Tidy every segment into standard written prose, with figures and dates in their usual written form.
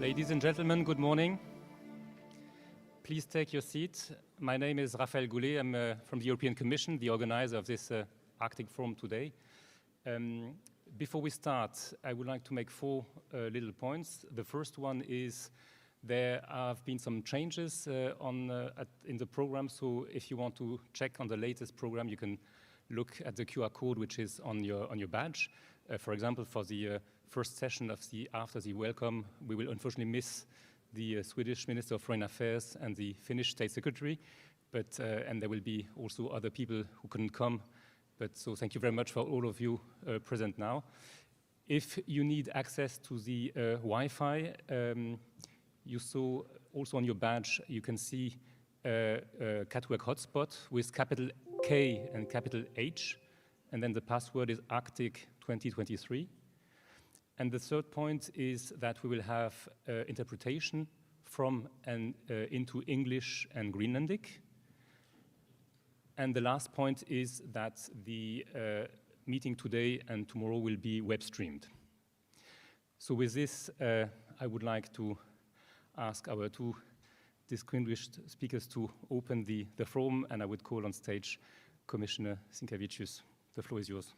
Ladies and gentlemen, good morning. Please take your seat. My name is Raphaël Goulet. I'm from the European Commission, the organizer of this Arctic Forum today. Before we start, I would like to make four little points. The first one is there have been some changes in the program, so if you want to check on the latest program, you can look at the QR code which is on your badge. For example, for the first session after the welcome, we will unfortunately miss the Swedish Minister of Foreign Affairs and the Finnish State Secretary, and there will be also other people who couldn't come. So thank you very much for all of you present now. If you need access to the Wi-Fi, you saw also on your badge, you can see Catwork Hotspot with capital K and capital H, and then the password is Arctic 2023. And the third point is that we will have interpretation from and into English and Greenlandic. And the last point is that the meeting today and tomorrow will be web streamed. So with this, I would like to ask our two distinguished speakers to open the forum, and I would call on stage Commissioner Sinkevičius. The floor is yours.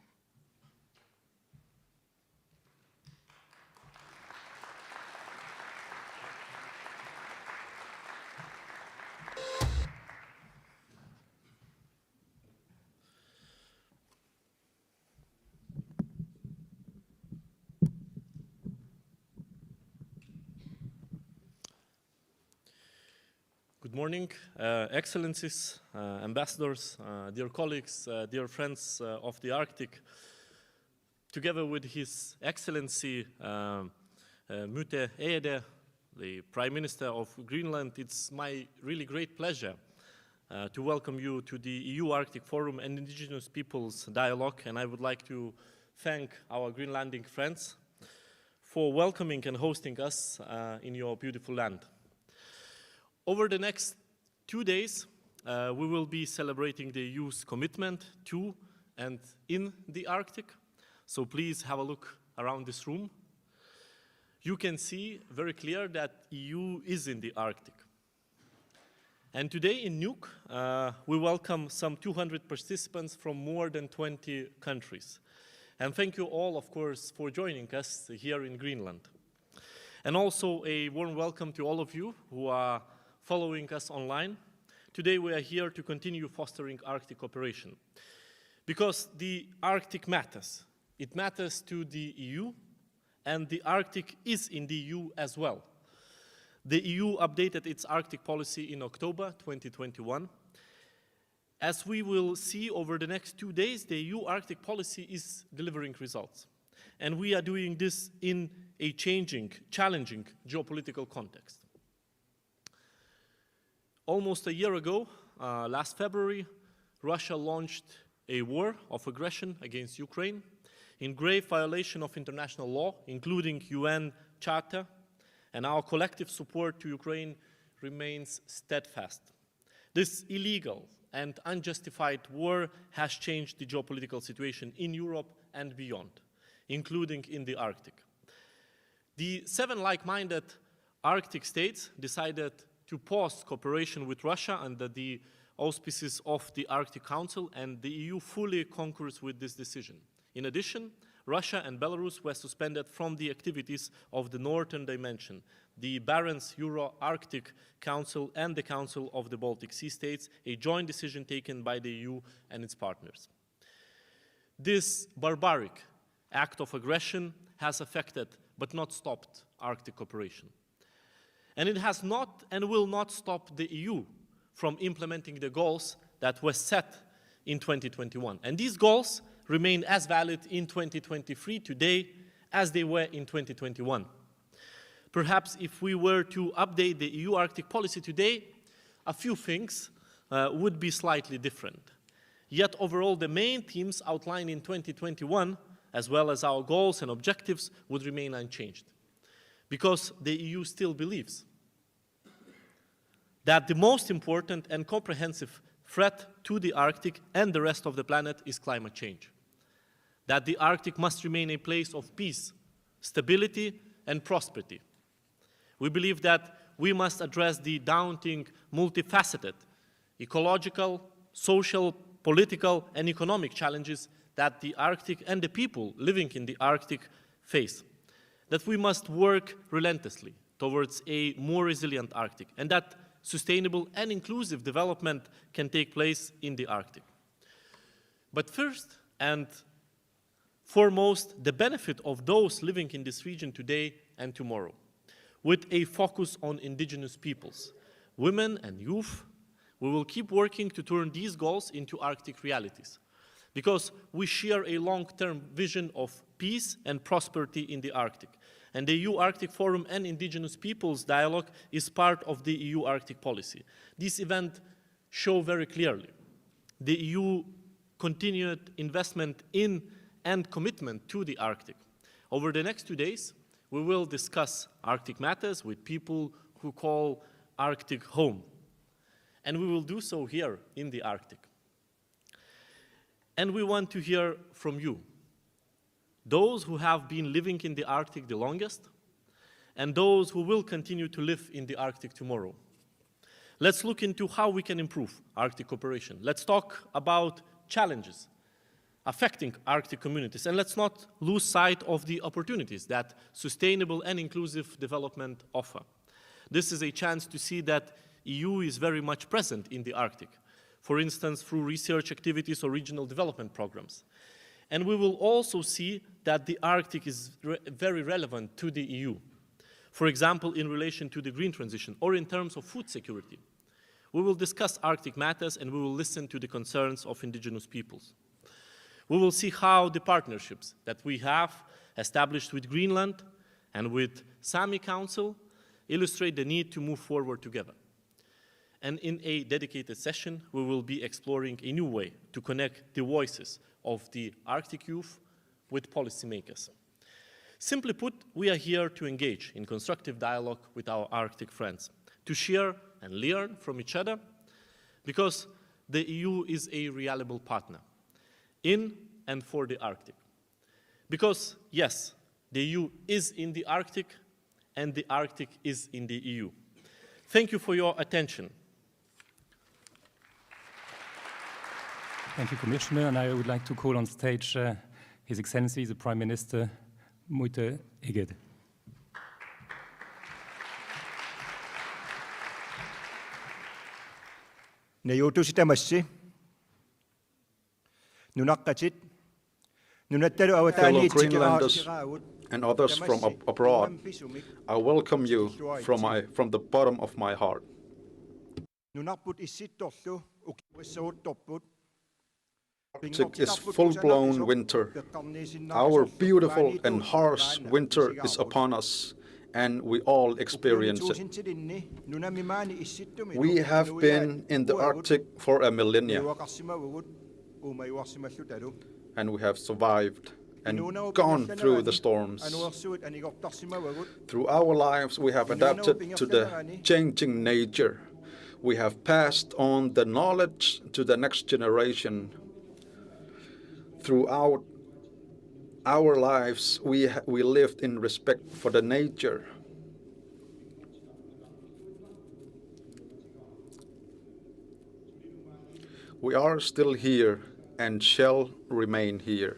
Good morning, Excellencies, Ambassadors, dear colleagues, dear friends of the Arctic. Together with His Excellency Mute Eide, the Prime Minister of Greenland, it's my really great pleasure to welcome you to the EU Arctic Forum and Indigenous Peoples Dialogue, and I would like to thank our Greenlandic friends for welcoming and hosting us in your beautiful land. Over the next 2 days, we will be celebrating the EU's commitment to and in the Arctic. So please have a look around this room. You can see very clear that EU is in the Arctic. And today in Nuuk, we welcome some 200 participants from more than 20 countries. And thank you all, of course, for joining us here in Greenland. And also a warm welcome to all of you who are following us online. Today we are here to continue fostering Arctic cooperation. Because the Arctic matters. It matters to the EU, and the Arctic is in the EU as well. The EU updated its Arctic policy in October 2021. As we will see over the next 2 days, the EU Arctic policy is delivering results. And we are doing this in a changing, challenging geopolitical context. Almost a year ago, last February, Russia launched a war of aggression against Ukraine in grave violation of international law, including UN Charter, and our collective support to Ukraine remains steadfast. This illegal and unjustified war has changed the geopolitical situation in Europe and beyond, including in the Arctic. The 7 like-minded Arctic states decided to pause cooperation with Russia under the auspices of the Arctic Council, and the EU fully concurs with this decision. In addition, Russia and Belarus were suspended from the activities of the Northern Dimension, the Barents Euro-Arctic Council and the Council of the Baltic Sea States, a joint decision taken by the EU and its partners. This barbaric act of aggression has affected, but not stopped, Arctic cooperation. And it has not and will not stop the EU from implementing the goals that were set in 2021. And these goals remain as valid in 2023 today as they were in 2021. Perhaps if we were to update the EU Arctic policy today, a few things would be slightly different. Yet overall, the main themes outlined in 2021, as well as our goals and objectives, would remain unchanged. Because the EU still believes that the most important and comprehensive threat to the Arctic and the rest of the planet is climate change. That the Arctic must remain a place of peace, stability, and prosperity. We believe that we must address the daunting, multifaceted ecological, social, political, and economic challenges that the Arctic and the people living in the Arctic face. That we must work relentlessly towards a more resilient Arctic, and that sustainable and inclusive development can take place in the Arctic. But first and foremost, the benefit of those living in this region today and tomorrow, with a focus on indigenous peoples, women and youth. We will keep working to turn these goals into Arctic realities, because we share a long-term vision of peace and prosperity in the Arctic. And the EU Arctic Forum and Indigenous Peoples Dialogue is part of the EU Arctic policy. This event shows very clearly the EU continued investment in and commitment to the Arctic. Over the next 2 days, we will discuss Arctic matters with people who call Arctic home. And we will do so here in the Arctic. And we want to hear from you, those who have been living in the Arctic the longest, and those who will continue to live in the Arctic tomorrow. Let's look into how we can improve Arctic cooperation. Let's talk about challenges affecting Arctic communities, and let's not lose sight of the opportunities that sustainable and inclusive development offer. This is a chance to see that EU is very much present in the Arctic, for instance, through research activities or regional development programs. And we will also see that the Arctic is very relevant to the EU. For example, in relation to the green transition or in terms of food security. We will discuss Arctic matters and we will listen to the concerns of indigenous peoples. We will see how the partnerships that we have established with Greenland and with Sami Council illustrate the need to move forward together. And in a dedicated session, we will be exploring a new way to connect the voices of the Arctic youth with policymakers. Simply put, we are here to engage in constructive dialogue with our Arctic friends, to share and learn from each other, because the EU is a reliable partner in and for the Arctic. Because, yes, the EU is in the Arctic, and the Arctic is in the EU. Thank you for your attention. Thank you, Commissioner. And I would like to call on stage His Excellency, the Prime Minister, Mute Egede. Fellow Greenlanders and others from abroad, I welcome you from the bottom of my heart. It is full-blown winter. Our beautiful and harsh winter is upon us, and we all experience it. We have been in the Arctic for a millennia, and we have survived and gone through the storms. Through our lives, we have adapted to the changing nature. We have passed on the knowledge to the next generation. Throughout our lives, we lived in respect for the nature. We are still here and shall remain here.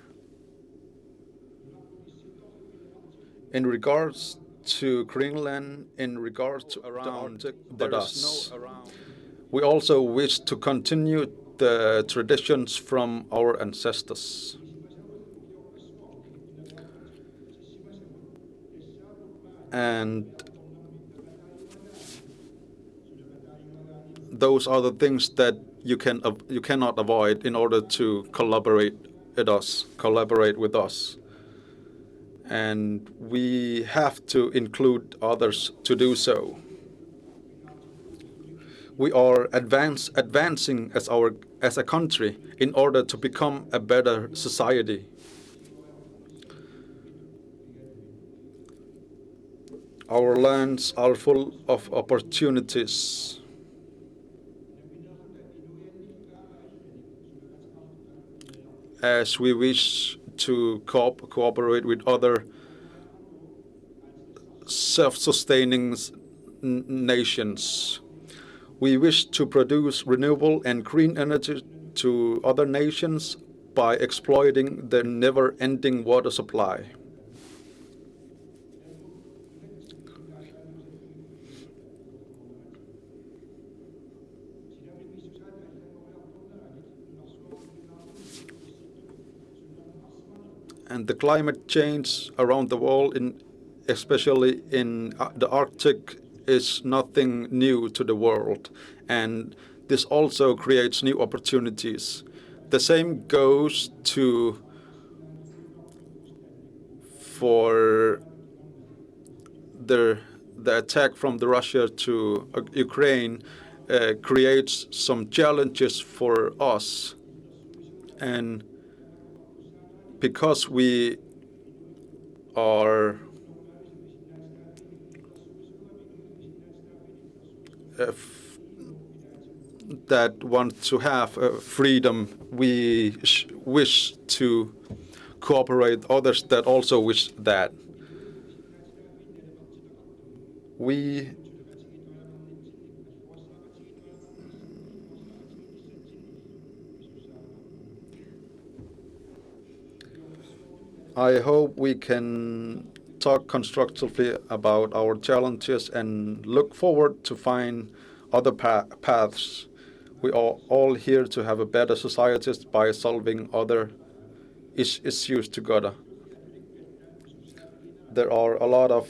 In regards to Greenland, in regards to around but us, we also wish to continue the traditions from our ancestors. And those are the things that you cannot avoid in order to collaborate with us. And we have to include others to do so. We are advancing as a country in order to become a better society. Our lands are full of opportunities. As we wish to cooperate with other self-sustaining nations. We wish to produce renewable and green energy to other nations by exploiting the never-ending water supply. And the climate change around the world, especially in the Arctic, is nothing new to the world. And this also creates new opportunities. The same goes for the attack from Russia to Ukraine creates some challenges for us. And because we are that want to have freedom, we wish to cooperate others that also wish that. I hope we can talk constructively about our challenges and look forward to find other paths. We are all here to have a better society by solving other issues together. There are a lot of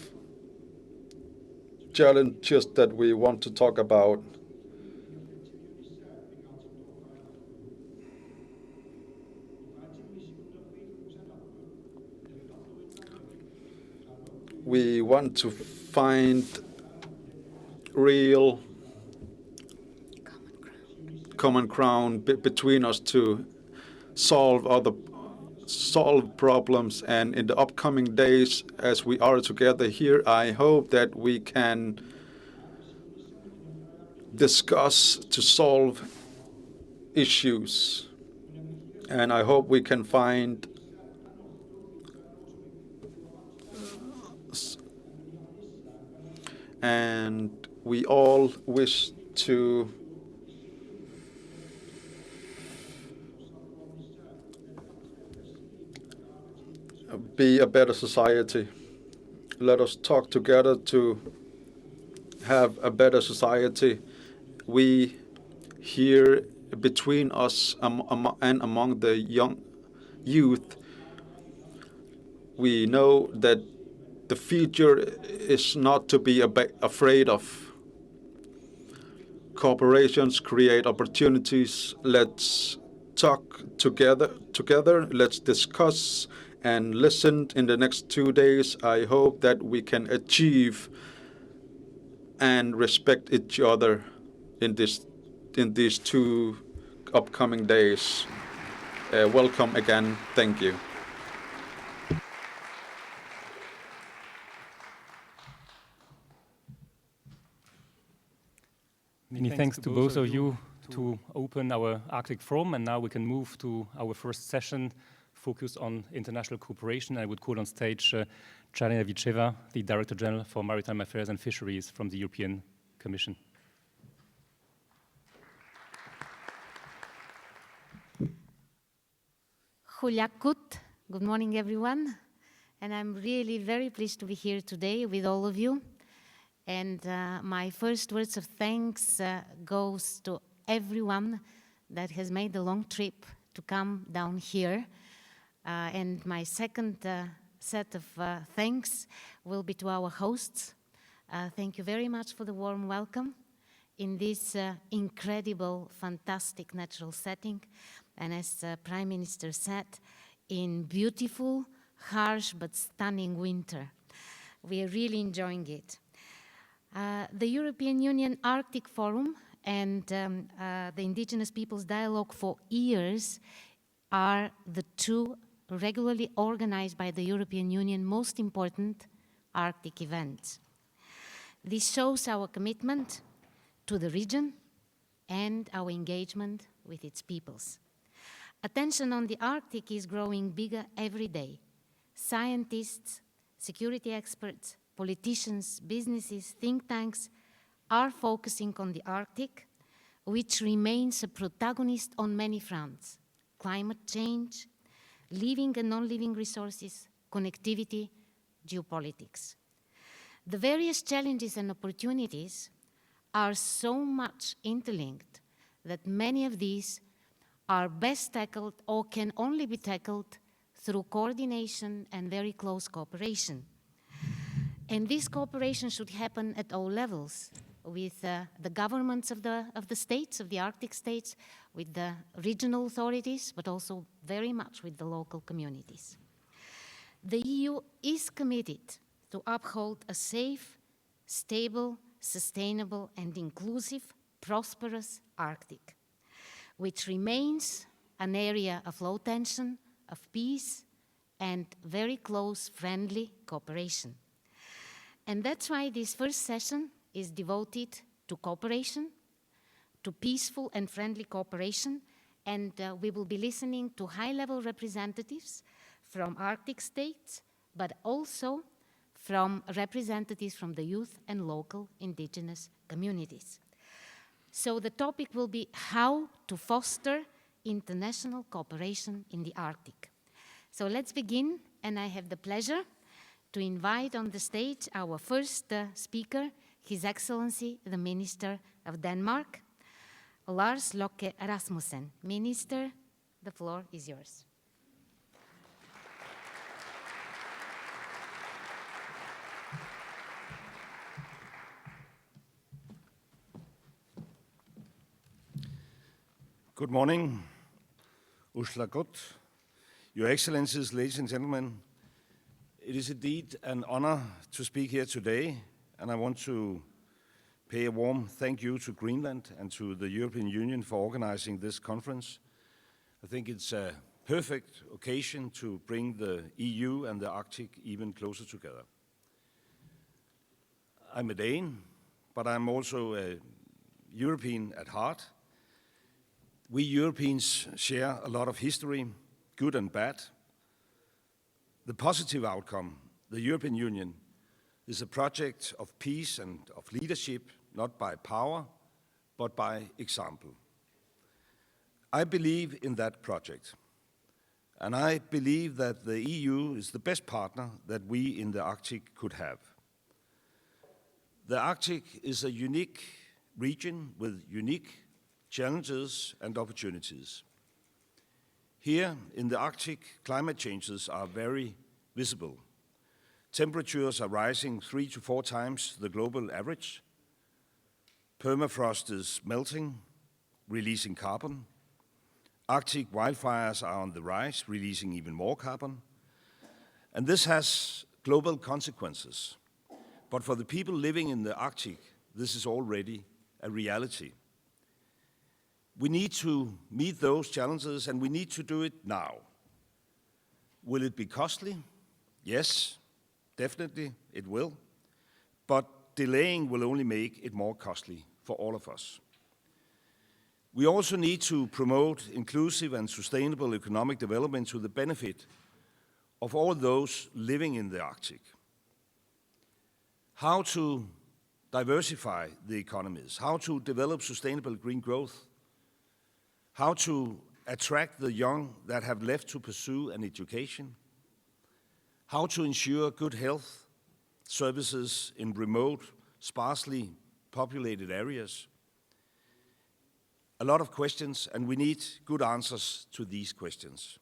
challenges that we want to talk about. We want to find real common ground between us to solve problems. And in the upcoming days, as we are together here, I hope that we can discuss to solve issues. And I hope we can find and we all wish to be a better society. Let us talk together to have a better society. We here between us and among the young youth, we know that the future is not to be afraid of. Corporations create opportunities. Let's talk together. Let's discuss and listen in the next 2 days. I hope that we can achieve and respect each other in these 2 upcoming days. Welcome again. Thank you. Many thanks to both of you to open our Arctic Forum, and now we can move to our first session focused on international cooperation. I would call on stage Charina Vicheva, the Director General for Maritime Affairs and Fisheries from the European Commission. Huliakut. Good morning, everyone. And I'm really very pleased to be here today with all of you. And my first words of thanks goes to everyone that has made the long trip to come down here. And my second set of thanks will be to our hosts. Thank you very much for the warm welcome in this incredible, fantastic natural setting. And as Prime Minister said, in beautiful, harsh, but stunning winter. We are really enjoying it. The European Union Arctic Forum and the Indigenous Peoples Dialogue for years are the 2 regularly organized by the European Union most important Arctic events. This shows our commitment to the region and our engagement with its peoples. Attention on the Arctic is growing bigger every day. Scientists, security experts, politicians, businesses, think tanks are focusing on the Arctic, which remains a protagonist on many fronts: climate change, living and non-living resources, connectivity, geopolitics. The various challenges and opportunities are so much interlinked that many of these are best tackled or can only be tackled through coordination and very close cooperation. And this cooperation should happen at all levels, with the governments of the states, of the Arctic states, with the regional authorities, but also very much with the local communities. The EU is committed to uphold a safe, stable, sustainable, and inclusive, prosperous Arctic, which remains an area of low tension, of peace, and very close, friendly cooperation. And that's why this first session is devoted to cooperation, to peaceful and friendly cooperation, and we will be listening to high-level representatives from Arctic states, but also from representatives from the youth and local indigenous communities. So the topic will be how to foster international cooperation in the Arctic. So let's begin, and I have the pleasure to invite on the stage our first speaker, His Excellency, the Minister of Denmark, Lars Løkke Rasmussen. Minister, the floor is yours. Good morning, Uhlakut, Your Excellencies, ladies and gentlemen. It is indeed an honor to speak here today, and I want to pay a warm thank you to Greenland and to the European Union for organizing this conference. I think it's a perfect occasion to bring the EU and the Arctic even closer together. I'm a Dane, but I'm also a European at heart. We Europeans share a lot of history, good and bad. The positive outcome, the European Union, is a project of peace and of leadership, not by power, but by example. I believe in that project, and I believe that the EU is the best partner that we in the Arctic could have. The Arctic is a unique region with unique challenges and opportunities. Here in the Arctic, climate changes are very visible. Temperatures are rising 3 to 4 times the global average. Permafrost is melting, releasing carbon. Arctic wildfires are on the rise, releasing even more carbon. And this has global consequences. But for the people living in the Arctic, this is already a reality. We need to meet those challenges, and we need to do it now. Will it be costly? Yes, definitely it will. But delaying will only make it more costly for all of us. We also need to promote inclusive and sustainable economic development to the benefit of all those living in the Arctic. How to diversify the economies, how to develop sustainable green growth, how to attract the young that have left to pursue an education, how to ensure good health services in remote, sparsely populated areas. A lot of questions, and we need good answers to these questions.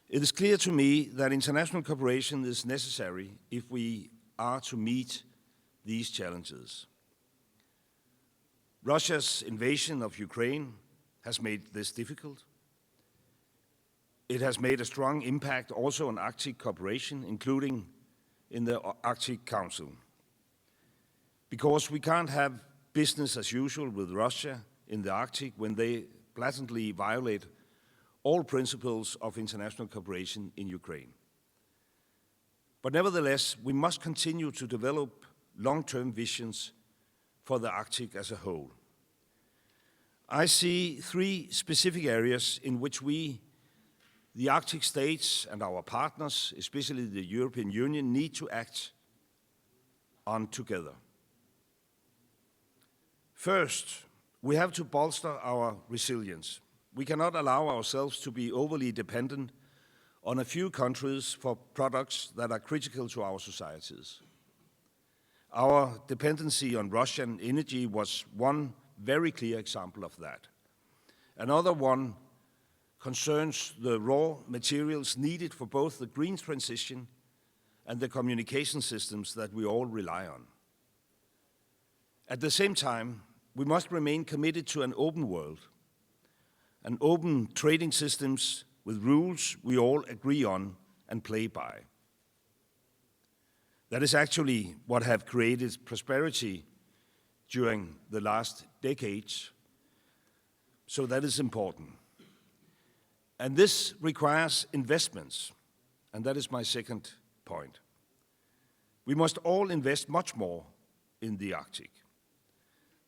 It is clear to me that international cooperation is necessary if we are to meet these challenges. Russia's invasion of Ukraine has made this difficult. It has made a strong impact also on Arctic cooperation, including in the Arctic Council. Because we can't have business as usual with Russia in the Arctic when they blatantly violate all principles of international cooperation in Ukraine. But nevertheless, we must continue to develop long-term visions for the Arctic as a whole. I see 3 specific areas in which we, the Arctic states and our partners, especially the European Union, need to act on together. First, we have to bolster our resilience. We cannot allow ourselves to be overly dependent on a few countries for products that are critical to our societies. Our dependency on Russian energy was one very clear example of that. Another one concerns the raw materials needed for both the green transition and the communication systems that we all rely on. At the same time, we must remain committed to an open world, and open trading systems with rules we all agree on and play by. That is actually what have created prosperity during the last decades, so that is important. And this requires investments, and that is my second point. We must all invest much more in the Arctic.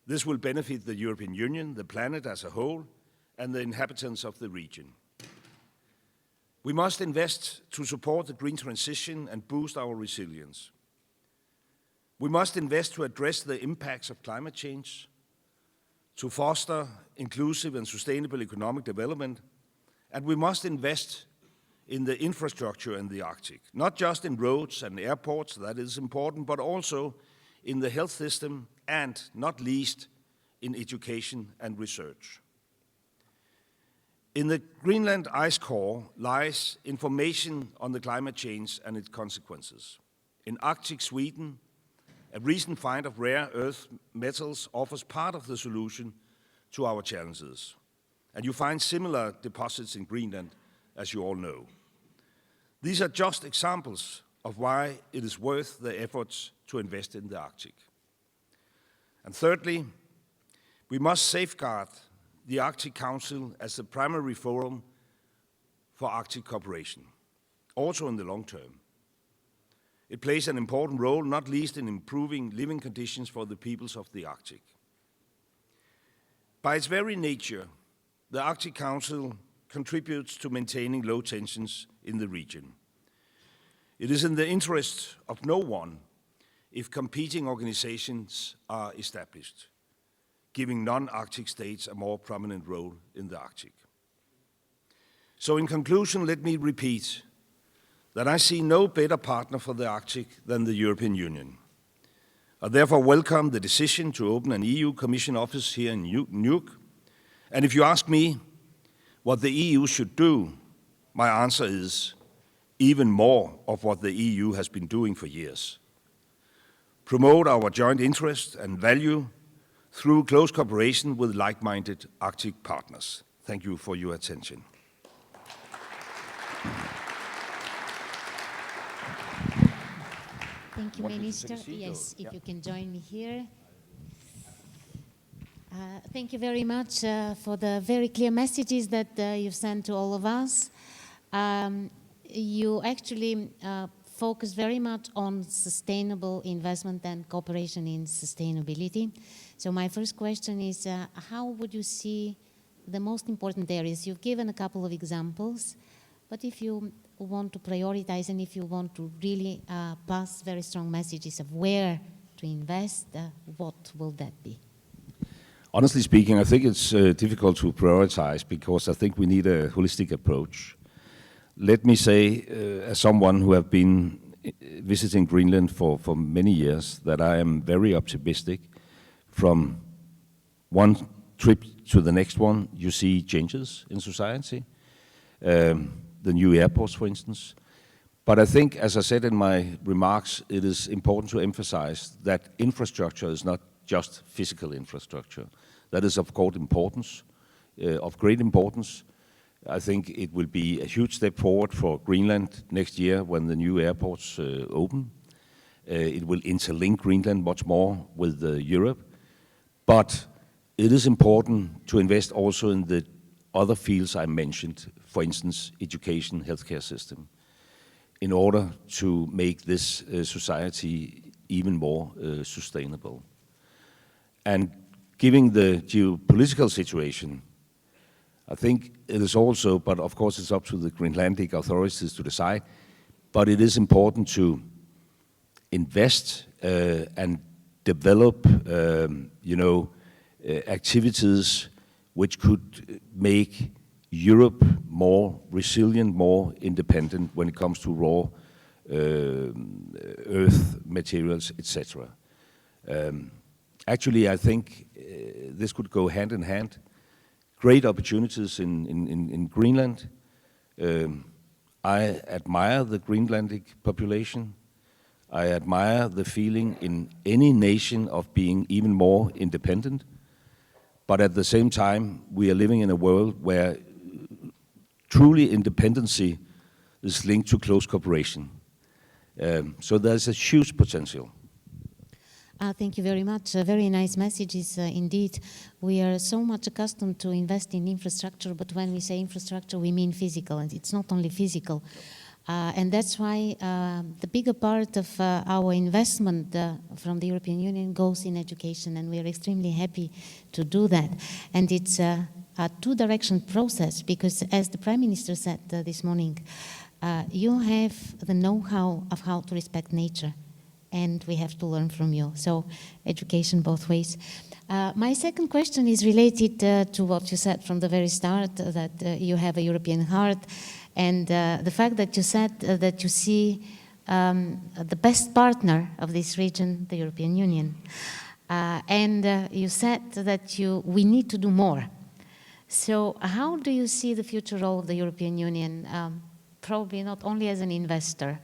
This will benefit the European Union, the planet as a whole, and the inhabitants of the region. We must invest to support the green transition and boost our resilience. We must invest to address the impacts of climate change, to foster inclusive and sustainable economic development, and we must invest in the infrastructure in the Arctic, not just in roads and airports, that is important, but also in the health system and, not least, in education and research. In the Greenland ice core lies information on the climate change and its consequences. In Arctic Sweden, a recent find of rare earth metals offers part of the solution to our challenges. And you find similar deposits in Greenland, as you all know. These are just examples of why it is worth the efforts to invest in the Arctic. And thirdly, we must safeguard the Arctic Council as the primary forum for Arctic cooperation, also in the long term. It plays an important role, not least in improving living conditions for the peoples of the Arctic. By its very nature, the Arctic Council contributes to maintaining low tensions in the region. It is in the interest of no one if competing organizations are established, giving non-Arctic states a more prominent role in the Arctic. So in conclusion, let me repeat that I see no better partner for the Arctic than the European Union. I therefore welcome the decision to open an EU Commission office here in Nuuk. And if you ask me what the EU should do, my answer is even more of what the EU has been doing for years. Promote our joint interest and value through close cooperation with like-minded Arctic partners. Thank you for your attention. Thank you, Minister. Yes, if you can join me here. Thank you very much for the very clear messages that you've sent to all of us. You actually focus very much on sustainable investment and cooperation in sustainability. So my first question is, how would you see the most important areas? You've given a couple of examples, but if you want to prioritize and if you want to really pass very strong messages of where to invest, what will that be? Honestly speaking, I think it's difficult to prioritize because I think we need a holistic approach. Let me say, as someone who have been visiting Greenland for many years, that I am very optimistic. From one trip to the next one, you see changes in society. The new airports, for instance. But I think, as I said in my remarks, it is important to emphasize that infrastructure is not just physical infrastructure. That is of course importance, of great importance. I think it will be a huge step forward for Greenland next year when the new airports open. It will interlink Greenland much more with Europe. But it is important to invest also in the other fields I mentioned, for instance, education, healthcare system, in order to make this society even more sustainable. And given the geopolitical situation, I think it is also, but of course it's up to the Greenlandic authorities to decide, but it is important to invest and develop, activities which could make Europe more resilient, more independent when it comes to raw earth materials, etc. Actually, I think this could go hand in hand. Great opportunities in Greenland. I admire the Greenlandic population. I admire the feeling in any nation of being even more independent. But at the same time, we are living in a world where truly independency is linked to close cooperation. So there's a huge potential. Thank you very much. Very nice messages indeed. We are so much accustomed to invest in infrastructure, but when we say infrastructure, we mean physical, and it's not only physical. And that's why the bigger part of our investment from the European Union goes in education, and we are extremely happy to do that. And it's a two-direction process, because as the Prime Minister said this morning, you have the know-how of how to respect nature, and we have to learn from you. So education both ways. My second question is related to what you said from the very start, that you have a European heart, and the fact that you said that you see the best partner of this region, the European Union. And you said that we need to do more. So how do you see the future role of the European Union? Probably not only as an investor,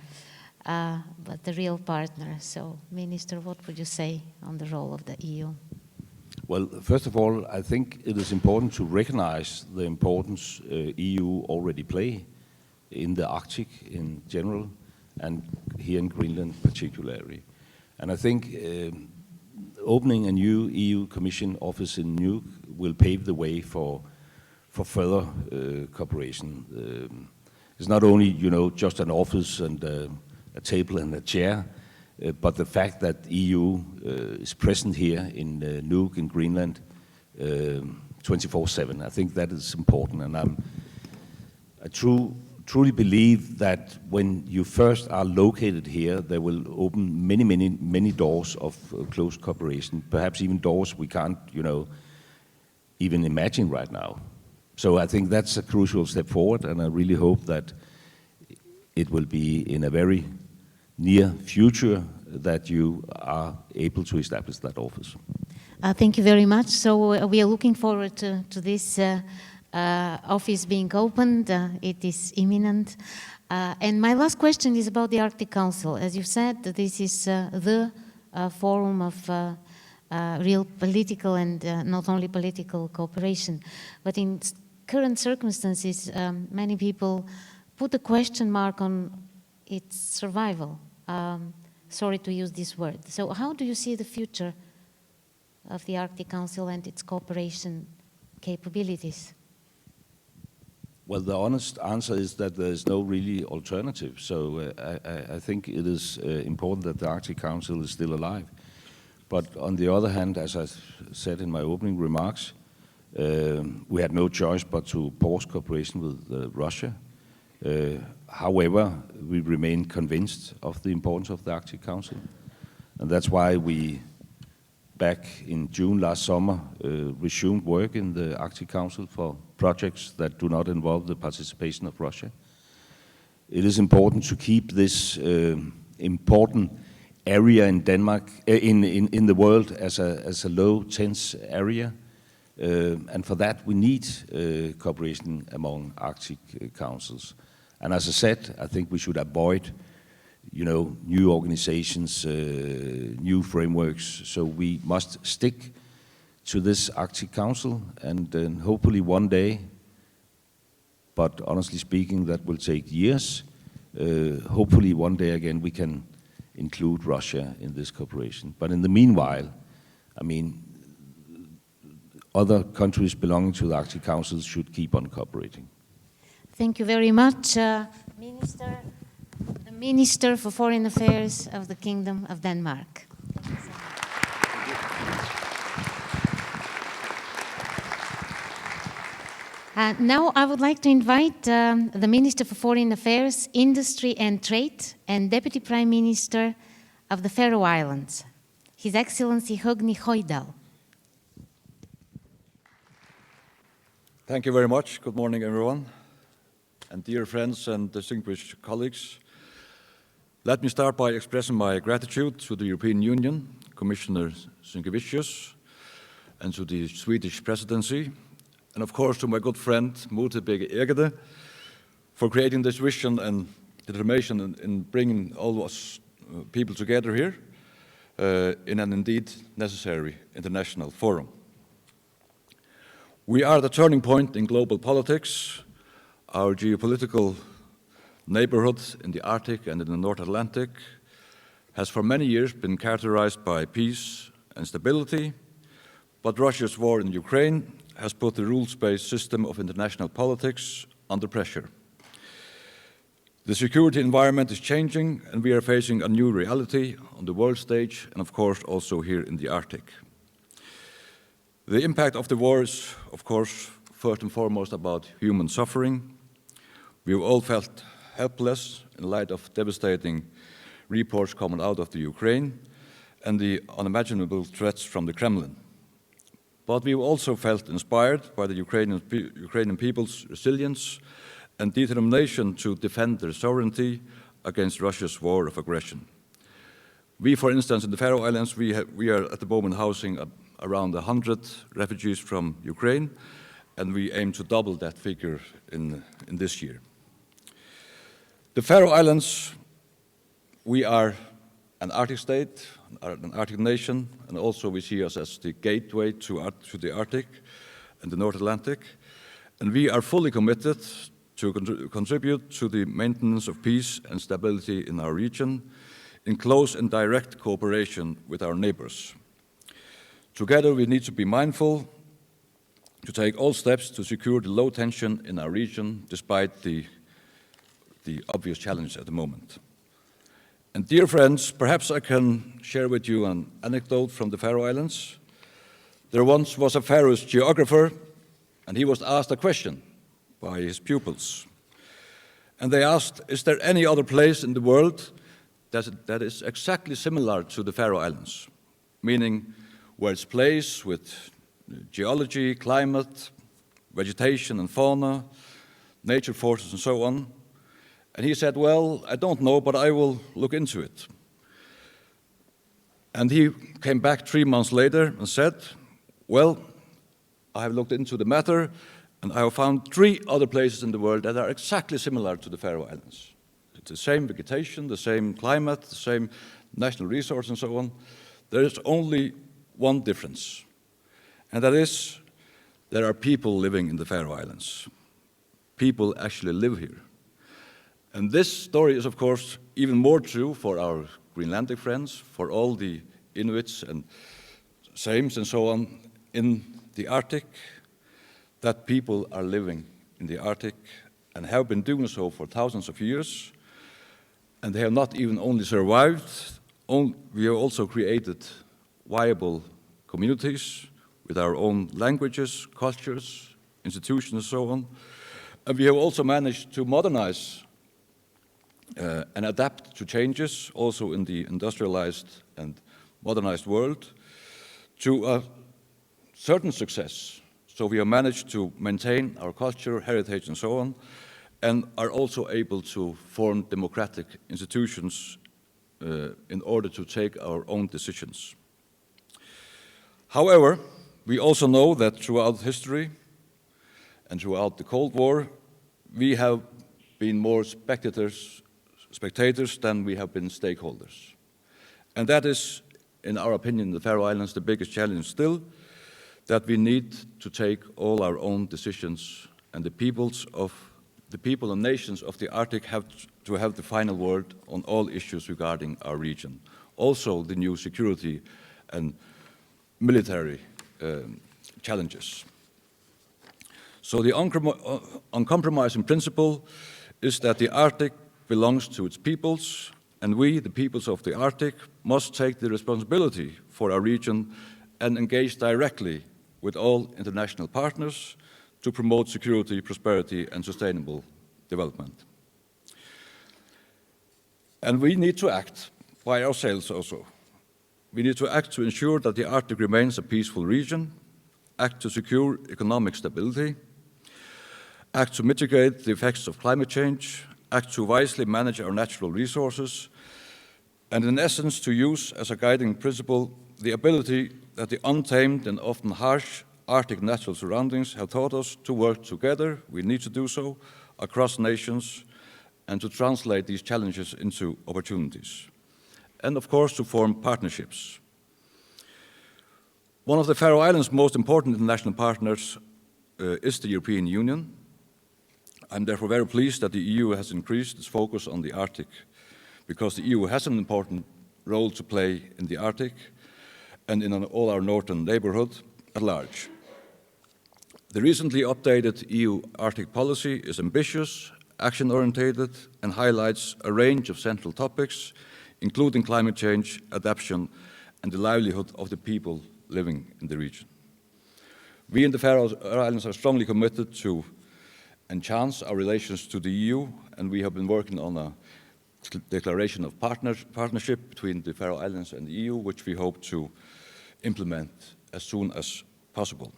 but the real partner. So, Minister, what would you say on the role of the EU? Well, first of all, I think it is important to recognize the importance EU already play in the Arctic in general, and here in Greenland particularly. And I think opening a new EU Commission office in Nuuk will pave the way for further cooperation. It's not only, just an office and a table and a chair, but the fact that EU is present here in Nuuk in Greenland 24/7. I think that is important, and I truly believe that when you first are located here, there will open many doors of close cooperation, perhaps even doors we can't, even imagine right now. So I think that's a crucial step forward, and I really hope that it will be in a very near future that you are able to establish that office. Thank you very much. So we are looking forward to this office being opened. It is imminent. And my last question is about the Arctic Council. As you said, this is the forum of real political and not only political cooperation. But in current circumstances, many people put a question mark on its survival. Sorry to use this word. So how do you see the future of the Arctic Council and its cooperation capabilities? Well, the honest answer is that there is no really alternative. So I think it is important that the Arctic Council is still alive. But on the other hand, as I said in my opening remarks, we had no choice but to pause cooperation with Russia. However, we remain convinced of the importance of the Arctic Council. And that's why we, back in June last summer, resumed work in the Arctic Council for projects that do not involve the participation of Russia. It is important to keep this important area in Denmark, in the world as a low tense area. And for that, we need cooperation among Arctic councils. And as I said, I think we should avoid, new organizations, new frameworks. So we must stick to this Arctic Council, and then hopefully one day, but honestly speaking, that will take years. Hopefully one day again we can include Russia in this cooperation. But in the meanwhile, other countries belonging to the Arctic Council should keep on cooperating. Thank you very much, Minister. The Minister for Foreign Affairs of the Kingdom of Denmark. Now I would like to invite the Minister for Foreign Affairs, Industry and Trade, and Deputy Prime Minister of the Faroe Islands, His Excellency Høgni Hoydal. Thank you very much. Good morning, everyone. And dear friends and distinguished colleagues, let me start by expressing my gratitude to the European Union, Commissioner Sinkevicius, and to the Swedish presidency, and of course to my good friend Mute Bege Egede for creating this vision and determination in bringing all us people together here in an indeed necessary international forum. We are the turning point in global politics. Our geopolitical neighborhood in the Arctic and in the North Atlantic has for many years been characterized by peace and stability, but Russia's war in Ukraine has put the rules-based system of international politics under pressure. The security environment is changing, and we are facing a new reality on the world stage and, of course, also here in the Arctic. The impact of the war is, of course, first and foremost about human suffering. We've all felt helpless in light of devastating reports coming out of the Ukraine and the unimaginable threats from the Kremlin. But we've also felt inspired by the Ukrainian people's resilience and determination to defend their sovereignty against Russia's war of aggression. We, for instance, in the Faroe Islands, we are at the moment housing around 100 refugees from Ukraine, and we aim to double that figure in this year. The Faroe Islands, we are an Arctic state, an Arctic nation, and also we see us as the gateway to the Arctic and the North Atlantic, and we are fully committed to contribute to the maintenance of peace and stability in our region in close and direct cooperation with our neighbors. Together, we need to be mindful to take all steps to secure the low tension in our region, despite the obvious challenge at the moment. And dear friends, perhaps I can share with you an anecdote from the Faroe Islands. There once was a Faroese geographer, and he was asked a question by his pupils. And they asked, is there any other place in the world that is exactly similar to the Faroe Islands? Meaning, where it's placed with geology, climate, vegetation and fauna, nature forces and so on. And he said, well, I don't know, but I will look into it. And he came back 3 months later and said, well, I have looked into the matter and I have found 3 other places in the world that are exactly similar to the Faroe Islands. It's the same vegetation, the same climate, the same national resource and so on. There is only one difference, and that is there are people living in the Faroe Islands. People actually live here. And this story is, of course, even more true for our Greenlandic friends, for all the Inuits and Sames and so on in the Arctic, that people are living in the Arctic and have been doing so for thousands of years. And they have not even only survived, we have also created viable communities with our own languages, cultures, institutions, and so on. And we have also managed to modernize and adapt to changes, also in the industrialized and modernized world, to a certain success. So we have managed to maintain our culture, heritage, and so on, and are also able to form democratic institutions in order to take our own decisions. However, we also know that throughout history and throughout the Cold War, we have been more spectators than we have been stakeholders. And that is, in our opinion, the Faroe Islands, the biggest challenge still, that we need to take all our own decisions, and the people and nations of the Arctic have to have the final word on all issues regarding our region. Also the new security and military challenges. So the uncompromising principle is that the Arctic belongs to its peoples, and we, the peoples of the Arctic, must take the responsibility for our region and engage directly with all international partners to promote security, prosperity, and sustainable development. And we need to act by ourselves also. We need to act to ensure that the Arctic remains a peaceful region, act to secure economic stability, act to mitigate the effects of climate change, act to wisely manage our natural resources, and in essence to use as a guiding principle the ability that the untamed and often harsh Arctic natural surroundings have taught us to work together. We need to do so across nations and to translate these challenges into opportunities. And of course, to form partnerships. One of the Faroe Islands' most important international partners is the European Union. I'm therefore very pleased that the EU has increased its focus on the Arctic, because the EU has an important role to play in the Arctic and in all our northern neighborhood at large. The recently updated EU Arctic policy is ambitious, action-oriented, and highlights a range of central topics, including climate change, adaptation, and the livelihood of the people living in the region. We in the Faroe Islands are strongly committed to enhance our relations to the EU, and we have been working on a declaration of partnership between the Faroe Islands and the EU, which we hope to implement as soon as possible.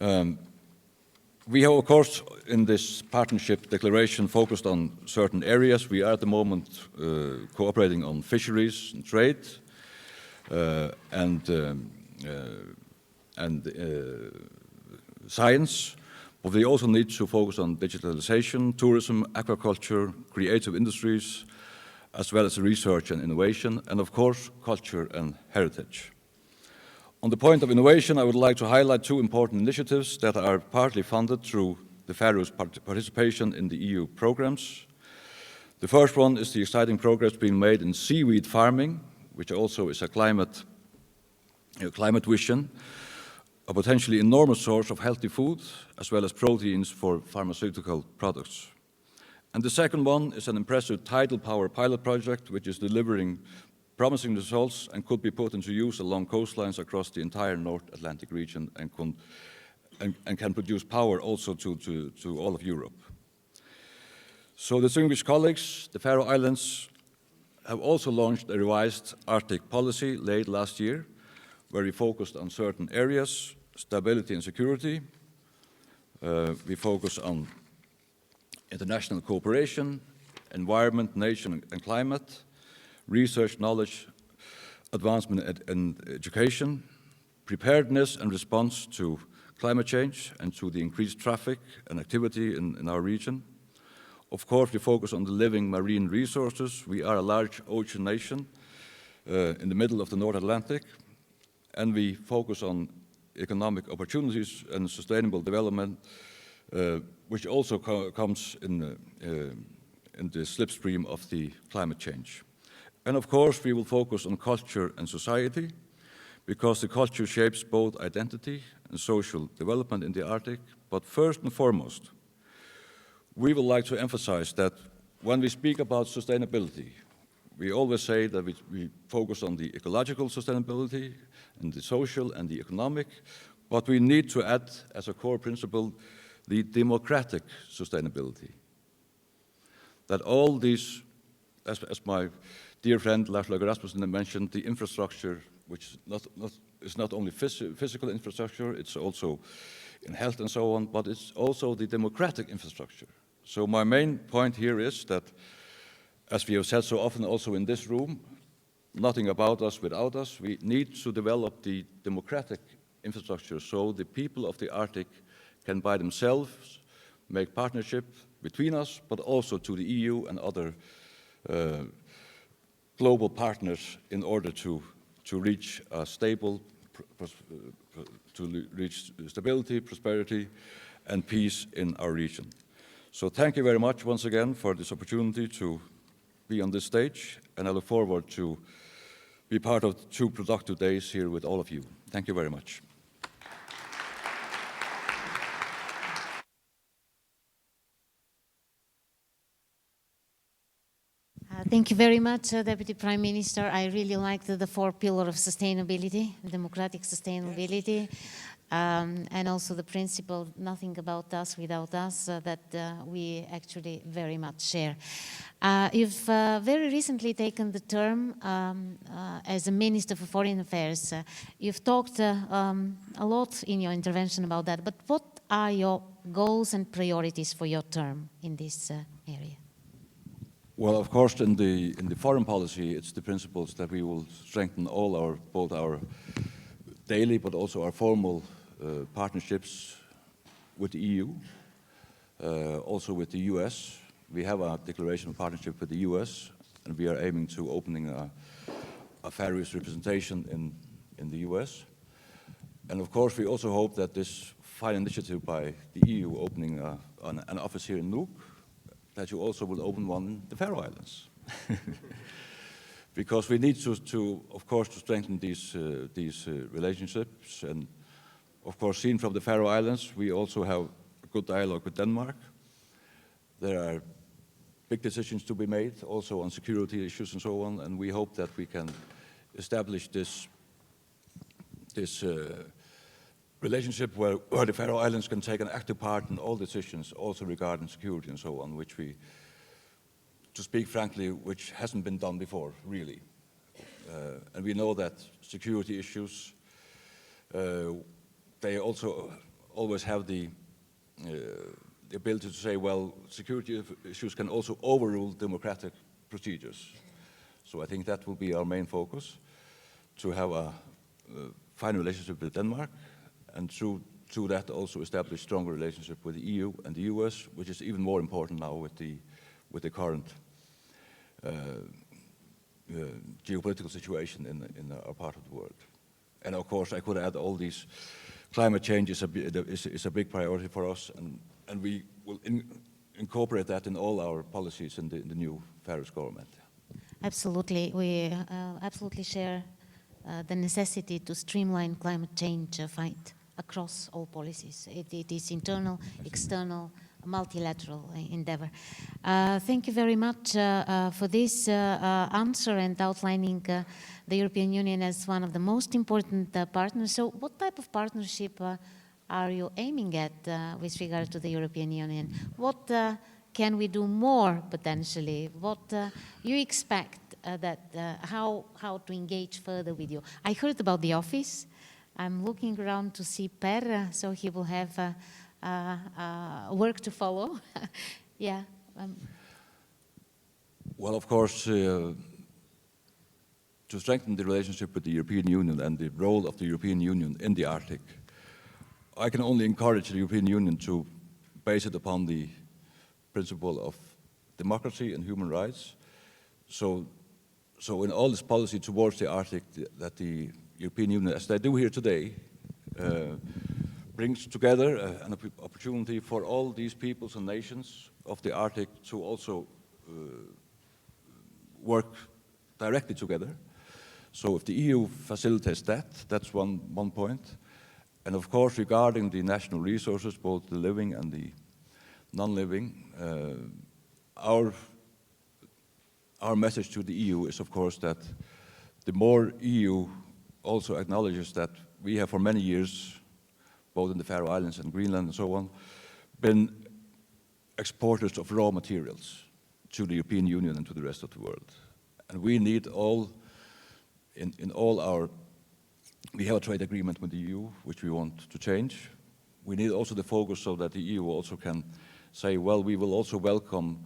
We have, of course, in this partnership declaration focused on certain areas. We are at the moment cooperating on fisheries and trade and science, but we also need to focus on digitalization, tourism, aquaculture, creative industries, as well as research and innovation, and of course, culture and heritage. On the point of innovation, I would like to highlight two important initiatives that are partly funded through the Faroes' participation in the EU programs. The first one is the exciting progress being made in seaweed farming, which also is a climate vision, a potentially enormous source of healthy food, as well as proteins for pharmaceutical products. And the second one is an impressive tidal power pilot project, which is delivering promising results and could be put into use along coastlines across the entire North Atlantic region and can produce power also to all of Europe. So, distinguished colleagues, the Faroe Islands have also launched a revised Arctic policy late last year, where we focused on certain areas: stability and security. We focus on international cooperation, environment, nation and climate, research, knowledge, advancement and education, preparedness and response to climate change and to the increased traffic and activity in our region. Of course, we focus on the living marine resources. We are a large ocean nation in the middle of the North Atlantic, and we focus on economic opportunities and sustainable development, which also comes in the slipstream of the climate change. And of course, we will focus on culture and society, because the culture shapes both identity and social development in the Arctic. But first and foremost, we would like to emphasize that when we speak about sustainability, we always say that we focus on the ecological sustainability and the social and the economic, but we need to add as a core principle the democratic sustainability. That all these, as my dear friend Lars Løkke Rasmussen mentioned, the infrastructure, which is not only physical infrastructure, it's also in health and so on, but it's also the democratic infrastructure. So my main point here is that, as we have said so often also in this room, nothing about us without us. We need to develop the democratic infrastructure so the people of the Arctic can by themselves make partnership between us, but also to the EU and other global partners in order to reach a stable, to reach stability, prosperity, and peace in our region. So thank you very much once again for this opportunity to be on this stage, and I look forward to be part of 2 productive days here with all of you. Thank you very much. Thank you very much, Deputy Prime Minister. I really liked the 4 pillars of sustainability, democratic sustainability. and also the principle, nothing about us without us, that we actually very much share. You've very recently taken the term as a Minister for Foreign Affairs. You've talked a lot in your intervention about that, but what are your goals and priorities for your term in this area? Well, of course, in the foreign policy, it's the principles that we will strengthen both our daily but also our formal partnerships with the EU, also with the US. We have a declaration of partnership with the US, and we are aiming to opening a Fair Use representation in the US. And of course, we also hope that this fine initiative by the EU opening an office here in Nuuk, that you also will open one in the Faroe Islands. Because we need of course, to strengthen these relationships. And of course, seen from the Faroe Islands, we also have a good dialogue with Denmark. There are big decisions to be made, also on security issues and so on, and we hope that we can establish this relationship where the Faroe Islands can take an active part in all decisions, also regarding security and so on, which we, to speak frankly, which hasn't been done before, really. And we know that security issues, they also always have the ability to say, well, security issues can also overrule democratic procedures. So I think that will be our main focus, to have a fine relationship with Denmark, and through that also establish stronger relationship with the EU and the US, which is even more important now with the current geopolitical situation in our part of the world. And of course, I could add all these. Climate change is a big priority for us, and we will incorporate that in all our policies in the new Faroese government. Absolutely, we absolutely share the necessity to streamline climate change fight across all policies. It is internal, external, multilateral endeavor. Thank you very much for this answer and outlining the European Union as one of the most important partners. So what type of partnership are you aiming at with regard to the European Union? What can we do more potentially? What you expect how to engage further with you? I heard about the office. I'm looking around to see Per, so he will have work to follow. Yeah. Well, of course, to strengthen the relationship with the European Union and the role of the European Union in the Arctic, I can only encourage the European Union to base it upon the principle of democracy and human rights. So in all this policy towards the Arctic, that the European Union, as they do here today, brings together an opportunity for all these peoples and nations of the Arctic to also work directly together. So if the EU facilitates that, that's one point. And of course, regarding the national resources, both the living and the non-living, our message to the EU is, of course, that the more EU also acknowledges that we have for many years, both in the Faroe Islands and Greenland and so on, been exporters of raw materials to the European Union and to the rest of the world. And we need we have a trade agreement with the EU, which we want to change. We need also the focus so that the EU also can say, well, we will also welcome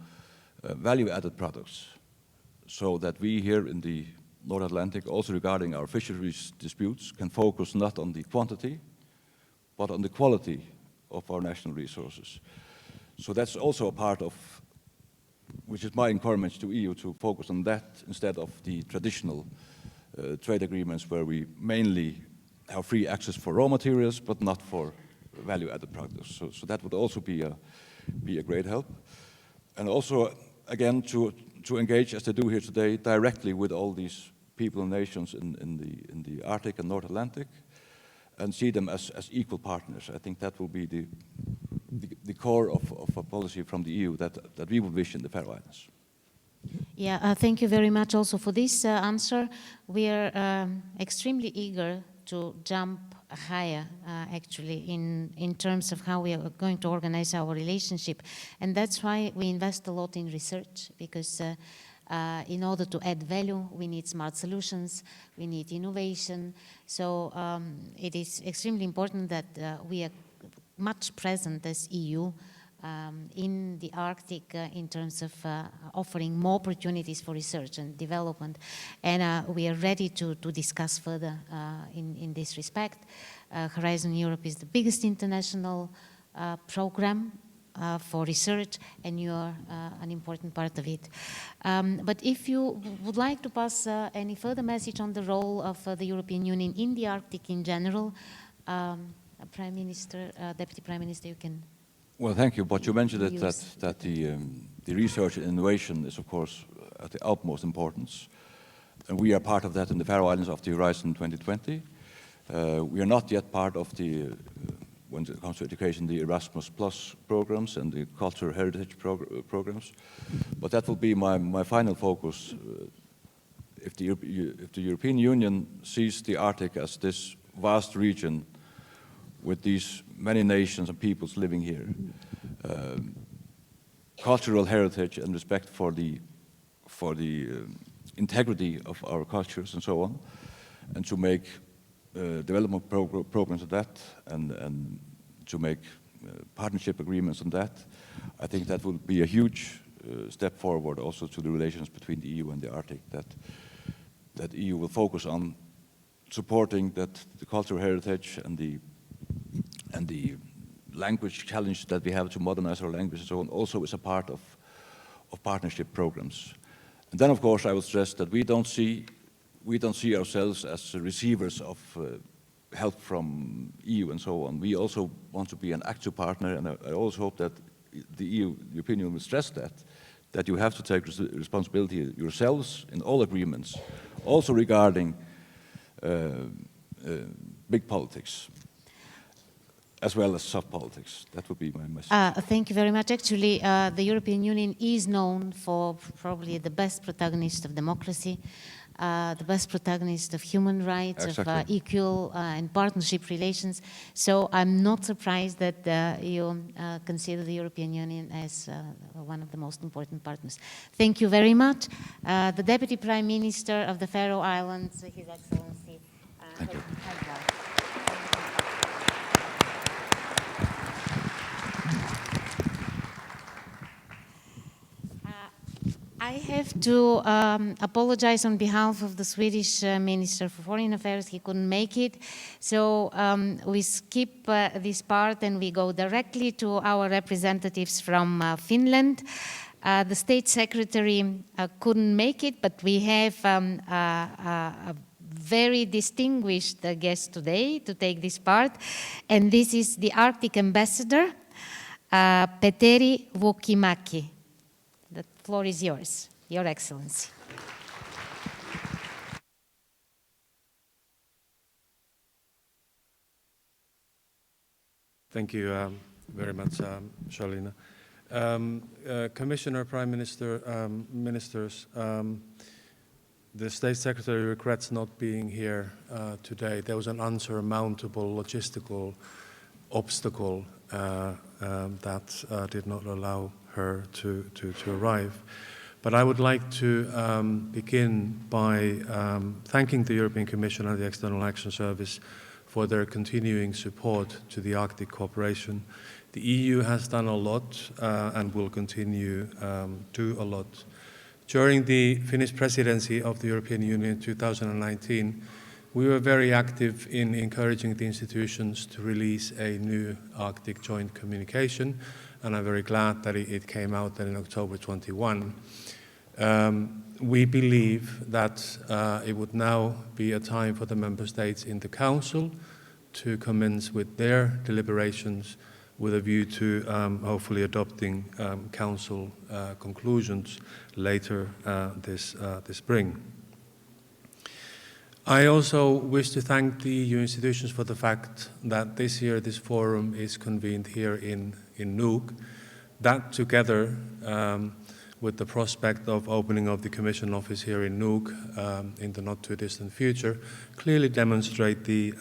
value-added products, so that we here in the North Atlantic, also regarding our fisheries disputes, can focus not on the quantity, but on the quality of our national resources. So that's also a part of, which is my encouragement to EU to focus on that instead of the traditional trade agreements where we mainly have free access for raw materials, but not for value-added products. So that would also be a great help. And also, again, to engage, as they do here today, directly with all these people and nations in the Arctic and North Atlantic, and see them as equal partners. I think that will be the core of a policy from the EU that we would wish in the Faroe Islands. Yeah, thank you very much also for this answer. We are extremely eager to jump higher, actually, in terms of how we are going to organize our relationship. And that's why we invest a lot in research, because in order to add value, we need smart solutions, we need innovation. So it is extremely important that we are much present as EU in the Arctic in terms of offering more opportunities for research and development. And we are ready to discuss further in this respect. Horizon Europe is the biggest international program for research, and you are an important part of it. But if you would like to pass any further message on the role of the European Union in the Arctic in general, Prime Minister, Deputy Prime Minister, you can. Well, thank you. But you mentioned that the research and innovation is, of course, at the utmost importance. And we are part of that in the Faroe Islands of the Horizon 2020. We are not yet part of the, when it comes to education, the Erasmus Plus programs and the cultural heritage programs. But that will be my final focus. If the European Union sees the Arctic as this vast region with these many nations and peoples living here, cultural heritage and respect for the integrity of our cultures and so on, and to make development programs of that, and to make partnership agreements on that, I think that will be a huge step forward also to the relations between the EU and the Arctic, that the EU will focus on supporting that the cultural heritage and the language challenge that we have to modernize our language and so on also is a part of partnership programs. And then, of course, I would stress that we don't see ourselves as receivers of help from EU and so on. We also want to be an active partner, and I also hope that the European Union will stress that you have to take responsibility yourselves in all agreements, also regarding big politics, as well as soft politics. That would be my message. Thank you very much. Actually, the European Union is known for probably the best protagonist of democracy, the best protagonist of human rights, exactly, of equal and partnership relations. So I'm not surprised that you consider the European Union as one of the most important partners. Thank you very much. The Deputy Prime Minister of the Faroe Islands, His Excellency. Thank you. I have to apologize on behalf of the Swedish Minister for Foreign Affairs. He couldn't make it. So we skip this part and we go directly to our representatives from Finland. The State Secretary couldn't make it, but we have a very distinguished guest today to take this part. And this is the Arctic Ambassador, Petteri Vuokkimaki. The floor is yours, Your Excellency. Thank you very much, Charlene. Commissioner, Prime Minister, Ministers, the State Secretary regrets not being here today. There was an unsurmountable logistical obstacle that did not allow her to arrive. But I would like to begin by thanking the European Commission and the External Action Service for their continuing support to the Arctic cooperation. The EU has done a lot and will continue do a lot. During the Finnish presidency of the European Union in 2019, we were very active in encouraging the institutions to release a new Arctic joint communication, and I'm very glad that it came out in October 21. We believe that it would now be a time for the member states in the Council to commence with their deliberations with a view to hopefully adopting Council conclusions later this spring. I also wish to thank the EU institutions for the fact that this year this forum is convened here in Nuuk. That together with the prospect of opening of the Commission office here in Nuuk in the not-too-distant future, clearly demonstrate the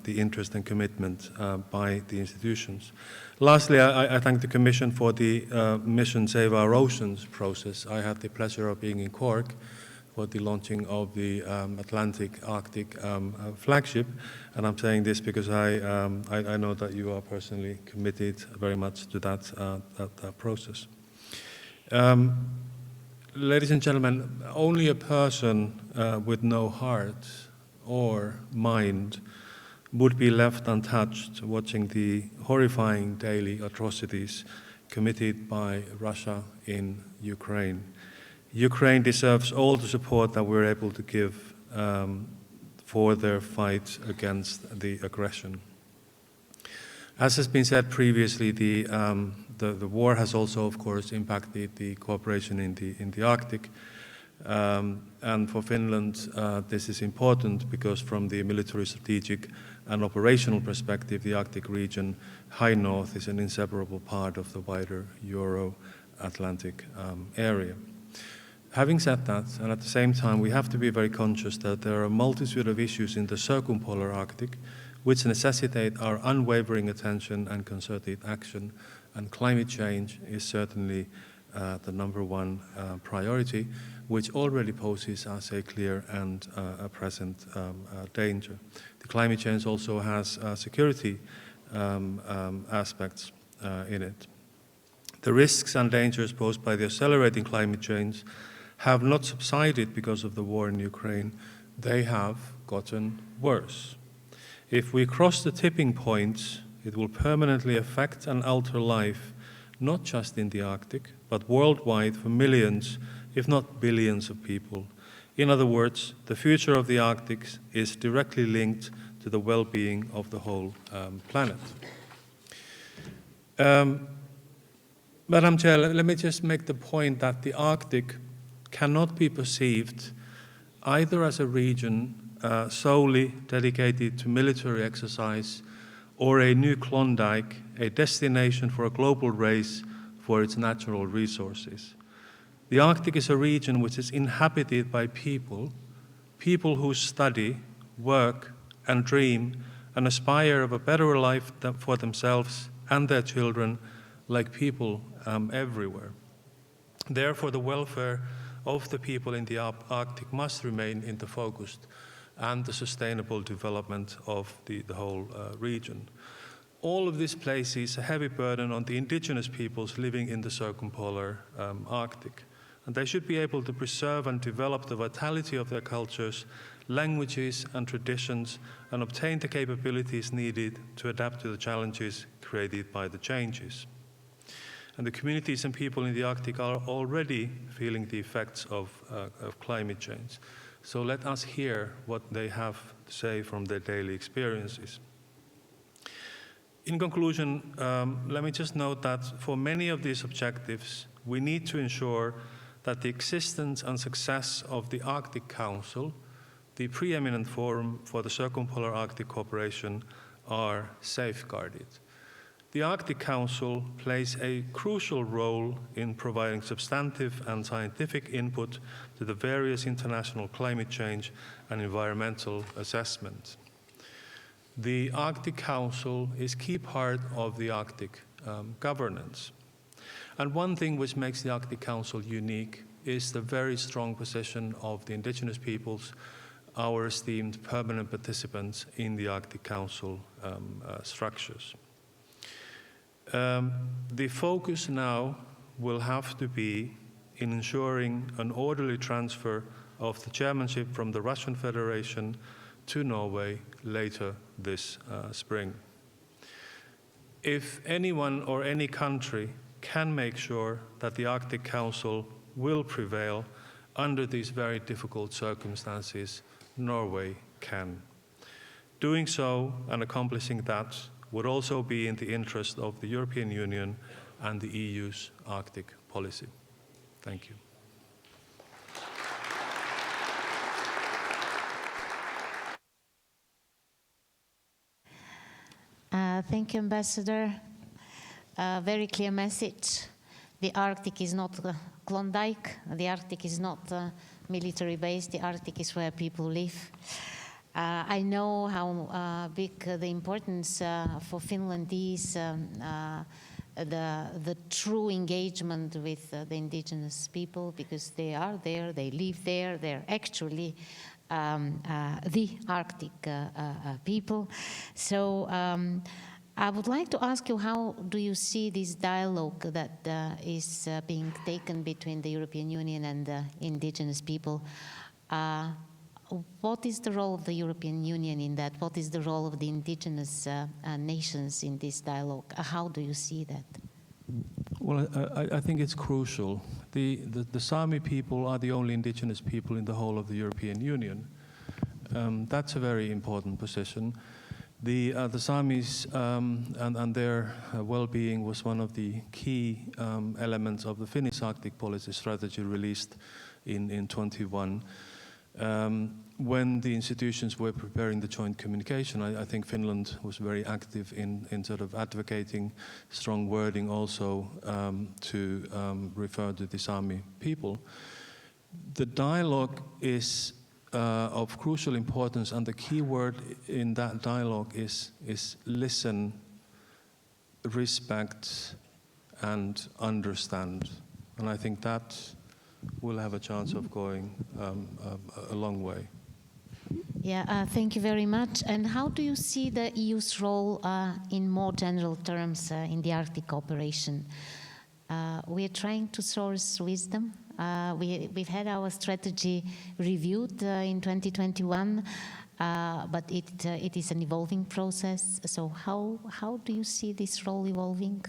interest and commitment by the institutions. Lastly, I thank the Commission for the Mission Save Our Oceans process. I had the pleasure of being in Cork for the launching of the Atlantic Arctic flagship, and I'm saying this because I know that you are personally committed very much to that process. Ladies and gentlemen, only a person with no heart or mind would be left untouched watching the horrifying daily atrocities committed by Russia in Ukraine. Ukraine deserves all the support that we're able to give for their fight against the aggression. As has been said previously, the war has also, of course, impacted the cooperation in the Arctic. And for Finland, this is important because from the military, strategic, and operational perspective, the Arctic region, High North, is an inseparable part of the wider Euro-Atlantic area. Having said that, and at the same time, we have to be very conscious that there are a multitude of issues in the circumpolar Arctic which necessitate our unwavering attention and concerted action, and climate change is certainly the #1 priority, which already poses us a clear and a present danger. The climate change also has security aspects in it. The risks and dangers posed by the accelerating climate change have not subsided because of the war in Ukraine. They have gotten worse. If we cross the tipping point, it will permanently affect and alter life, not just in the Arctic, but worldwide for millions, if not billions of people. In other words, the future of the Arctic is directly linked to the well-being of the whole planet. Madam Chair, let me just make the point that the Arctic cannot be perceived either as a region solely dedicated to military exercise or a new Klondike, a destination for a global race for its natural resources. The Arctic is a region which is inhabited by people who study, work, and dream and aspire of a better life for themselves and their children, like people everywhere. Therefore, the welfare of the people in the Arctic must remain in the focus, and the sustainable development of the whole region. All of this places a heavy burden on the indigenous peoples living in the circumpolar Arctic. And they should be able to preserve and develop the vitality of their cultures, languages, and traditions, and obtain the capabilities needed to adapt to the challenges created by the changes. And the communities and people in the Arctic are already feeling the effects of climate change. So let us hear what they have to say from their daily experiences. In conclusion, let me just note that for many of these objectives, we need to ensure that the existence and success of the Arctic Council, the preeminent forum for the Circumpolar Arctic Cooperation, are safeguarded. The Arctic Council plays a crucial role in providing substantive and scientific input to the various international climate change and environmental assessments. The Arctic Council is a key part of the Arctic governance. And one thing which makes the Arctic Council unique is the very strong position of the indigenous peoples, our esteemed permanent participants in the Arctic Council structures. The focus now will have to be in ensuring an orderly transfer of the chairmanship from the Russian Federation to Norway later this spring. If anyone or any country can make sure that the Arctic Council will prevail under these very difficult circumstances, Norway can. Doing so and accomplishing that would also be in the interest of the European Union and the EU's Arctic policy. Thank you. Thank you, Ambassador. Very clear message. The Arctic is not Klondike. The Arctic is not military based. The Arctic is where people live. I know how big the importance for Finland is, the true engagement with the indigenous people, because they are there, they live there, they're actually the Arctic people. So I would like to ask you, how do you see this dialogue that is being taken between the European Union and the indigenous people? What is the role of the European Union in that? What is the role of the indigenous nations in this dialogue? How do you see that? Well, I think it's crucial. The Sami people are the only indigenous people in the whole of the European Union. That's a very important position. The Samis and their well-being was one of the key elements of the Finnish Arctic policy strategy released in 21. When the institutions were preparing the joint communication, I think Finland was very active in sort of advocating strong wording also to refer to the Sami people. The dialogue is of crucial importance, and the key word in that dialogue is listen, respect, and understand. And I think that will have a chance of going a long way. Yeah, thank you very much. And how do you see the EU's role in more general terms in the Arctic cooperation? We are trying to source wisdom. We've had our strategy reviewed in 2021, but it is an evolving process. So how do you see this role evolving?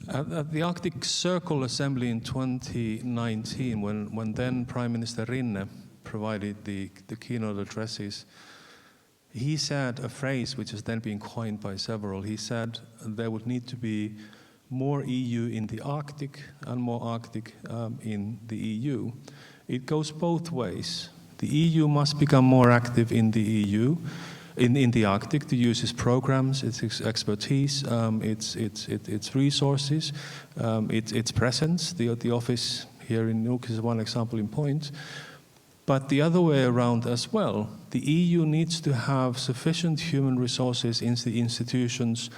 At the Arctic Circle Assembly in 2019, when then Prime Minister Rinne provided the keynote addresses, he said a phrase which has then been coined by several. He said there would need to be more EU in the Arctic and more Arctic in the EU. It goes both ways. The EU must become more active in the EU, in the Arctic, to use its programs, its expertise, its resources, its presence. The office here in Nuuk is one example in point. But the other way around as well, the EU needs to have sufficient human resources in the institutions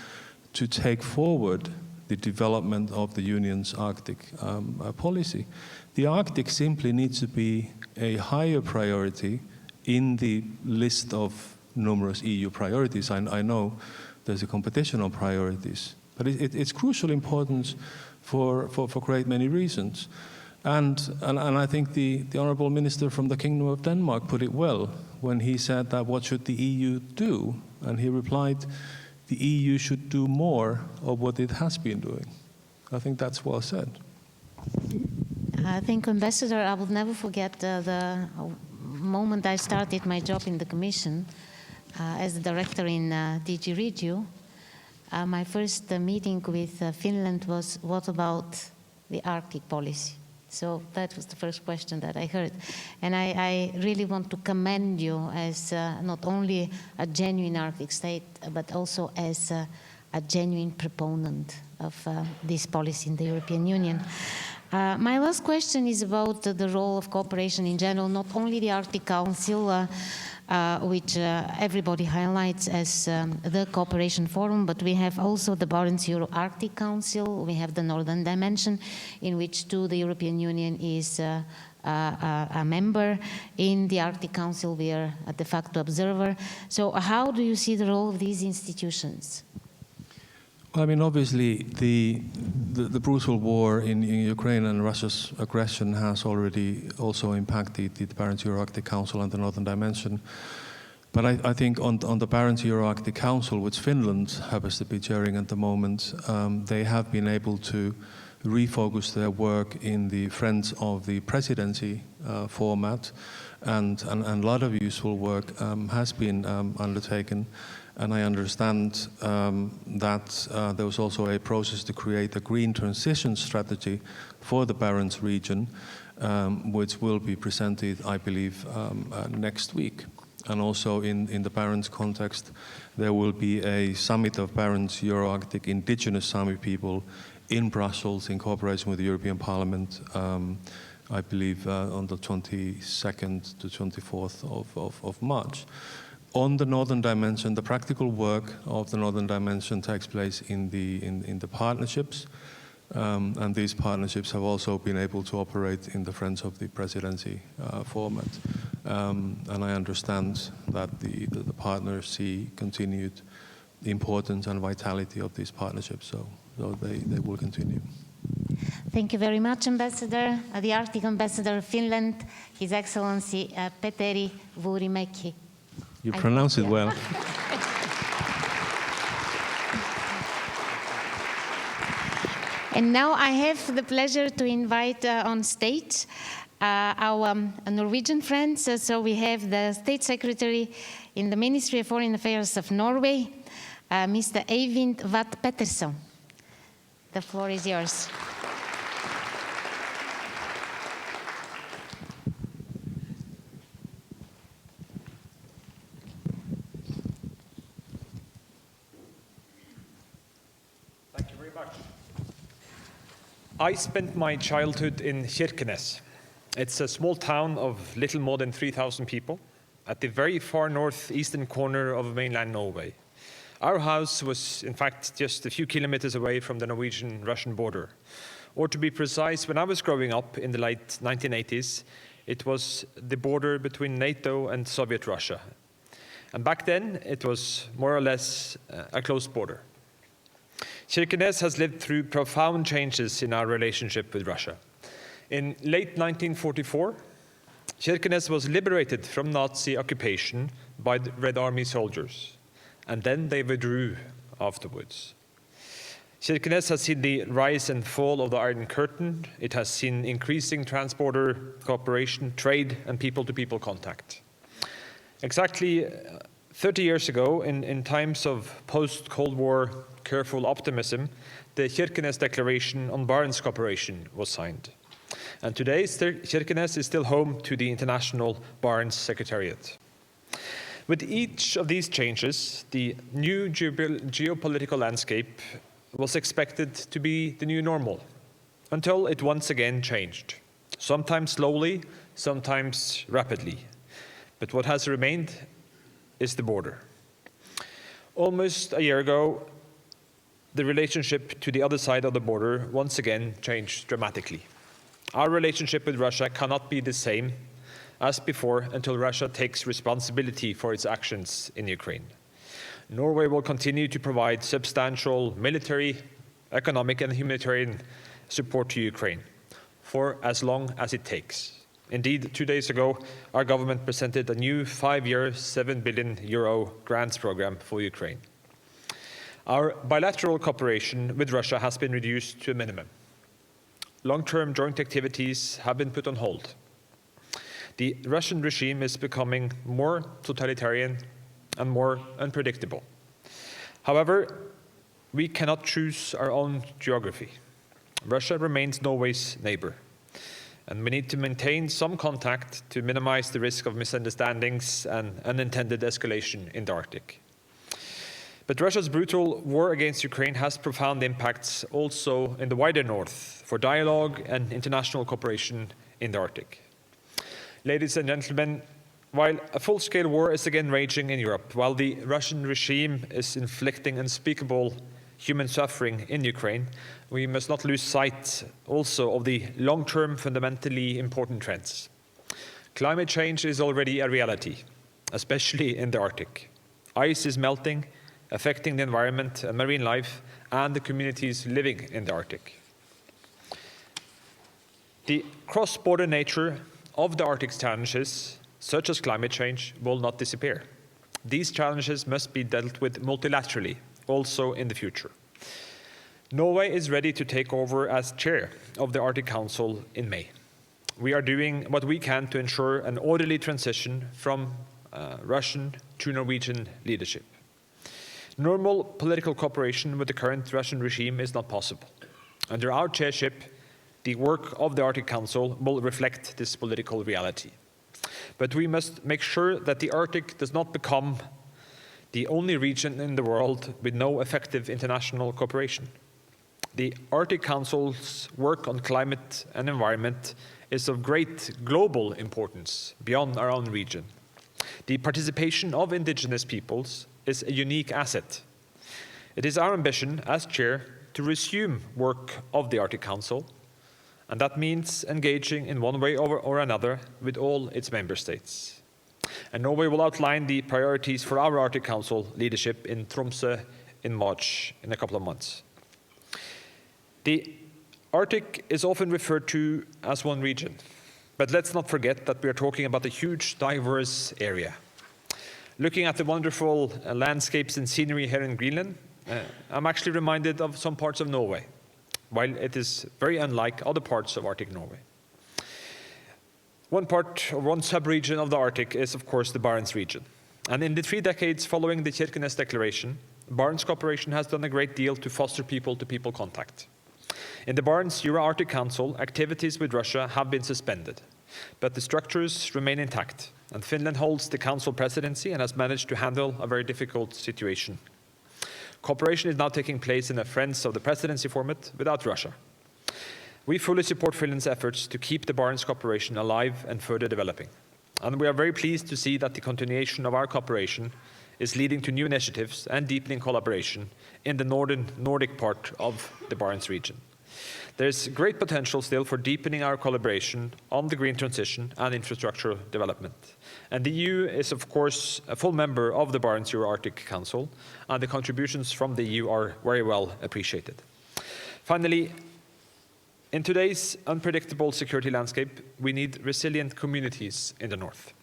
to take forward the development of the Union's Arctic policy. The Arctic simply needs to be a higher priority in the list of numerous EU priorities. I know there's a competition on priorities, but it's crucial importance for great many reasons. And I think the Honourable Minister from the Kingdom of Denmark put it well when he said that what should the EU do? And he replied, the EU should do more of what it has been doing. I think that's well said. I think, Ambassador, I will never forget the moment I started my job in the Commission as the director in DG Regio. My first meeting with Finland was, what about the Arctic policy? So that was the first question that I heard. And I really want to commend you as not only a genuine Arctic state, but also as a genuine proponent of this policy in the European Union. My last question is about the role of cooperation in general, not only the Arctic Council, which everybody highlights as the cooperation forum, but we have also the Barents Euro-Arctic Council, we have the Northern Dimension, in which too the European Union is a member. In the Arctic Council we are a de facto observer. So how do you see the role of these institutions? Well, I mean, obviously the brutal war in Ukraine and Russia's aggression has already also impacted the Barents Euro-Arctic Council and the Northern Dimension. But I think on the Barents Euro-Arctic Council, which Finland happens to be chairing at the moment, they have been able to refocus their work in the Friends of the Presidency format, and a lot of useful work has been undertaken. And I understand that there was also a process to create a green transition strategy for the Barents region, which will be presented, I believe, next week. And also in the Barents context, there will be a summit of Barents Euro-Arctic indigenous Sami people in Brussels in cooperation with the European Parliament, I believe on the 22nd to 24th of March. On the Northern Dimension, the practical work of the Northern Dimension takes place in the partnerships, and these partnerships have also been able to operate in the Friends of the Presidency format. And I understand that the partners see continued importance and vitality of these partnerships, so they will continue. Thank you very much, Ambassador. The Arctic Ambassador of Finland, His Excellency Petteri Vuorimäki. You pronounce it well. And now I have the pleasure to invite on stage our Norwegian friends. So we have the State Secretary in the Ministry of Foreign Affairs of Norway, Mr. Eivind Watt Petterson. The floor is yours. Thank you very much. I spent my childhood in Kirkenes. It's a small town of little more than 3,000 people at the very far northeastern corner of mainland Norway. Our house was, in fact, just a few kilometers away from the Norwegian-Russian border. Or to be precise, when I was growing up in the late 1980s, it was the border between NATO and Soviet Russia. And back then, it was more or less a closed border. Kirkenes has lived through profound changes in our relationship with Russia. In late 1944, Kirkenes was liberated from Nazi occupation by the Red Army soldiers, and then they withdrew afterwards. Kirkenes has seen the rise and fall of the Iron Curtain. It has seen increasing transborder cooperation, trade, and people-to-people contact. Exactly 30 years ago, in times of post-Cold War careful optimism, the Kirkenes Declaration on Barents Cooperation was signed. And today, Kirkenes is still home to the International Barents Secretariat. With each of these changes, the new geopolitical landscape was expected to be the new normal, until it once again changed, sometimes slowly, sometimes rapidly. But what has remained is the border. Almost a year ago, the relationship to the other side of the border once again changed dramatically. Our relationship with Russia cannot be the same as before until Russia takes responsibility for its actions in Ukraine. Norway will continue to provide substantial military, economic, and humanitarian support to Ukraine for as long as it takes. Indeed, 2 days ago, our government presented a new 5-year, €7 billion grants program for Ukraine. Our bilateral cooperation with Russia has been reduced to a minimum. Long-term joint activities have been put on hold. The Russian regime is becoming more totalitarian and more unpredictable. However, we cannot choose our own geography. Russia remains Norway's neighbor, and we need to maintain some contact to minimize the risk of misunderstandings and unintended escalation in the Arctic. But Russia's brutal war against Ukraine has profound impacts also in the wider north for dialogue and international cooperation in the Arctic. Ladies and gentlemen, while a full-scale war is again raging in Europe, while the Russian regime is inflicting unspeakable human suffering in Ukraine, we must not lose sight also of the long-term fundamentally important trends. Climate change is already a reality, especially in the Arctic. Ice is melting, affecting the environment and marine life and the communities living in the Arctic. The cross-border nature of the Arctic's challenges, such as climate change, will not disappear. These challenges must be dealt with multilaterally, also in the future. Norway is ready to take over as chair of the Arctic Council in May. We are doing what we can to ensure an orderly transition from Russian to Norwegian leadership. Normal political cooperation with the current Russian regime is not possible. Under our chairship, the work of the Arctic Council will reflect this political reality. But we must make sure that the Arctic does not become the only region in the world with no effective international cooperation. The Arctic Council's work on climate and environment is of great global importance beyond our own region. The participation of indigenous peoples is a unique asset. It is our ambition as chair to resume work of the Arctic Council, and that means engaging in one way or another with all its member states. And Norway will outline the priorities for our Arctic Council leadership in Tromsø in March, in a couple of months. The Arctic is often referred to as one region, but let's not forget that we are talking about a huge, diverse area. Looking at the wonderful landscapes and scenery here in Greenland, I'm actually reminded of some parts of Norway, while it is very unlike other parts of Arctic Norway. One part, or one sub-region of the Arctic is, of course, the Barents region. And in the 3 decades following the Kirkenes Declaration, Barents Cooperation has done a great deal to foster people-to-people contact. In the Barents Euro-Arctic Council, activities with Russia have been suspended, but the structures remain intact, and Finland holds the Council presidency and has managed to handle a very difficult situation. Cooperation is now taking place in a Friends of the Presidency format without Russia. We fully support Finland's efforts to keep the Barents cooperation alive and further developing. And we are very pleased to see that the continuation of our cooperation is leading to new initiatives and deepening collaboration in the Nordic part of the Barents region. There's great potential still for deepening our collaboration on the green transition and infrastructure development. And the EU is, of course, a full member of the Barents Euro-Arctic Council, and the contributions from the EU are very well appreciated. Finally, in today's unpredictable security landscape, we need resilient communities in the north.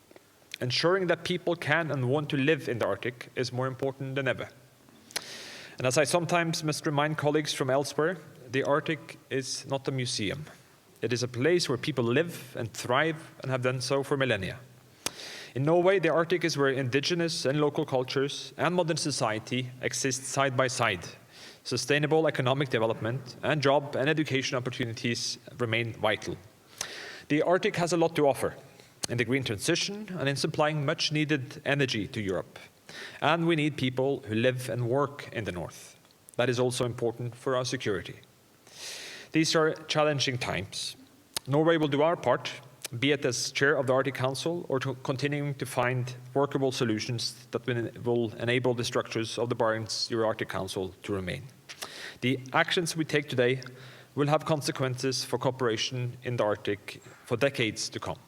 Ensuring that people can and want to live in the Arctic is more important than ever. And as I sometimes must remind colleagues from elsewhere, the Arctic is not a museum. It is a place where people live and thrive and have done so for millennia. In Norway, the Arctic is where indigenous and local cultures and modern society exist side by side. Sustainable economic development and job and education opportunities remain vital. The Arctic has a lot to offer in the green transition and in supplying much needed energy to Europe. And we need people who live and work in the north. That is also important for our security. These are challenging times. Norway will do our part, be it as chair of the Arctic Council or continuing to find workable solutions that will enable the structures of the Barents Euro-Arctic Council to remain. The actions we take today will have consequences for cooperation in the Arctic for decades to come.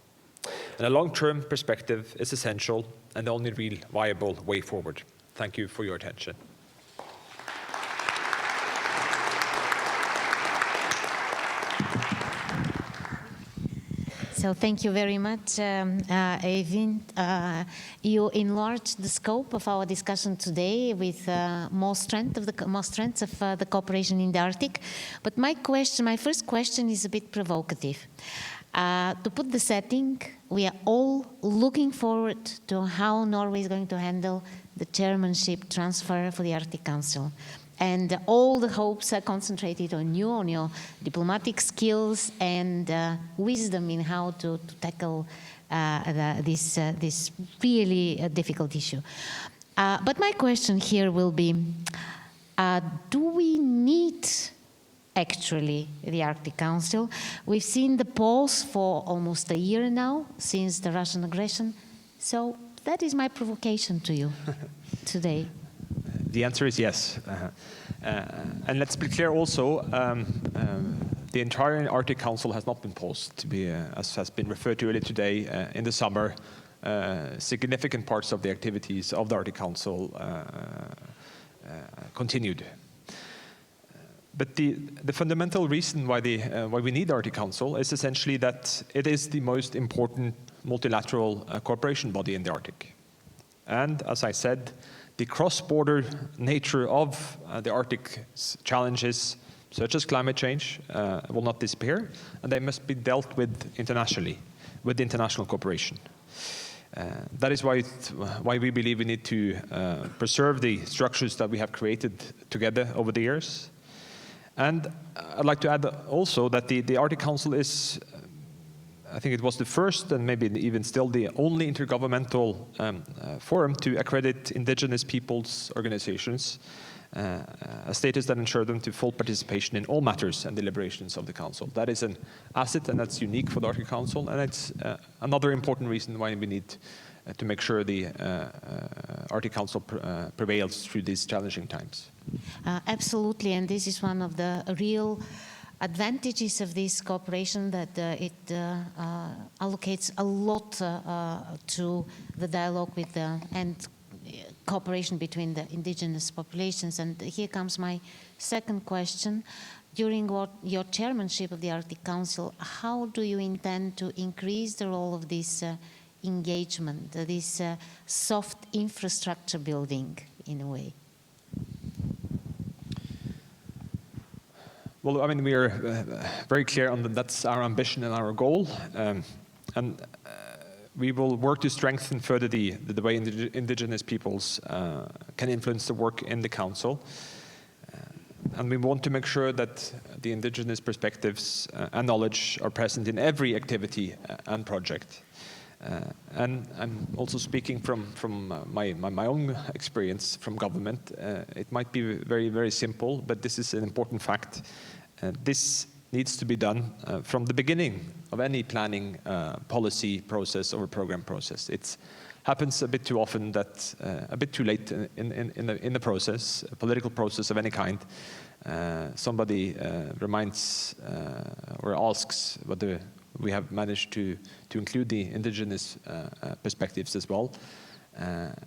And a long-term perspective is essential and the only real viable way forward. Thank you for your attention. So thank you very much, Eivind. You enlarged the scope of our discussion today with more strengths of the cooperation in the Arctic. But my first question is a bit provocative. To put the setting, we are all looking forward to how Norway is going to handle the chairmanship transfer for the Arctic Council. And all the hopes are concentrated on your diplomatic skills and wisdom in how to tackle this really difficult issue. But my question here will be, do we need actually the Arctic Council? We've seen the pause for almost a year now since the Russian aggression. So that is my provocation to you today. The answer is yes. And let's be clear also, the entire Arctic Council has not been paused. As has been referred to earlier today, in the summer, significant parts of the activities of the Arctic Council continued. But the fundamental reason why we need the Arctic Council is essentially that it is the most important multilateral cooperation body in the Arctic. And as I said, the cross-border nature of the Arctic's challenges, such as climate change, will not disappear, and they must be dealt with internationally, with international cooperation. That is why we believe we need to preserve the structures that we have created together over the years. And I'd like to add also that the Arctic Council is, I think it was the first and maybe even still the only intergovernmental forum to accredit indigenous peoples' organizations a status that ensures them to full participation in all matters and deliberations of the Council. That is an asset, and that's unique for the Arctic Council, and it's another important reason why we need to make sure the Arctic Council prevails through these challenging times. Absolutely, and this is one of the real advantages of this cooperation, that it allocates a lot to the dialogue with and cooperation between the indigenous populations. And here comes my second question. During your chairmanship of the Arctic Council, how do you intend to increase the role of this engagement, this soft infrastructure building, in a way? Well, I mean, we are very clear on that's our ambition and our goal, and we will work to strengthen further the way indigenous peoples can influence the work in the Council. And we want to make sure that the indigenous perspectives and knowledge are present in every activity and project. And I'm also speaking from my own experience from government. It might be very, very simple, but this is an important fact. This needs to be done from the beginning of any planning policy process or program process. It happens a bit too often that a bit too late in the process, a political process of any kind, somebody reminds or asks whether we have managed to include the indigenous perspectives as well.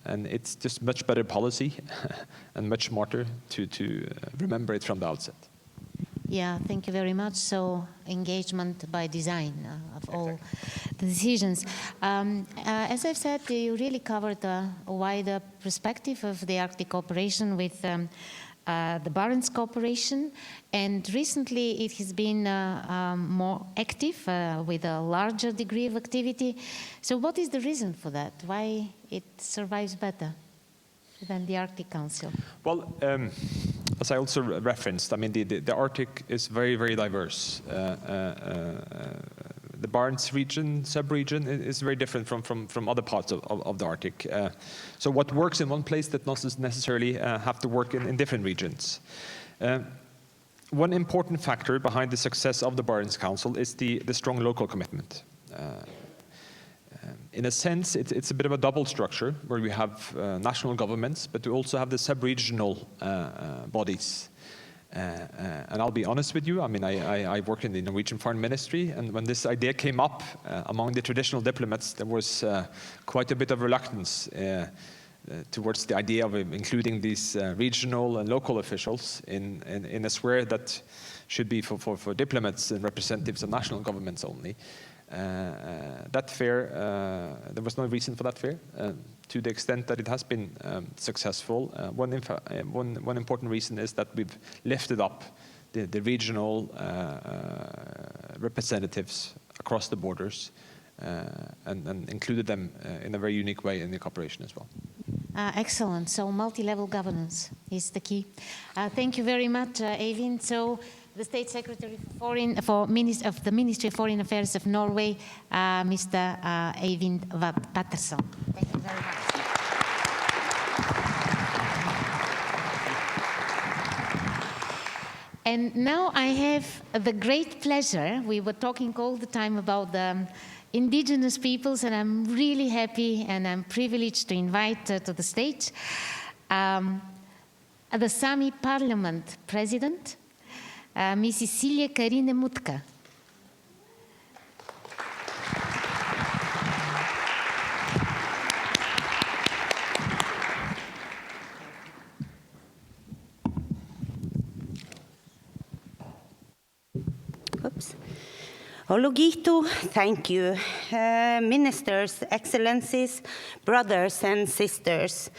And it's just much better policy and much smarter to remember it from the outset. Yeah, thank you very much. So engagement by design of all the decisions. As I've said, you really covered a wider perspective of the Arctic cooperation with the Barents Cooperation, and recently it has been more active with a larger degree of activity. So what is the reason for that? Why it survives better than the Arctic Council? Well, as I also referenced, I mean, the Arctic is very, very diverse. The Barents region, sub-region, is very different from other parts of the Arctic. So what works in one place does not necessarily have to work in different regions. One important factor behind the success of the Barents Council is the strong local commitment. In a sense, it's a bit of a double structure where we have national governments, but we also have the sub-regional bodies. And I'll be honest with you, I mean, I worked in the Norwegian Foreign Ministry, and when this idea came up among the traditional diplomats, there was quite a bit of reluctance towards the idea of including these regional and local officials in a sphere that should be for diplomats and representatives of national governments only. That fair, there was no reason for that fair, to the extent that it has been successful. One important reason is that we've lifted up the regional representatives across the borders and included them in a very unique way in the cooperation as well. Excellent. So multi-level governance is the key. Thank you very much, Eivind. So the State Secretary of the Ministry of Foreign Affairs of Norway, Mr. Eivind Patterson. Thank you very much. And now I have the great pleasure, we were talking all the time about the indigenous peoples, and I'm really happy and I'm privileged to invite to the stage the Sami Parliament President, Mrs. Silje Karine Mutka. Oops. Ologito, thank you. Ministers, Excellencies, brothers and sisters.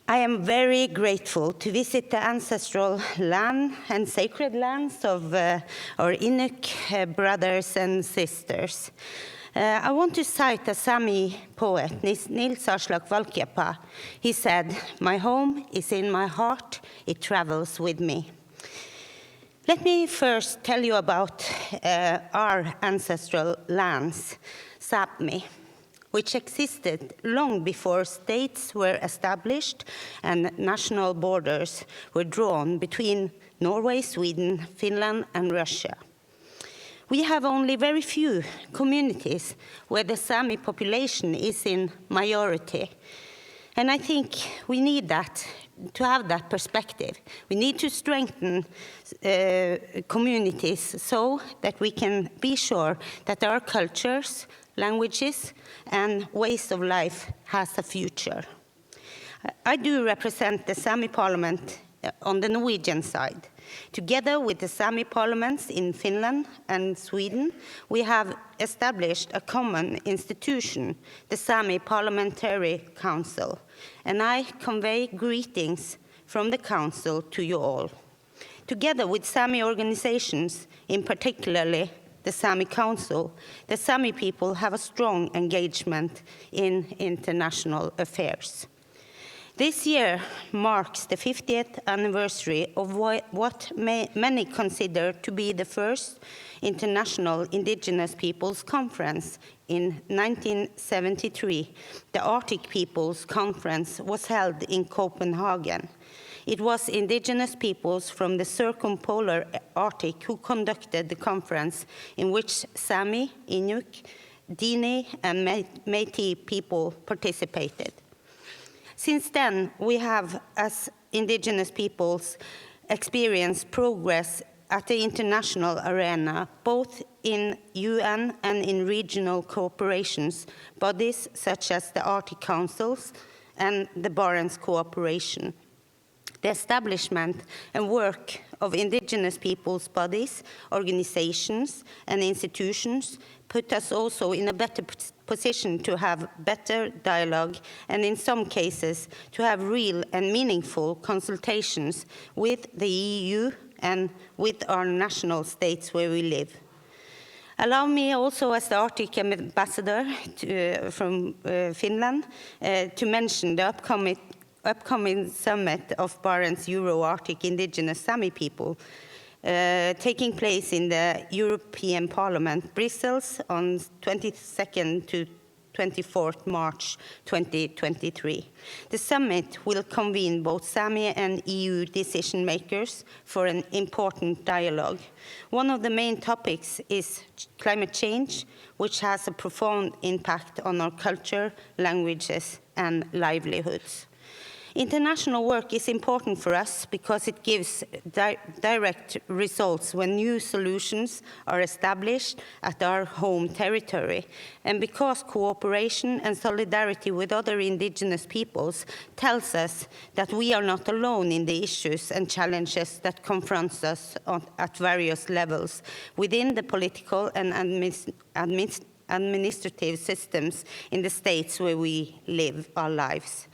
I am very grateful to visit the ancestral land and sacred lands of our Inuk brothers and sisters. I want to cite a Sami poet, Nils Aslak Valkeapää. He said, "My home is in my heart, it travels with me." Let me first tell you about our ancestral lands, Sapmi. which existed long before states were established and national borders were drawn between Norway, Sweden, Finland, and Russia. We have only very few communities where the Sami population is in majority. And I think we need that, to have that perspective. We need to strengthen communities so that we can be sure that our cultures, languages, and ways of life has a future. I do represent the Sami Parliament on the Norwegian side. Together with the Sami parliaments in Finland and Sweden, we have established a common institution, the Sami Parliamentary Council, and I convey greetings from the Council to you all. Together with Sami organizations, in particularly the Sami Council, the Sami people have a strong engagement in international affairs. This year marks the 50th anniversary of what many consider to be the first International Indigenous Peoples Conference. In 1973, the Arctic Peoples Conference was held in Copenhagen. It was indigenous peoples from the circumpolar Arctic who conducted the conference, in which Sami, Inuk, Dini, and Métis people participated. Since then, we have, as indigenous peoples, experienced progress at the international arena, both in UN and in regional cooperations, bodies such as the Arctic Councils and the Barents Cooperation. The establishment and work of indigenous peoples' bodies, organizations, and institutions put us also in a better position to have better dialogue and, in some cases, to have real and meaningful consultations with the EU and with our national states where we live. Allow me also, as the Arctic ambassador from Finland, to mention the upcoming summit of Barents Euro-Arctic Indigenous Sami people taking place in the European Parliament, Brussels, on 22nd to 24th March 2023. The summit will convene both Sami and EU decision makers for an important dialogue. One of the main topics is climate change, which has a profound impact on our culture, languages, and livelihoods. International work is important for us because it gives direct results when new solutions are established at our home territory, and because cooperation and solidarity with other indigenous peoples tells us that we are not alone in the issues and challenges that confront us at various levels within the political and administrative systems in the states where we live our lives.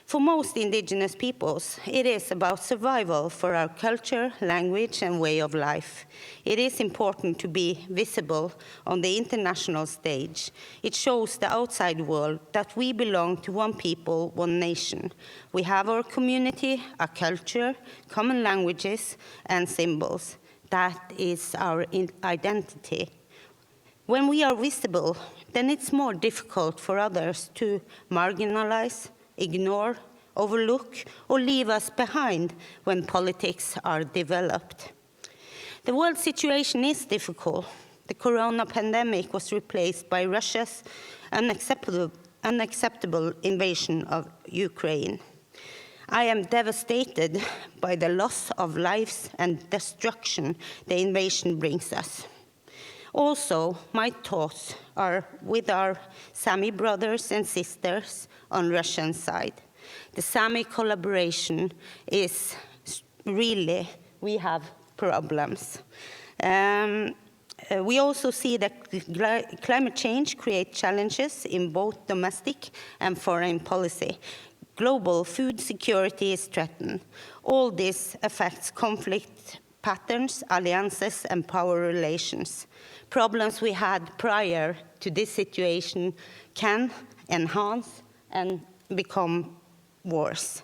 For most indigenous peoples, it is about survival for our culture, language, and way of life. It is important to be visible on the international stage. It shows the outside world that we belong to one people, one nation. We have our community, our culture, common languages, and symbols. That is our identity. When we are visible, then it's more difficult for others to marginalize, ignore, overlook, or leave us behind when politics are developed. The world situation is difficult. The corona pandemic was replaced by Russia's unacceptable invasion of Ukraine. I am devastated by the loss of lives and destruction the invasion brings us. Also, my thoughts are with our Sami brothers and sisters on Russian side. The Sami collaboration is really, we have problems. We also see that climate change creates challenges in both domestic and foreign policy. Global food security is threatened. All this affects conflict patterns, alliances, and power relations. Problems we had prior to this situation can enhance and become worse.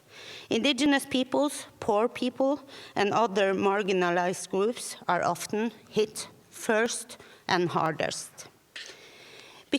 Indigenous peoples, poor people, and other marginalized groups are often hit first and hardest.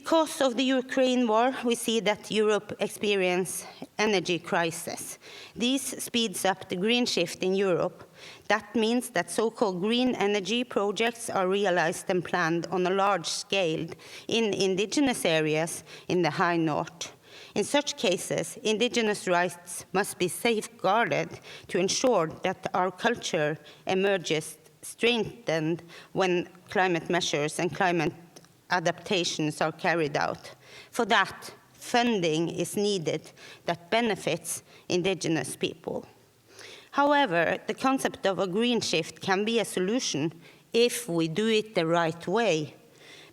Because of the Ukraine war, we see that Europe experiences energy crisis. This speeds up the green shift in Europe. That means that so-called green energy projects are realized and planned on a large scale in indigenous areas in the high north. In such cases, indigenous rights must be safeguarded to ensure that our culture emerges strengthened when climate measures and climate adaptations are carried out. For that, funding is needed that benefits indigenous people. However, the concept of a green shift can be a solution if we do it the right way.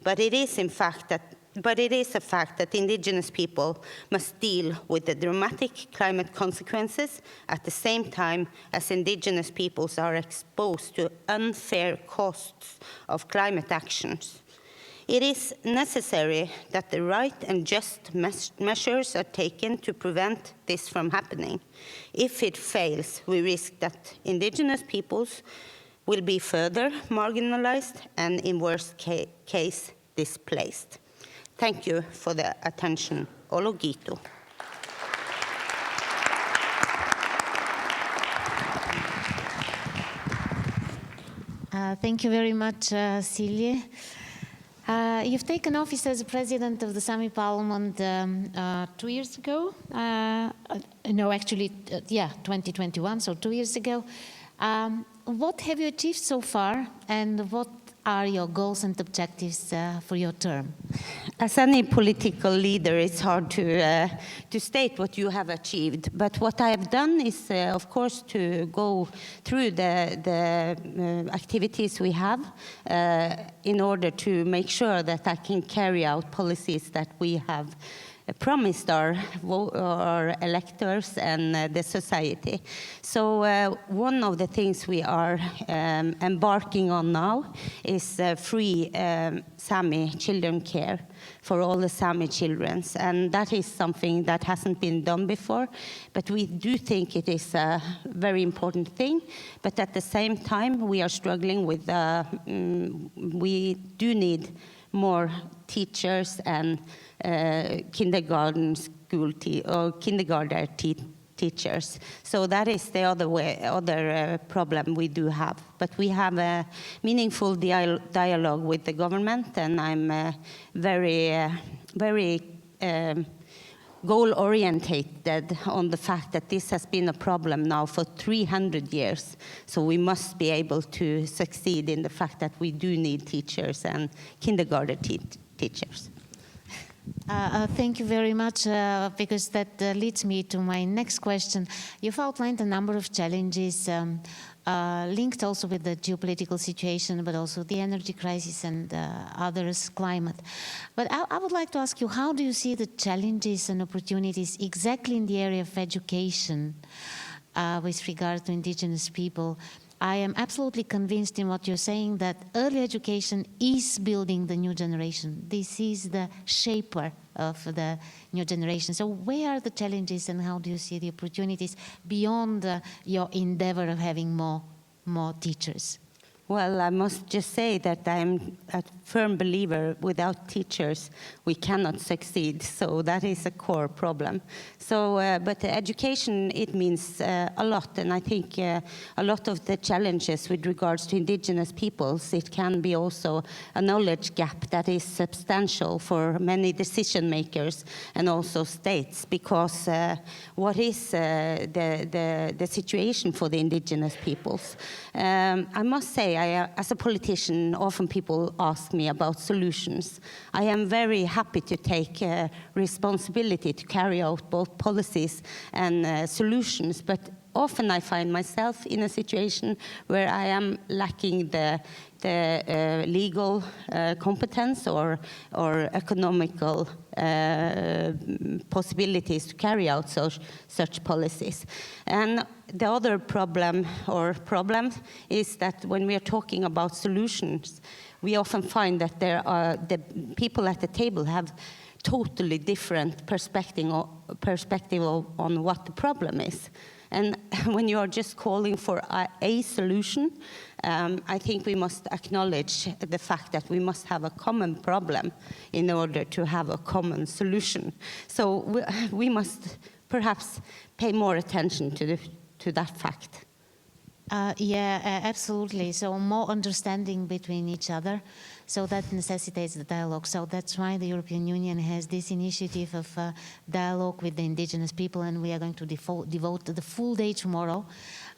But it is a fact that indigenous people must deal with the dramatic climate consequences at the same time as indigenous peoples are exposed to unfair costs of climate actions. It is necessary that the right and just measures are taken to prevent this from happening. If it fails, we risk that indigenous peoples will be further marginalized and, in worst case, displaced. Thank you for the attention. Ologito. Thank you very much, Silje. You've taken office as president of the Sami Parliament 2 years ago. No, actually, 2021, so 2 years ago. What have you achieved so far, and what are your goals and objectives for your term? As any political leader, it's hard to state what you have achieved. But what I have done is, of course, to go through the activities we have in order to make sure that I can carry out policies that we have promised our electors and the society. So one of the things we are embarking on now is free Sami children care for all the Sami children. And that is something that hasn't been done before, but we do think it is a very important thing. But at the same time, we are struggling with, we do need more teachers and kindergarten teachers. So that is the other problem we do have. But we have a meaningful dialogue with the government, and I'm very goal-orientated on the fact that this has been a problem now for 300 years. So we must be able to succeed in the fact that we do need teachers and kindergarten teachers. Thank you very much, because that leads me to my next question. You've outlined a number of challenges linked also with the geopolitical situation, but also the energy crisis and others, climate. But I would like to ask you, how do you see the challenges and opportunities exactly in the area of education with regard to indigenous people? I am absolutely convinced in what you're saying that early education is building the new generation. This is the shaper of the new generation. So where are the challenges and how do you see the opportunities beyond your endeavor of having more teachers? Well, I must just say that I'm a firm believer without teachers, we cannot succeed. So that is a core problem. So, but education, it means a lot. And I think a lot of the challenges with regards to indigenous peoples, it can be also a knowledge gap that is substantial for many decision makers and also states, because what is the situation for the indigenous peoples? I must say, as a politician, often people ask me about solutions. I am very happy to take responsibility to carry out both policies and solutions, but often I find myself in a situation where I am lacking the legal competence or economical possibilities to carry out such policies. And the other problem is that when we are talking about solutions, we often find that there are the people at the table have totally different perspective perspective on what the problem is. And when you are just calling for a solution, I think we must acknowledge the fact that we must have a common problem in order to have a common solution. So we must perhaps pay more attention to that fact. Yeah, absolutely. So more understanding between each other. So that necessitates the dialogue. So that's why the European Union has this initiative of dialogue with the indigenous people, and we are going to devote the full day tomorrow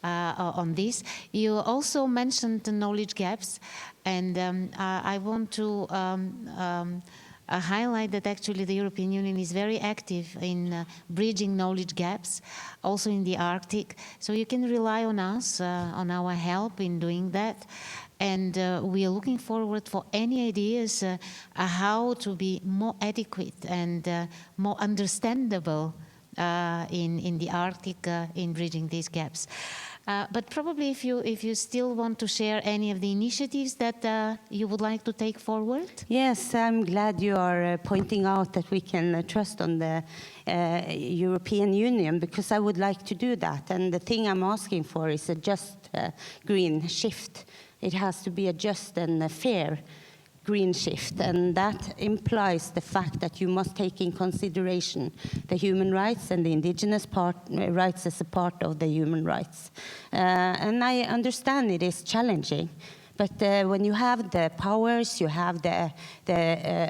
on this. You also mentioned the knowledge gaps, and I want to highlight that actually the European Union is very active in bridging knowledge gaps, also in the Arctic. So you can rely on us, on our help in doing that. And we are looking forward for any ideas how to be more adequate and more understandable in the Arctic in bridging these gaps. But probably if you still want to share any of the initiatives that you would like to take forward? Yes, I'm glad you are pointing out that we can trust on the European Union, because I would like to do that. And the thing I'm asking for is a just green shift. It has to be a just and a fair green shift, and that implies the fact that you must take in consideration the human rights and the indigenous rights as a part of the human rights. And I understand it is challenging, but when you have the powers, you have the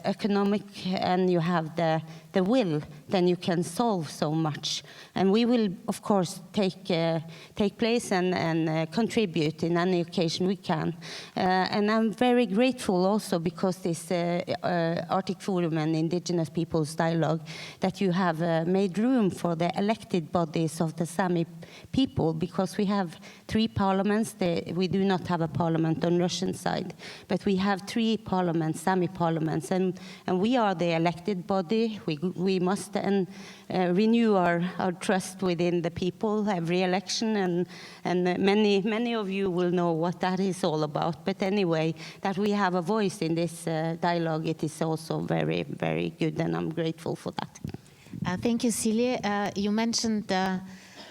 economic, and you have the will, then you can solve so much. And we will, of course, take place and contribute in any occasion we can. And I'm very grateful also because this Arctic Forum and Indigenous Peoples Dialogue, that you have made room for the elected bodies of the Sami people, because we have 3 parliaments. We do not have a parliament on Russian side, but we have 3 parliaments, Sami parliaments, and we are the elected body. We must renew our trust within the people every election, and many of you will know what that is all about. But anyway, that we have a voice in this dialogue, it is also very, very good, and I'm grateful for that. Thank you, Silje. You mentioned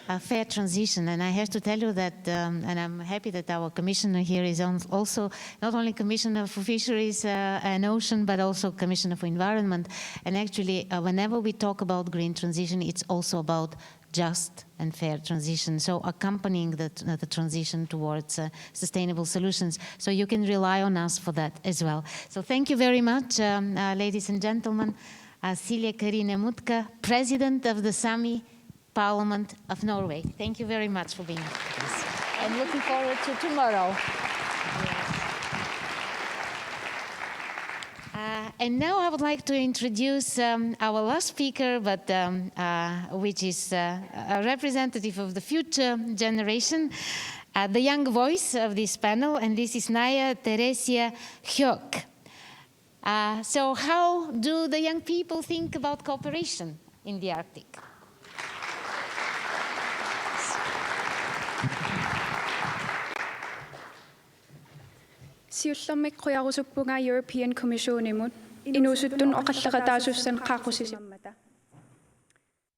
a fair transition, and I have to tell you that, and I'm happy that our commissioner here is also not only commissioner for fisheries and ocean, but also commissioner for environment. And actually, whenever we talk about green transition, it's also about just and fair transition, so accompanying the transition towards sustainable solutions. So you can rely on us for that as well. So thank you very much, ladies and gentlemen. Silje Karine Mutka, President of the Sami Parliament of Norway. Thank you very much for being with us. And looking forward to tomorrow. And now I would like to introduce our last speaker, but which is a representative of the future generation, the young voice of this panel, and this is Naya Teresia Hyok. So how do the young people think about cooperation in the Arctic? Siullamik qoyarusuppunga European Commissionimut inusuttun oqallaqataasuussan qaaqusisimmata.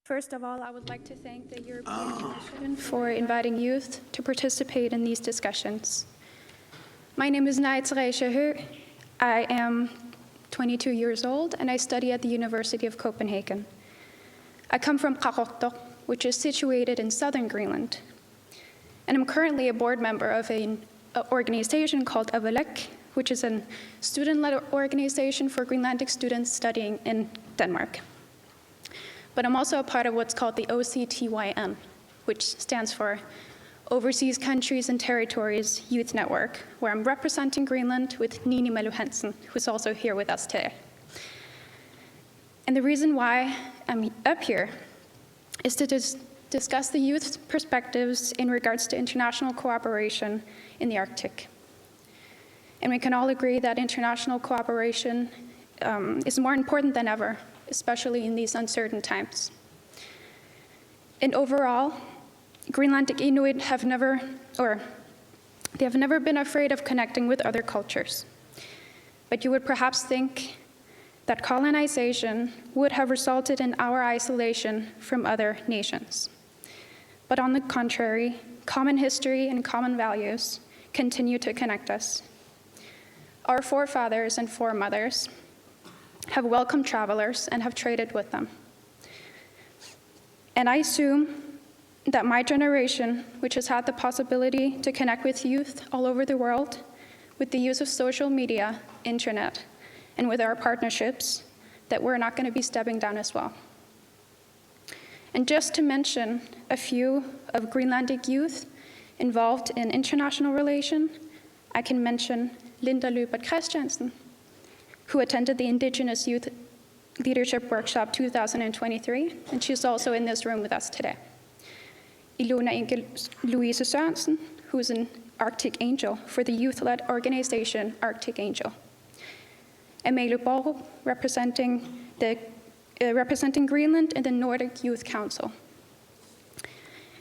First of all, I would like to thank the European Commission for inviting youth to participate in these discussions. My name is Naya Teresia Hyok. I am 22 years old and I study at the University of Copenhagen. I come from Qaqortoq, which is situated in southern Greenland. And I'm currently a board member of an organization called Avalek, which is a student-led organization for Greenlandic students studying in Denmark. But I'm also a part of what's called the OCTYN, which stands for Overseas Countries and Territories Youth Network, where I'm representing Greenland with Nini Melu Hansen, who's also here with us today. And the reason why I'm up here is to discuss the youth's perspectives in regards to international cooperation in the Arctic. And we can all agree that international cooperation is more important than ever, especially in these uncertain times. And overall, Greenlandic Inuit have never been afraid of connecting with other cultures. But you would perhaps think that colonization would have resulted in our isolation from other nations. But on the contrary, common history and common values continue to connect us. Our forefathers and foremothers have welcomed travelers and have traded with them. And I assume that my generation, which has had the possibility to connect with youth all over the world with the use of social media, internet, and with our partnerships, that we're not going to be stepping down as well. And just to mention a few of Greenlandic youth involved in international relation, I can mention Linda Lubert Christiansen, who attended the Indigenous Youth Leadership Workshop 2023, and she's also in this room with us today. Ilona Inge Louise Sørensen, who's an Arctic Angel for the youth-led organization Arctic Angel. Amalie Borg, representing Greenland in the Nordic Youth Council.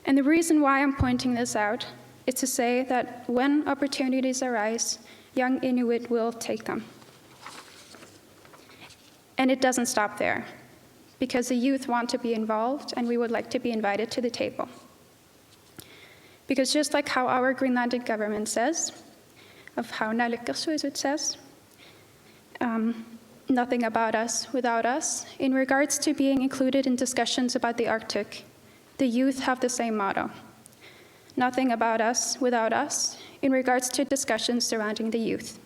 And the reason why I'm pointing this out is to say that when opportunities arise, young Inuit will take them. And it doesn't stop there, because the youth want to be involved and we would like to be invited to the table. Because just like how our Greenlandic government says, of how Naalakkersuisut says, nothing about us without us, in regards to being included in discussions about the Arctic, the youth have the same motto. Nothing about us without us, in regards to discussions surrounding the youth.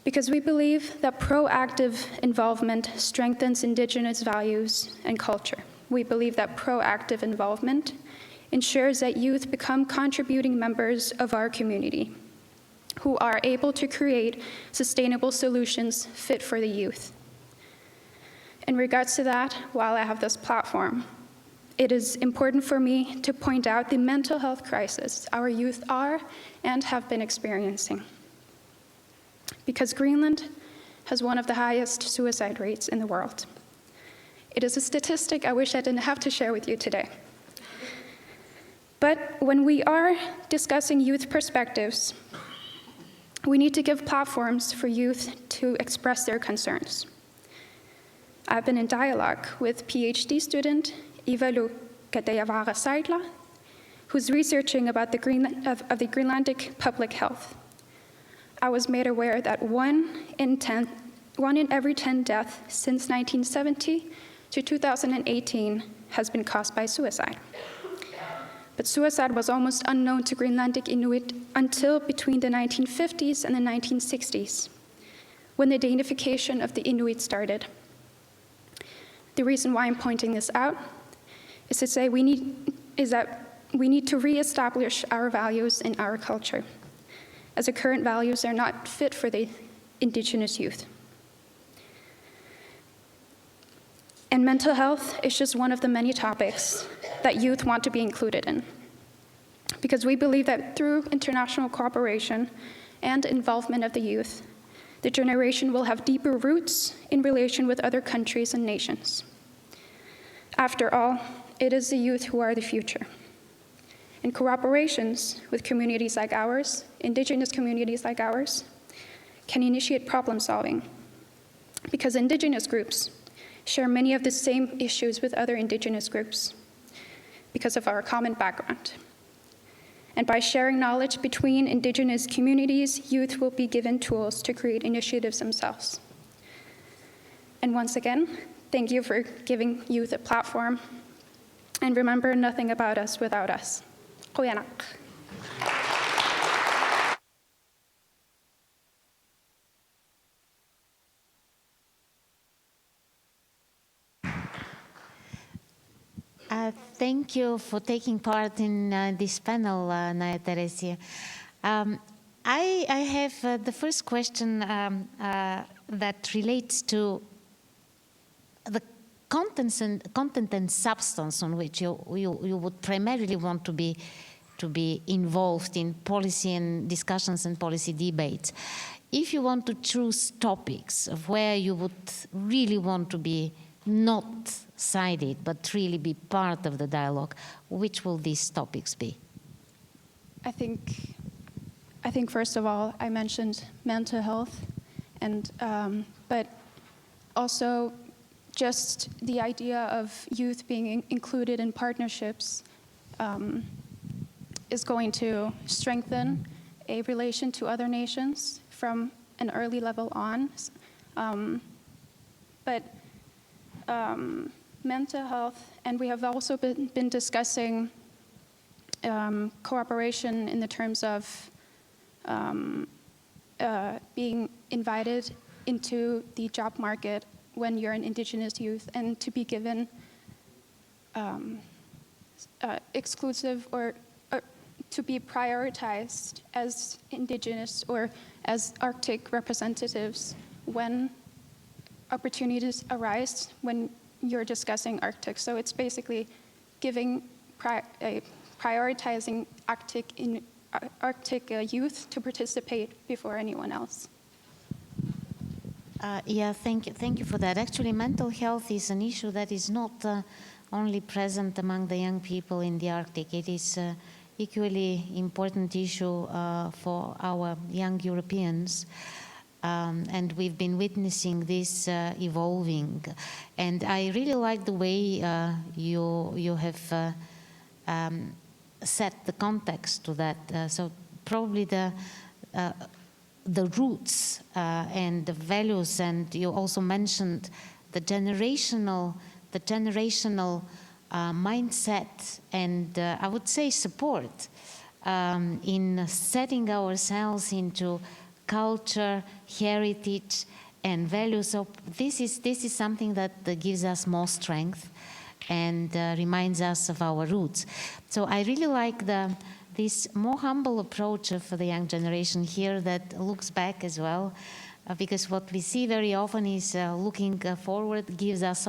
Because we believe that proactive involvement strengthens Indigenous values and culture. We believe that proactive involvement ensures that youth become contributing members of our community, who are able to create sustainable solutions fit for the youth. In regards to that, while I have this platform, it is important for me to point out the mental health crisis our youth are and have been experiencing. Because Greenland has one of the highest suicide rates in the world. It is a statistic I wish I didn't have to share with you today. But when we are discussing youth perspectives, we need to give platforms for youth to express their concerns. I've been in dialogue with PhD student Ivalo Kadayavara Seidler, who's researching about the Greenlandic public health. I was made aware that one in every 10 deaths since 1970 to 2018 has been caused by suicide. But suicide was almost unknown to Greenlandic Inuit until between the 1950s and the 1960s, when the Danification of the Inuit started. The reason why I'm pointing this out is to say we need to reestablish our values in our culture, as the current values are not fit for the Indigenous youth. And mental health is just one of the many topics that youth want to be included in. Because we believe that through international cooperation and involvement of the youth, the generation will have deeper roots in relation with other countries and nations. After all, it is the youth who are the future. And cooperations with communities like ours, Indigenous communities like ours, can initiate problem solving. Because Indigenous groups share many of the same issues with other Indigenous groups because of our common background. And by sharing knowledge between Indigenous communities, youth will be given tools to create initiatives themselves. And once again, thank you for giving youth a platform. And remember, nothing about us without us. Qoyanak. Thank you for taking part in this panel, Naya Teresia. I have the first question that relates to the content and substance on which you would primarily want to be involved in policy and discussions and policy debates. If you want to choose topics of where you would really want to be not sided, but really be part of the dialogue, which will these topics be? I think first of all, I mentioned mental health, and but Also, just the idea of youth being included in partnerships is going to strengthen a relation to other nations from an early level on. Mental health, and we have also been discussing cooperation in the terms of being invited into the job market when you're an indigenous youth, and to be given exclusive or to be prioritized as indigenous or as Arctic representatives when opportunities arise when you're discussing Arctic. So it's basically giving, prioritizing Arctic youth to participate before anyone else. Yeah, thank you for that. Actually, mental health is an issue that is not only present among the young people in the Arctic. It is an equally important issue for our young Europeans. And we've been witnessing this evolving. And I really like the way you have set the context to that. So probably the roots and the values, and you also mentioned the generational mindset and I would say support in setting ourselves into culture, heritage, and values. So this is something that gives us more strength and reminds us of our roots. So I really like this more humble approach of the young generation here that looks back as well, because what we see very often is looking forward, give us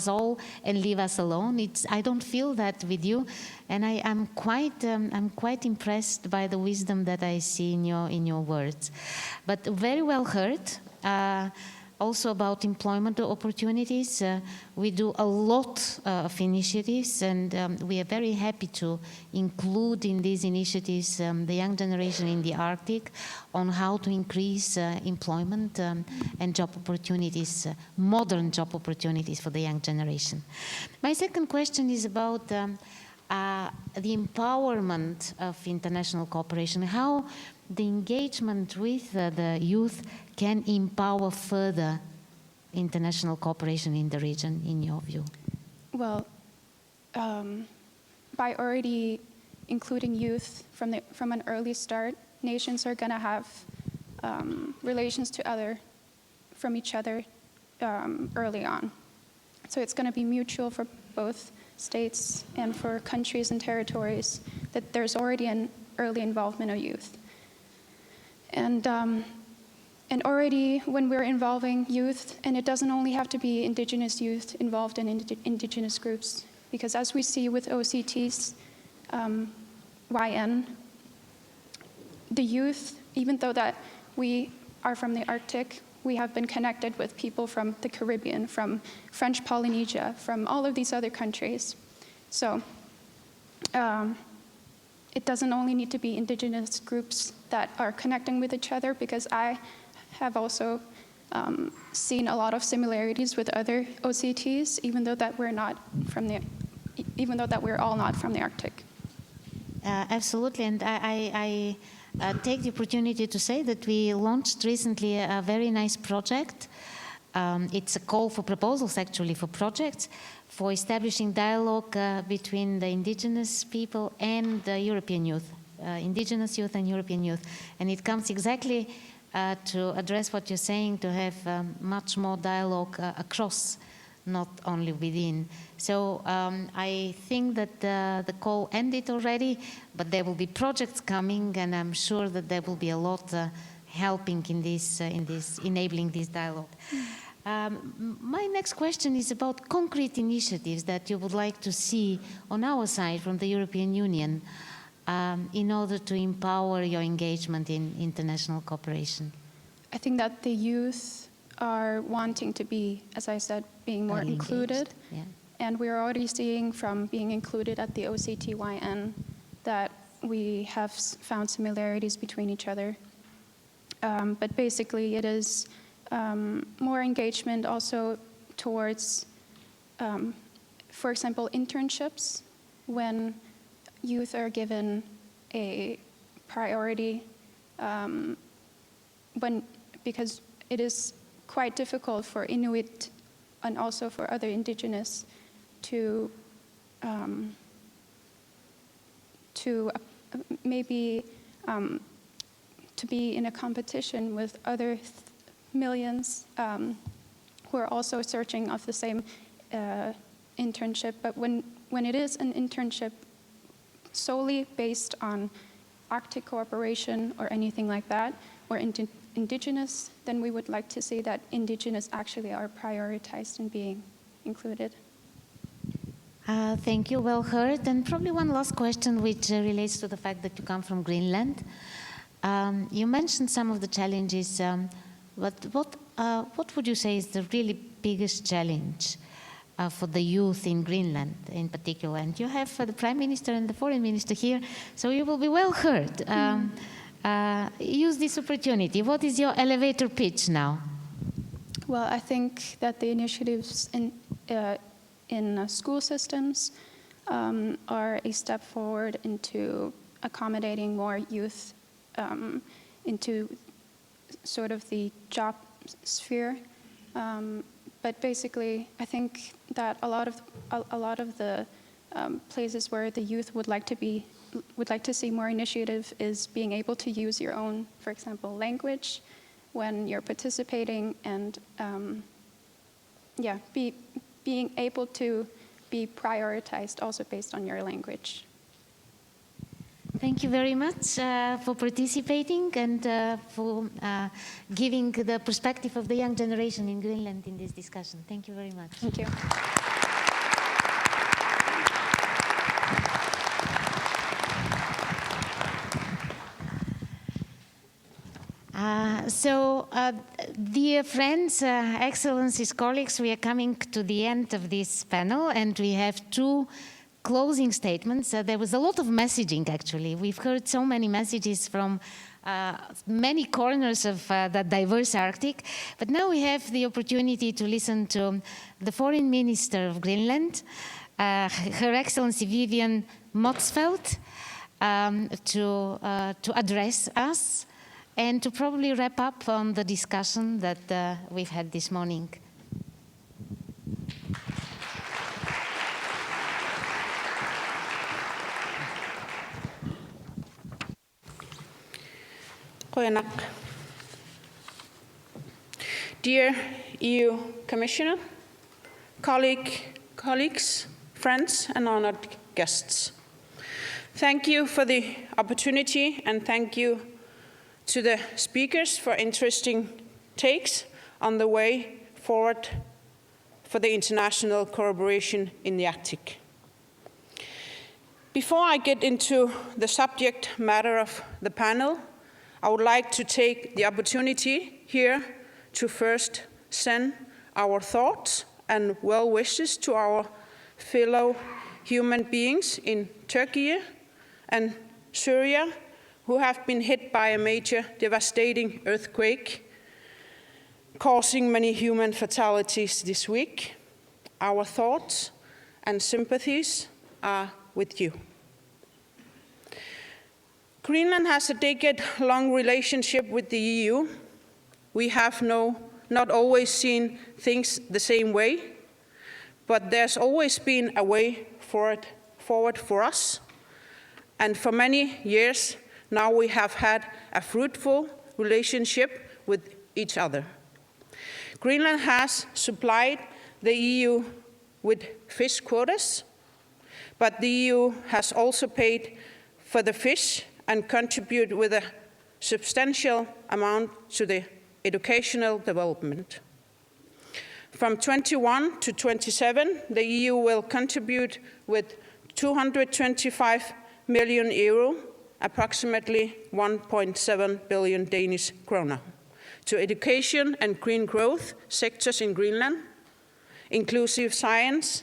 all and leave us alone. I don't feel that with you, and I'm quite impressed by the wisdom that I see in your words. But very well heard. Also about employment opportunities, we do a lot of initiatives, and we are very happy to include in these initiatives the young generation in the Arctic on how to increase employment and job opportunities, modern job opportunities for the young generation. My second question is about the empowerment of international cooperation, how the engagement with the youth can empower further international cooperation in the region, in your view? Well, By already including youth from an early start, nations are going to have relations from each other early on. So it's going to be mutual for both states and for countries and territories that there's already an early involvement of youth. And already when we're involving youth, and it doesn't only have to be indigenous youth involved in indigenous groups, because as we see with OCTs, YN, the youth, even though that we are from the Arctic, we have been connected with people from the Caribbean, from French Polynesia, from all of these other countries. So it doesn't only need to be indigenous groups that are connecting with each other, because I have also seen a lot of similarities with other OCTs, even though that we're all not from the Arctic. Absolutely, and I take the opportunity to say that we launched recently a very nice project. It's a call for proposals, actually, for projects for establishing dialogue between the indigenous people and the European youth, indigenous youth and European youth. And it comes exactly to address what you're saying, to have much more dialogue across, not only within. So I think that the call ended already, but there will be projects coming, and I'm sure that there will be a lot helping in this enabling this dialogue. My next question is about concrete initiatives that you would like to see on our side from the European Union in order to empower your engagement in international cooperation. I think that the youth are wanting to be, as I said, being more included. Yeah. And we're already seeing from being included at the OCTYN that we have found similarities between each other. But basically it is more engagement also towards, for example, internships, when youth are given a priority, because it is quite difficult for Inuit and also for other indigenous to maybe to be in a competition with other millions who are also searching of the same internship. But when it is an internship solely based on Arctic cooperation or anything like that, or indigenous, then we would like to see that indigenous actually are prioritized in being included. Thank you, well heard. And probably one last question which relates to the fact that you come from Greenland. You mentioned some of the challenges, but what would you say is the really biggest challenge for the youth in Greenland in particular? And you have the Prime Minister and the Foreign Minister here, so you will be well heard. Use this opportunity. What is your elevator pitch now? Well, I think that the initiatives in school systems are a step forward into accommodating more youth into sort of the job sphere. But basically, I think that a lot of the places where the youth would like to see more initiative is being able to use your own, for example, language when you're participating, and being able to be prioritized also based on your language. Thank you very much for participating and for giving the perspective of the young generation in Greenland in this discussion. Thank you very much. Thank you. Dear friends, Excellencies, colleagues, we are coming to the end of this panel, and we have two closing statements. There was a lot of messaging, actually. We've heard so many messages from many corners of the diverse Arctic, but now we have the opportunity to listen to the Foreign Minister of Greenland, Her Excellency Vivian Motzfeldt, to address us and to probably wrap up on the discussion that we've had this morning. Dear EU Commissioner, colleagues, friends, and honored guests, thank you for the opportunity, and thank you to the speakers for interesting takes on the way forward for the international cooperation in the Arctic. Before I get into the subject matter of the panel, I would like to take the opportunity here to first send our thoughts and well wishes to our fellow human beings in Turkey and Syria who have been hit by a major devastating earthquake, causing many human fatalities this week. Our thoughts and sympathies are with you. Greenland has a decade-long relationship with the EU. We have not always seen things the same way, but there's always been a way forward for us. And for many years now we have had a fruitful relationship with each other. Greenland has supplied the EU with fish quotas, but the EU has also paid for the fish and contribute with a substantial amount to the educational development. From 21 to 27, the EU will contribute with 225 million euro, approximately 1.7 billion Danish kroner, to education and green growth sectors in Greenland, inclusive science,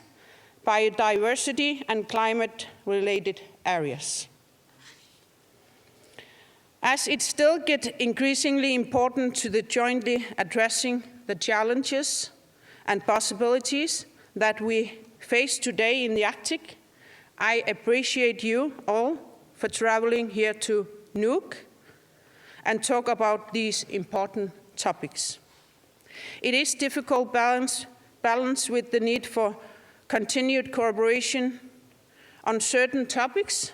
biodiversity, and climate-related areas. As it still gets increasingly important to the jointly addressing the challenges and possibilities that we face today in the Arctic, I appreciate you all for traveling here to Nuuk and talk about these important topics. It is difficult balance with the need for continued cooperation on certain topics.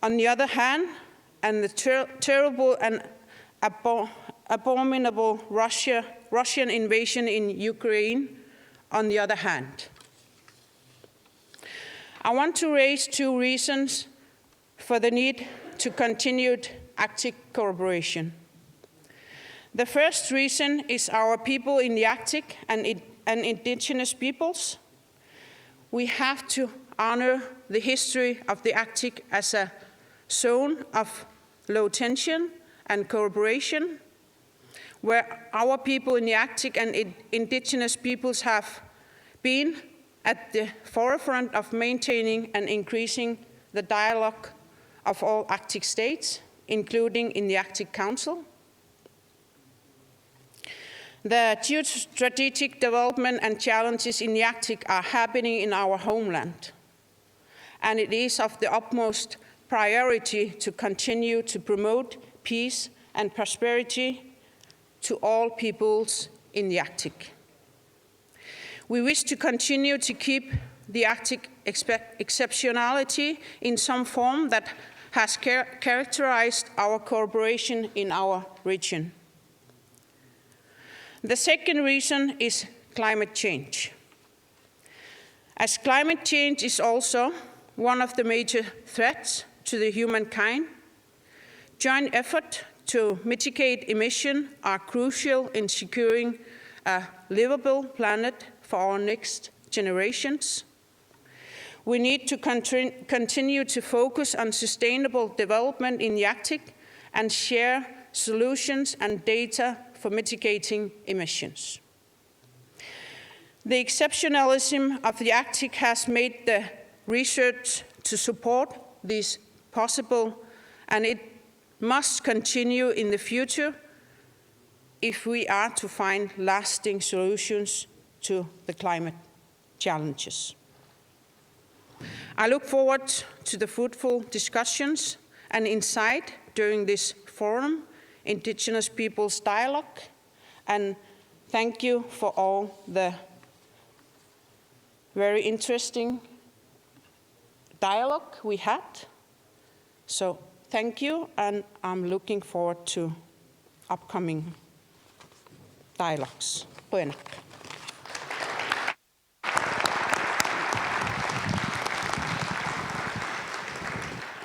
On the other hand, and the terrible and abominable Russian invasion in Ukraine, on the other hand. I want to raise two reasons for the need to continued Arctic cooperation. The first reason is our people in the Arctic and indigenous peoples. We have to honor the history of the Arctic as a zone of low tension and cooperation, where our people in the Arctic and indigenous peoples have been at the forefront of maintaining and increasing the dialogue of all Arctic states, including in the Arctic Council. The geostrategic development and challenges in the Arctic are happening in our homeland, and it is of the utmost priority to continue to promote peace and prosperity to all peoples in the Arctic. We wish to continue to keep the Arctic exceptionality in some form that has characterized our cooperation in our region. The second reason is climate change. As climate change is also one of the major threats to the humankind, joint effort to mitigate emission are crucial in securing a livable planet for our next generations. We need to continue to focus on sustainable development in the Arctic and share solutions and data for mitigating emissions. The exceptionalism of the Arctic has made the research to support this possible, and it must continue in the future if we are to find lasting solutions to the climate challenges. I look forward to the fruitful discussions and insight during this forum, Indigenous Peoples Dialogue, and thank you for all the very interesting dialogue we had. So thank you, and I'm looking forward to upcoming dialogues. Buenas.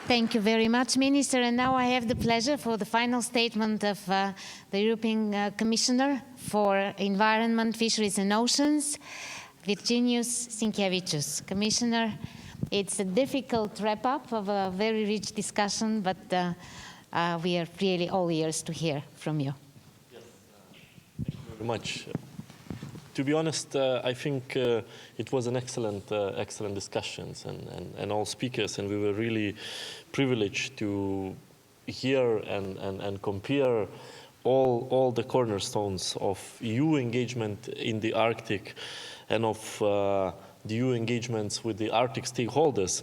Thank you very much, Minister. And now I have the pleasure for the final statement of the European Commissioner for Environment, Fisheries and Oceans, Virginijus Sinkevičius. Commissioner, it's a difficult wrap-up of a very rich discussion, but we are really all ears to hear from you. Yes, thank you very much. To be honest, I think it was an excellent discussions and all speakers, and we were really privileged to hear and compare all the cornerstones of EU engagement in the Arctic and of the EU engagements with the Arctic stakeholders.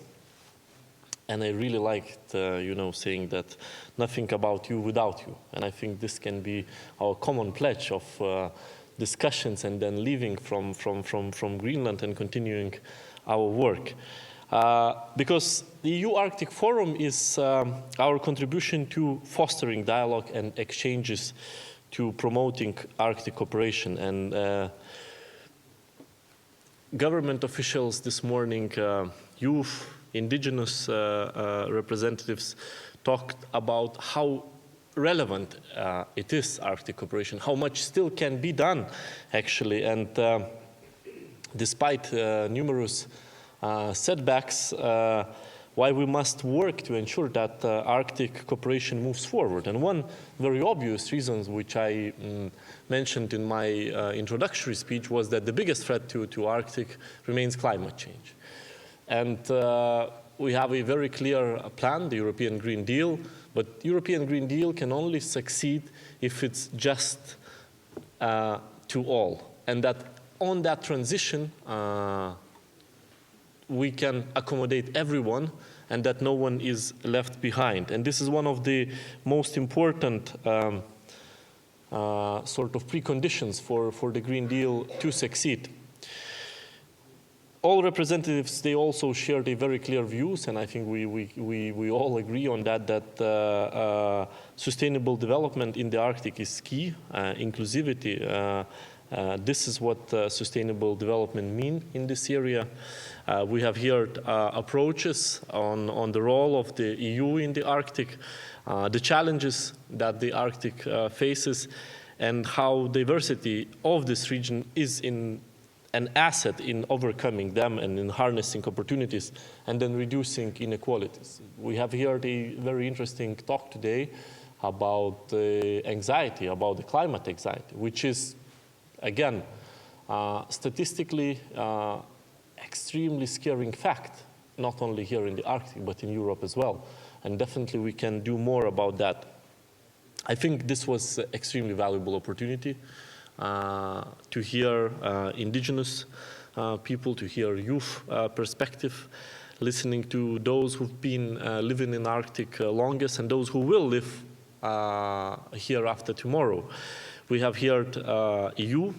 And I really liked, saying that nothing about you without you. And I think this can be our common pledge of discussions and then leaving from Greenland and continuing our work. Because the EU Arctic Forum is our contribution to fostering dialogue and exchanges to promoting Arctic cooperation. And government officials this morning, youth, indigenous representatives talked about how relevant it is, Arctic cooperation, how much still can be done, actually. And despite numerous setbacks, why we must work to ensure that Arctic cooperation moves forward. And one very obvious reason, which I mentioned in my introductory speech, was that the biggest threat to Arctic remains climate change. And we have a very clear plan, the European Green Deal, but European Green Deal can only succeed if it's just to all, and that on that transition we can accommodate everyone and that no one is left behind. And this is one of the most important sort of preconditions for the Green Deal to succeed. All representatives, they also shared a very clear views, and I think we all agree on that sustainable development in the Arctic is key, inclusivity. This is what sustainable development means in this area. We have heard approaches on the role of the EU in the Arctic, the challenges that the Arctic faces, and how diversity of this region is an asset in overcoming them and in harnessing opportunities and then reducing inequalities. We have heard a very interesting talk today about the anxiety, about the climate anxiety, which is, again, statistically extremely scaring fact, not only here in the Arctic, but in Europe as well. And definitely we can do more about that. I think this was an extremely valuable opportunity to hear indigenous people, to hear youth perspective, listening to those who've been living in Arctic longest and those who will live here after tomorrow. We have heard EU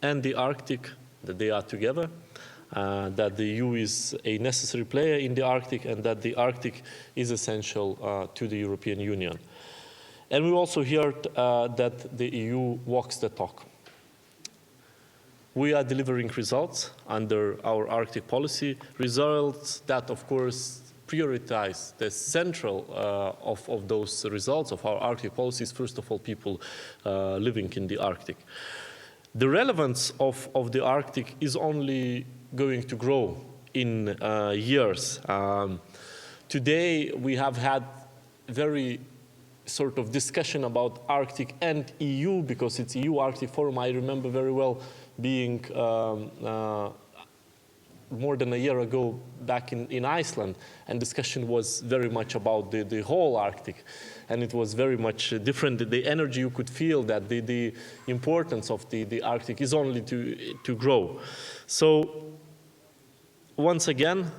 and the Arctic, that they are together, that the EU is a necessary player in the Arctic, and that the Arctic is essential to the European Union. And we also heard that the EU walks the talk. We are delivering results under our Arctic policy, results that, of course, prioritize the central of those results of our Arctic policies, first of all, people living in the Arctic. The relevance of the Arctic is only going to grow in years. Today, we have had very sort of discussion about Arctic and EU, because it's EU Arctic Forum. I remember very well being more than a year ago back in Iceland, and discussion was very much about the whole Arctic, and it was very much different. The energy you could feel, that the importance of the Arctic is only to grow. So once again,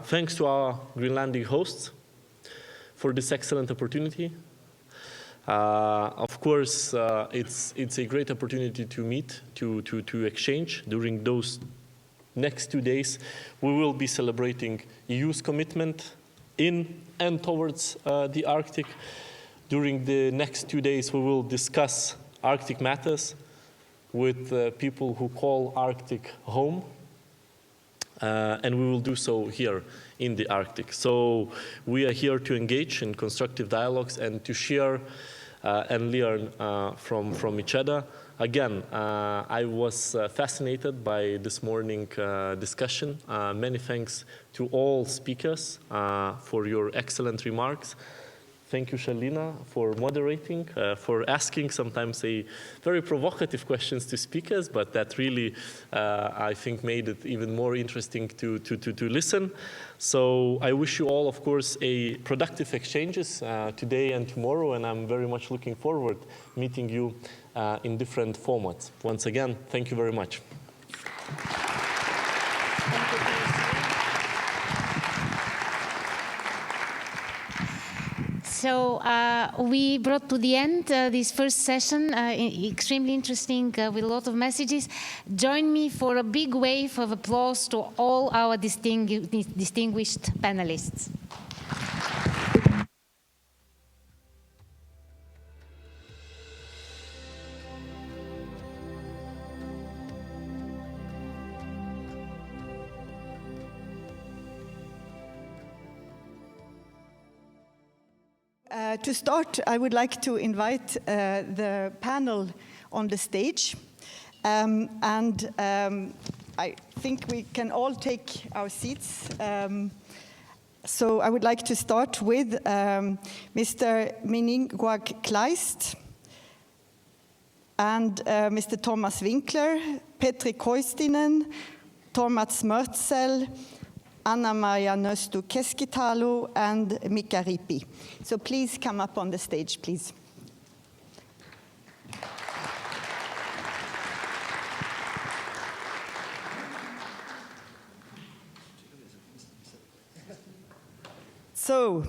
thanks to our Greenlandic hosts for this excellent opportunity. Of course, it's a great opportunity to meet, to exchange. During those next 2 days, we will be celebrating EU's commitment in and towards the Arctic. During the next 2 days, we will discuss Arctic matters with people who call Arctic home, and we will do so here in the Arctic. So we are here to engage in constructive dialogues and to share and learn from each other. Again, I was fascinated by this morning discussion. Many thanks to all speakers for your excellent remarks. Thank you, Shalina, for moderating, for asking sometimes a very provocative questions to speakers, but that really, I think, made it even more interesting to listen. So I wish you all, of course, a productive exchanges today and tomorrow, and I'm very much looking forward meeting you in different formats. Once again, thank you very much. So we brought to the end this first session, extremely interesting with a lot of messages. Join me for a big wave of applause to all our distinguished panelists. To start, I would like to invite the panel on the stage. I think we can all take our seats. So I would like to start with Mr. Miningwag Kleist and Mr. Thomas Winkler, Petri Koistinen, Thomas Mörtsel, Anna-Maria Nöstu Keskitalo, and Mika Ripi. So please come up on the stage, please. So,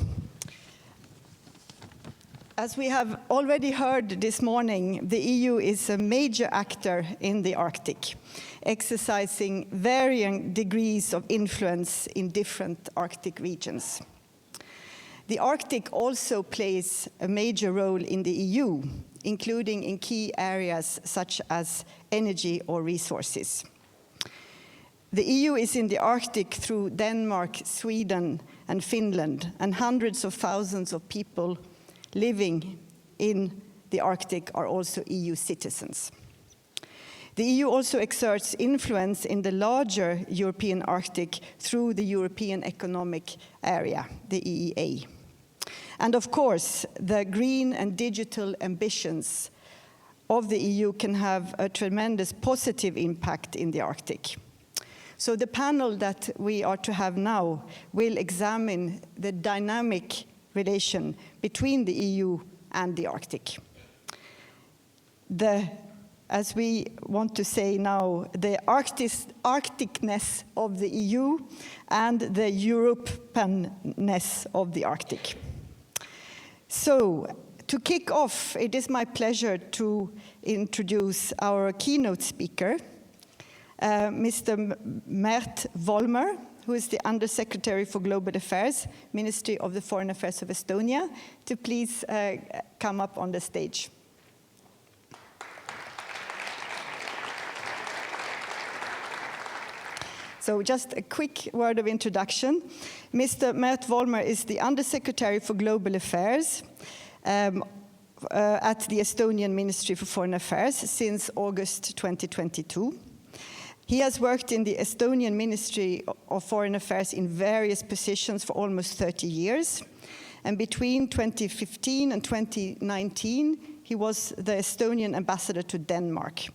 as we have already heard this morning, the EU is a major actor in the Arctic, exercising varying degrees of influence in different Arctic regions. The Arctic also plays a major role in the EU, including in key areas such as energy or resources. The EU is in the Arctic through Denmark, Sweden, and Finland, and hundreds of thousands of people living in the Arctic are also EU citizens. The EU also exerts influence in the larger European Arctic through the European Economic Area, the EEA. And of course, the green and digital ambitions of the EU can have a tremendous positive impact in the Arctic. So the panel that we are to have now will examine the dynamic relation between the EU and the Arctic. As we want to say now, the Arcticness of the EU and the Europeanness of the Arctic. So, to kick off, it is my pleasure to introduce our keynote speaker, Mr. Mert Volmer, who is the Undersecretary for Global Affairs, Ministry of the Foreign Affairs of Estonia, to please come up on the stage. So just a quick word of introduction. Mr. Mert Volmer is the Undersecretary for Global Affairs at the Estonian Ministry for Foreign Affairs since August 2022. He has worked in the Estonian Ministry of Foreign Affairs in various positions for almost 30 years. And between 2015 and 2019, he was the Estonian ambassador to Denmark.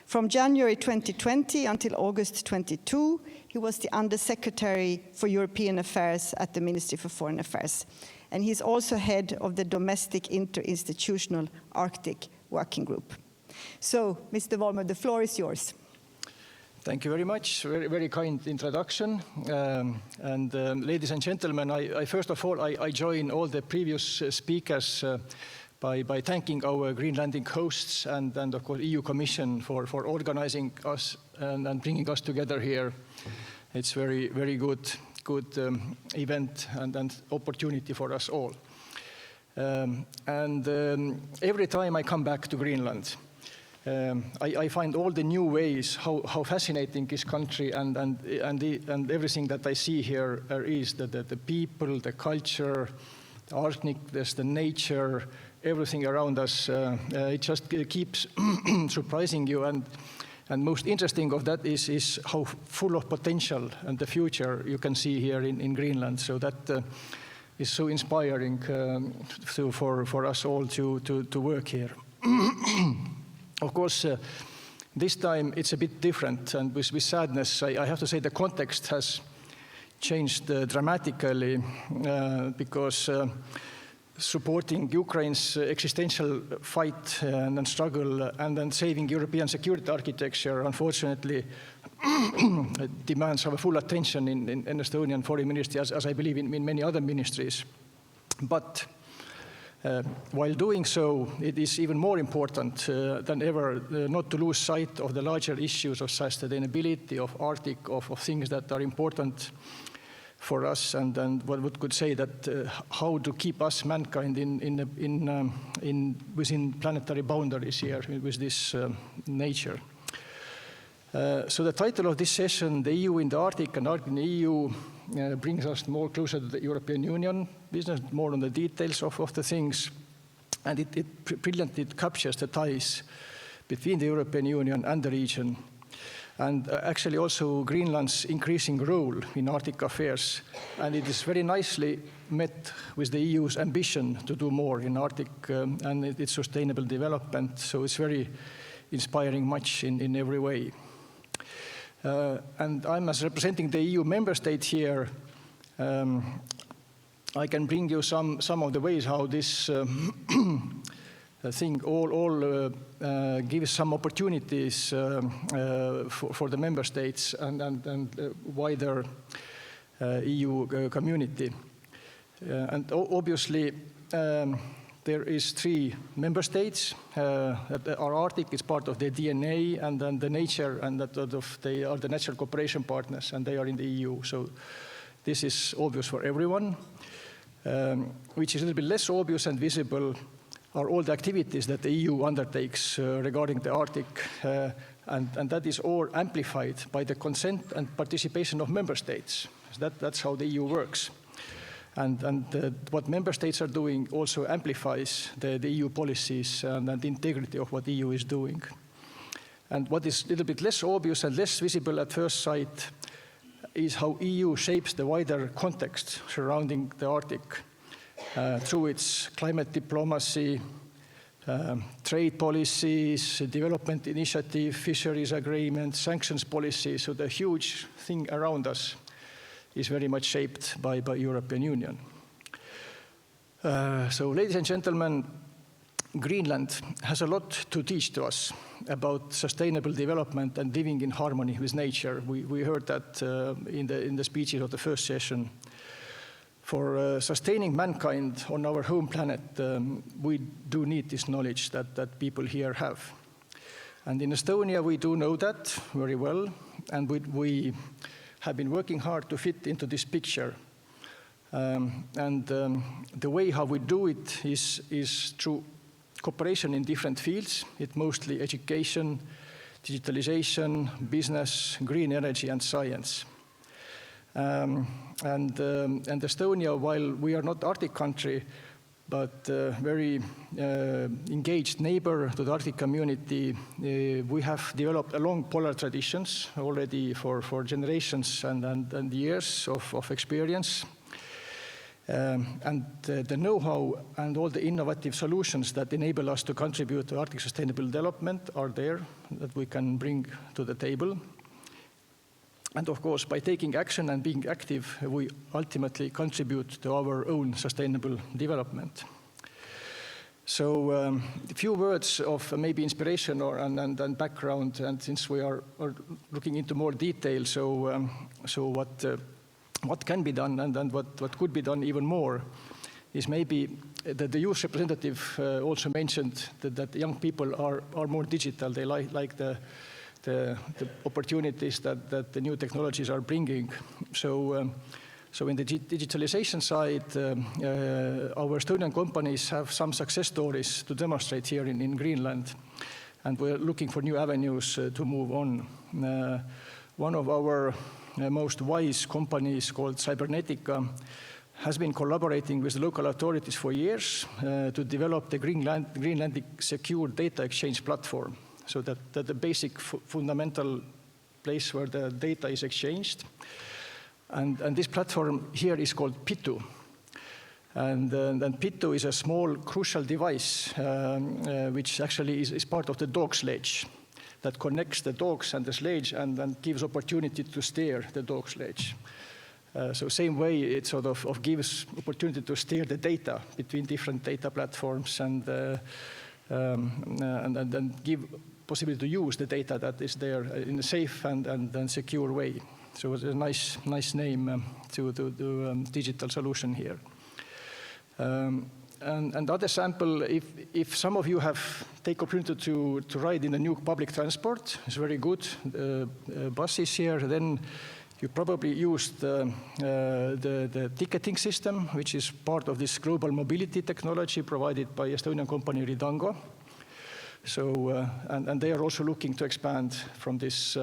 From January 2020 until August 22, he was the Undersecretary for European Affairs at the Ministry for Foreign Affairs. And he's also head of the Domestic Interinstitutional Arctic Working Group. So, Mr. Volmer, the floor is yours. Thank you very much. Very, very kind introduction. Ladies and gentlemen, I first of all, I join all the previous speakers by thanking our Greenlandic hosts and of course EU Commission for organizing us and bringing us together here. It's very, very good event and opportunity for us all. Every time I come back to Greenland, I find all the new ways how fascinating this country and everything that I see here is the people, the culture, the Arcticness, the nature, everything around us. It just keeps surprising you, and most interesting of that is how full of potential and the future you can see here in Greenland. So that is so inspiring for us all to work here. Of course, this time it's a bit different, and with sadness, I have to say the context has changed dramatically because supporting Ukraine's existential fight and struggle and then saving European security architecture, unfortunately, demands our full attention in Estonian Foreign Ministry, as I believe in many other ministries. But while doing so, it is even more important than ever not to lose sight of the larger issues of sustainability, of Arctic, of things that are important for us, and what could say that how to keep us, mankind, within planetary boundaries here with this nature. So the title of this session, The EU in the Arctic and Arctic in the EU, brings us more closer to the European Union business, more on the details of the things, and it brilliantly captures the ties between the European Union and the region, and actually also Greenland's increasing role in Arctic affairs, and it is very nicely met with the EU's ambition to do more in Arctic and its sustainable development, so it's very inspiring much in every way. And I'm as representing the EU member state here, I can bring you some of the ways how this thing all gives some opportunities for the member states and wider EU community. And obviously, there is 3 member states. Our Arctic is part of the DNA, and then the nature, and they are the natural cooperation partners, and they are in the EU. So this is obvious for everyone. Which is a little bit less obvious and visible are all the activities that the EU undertakes regarding the Arctic, and that is all amplified by the consent and participation of member states. That's how the EU works. And what member states are doing also amplifies the EU policies and the integrity of what the EU is doing. And what is a little bit less obvious and less visible at first sight is how EU shapes the wider context surrounding the Arctic through its climate diplomacy, trade policies, development initiative, fisheries agreements, sanctions policy. So the huge thing around us is very much shaped by European Union. So ladies and gentlemen, Greenland has a lot to teach to us about sustainable development and living in harmony with nature. We heard that in the speeches of the first session. For sustaining mankind on our home planet, we do need this knowledge that people here have. And in Estonia, we do know that very well, and we have been working hard to fit into this picture. The way how we do it is through cooperation in different fields. It's mostly education, digitalization, business, green energy, and science. And Estonia, while we are not Arctic country, but very engaged neighbor to the Arctic community, we have developed a long polar traditions already for generations and years of experience. And the know-how and all the innovative solutions that enable us to contribute to Arctic sustainable development are there that we can bring to the table. And of course, by taking action and being active, we ultimately contribute to our own sustainable development. So a few words of maybe inspiration and background, and since we are looking into more detail, so what can be done and what could be done even more is maybe that the youth representative also mentioned that young people are more digital. They like the opportunities that the new technologies are bringing. So in the digitalization side, our Estonian companies have some success stories to demonstrate here in Greenland, and we're looking for new avenues to move on. One of our most wise companies called Cybernetica has been collaborating with the local authorities for years to develop the Greenlandic secure data exchange platform. So that the basic fundamental place where the data is exchanged. And this platform here is called Pitu. And Pitu is a small crucial device which actually is part of the dog sledge that connects the dogs and the sledge and gives opportunity to steer the dog sledge. So same way it sort of gives opportunity to steer the data between different data platforms and give possibility to use the data that is there in a safe and secure way. So it's a nice name to digital solution here. And other sample, if some of you have taken opportunity to ride in the new public transport, it's very good. Buses here, then you probably used the ticketing system, which is part of this global mobility technology provided by Estonian company Ridango. So, and they are also looking to expand from this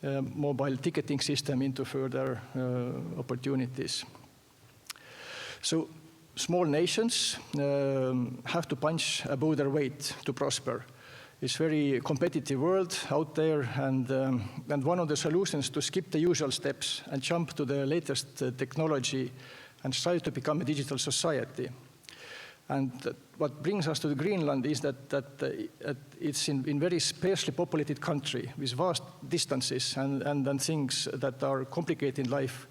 mobile ticketing system into further opportunities. So small nations have to punch above their weight to prosper. It's a very competitive world out there, and one of the solutions to skip the usual steps and jump to the latest technology and strive to become a digital society. And what brings us to Greenland is that it's in very sparsely populated country with vast distances and things that are complicated in life.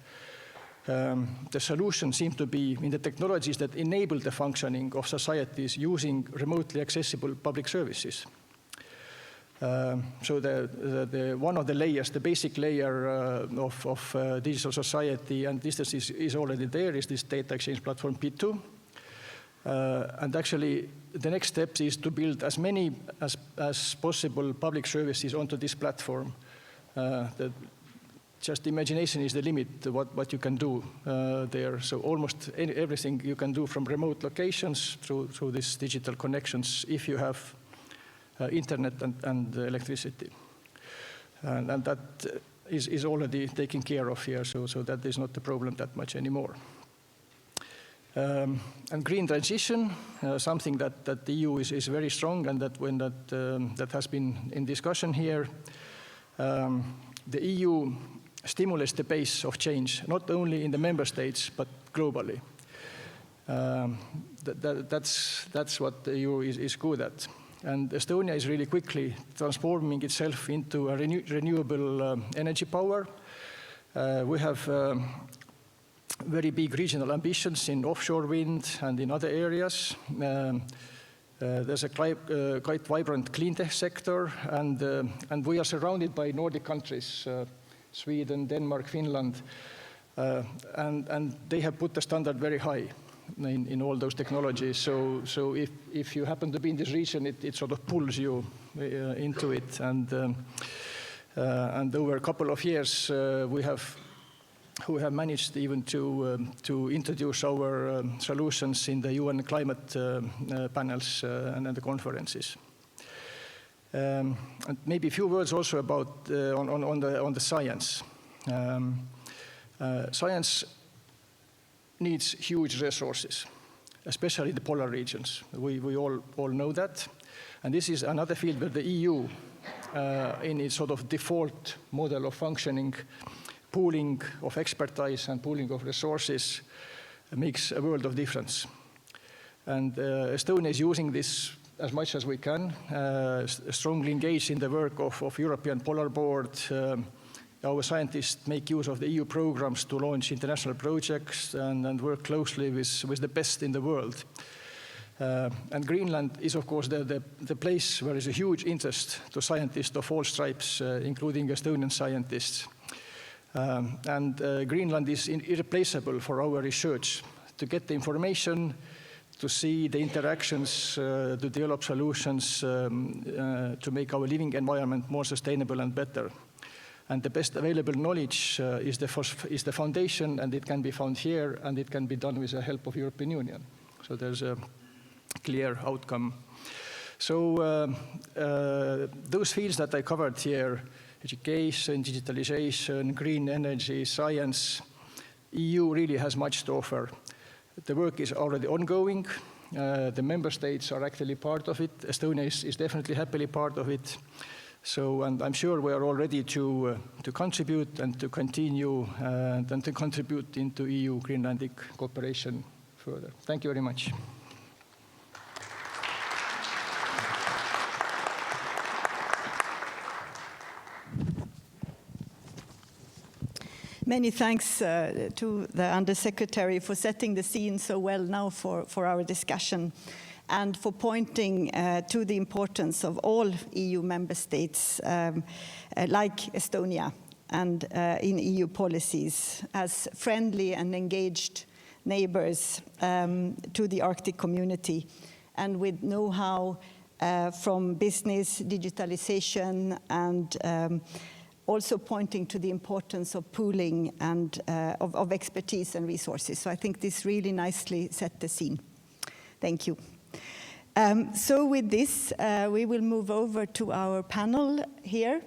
The solution seems to be in the technologies that enable the functioning of societies using remotely accessible public services. So one of the layers, the basic layer of digital society, and this is already there, is this data exchange platform P2. And actually, the next step is to build as many as possible public services onto this platform. Just imagination is the limit, what you can do there. So almost everything you can do from remote locations through these digital connections if you have internet and electricity. And that is already taken care of here, so that is not the problem that much anymore. And green transition, something that the EU is very strong, and that has been in discussion here. The EU stimulates the pace of change, not only in the member states, but globally. That's what the EU is good at. And Estonia is really quickly transforming itself into a renewable energy power. We have very big regional ambitions in offshore wind and in other areas. There's a quite vibrant clean tech sector, and we are surrounded by Nordic countries, Sweden, Denmark, Finland, and they have put the standard very high in all those technologies. So if you happen to be in this region, it sort of pulls you into it. And over a couple of years, we have managed even to introduce our solutions in the UN climate panels and the conferences. And maybe a few words also about on the science. Science needs huge resources, especially the polar regions. We all know that. And this is another field where the EU, in its sort of default model of functioning, pooling of expertise and pooling of resources, makes a world of difference. And Estonia is using this as much as we can, strongly engaged in the work of European Polar Board. Our scientists make use of the EU programs to launch international projects and work closely with the best in the world. And Greenland is, of course, the place where there is a huge interest to scientists of all stripes, including Estonian scientists. And Greenland is irreplaceable for our research to get the information, to see the interactions, to develop solutions to make our living environment more sustainable and better. And the best available knowledge is the foundation, and it can be found here, and it can be done with the help of European Union. So there's a clear outcome. So those fields that I covered here, education, digitalization, green energy, science, EU really has much to offer. The work is already ongoing. The member states are actually part of it. Estonia is definitely happily part of it. So, and I'm sure we are all ready to contribute and to continue and to contribute into EU-Greenlandic cooperation further. Thank you very much. Many thanks to the Undersecretary for setting the scene so well now for our discussion, and for pointing to the importance of all EU member states like Estonia and in EU policies as friendly and engaged neighbors to the Arctic community, and with know-how from business, digitalization, and also pointing to the importance of pooling and of expertise and resources. So I think this really nicely set the scene. Thank you. So with this, we will move over to our panel here.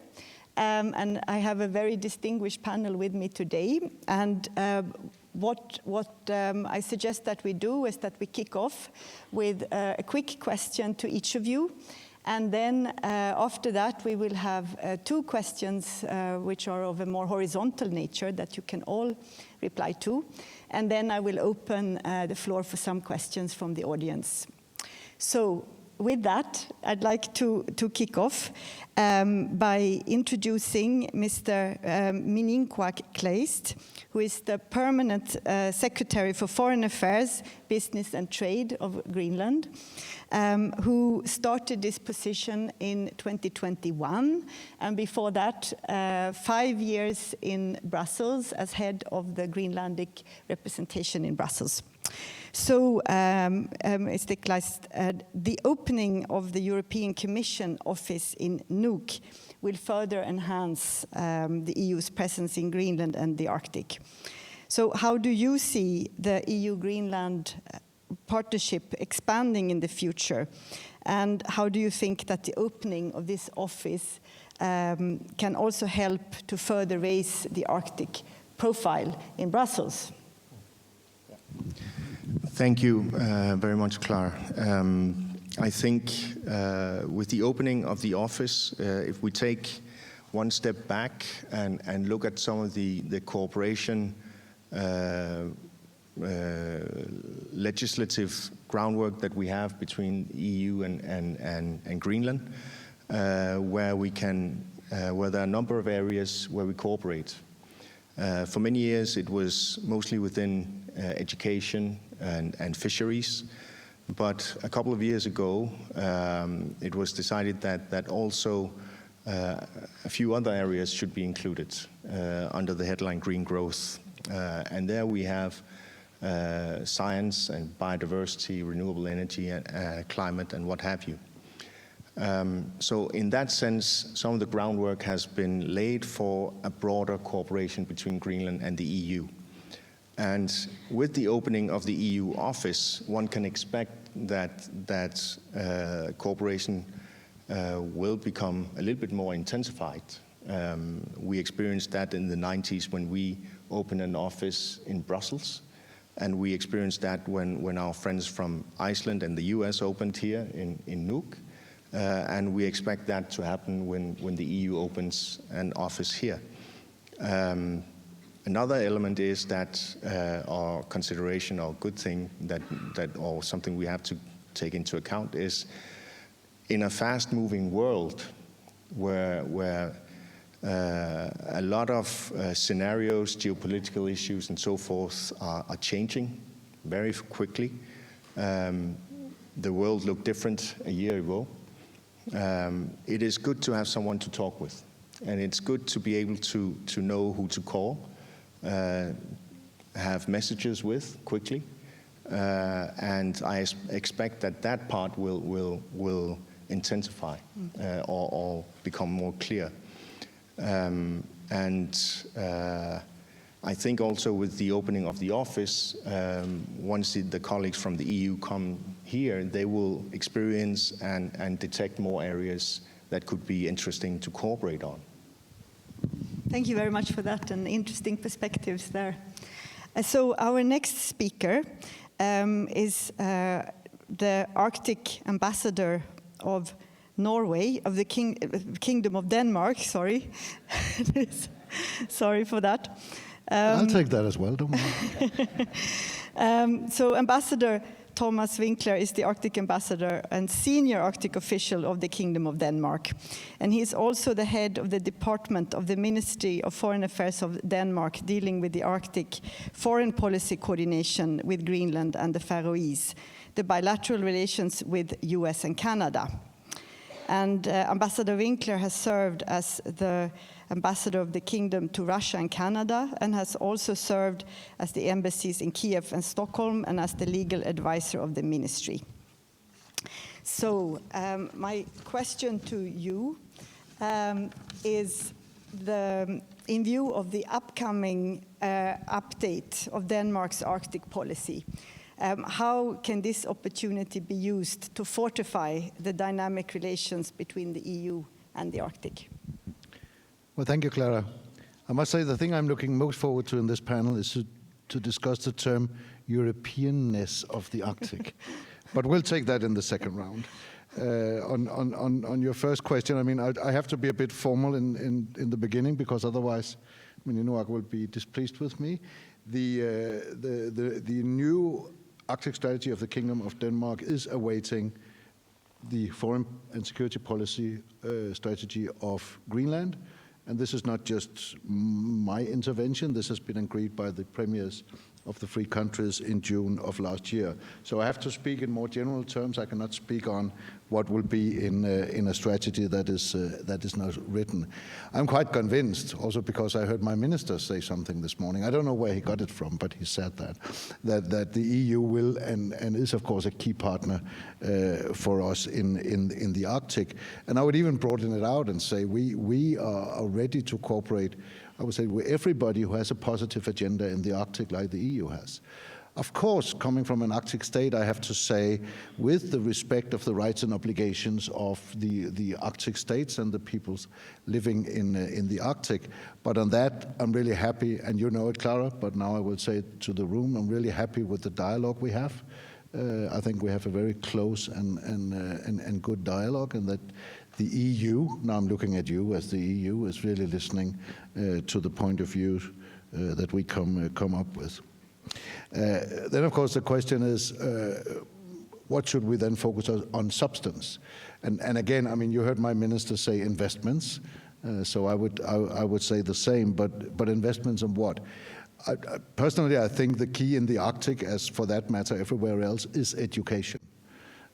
And I have a very distinguished panel with me today. And what I suggest that we do is that we kick off with a quick question to each of you. And then after that, we will have 2 questions which are of a more horizontal nature that you can all reply to. And then I will open the floor for some questions from the audience. So with that, I'd like to kick off by introducing Mr. Miningkwak Kleist, who is the Permanent Secretary for Foreign Affairs, Business and Trade of Greenland, who started this position in 2021, and before that, 5 years in Brussels as head of the Greenlandic representation in Brussels. So, Mr. Kleist, the opening of the European Commission office in Nuuk will further enhance the EU's presence in Greenland and the Arctic. So how do you see the EU-Greenland partnership expanding in the future? And how do you think that the opening of this office can also help to further raise the Arctic profile in Brussels? Thank you very much, Clara. I think with the opening of the office, if we take one step back and look at some of the cooperation legislative groundwork that we have between the EU and Greenland, where there are a number of areas where we cooperate. For many years, it was mostly within education and fisheries, but a couple of years ago, it was decided that also a few other areas should be included under the headline Green Growth. And there we have science and biodiversity, renewable energy, climate, and what have you. So in that sense, some of the groundwork has been laid for a broader cooperation between Greenland and the EU. And with the opening of the EU office, one can expect that cooperation will become a little bit more intensified. We experienced that in the 90s when we opened an office in Brussels, and we experienced that when our friends from Iceland and the US opened here in Nuuk. And we expect that to happen when the EU opens an office here. Another element is that our consideration, or good thing or something we have to take into account is, in a fast-moving world where a lot of scenarios, geopolitical issues, and so forth are changing very quickly. The world looked different a year ago. It is good to have someone to talk with, and it's good to be able to know who to call, have messages with quickly, and I expect that part will intensify or become more clear. I think also with the opening of the office, once the colleagues from the EU come here, they will experience and detect more areas that could be interesting to cooperate on. Thank you very much for that, and interesting perspectives there. So our next speaker is the Arctic ambassador of Norway, of the Kingdom of Denmark, sorry. Sorry for that. I'll take that as well, don't worry. So Ambassador Thomas Winkler is the Arctic ambassador and senior Arctic official of the Kingdom of Denmark. And he is also the head of the Department of the Ministry of Foreign Affairs of Denmark, dealing with the Arctic foreign policy coordination with Greenland and the Faroese, the bilateral relations with US and Canada. And Ambassador Winkler has served as the ambassador of the kingdom to Russia and Canada, and has also served as the embassies in Kiev and Stockholm, and as the legal advisor of the ministry. So my question to you is, in view of the upcoming update of Denmark's Arctic policy, how can this opportunity be used to fortify the dynamic relations between the EU and the Arctic? Well, thank you, Clara. I must say the thing I'm looking most forward to in this panel is to discuss the term Europeanness of the Arctic. But we'll take that in the second round. On your first question, I mean, I have to be a bit formal in the beginning, because otherwise, I mean, Inuak will be displeased with me. The new Arctic strategy of the Kingdom of Denmark is awaiting the foreign and security policy strategy of Greenland. And this is not just my intervention. This has been agreed by the premiers of the three countries in June of last year. So I have to speak in more general terms. I cannot speak on what will be in a strategy that is not written. I'm quite convinced, also because I heard my minister say something this morning. I don't know where he got it from, but he said that the EU will and is, of course, a key partner for us in the Arctic. And I would even broaden it out and say we are ready to cooperate, I would say, with everybody who has a positive agenda in the Arctic like the EU has. Of course, coming from an Arctic state, I have to say, with the respect of the rights and obligations of the Arctic states and the peoples living in the Arctic. But on that, I'm really happy, and you know it, Clara, but now I will say it to the room, I'm really happy with the dialogue we have. I think we have a very close and good dialogue, and that the EU, now I'm looking at you as the EU, is really listening to the point of view that we come up with. Then, of course, the question is, what should we then focus on substance? And again, I mean, you heard my minister say investments, so I would say the same, but investments in what? Personally, I think the key in the Arctic, as for that matter everywhere else, is education.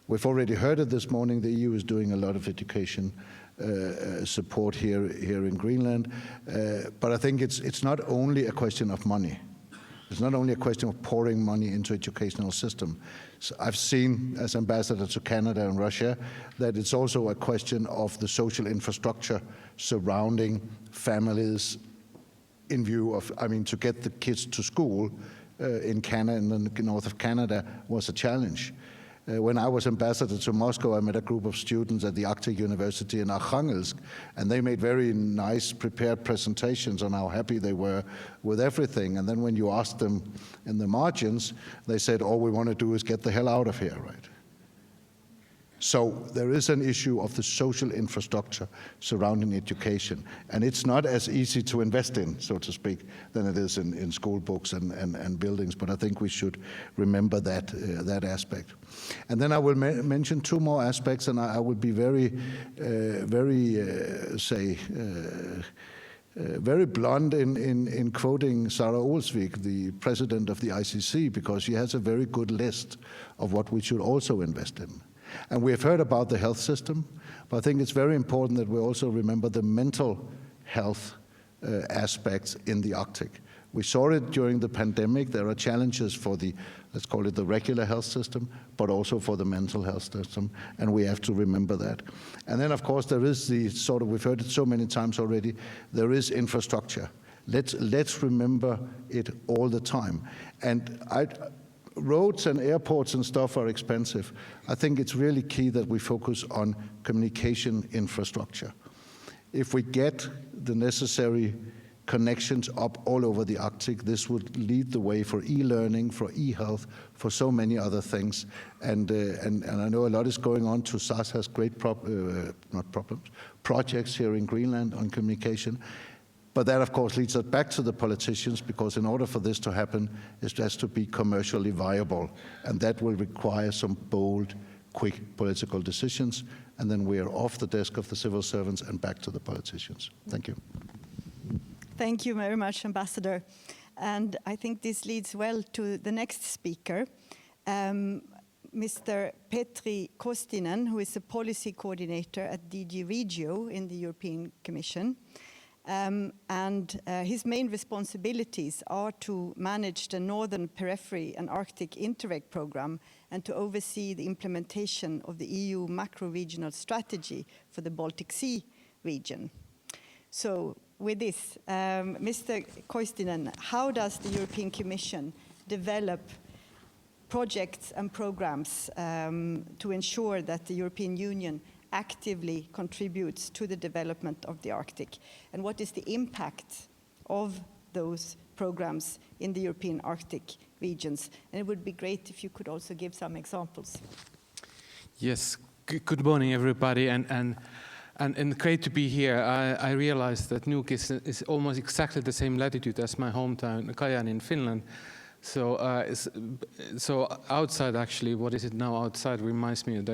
We've already heard it this morning. The EU is doing a lot of education support here in Greenland, but I think it's not only a question of money. It's not only a question of pouring money into educational system. So I've seen, as ambassador to Canada and Russia, that it's also a question of the social infrastructure surrounding families in view of, I mean, to get the kids to school in Canada, in the north of Canada, was a challenge. When I was ambassador to Moscow, I met a group of students at the Arctic University in Arkhangelsk, and they made very nice prepared presentations on how happy they were with everything. And then when you asked them in the margins, they said, all we want to do is get the hell out of here, right? So there is an issue of the social infrastructure surrounding education, and it's not as easy to invest in, so to speak, than it is in school books and buildings, but I think we should remember that aspect. And then I will mention two more aspects, and I will be very blunt in quoting Sara Olsvik, the president of the ICC, because she has a very good list of what we should also invest in. And we have heard about the health system, but I think it's very important that we also remember the mental health aspects in the Arctic. We saw it during the pandemic. There are challenges for the, let's call it the regular health system, but also for the mental health system, and we have to remember that. And then, of course, there is the sort of, we've heard it so many times already, there is infrastructure. Let's remember it all the time. And roads and airports and stuff are expensive. I think it's really key that we focus on communication infrastructure. If we get the necessary connections up all over the Arctic, this would lead the way for e-learning, for e-health, for so many other things. And I know a lot is going on. SAS has great projects here in Greenland on communication. But that, of course, leads us back to the politicians, because in order for this to happen, it has to be commercially viable. And that will require some bold, quick political decisions. And then we are off the desk of the civil servants and back to the politicians. Thank you. Thank you very much, Ambassador. And I think this leads well to the next speaker, Mr. Petri Kostinen, who is a policy coordinator at DG Regio in the European Commission. His main responsibilities are to manage the Northern Periphery and Arctic Interreg program and to oversee the implementation of the EU macro-regional strategy for the Baltic Sea region. So with this, Mr. Koistinen, how does the European Commission develop projects and programs to ensure that the European Union actively contributes to the development of the Arctic? And what is the impact of those programs in the European Arctic regions? And it would be great if you could also give some examples. Yes, Good morning, everybody, and great to be here. I realized that Nuuk is almost exactly the same latitude as my hometown, Kajaani in Finland. So, so outside, actually, what is it now outside reminds me of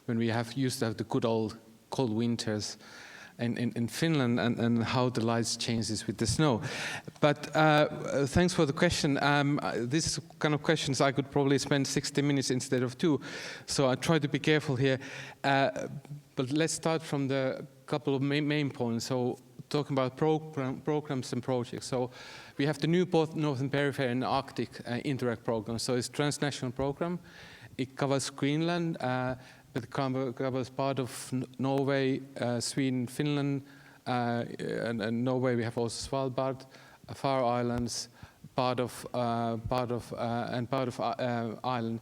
when we used to have the good old cold winters in Finland, and how the lights changes with the snow. But thanks for the question. This kind of questions I could probably spend 60 minutes instead of 2, so I try to be careful here. But let's start from the couple of main points. So talking about programs and projects. So we have the new Northern Periphery and Arctic Interact program. So it's a transnational program. It covers Greenland. It covers part of Norway, Sweden, Finland, and Norway. We have also Svalbard, Faroe Islands, part of Ireland.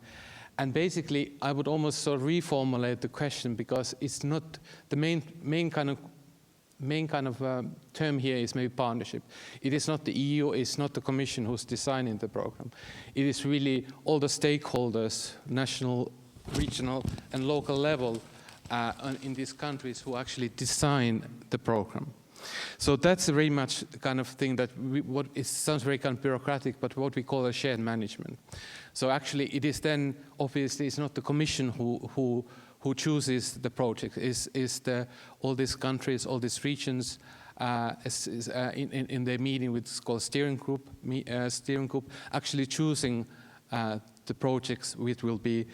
And basically, I would almost sort of reformulate the question, because it's not the main kind of term here is maybe partnership. It is not the EU, it's not the Commission who's designing the program. It is really all the stakeholders, national, regional and local level in these countries who actually design the program. So that's very much the kind of thing that it sounds very kind of bureaucratic, but what we call a shared management. So actually it is then, obviously, it's not the Commission who chooses the project, is all these countries, all these regions, in their meeting with what's called steering group, actually choosing the projects which will be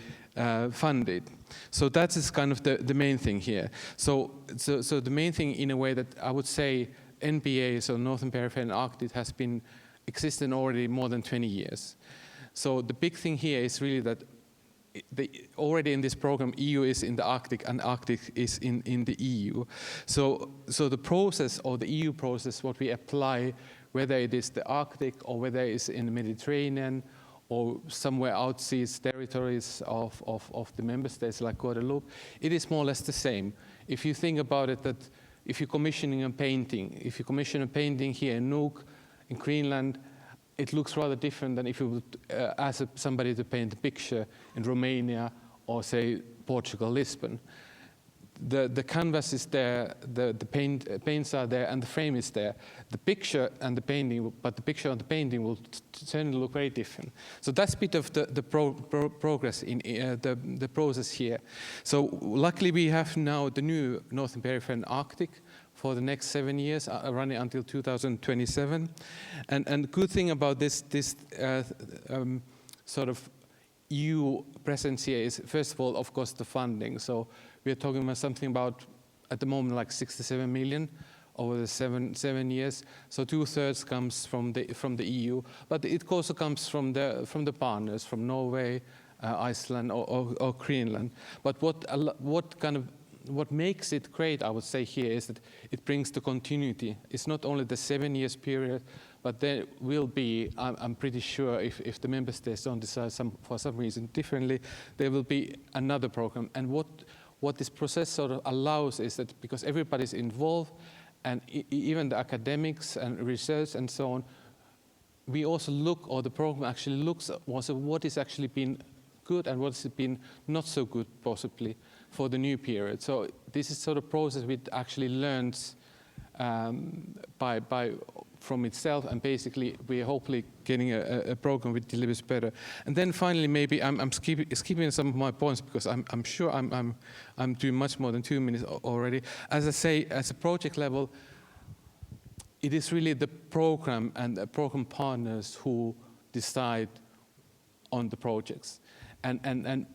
funded. So that is kind of the main thing here. So the main thing, in a way, that I would say NBA, so Northern Periphery and Arctic, has been existing already more than 20 years. So the big thing here is really that already in this program, EU is in the Arctic and Arctic is in the EU. So the process, or the EU process, what we apply, whether it is the Arctic or whether it's in the Mediterranean or somewhere outseas territories of the member states like Guadeloupe, it is more or less the same. If you think about it, that if you're commissioning a painting, if you commission a painting here in Nuuk, in Greenland, it looks rather different than if you would ask somebody to paint a picture in Romania or, say, Portugal, Lisbon. The canvas is there, the paints are there, and the frame is there. The picture and the painting, but the picture and the painting will certainly look very different. So that's a bit of the progress in the process here. So luckily we have now the new Northern Periphery and Arctic for the next 7 years, running until 2027. And the good thing about this sort of EU presence here is, first of all, of course, the funding. So we are talking about something about, at the moment, like 67 million over the seven years. So 2/3 comes from the EU, but it also comes from the partners, from Norway, Iceland, or Greenland. But what makes it great, I would say here, is that it brings the continuity. It's not only the 7 years period, but there will be, I'm pretty sure, if the member states don't decide for some reason differently, there will be another program. And what this process sort of allows is that, because everybody's involved, and even the academics and research and so on, we also look, or the program actually looks at what has actually been good and what has been not so good, possibly, for the new period. So this is sort of process which actually learns from itself, and basically we're hopefully getting a program which delivers better. And then finally, maybe I'm skipping some of my points, because I'm sure I'm doing much more than 2 minutes already. As I say, as a project level, it is really the program and the program partners who decide on the projects. And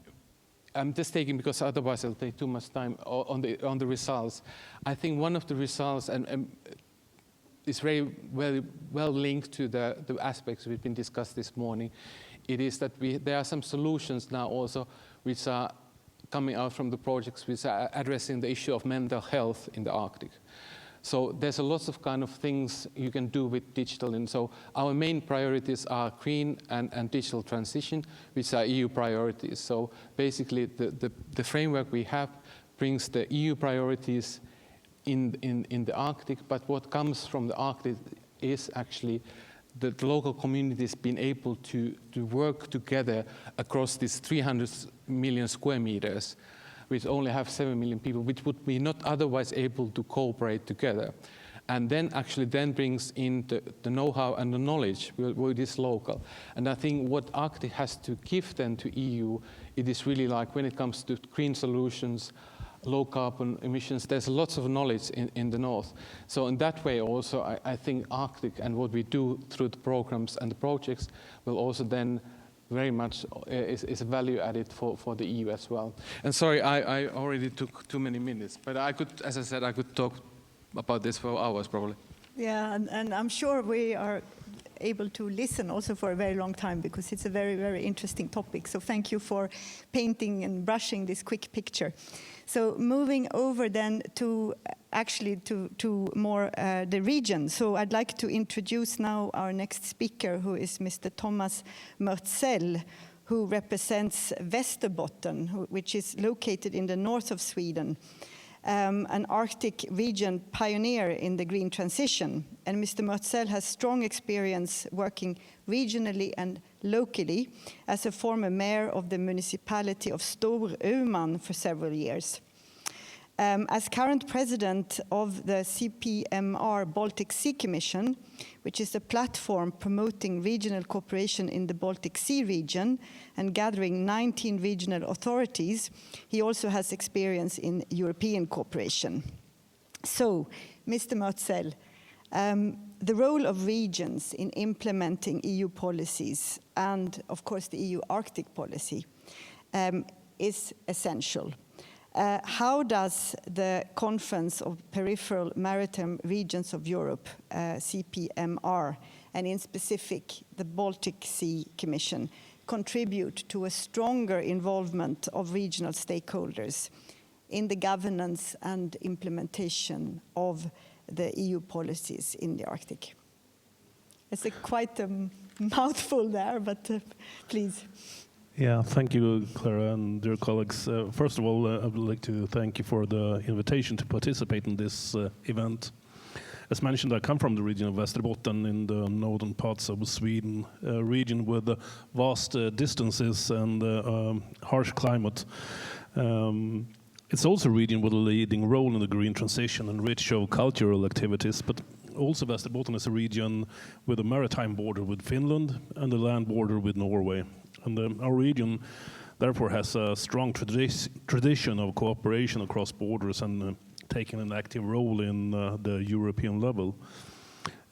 I'm just taking, because otherwise I'll take too much time on the results. I think one of the results, and is very well linked to the aspects we've been discussed this morning. It is that there are some solutions now also which are coming out from the projects which are addressing the issue of mental health in the Arctic. So there's a lot of kind of things you can do with digital. And so our main priorities are green and digital transition, which are EU priorities. So basically the framework we have brings the EU priorities in the Arctic, but what comes from the Arctic is actually the local communities being able to work together across these 300 million square meters which only have 7 million people, which would be not otherwise able to cooperate together. And then actually then brings in the know-how and the knowledge what is local. And I think what Arctic has to give then to EU, it is really like when it comes to green solutions, low carbon emissions, there's lots of knowledge in the north. So in that way also, I think Arctic and what we do through the programs and the projects will also then very much is a value added for the EU as well. And sorry, I already took too many minutes, but I could, as I said, I could talk about this for hours probably. Yeah, and I'm sure we are able to listen also for a very long time because it's a very, very interesting topic. So thank you for painting and brushing this quick picture. So moving over then to actually to more the region. So I'd like to introduce now our next speaker, who is Mr. Thomas Mörtsell, who represents Västerbotten, which is located in the north of Sweden. An Arctic region pioneer in the green transition. And Mr. Mörtsell has strong experience working regionally and locally as a former mayor of the municipality of Storuman for several years. As current president of the CPMR Baltic Sea Commission, which is a platform promoting regional cooperation in the Baltic Sea region and gathering 19 regional authorities, he also has experience in European cooperation. So, Mr. Mörtsell, the role of regions in implementing EU policies and, of course, the EU Arctic policy is essential. How does the Conference of Peripheral Maritime Regions of Europe, CPMR, and in specific the Baltic Sea Commission, contribute to a stronger involvement of regional stakeholders in the governance and implementation of the EU policies in the Arctic? It's quite a mouthful there, but please. Yeah, thank you, Clara, and dear colleagues. First of all, I would like to thank you for the invitation to participate in this event. As mentioned, I come from the region of Västerbotten in the northern parts of Sweden, a region with vast distances and harsh climate. It's also a region with a leading role in the green transition and rich of cultural activities, but also Västerbotten is a region with a maritime border with Finland and a land border with Norway. And our region, therefore, has a strong tradition of cooperation across borders and taking an active role in the European level.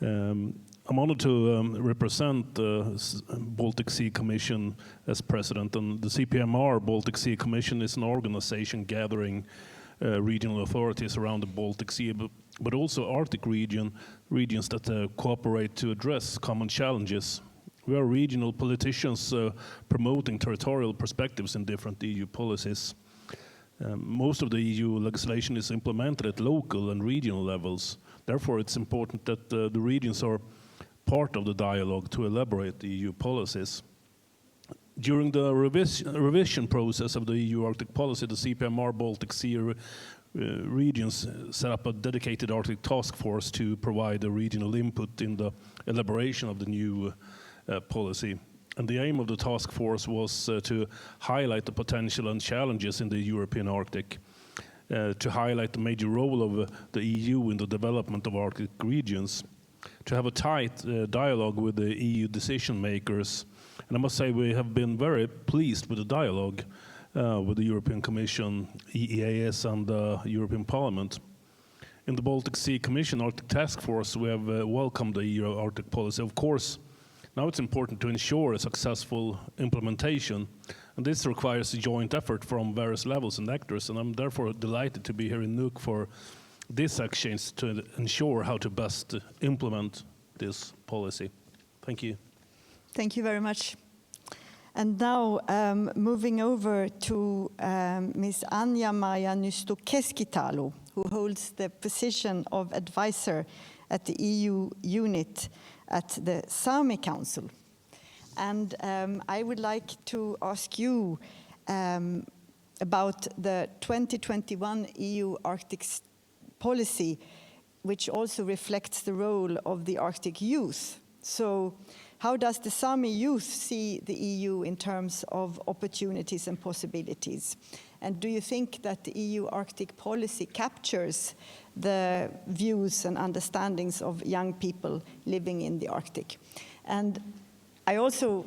I'm honored to represent the Baltic Sea Commission as president, and the CPMR Baltic Sea Commission is an organization gathering regional authorities around the Baltic Sea, but also Arctic regions that cooperate to address common challenges. We are regional politicians promoting territorial perspectives in different EU policies. Most of the EU legislation is implemented at local and regional levels. Therefore, it's important that the regions are part of the dialogue to elaborate the EU policies. During the revision process of the EU Arctic policy, the CPMR Baltic Sea regions set up a dedicated Arctic task force to provide a regional input in the elaboration of the new policy. And the aim of the task force was to highlight the potential and challenges in the European Arctic, to highlight the major role of the EU in the development of Arctic regions, to have a tight dialogue with the EU decision makers. And I must say we have been very pleased with the dialogue with the European Commission, EEAS and the European Parliament. In the Baltic Sea Commission Arctic Task Force, we have welcomed the EU Arctic policy. Of course, now it's important to ensure a successful implementation, and this requires a joint effort from various levels and actors, and I'm therefore delighted to be here in Nuuk for this exchange to ensure how to best implement this policy. Thank you. Thank you very much. And now moving over to Ms. Anja-Maja Nysto-Keskitalo, who holds the position of advisor at the EU unit at the Sami Council. And I would like to ask you about the 2021 EU Arctic policy, which also reflects the role of the Arctic youth. So How does the Sami youth see the EU in terms of opportunities and possibilities? And do you think that the EU Arctic policy captures the views and understandings of young people living in the Arctic? And I also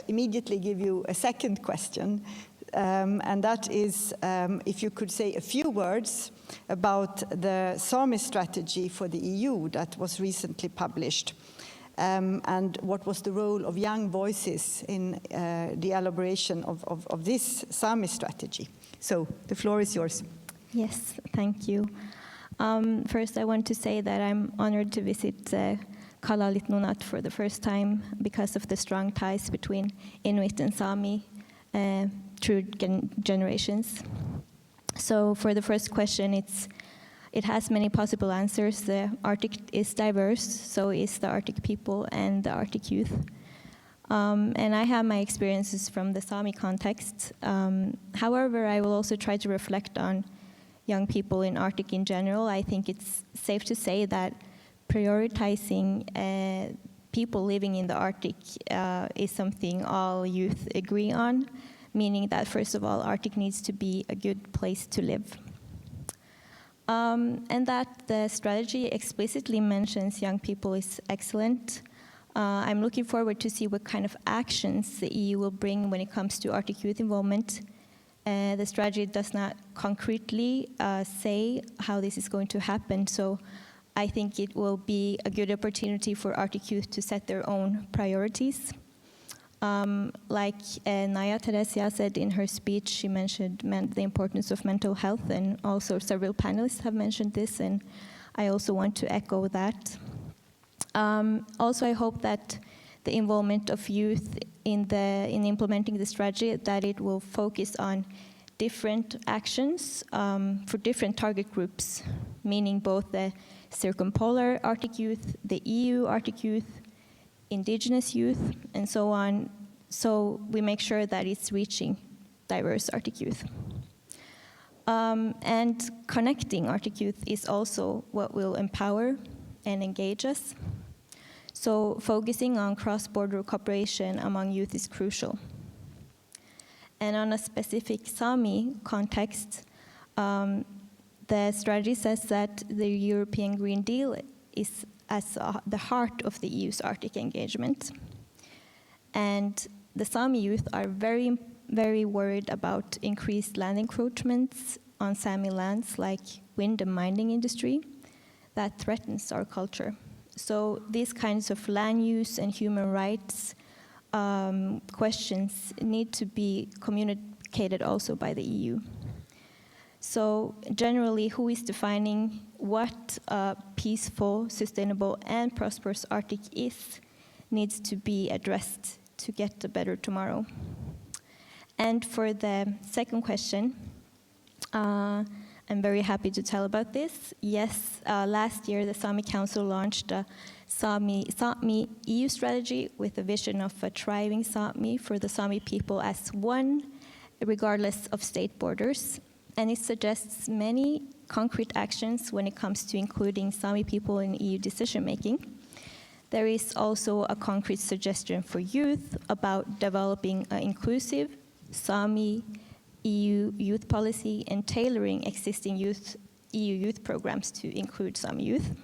immediately give you a second question, and that is if you could say a few words about the Sami strategy for the EU that was recently published, and what was the role of young voices in the elaboration of this Sami strategy. So the floor is yours. Yes, thank you. First, I want to say that I'm honored to visit Kalaallit Nunaat for the first time because of the strong ties between Inuit and Sami through generations. So for the first question, it has many possible answers. The Arctic is diverse, so is the Arctic people and the Arctic youth. And I have my experiences from the Sami context. However, I will also try to reflect on young people in Arctic in general. I think it's safe to say that prioritizing people living in the Arctic is something all youth agree on, meaning that, first of all, Arctic needs to be a good place to live. And that the strategy explicitly mentions young people is excellent. I'm looking forward to see what kind of actions the EU will bring when it comes to Arctic youth involvement. The strategy does not concretely say how this is going to happen, so I think it will be a good opportunity for Arctic youth to set their own priorities. Like Naya Teresia said in her speech, she mentioned the importance of mental health, and also several panelists have mentioned this, and I also want to echo that. Also, I hope that the involvement of youth in implementing the strategy, that it will focus on different actions for different target groups, meaning both the circumpolar Arctic youth, the EU Arctic youth, indigenous youth, and so on, so we make sure that it's reaching diverse Arctic youth. And connecting Arctic youth is also what will empower and engage us. So focusing on cross-border cooperation among youth is crucial. And on a specific Sami context, the strategy says that the European Green Deal is as the heart of the EU's Arctic engagement. And the Sami youth are very, very worried about increased land encroachments on Sami lands, like wind and mining industry, that threatens our culture. So these kinds of land use and human rights questions need to be communicated also by the EU. So generally, who is defining what a peaceful, sustainable, and prosperous Arctic is needs to be addressed to get a better tomorrow. And for the second question, I'm very happy to tell about this. Yes, last year the Sami Council launched a Sami EU strategy with a vision of a thriving Sami for the Sami people as one, regardless of state borders. And it suggests many concrete actions when it comes to including Sami people in EU decision-making. There is also a concrete suggestion for youth about developing an inclusive Sami EU youth policy and tailoring existing EU youth programs to include Sami youth.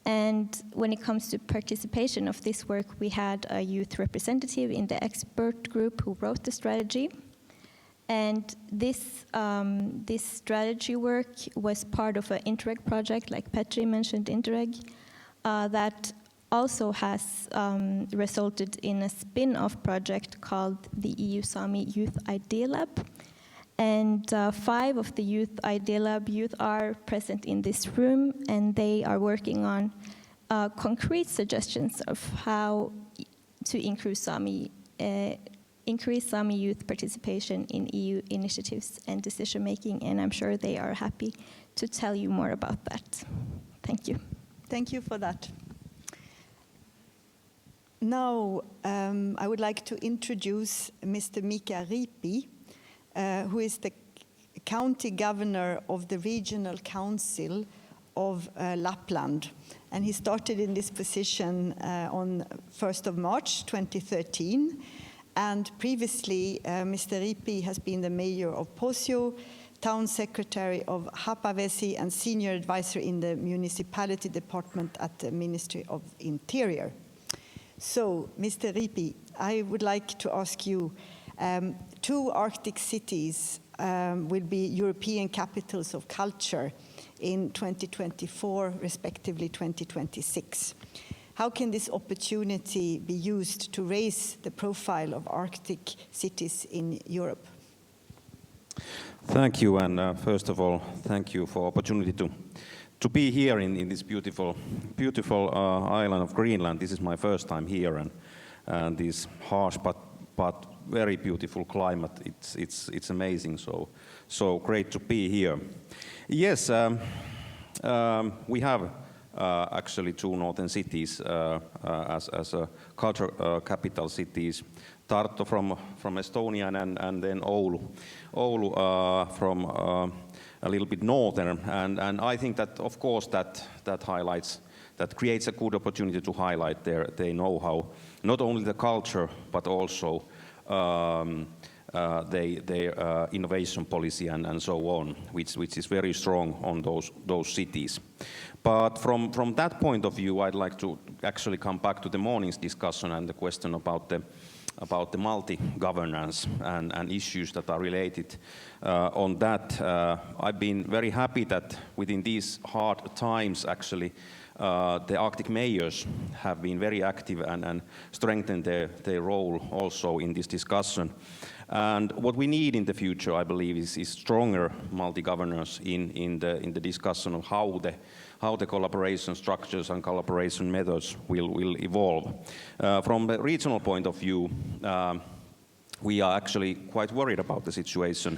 And when it comes to participation of this work, we had a youth representative in the expert group who wrote the strategy. And this strategy work was part of an Interreg project, like Petri mentioned Interreg, that also has resulted in a spin-off project called the EU Sami Youth Idea Lab. And 5 of the Youth Idea Lab youth are present in this room, and they are working on concrete suggestions of how to increase Sami youth participation in EU initiatives and decision-making, and I'm sure they are happy to tell you more about that. Thank you. Thank you for that. Now, I would like to introduce Mr. Mika Riipi, who is the county governor of the Regional Council of Lapland. and he started in this position on 1st of March 2013. And previously, Mr. Riipi has been the mayor of Posio, town secretary of Haapavesi, and senior advisor in the municipality department at the Ministry of Interior. So, Mr. Riipi, I would like to ask you, 2 Arctic cities will be European capitals of culture in 2024, respectively 2026. How can this opportunity be used to raise the profile of Arctic cities in Europe? Thank you, and first of all, thank you for opportunity to be here in this beautiful island of Greenland. This is my first time here, and this harsh but very beautiful climate. It's amazing. So great to be here. Yes, we have actually 2 northern cities as culture capital cities. Tartu from Estonia and then Oulu from a little bit northern. And I think that, of course, that highlights, that creates a good opportunity to highlight their know-how, not only the culture, but also their innovation policy and so on, which is very strong on those cities. But from that point of view, I'd like to actually come back to the morning's discussion and the question about the multi-governance and issues that are related on that. I've been very happy that within these hard times, actually, the Arctic mayors have been very active and strengthened their role also in this discussion. And what we need in the future, I believe, is stronger multi-governance in the discussion of how the collaboration structures and collaboration methods will evolve. From the regional point of view, we are actually quite worried about the situation.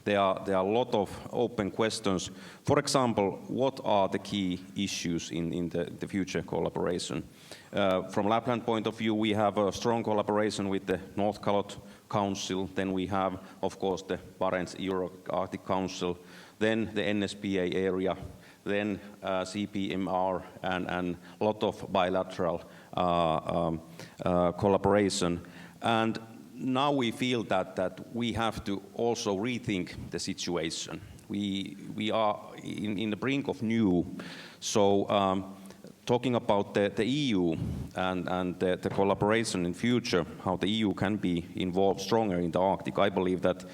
There are a lot of open questions. For example, what are the key issues in the future collaboration? From Lapland point of view, we have a strong collaboration with the Northcalott Council. Then we have, of course, the Barents Euro-Arctic Council, then the NSPA area, then CPMR, and a lot of bilateral collaboration. And now we feel that we have to also rethink the situation. We are in the brink of new. So talking about the EU and the collaboration in future, how the EU can be involved stronger in the Arctic, I believe that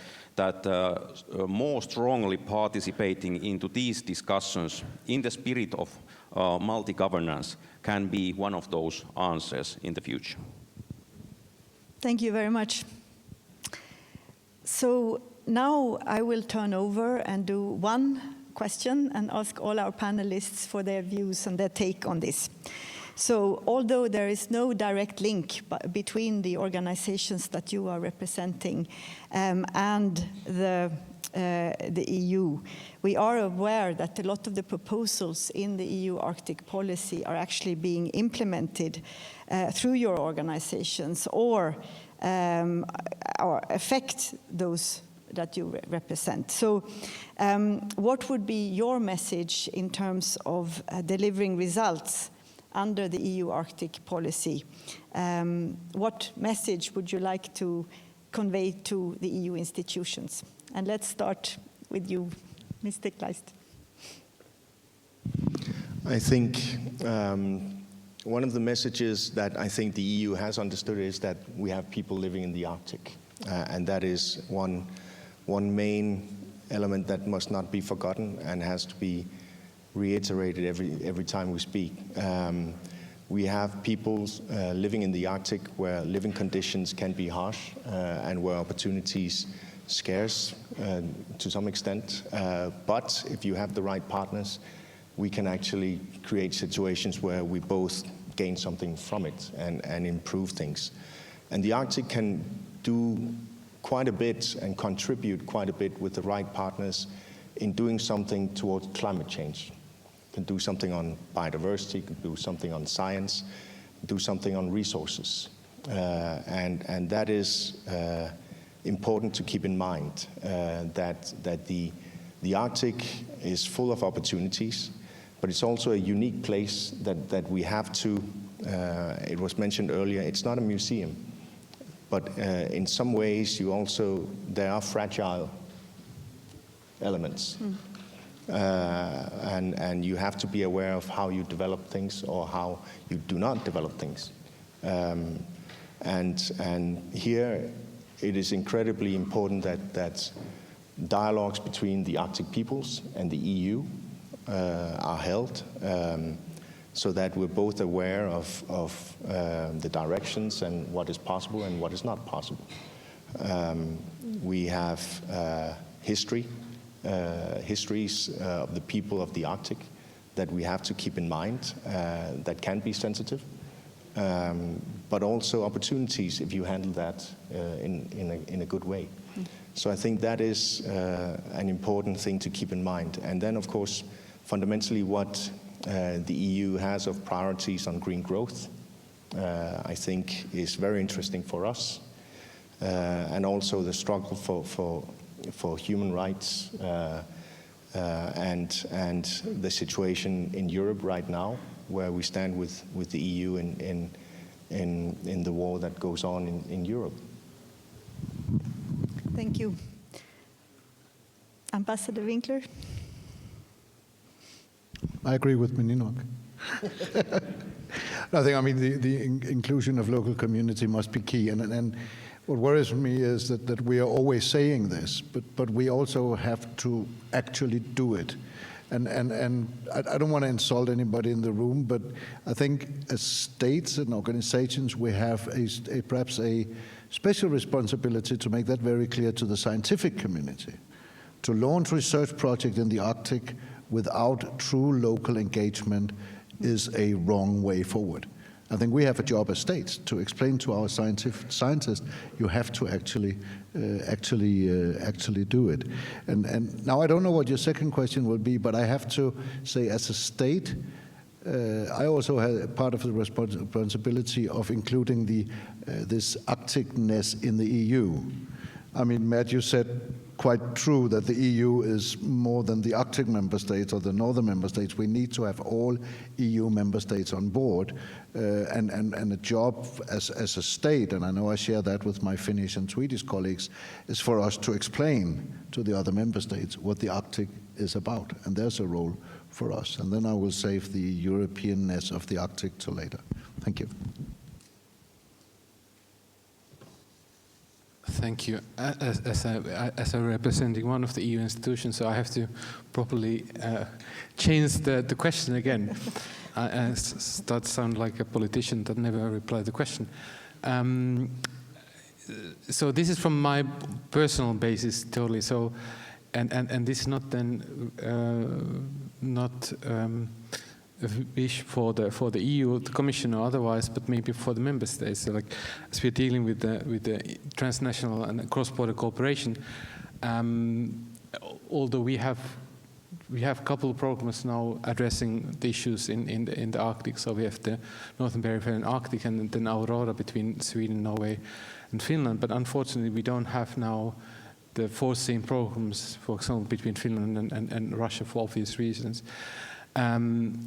more strongly participating into these discussions in the spirit of multi-governance can be one of those answers in the future. Thank you very much. So now I will turn over and do one question and ask all our panelists for their views and their take on this. So although there is no direct link between the organizations that you are representing and the EU, we are aware that a lot of the proposals in the EU Arctic policy are actually being implemented through your organizations or affect those that you represent. So what would be your message in terms of delivering results under the EU Arctic policy? What message would you like to convey to the EU institutions? And let's start with you, Mr. Kleist. I think one of the messages that I think the EU has understood is that we have people living in the Arctic. And that is one main element that must not be forgotten and has to be reiterated every time we speak. We have people living in the Arctic where living conditions can be harsh and where opportunities scarce to some extent. But if you have the right partners, we can actually create situations where we both gain something from it and improve things. And the Arctic can do quite a bit and contribute quite a bit with the right partners in doing something towards climate change. Can do something on biodiversity, can do something on science, do something on resources. And that is important to keep in mind, that the Arctic is full of opportunities, but it's also a unique place that we have to, it was mentioned earlier, it's not a museum, but in some ways there are fragile elements. And you have to be aware of how you develop things or how you do not develop things. And here it is incredibly important that dialogues between the Arctic peoples and the EU are held, so that we're both aware of the directions and what is possible and what is not possible. We have histories of the people of the Arctic that we have to keep in mind, that can be sensitive, but also opportunities if you handle that in a good way. So I think that is an important thing to keep in mind. And then, of course, fundamentally what the EU has of priorities on green growth, I think is very interesting for us. And also the struggle for human rights and the situation in Europe right now, where we stand with the EU in the war that goes on in Europe. Thank you. Ambassador Winkler. I agree with Mininok. I mean, the inclusion of local community must be key. And what worries me is that we are always saying this, but we also have to actually do it. And I don't want to insult anybody in the room, but I think as states and organizations, we have perhaps a special responsibility to make that very clear to the scientific community. To launch research projects in the Arctic without true local engagement is a wrong way forward. I think we have a job as states to explain to our scientists, you have to actually do it. And now I don't know what your second question will be, but I have to say, as a state, I also had part of the responsibility of including this Arcticness in the EU. I mean, Matt, you said quite true that the EU is more than the Arctic member states or the northern member states. We need to have all EU member states on board, and a job as a state, and I know I share that with my Finnish and Swedish colleagues, is for us to explain to the other member states what the Arctic is about, and there's a role for us. And then I will save the Europeanness of the Arctic till later. Thank you. Thank you. As a representing one of the EU institutions, so I have to properly change the question again. I start to sound like a politician that never replied the question. So this is from my personal basis totally. So, and this is not then not a wish for the EU, the Commission, or otherwise, but maybe for the member states. So, like, as we're dealing with the transnational and cross-border cooperation, although we have a couple of programs now addressing the issues in the Arctic. So we have the Northern Peripheral Arctic and then Aurora between Sweden, Norway, and Finland. But unfortunately, we don't have now the foreseen programs, for example, between Finland and Russia for obvious reasons.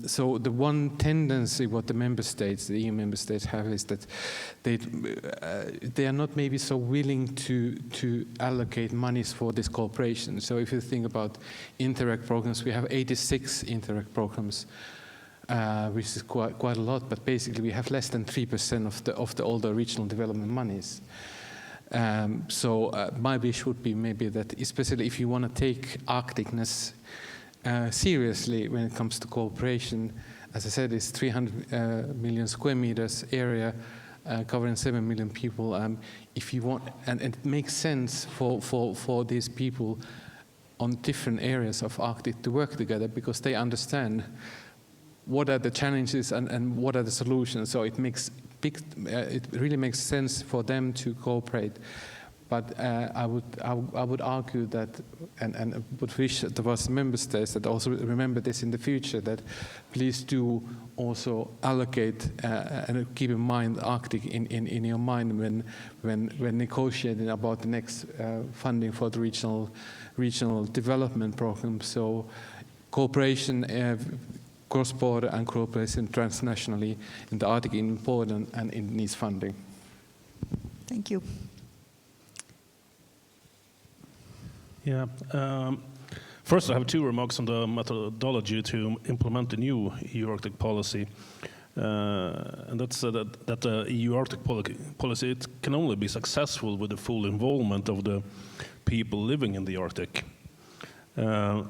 So the one tendency what the member states, the EU member states have, is that they are not maybe so willing to allocate monies for this cooperation. So if you think about Interreg programs, we have 86 Interreg programs, which is quite a lot, but basically we have less than 3% of the older regional development monies. So my wish would be maybe that, especially if you want to take Arcticness seriously when it comes to cooperation, as I said, it's 300 million square meters area, covering 7 million people. If you want, and it makes sense for these people on different areas of Arctic to work together, because they understand what are the challenges and what are the solutions. So it really makes sense for them to cooperate. But I would argue that, and would wish there was member states that also remember this in the future, that please do also allocate and keep in mind Arctic in your mind when negotiating about the next funding for the regional development program. So cooperation cross-border and cooperation transnationally in the Arctic is important and it needs funding. Thank you. Yeah. First, I have two remarks on the methodology to implement the new EU Arctic policy. And that's that the EU Arctic policy, it can only be successful with the full involvement of the people living in the Arctic. I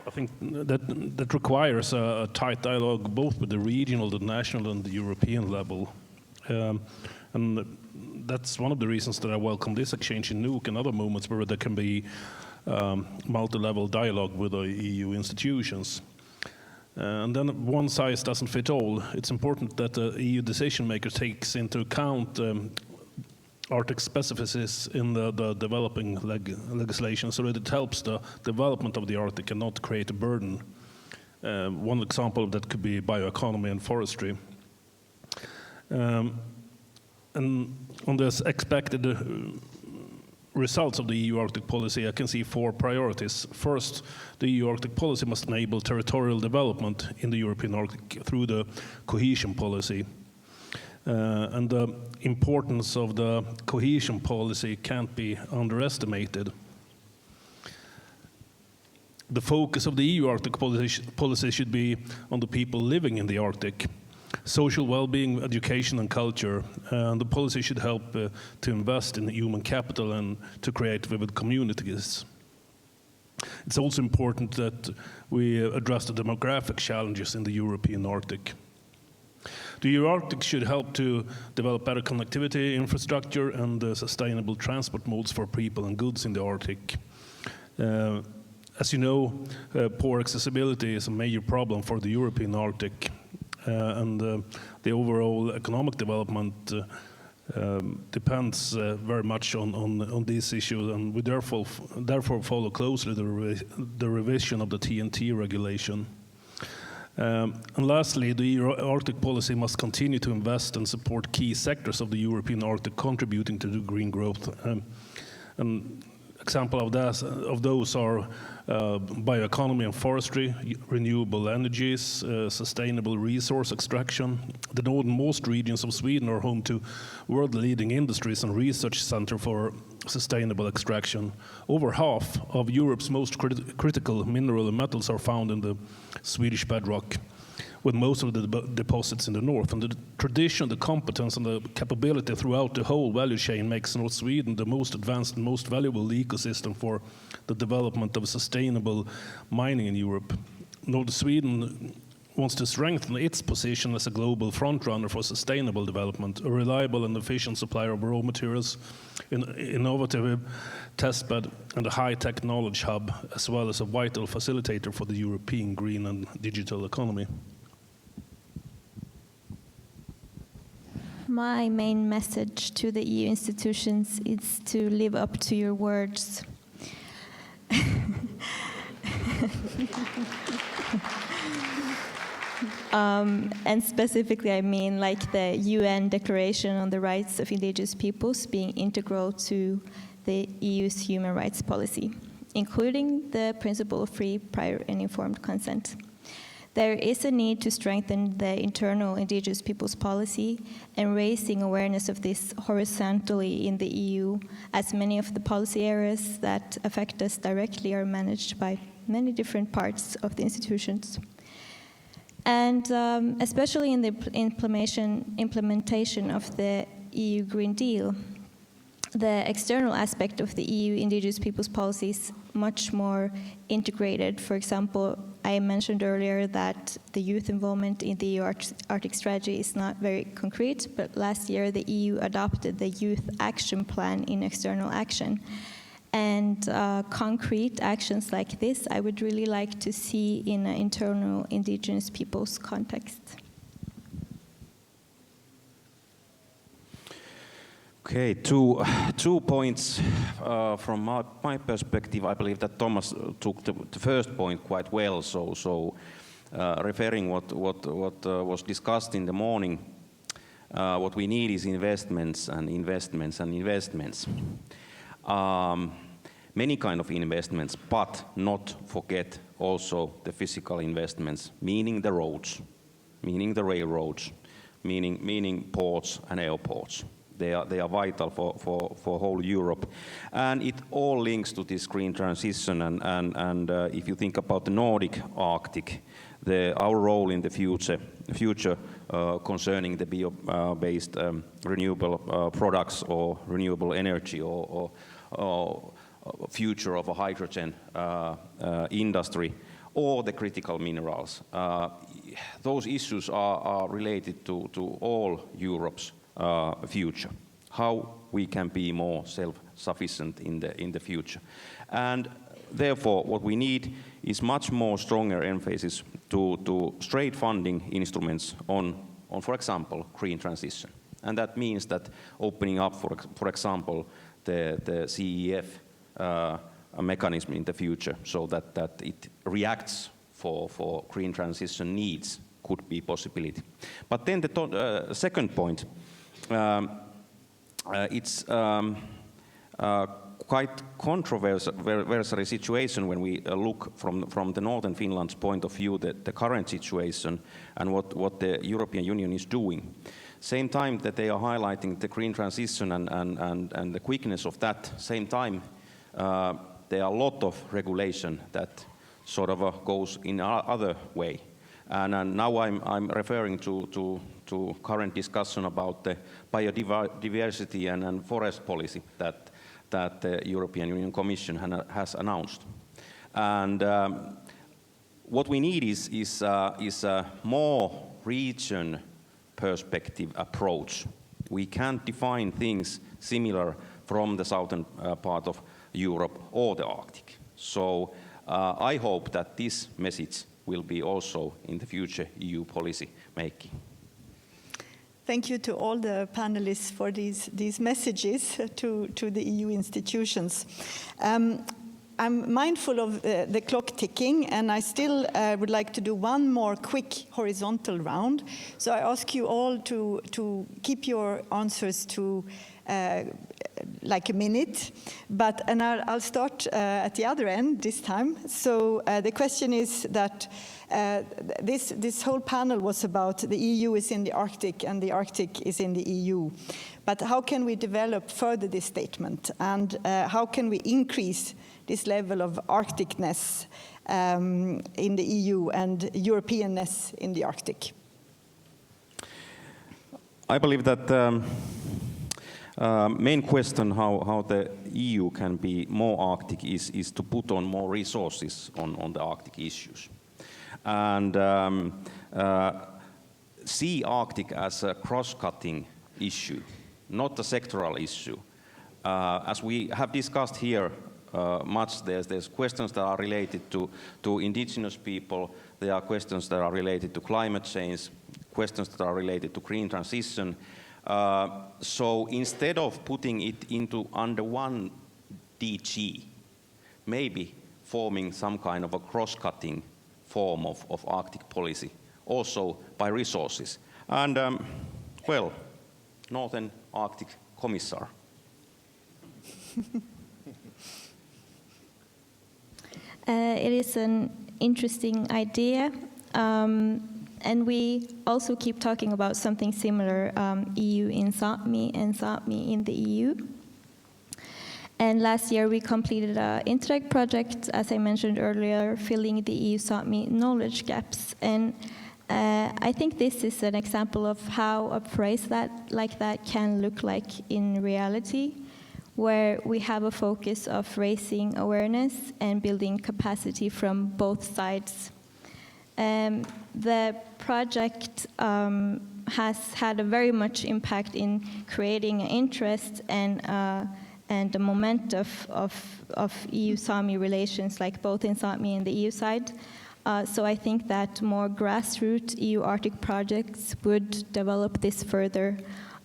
think that requires a tight dialogue both with the regional, the national, and the European level. And that's one of the reasons that I welcome this exchange in Nuuk and other moments where there can be multi-level dialogue with the EU institutions. And then one size doesn't fit all. It's important that the EU decision maker takes into account Arctic specificities in the developing legislation so that it helps the development of the Arctic and not create a burden. One example of that could be bioeconomy and forestry. And on this expected results of the EU Arctic policy, I can see 4 priorities. First, the EU Arctic policy must enable territorial development in the European Arctic through the cohesion policy. And the importance of the cohesion policy can't be underestimated. The focus of the EU Arctic policy should be on the people living in the Arctic. Social well-being, education and culture. The policy should help to invest in human capital and to create vivid communities. It's also important that we address the demographic challenges in the European Arctic. The EU Arctic should help to develop better connectivity, infrastructure and sustainable transport modes for people and goods in the Arctic. As you know, poor accessibility is a major problem for the European Arctic. The overall economic development depends very much on these issues, and we therefore follow closely the revision of the TNT regulation. And lastly, the EU Arctic policy must continue to invest and support key sectors of the European Arctic contributing to the green growth. An example of those are bioeconomy and forestry, renewable energies, sustainable resource extraction. The northernmost regions of Sweden are home to world-leading industries and research center for sustainable extraction. Over half of Europe's most critical mineral and metals are found in the Swedish bedrock, with most of the deposits in the north. And the tradition, the competence and the capability throughout the whole value chain makes North Sweden the most advanced and most valuable ecosystem for the development of sustainable mining in Europe. North Sweden wants to strengthen its position as a global frontrunner for sustainable development, a reliable and efficient supplier of raw materials, an innovative testbed and a high-tech knowledge hub, as well as a vital facilitator for the European green and digital economy. My main message to the EU institutions is to live up to your words. And specifically, I mean like the UN Declaration on the Rights of Indigenous Peoples being integral to the EU's human rights policy, including the principle of free, prior, and informed consent. There is a need to strengthen the internal indigenous peoples policy and raising awareness of this horizontally in the EU, as many of the policy areas that affect us directly are managed by many different parts of the institutions. And especially in the implementation of the EU Green Deal, the external aspect of the EU indigenous peoples policy is much more integrated. For example, I mentioned earlier that the youth involvement in the EU Arctic strategy is not very concrete, but last year the EU adopted the Youth Action Plan in external action. And concrete actions like this, I would really like to see in an internal indigenous peoples context. Okay, two points from my perspective. I believe that Thomas took the first point quite well. So referring what was discussed in the morning, what we need is investments and investments and investments. many kind of investments, but not forget also the physical investments, meaning the roads, meaning the railroads, meaning ports and airports. They are vital for whole Europe. And it all links to this green transition. And if you think about the Nordic Arctic, our role in the future concerning the bio-based renewable products or renewable energy or future of a hydrogen industry or the critical minerals. Those issues are related to all Europe's future, how we can be more self-sufficient in the future. And therefore, what we need is much more stronger emphasis to straight funding instruments on, for example, green transition. And that means that opening up, for example, the CEF mechanism in the future so that it reacts for green transition needs could be a possibility. But then the second point, it's quite controversial situation when we look from the northern Finland's point of view, the current situation and what the European Union is doing. Same time that they are highlighting the green transition and the quickness of that, same time there are a lot of regulation that sort of goes in other way. And now I'm referring to current discussion about the biodiversity and forest policy that the European Union Commission has announced. And what we need is a more region perspective approach. We can't define things similar from the southern part of Europe or the Arctic. So I hope that this message will be also in the future EU policy making. Thank you to all the panelists for these messages to the EU institutions. I'm mindful of the clock ticking, and I still would like to do one more quick horizontal round. So I ask you all to keep your answers to like a minute, and I'll start at the other end this time. So the question is that this whole panel was about the EU is in the Arctic and the Arctic is in the EU. But how can we develop further this statement, and how can we increase this level of Arcticness in the EU and Europeanness in the Arctic? I believe that main question how the EU can be more Arctic is to put on more resources on the Arctic issues. And see Arctic as a cross-cutting issue, not a sectoral issue. As we have discussed here much, there's questions that are related to indigenous people, there are questions that are related to climate change, questions that are related to green transition. So instead of putting it into under one DG, maybe forming some kind of a cross-cutting form of Arctic policy, also by resources. And, well, Northern Arctic Commissar. It is an interesting idea. And we also keep talking about something similar, EU in Sápmi and Sápmi in the EU. And last year we completed an Interreg project, as I mentioned earlier, filling the EU Sápmi knowledge gaps. And I think this is an example of how a phrase like that can look like in reality, where we have a focus of raising awareness and building capacity from both sides. The project has had a very much impact in creating an interest and the momentum of EU-Sámi relations, like both in Sápmi and the EU side. So I think that more grassroots EU Arctic projects would develop this further.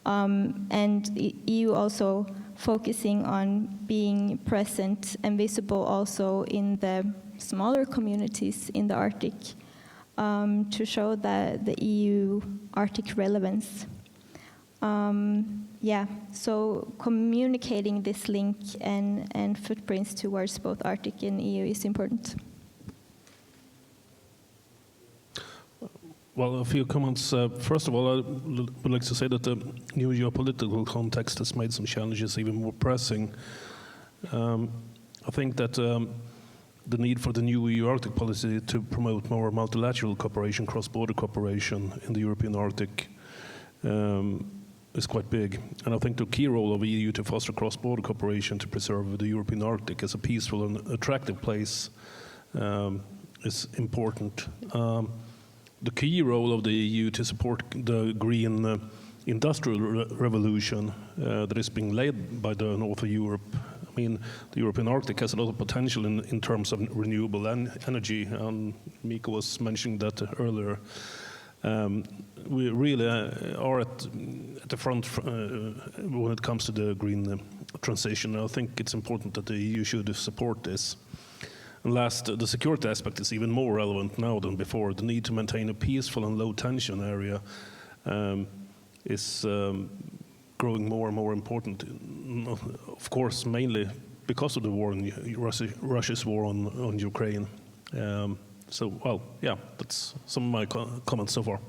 And EU also focusing on being present and visible also in the smaller communities in the Arctic. To show the EU Arctic relevance. yeah, so communicating this link and footprints towards both Arctic and EU is important. Well, a few comments. First of all, I would like to say that the new geopolitical context has made some challenges even more pressing. I think that the need for the new EU Arctic policy to promote more multilateral cooperation, cross-border cooperation in the European Arctic is quite big. And I think the key role of the EU to foster cross-border cooperation to preserve the European Arctic as a peaceful and attractive place is important. The key role of the EU to support the green industrial revolution that is being led by the north of Europe. I mean, the European Arctic has a lot of potential in terms of renewable energy, and Miko was mentioning that earlier. We really are at the front when it comes to the green transition. I think it's important that the EU should support this. And last, the security aspect is even more relevant now than before. The need to maintain a peaceful and low-tension area is growing more and more important. Of course, mainly because of the war, Russia's war on Ukraine. So, well, yeah, that's some of my comments so far.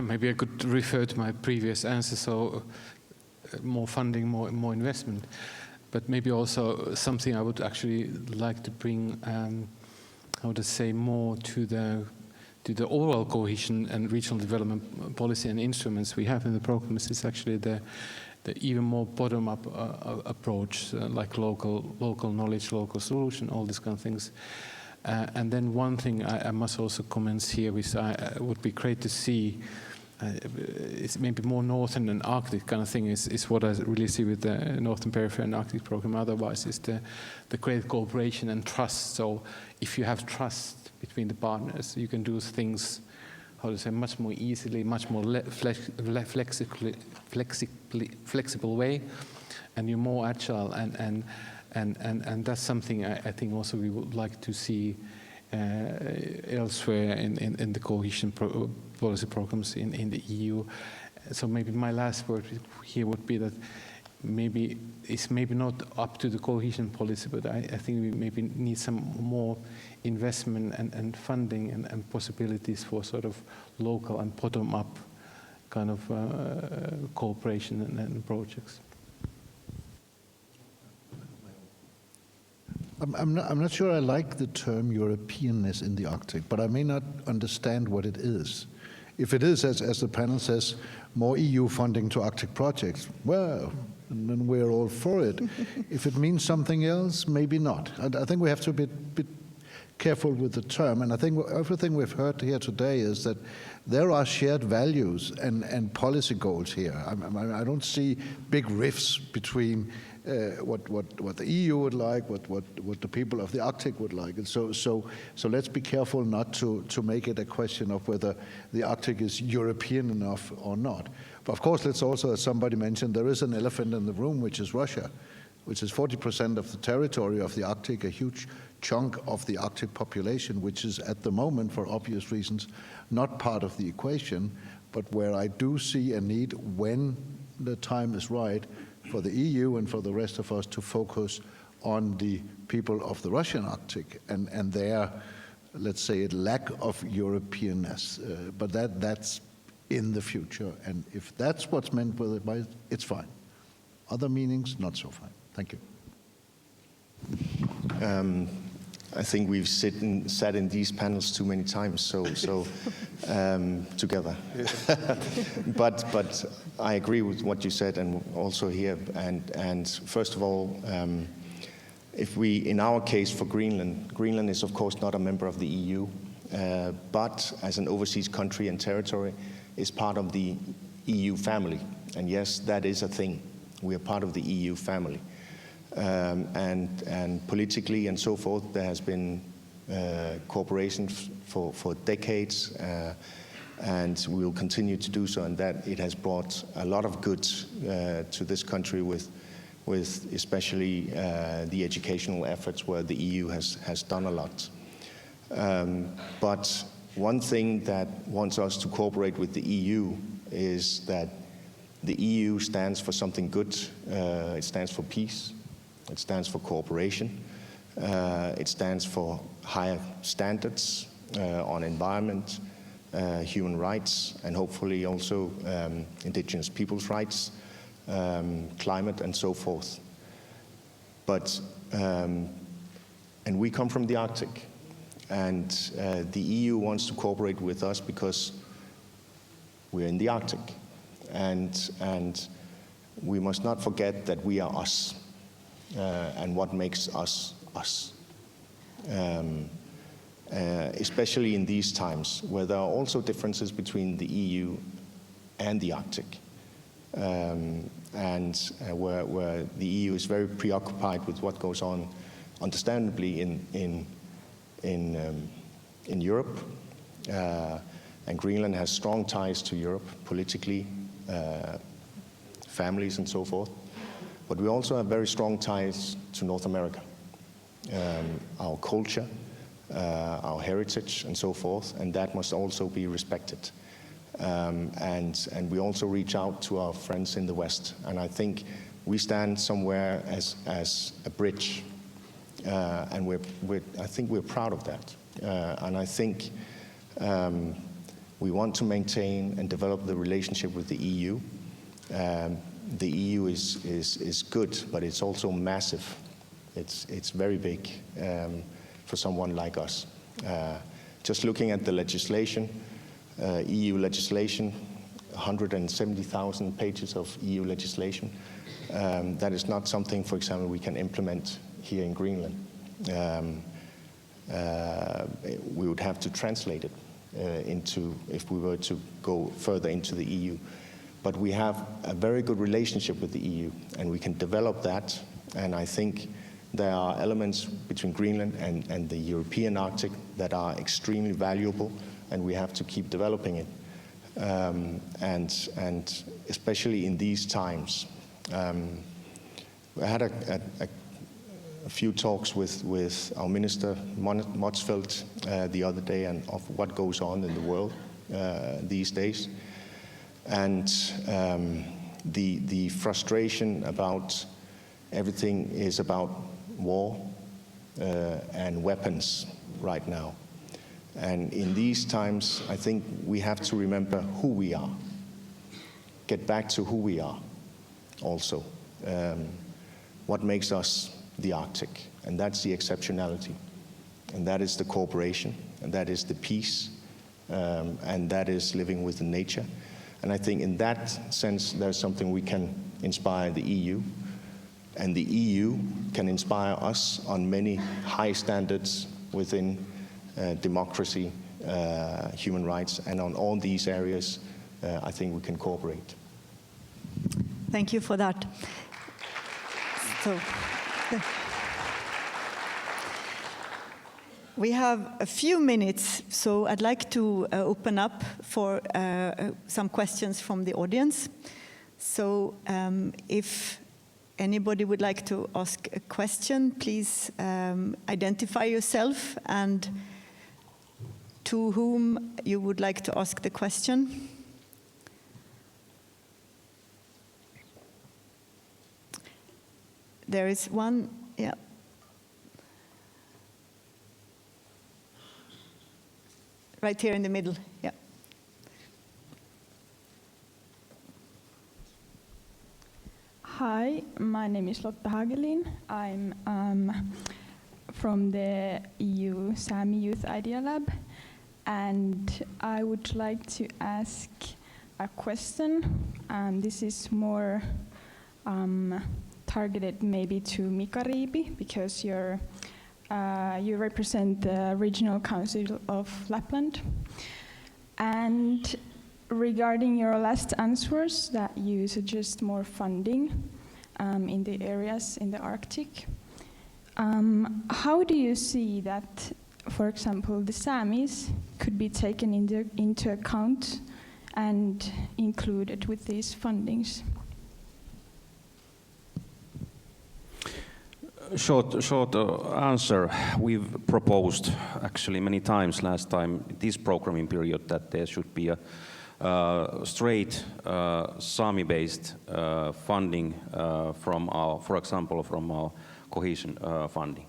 Maybe I could refer to my previous answer, so more funding, more investment. But maybe also something I would actually like to bring, how to say, more to the overall cohesion and regional development policy and instruments we have in the programs is actually the even more bottom-up approach, like local knowledge, local solution, all these kind of things. And then one thing I must also comment here, which would be great to see, it's maybe more northern and Arctic kind of thing is what I really see with the Northern Periphery and Arctic program. Otherwise, is the great cooperation and trust. So if you have trust between the partners, you can do things, how to say, much more easily, much more flexible way, and you're more agile. And that's something I think also we would like to see elsewhere in the cohesion policy programs in the EU. So maybe my last word here would be that maybe it's maybe not up to the cohesion policy, but I think we maybe need some more investment and funding and possibilities for sort of local and bottom-up kind of cooperation and projects. I'm not sure I like the term Europeanness in the Arctic, but I may not understand what it is. If it is, as the panel says, more EU funding to Arctic projects, well, then we're all for it. If it means something else, maybe not. I think we have to be careful with the term, and I think everything we've heard here today is that there are shared values and policy goals here. I don't see big rifts between what the EU would like, what the people of the Arctic would like. And so let's be careful not to make it a question of whether the Arctic is European enough or not. But of course, let's also, as somebody mentioned, there is an elephant in the room, which is Russia, which is 40% of the territory of the Arctic, a huge chunk of the Arctic population, which is at the moment, for obvious reasons, not part of the equation, but where I do see a need when the time is right for the EU and for the rest of us to focus on the people of the Russian Arctic and their, let's say, lack of Europeanness. But that's in the future. And if that's what's meant with it, it's fine. Other meanings, not so fine. Thank you. I think we've sat in these panels too many times, so together. but I agree with what you said, and also here. And first of all, if we, in our case for Greenland is of course not a member of the EU, but as an overseas country and territory, is part of the EU family. And yes, that is a thing. We are part of the EU family. And politically and so forth, there has been cooperation for decades, and we will continue to do so, and that it has brought a lot of goods to this country with especially the educational efforts where the EU has done a lot. But one thing that wants us to cooperate with the EU is that the EU stands for something good. It stands for peace. It stands for cooperation. It stands for higher standards on environment, human rights, and hopefully also indigenous people's rights, climate, and so forth. But, and we come from the Arctic, and the EU wants to cooperate with us because we're in the Arctic. And we must not forget that we are us, and what makes us us. Especially in these times, where there are also differences between the EU and the Arctic, and where the EU is very preoccupied with what goes on, understandably, in Europe, and Greenland has strong ties to Europe politically, families and so forth. But we also have very strong ties to North America, our culture, our heritage, and so forth, and that must also be respected. And we also reach out to our friends in the West, and I think we stand somewhere as a bridge, and I think we're proud of that. And I think we want to maintain and develop the relationship with the EU. The EU is good, but it's also massive. It's very big for someone like us. Just looking at the legislation, EU legislation, 170,000 pages of EU legislation. That is not something, for example, we can implement here in Greenland. We would have to translate it if we were to go further into the EU. But we have a very good relationship with the EU, and we can develop that. And I think there are elements between Greenland and the European Arctic that are extremely valuable, and we have to keep developing it. And especially in these times. I had a few talks with our Minister Motzfeldt the other day and of what goes on in the world these days. And the frustration about everything is about war and weapons right now. And in these times, I think we have to remember who we are, get back to who we are also, what makes us the Arctic, and that's the exceptionality, and that is the cooperation, and that is the peace, and that is living with the nature. And I think in that sense, there's something we can inspire the EU, and the EU can inspire us on many high standards within democracy, human rights, and on all these areas, I think we can cooperate. Thank you for that. So, we have a few minutes, so I'd like to open up for some questions from the audience. So if anybody would like to ask a question, please identify yourself and to whom you would like to ask the question. There is one, yeah. Right here in the middle, yeah. Hi, my name is Lotta Hagelin. I'm from the EU Sami Youth Idea Lab, and I would like to ask a question. This is more targeted maybe to Mika Riipi, because you represent the Regional Council of Lapland. And regarding your last answers that you suggest more funding in the areas in the Arctic, how do you see that, for example, the Samis could be taken into account and included with these fundings? Short answer. We've proposed actually many times last time this programming period that there should be a straight Sami-based funding from our, for example, from our cohesion funding.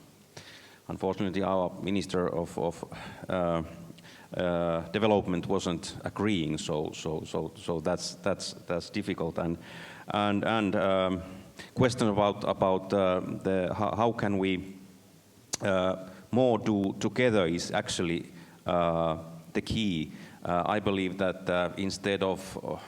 Unfortunately, our Minister of Development wasn't agreeing, so that's difficult. And question about how can we more do together is actually the key. I believe that instead of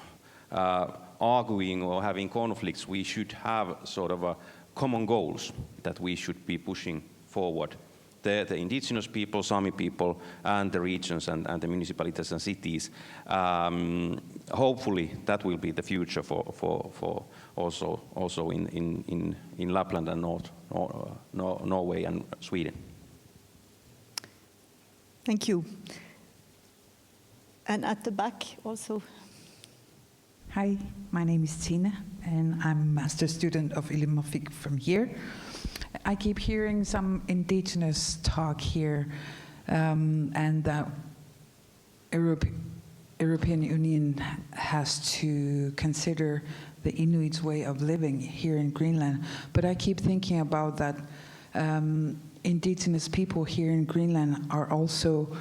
arguing or having conflicts, we should have sort of common goals that we should be pushing forward. The indigenous people, Sami people, and the regions and the municipalities and cities. Hopefully, that will be the future for also in Lapland and Norway and Sweden. Thank you. And at the back also. Hi, my name is Tina, and I'm a master student of Ilimofik from here. I keep hearing some indigenous talk here, and that European Union has to consider the Inuits' way of living here in Greenland. But I keep thinking about that indigenous people here in Greenland are also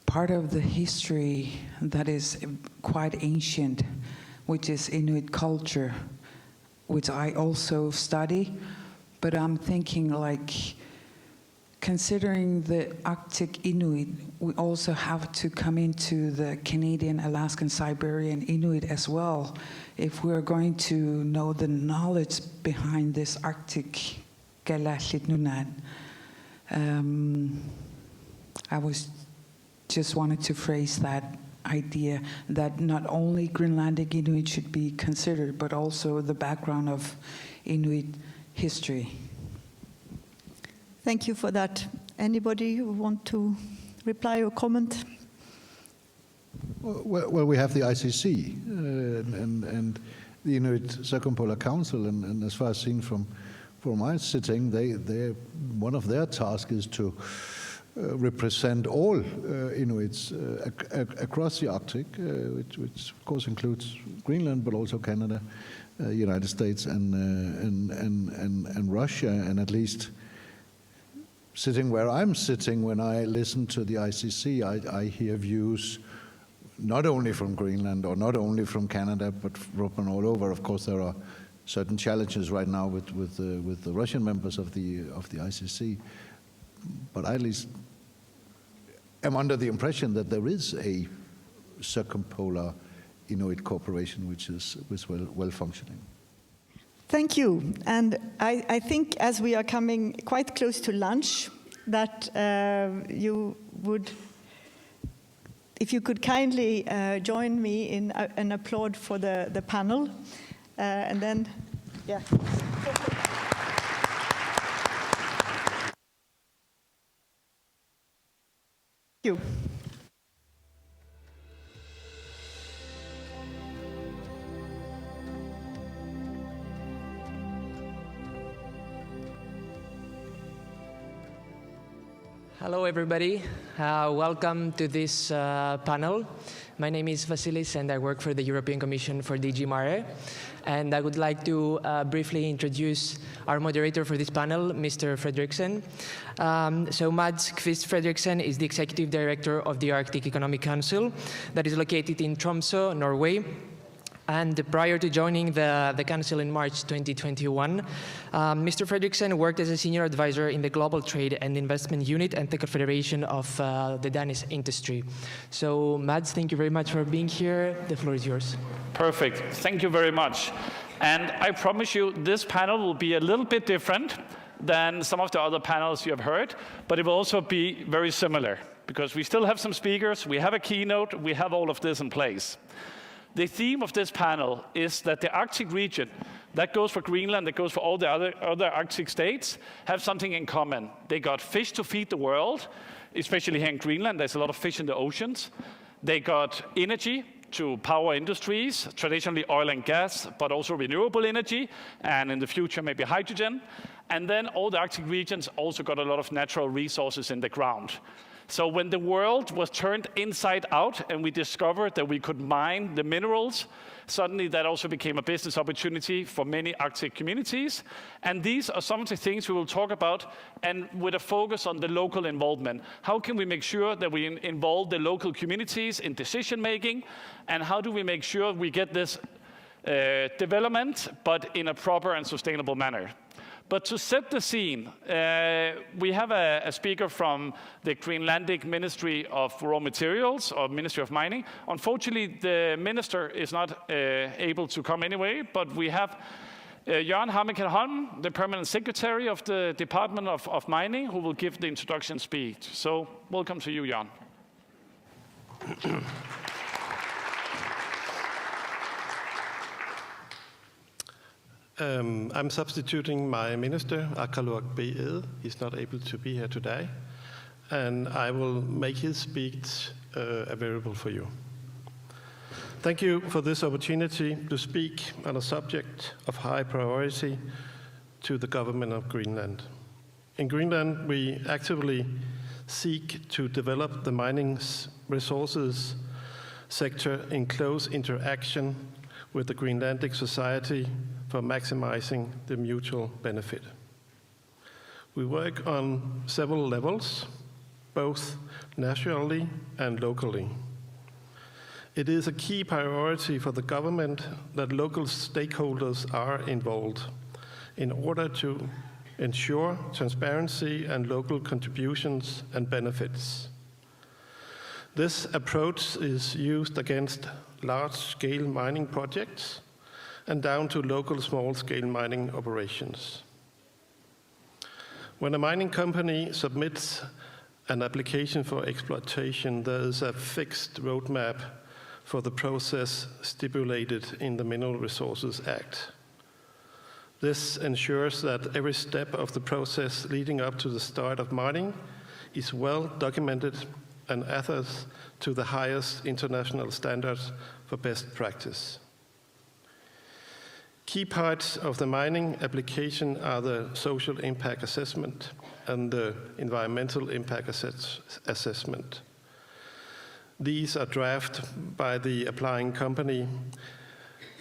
part of the history that is quite ancient, which is Inuit culture, which I also study. But I'm thinking, like, considering the Arctic Inuit, we also have to come into the Canadian, Alaskan, Siberian Inuit as well, if we're going to know the knowledge behind this Arctic Galashlitnunat. I just wanted to phrase that idea that not only Greenlandic Inuit should be considered, but also the background of Inuit history. Thank you for that. Anybody who want to reply or comment? Well, we have the ICC and the Inuit Circumpolar Council, and as far as seen from my sitting, one of their tasks is to represent all Inuits across the Arctic, which of course includes Greenland, but also Canada, United States, and Russia. And at least sitting where I'm sitting, when I listen to the ICC, I hear views not only from Greenland or not only from Canada, but from all over. Of course, there are certain challenges right now with the Russian members of the ICC. But I at least am under the impression that there is a circumpolar Inuit cooperation which is well functioning. Thank you. And I think as we are coming quite close to lunch, that you would, if you could kindly join me in an applaud for the panel. And then, yeah. Thank you. Hello, everybody. Welcome to this panel. My name is Vasilis, and I work for the European Commission for DG Mare. And I would like to briefly introduce our moderator for this panel, Mr. Fredriksen. So Mads Kvist Fredriksen is the Executive Director of the Arctic Economic Council that is located in Tromsø, Norway. And prior to joining the Council in March 2021, Mr. Fredriksen worked as a senior advisor in the Global Trade and Investment Unit and the Confederation of the Danish Industry. So, Mads, thank you very much for being here. The floor is yours. Perfect. Thank you very much. And I promise you, this panel will be a little bit different than some of the other panels you have heard, but it will also be very similar, because we still have some speakers, we have a keynote, we have all of this in place. The theme of this panel is that the Arctic region, that goes for Greenland, that goes for all the other Arctic states, have something in common. They got fish to feed the world, especially here in Greenland. There's a lot of fish in the oceans. They got energy to power industries, traditionally oil and gas, but also renewable energy, and in the future maybe hydrogen. And then all the Arctic regions also got a lot of natural resources in the ground. So when the world was turned inside out and we discovered that we could mine the minerals, suddenly that also became a business opportunity for many Arctic communities. And these are some of the things we will talk about, and with a focus on the local involvement. How can we make sure that we involve the local communities in decision making? And how do we make sure we get this development, but in a proper and sustainable manner? But to set the scene, we have a speaker from the Greenlandic Ministry of Raw Materials, or Ministry of Mining. Unfortunately, the minister is not able to come anyway, but we have Jørgen Harmichael Holm, the permanent secretary of the Department of Mining, who will give the introduction speech. So welcome to you, Jørgen. I'm substituting my minister, Akalok B. Ede. He's not able to be here today, and I will make his speech available for you. Thank you for this opportunity to speak on a subject of high priority to the government of Greenland. In Greenland, we actively seek to develop the mining resources sector in close interaction with the Greenlandic society for maximizing the mutual benefit. We work on several levels, both nationally and locally. It is a key priority for the government that local stakeholders are involved in order to ensure transparency and local contributions and benefits. This approach is used against large-scale mining projects and down to local small-scale mining operations. When a mining company submits an application for exploitation, there is a fixed roadmap for the process stipulated in the Mineral Resources Act. This ensures that every step of the process leading up to the start of mining is well documented and adheres to the highest international standards for best practice. Key parts of the mining application are the social impact assessment and the environmental impact assessment. These are drafted by the applying company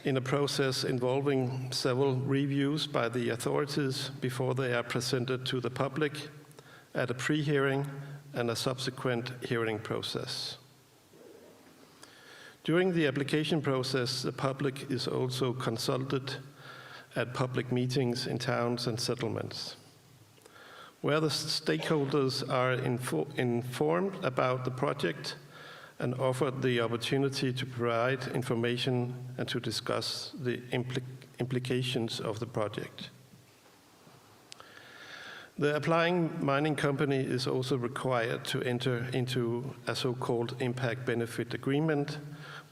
in a process involving several reviews by the authorities before they are presented to the public at a pre-hearing and a subsequent hearing process. During the application process, the public is also consulted at public meetings in towns and settlements, where the stakeholders are informed about the project and offered the opportunity to provide information and to discuss the implications of the project. The applying mining company is also required to enter into a so-called impact benefit agreement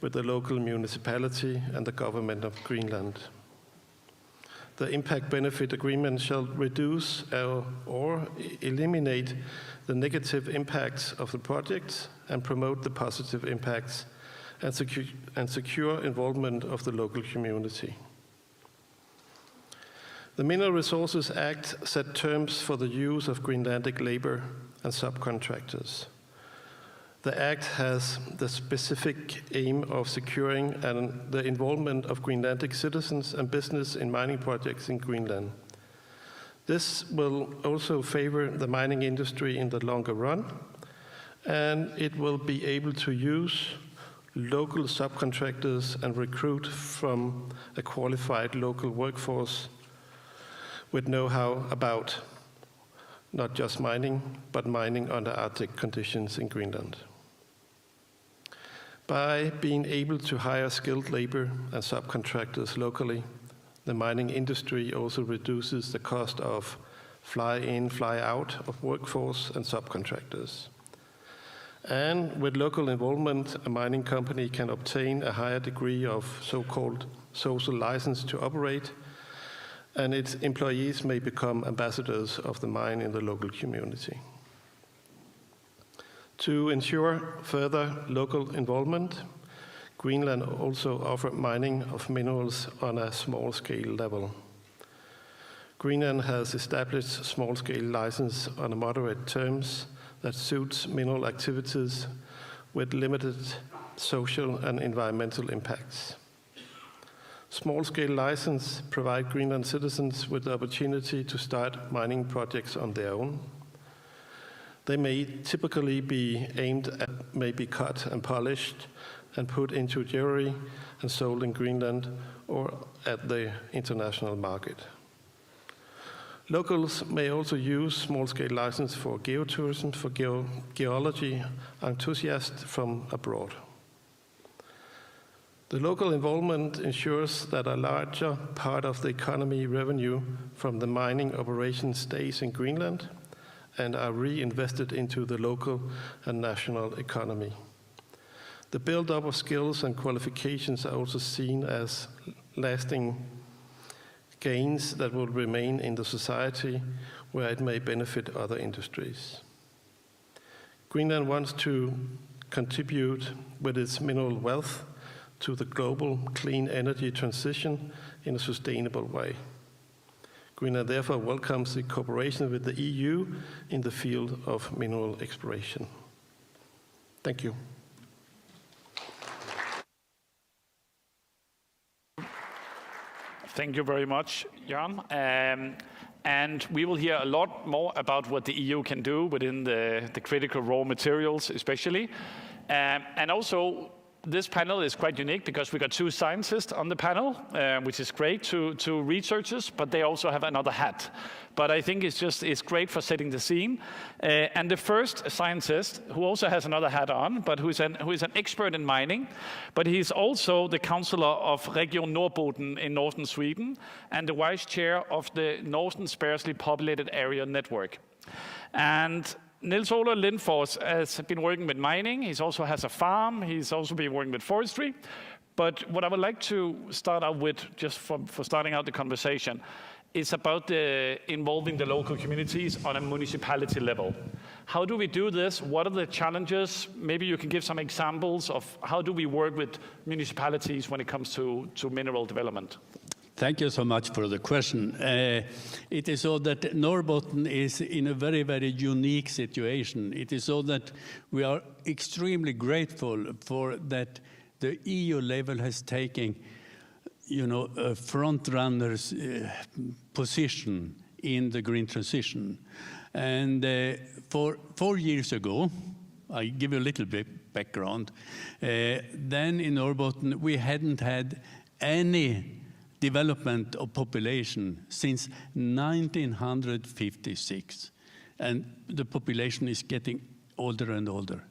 with the local municipality and the government of Greenland. The impact benefit agreement shall reduce or eliminate the negative impacts of the project and promote the positive impacts and secure involvement of the local community. The Mineral Resources Act set terms for the use of Greenlandic labor and subcontractors. The Act has the specific aim of securing the involvement of Greenlandic citizens and business in mining projects in Greenland. This will also favor the mining industry in the longer run, and it will be able to use local subcontractors and recruit from a qualified local workforce with know-how about not just mining, but mining under Arctic conditions in Greenland. By being able to hire skilled labor and subcontractors locally, the mining industry also reduces the cost of fly-in, fly-out of workforce and subcontractors. And with local involvement, a mining company can obtain a higher degree of so-called social license to operate, and its employees may become ambassadors of the mine in the local community. To ensure further local involvement, Greenland also offers mining of minerals on a small-scale level. Greenland has established small-scale license on moderate terms that suits mineral activities with limited social and environmental impacts. Small-scale licenses provide Greenland citizens with the opportunity to start mining projects on their own. They may typically be aimed at maybe cut and polished and put into jewelry and sold in Greenland or at the international market. Locals may also use small-scale license for geotourism for geology enthusiasts from abroad. The local involvement ensures that a larger part of the economy revenue from the mining operation stays in Greenland and are reinvested into the local and national economy. The build-up of skills and qualifications are also seen as lasting gains that will remain in the society where it may benefit other industries. Greenland wants to contribute with its mineral wealth to the global clean energy transition in a sustainable way. Greenland therefore welcomes the cooperation with the EU in the field of mineral exploration. Thank you. Thank you very much, Jan. And we will hear a lot more about what the EU can do within the critical raw materials, especially. And also, this panel is quite unique because we got two scientists on the panel, which is great to researchers, but they also have another hat. But I think it's great for setting the scene. And the first scientist, who also has another hat on, but who is an expert in mining, but he's also the councillor of Region Norrbotten in northern Sweden, and the vice chair of the Northern Sparsely Populated Area Network. And Niels Ole Lindfors has been working with mining. He also has a farm. He's also been working with forestry. But what I would like to start out with, just for starting out the conversation, is about involving the local communities on a municipality level. How do we do this? What are the challenges? Maybe you can give some examples of how do we work with municipalities when it comes to mineral development. Thank you so much for the question. It is so that Norrbotten is in a very, very unique situation. It is so that we are extremely grateful for that the EU level has taken, a front-runner's position in the green transition. And for 4 years ago, I give you a little bit background, then in Norrbotten we hadn't had any development of population since 1956, and the population is getting older and older.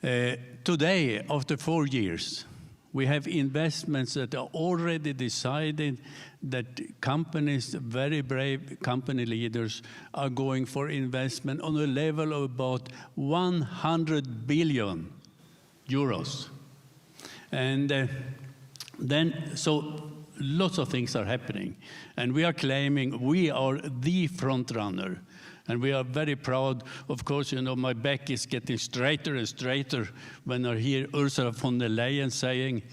Today, after 4 years, we have investments that are already decided that companies, very brave company leaders, are going for investment on a level of about 100 billion euros. And so lots of things are happening, and we are claiming we are the front runner, and we are very proud. Of course, my back is getting straighter and straighter when I hear Ursula von der Leyen saying,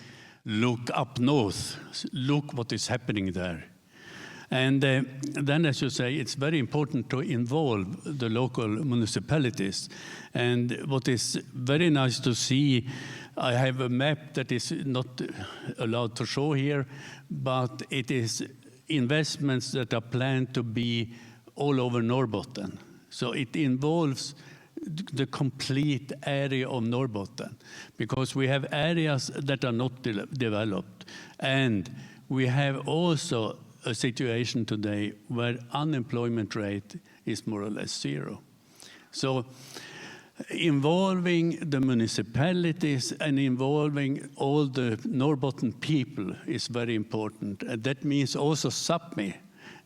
"Look up north, look what is happening there." And then, as you say, it's very important to involve the local municipalities. And what is very nice to see, I have a map that is not allowed to show here, but it is investments that are planned to be all over Norrbotten. So it involves the complete area of Norrbotten, because we have areas that are not developed. And we have also a situation today where unemployment rate is more or less zero. So involving the municipalities and involving all the Norrbotten people is very important. And that means also Sápmi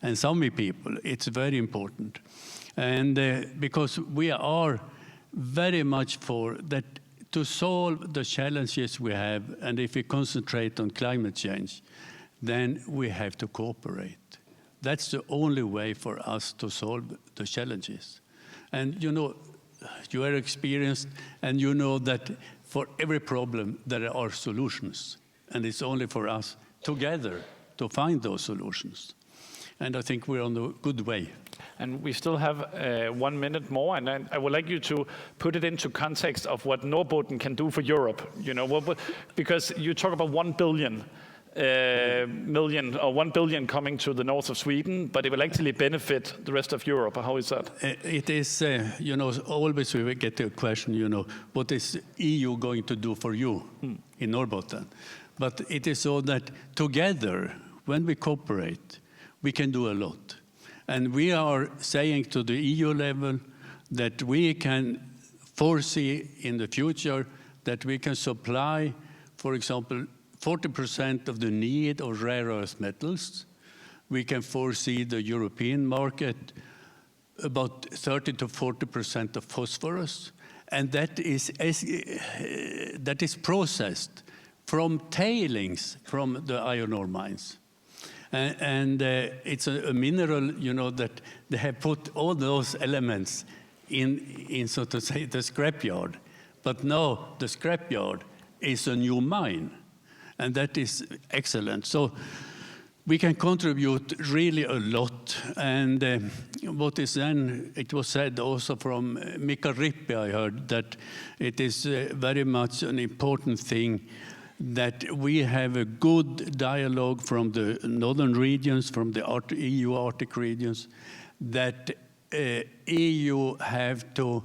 and Sami people. It's very important. And because we are very much for that to solve the challenges we have, and if we concentrate on climate change, then we have to cooperate. That's the only way for us to solve the challenges. And you are experienced, and you know that for every problem there are solutions, and it's only for us together to find those solutions. And I think we're on a good way. and we still have 1 minute more, and I would like you to put it into context of what Norrbotten can do for Europe. You know, because you talk about 1 billion coming to the north of Sweden, but it will actually benefit the rest of Europe. How is that? It is, you know, always we get the question, you know, what is EU going to do for you in Norrbotten? But it is so that together, when we cooperate, we can do a lot. And we are saying to the EU level that we can foresee in the future that we can supply, for example, 40% of the need of rare earth metals. We can foresee the European market about 30 to 40% of phosphorus, and that is processed from tailings from the iron ore mines. And it's a mineral, you know, that they have put all those elements in so to say, the scrapyard. But now the scrapyard is a new mine, and that is excellent. So we can contribute really a lot. And what is then, it was said also from Mika Rippi, I heard, that it is very much an important thing that we have a good dialogue from the northern regions, from the EU Arctic regions, that EU have to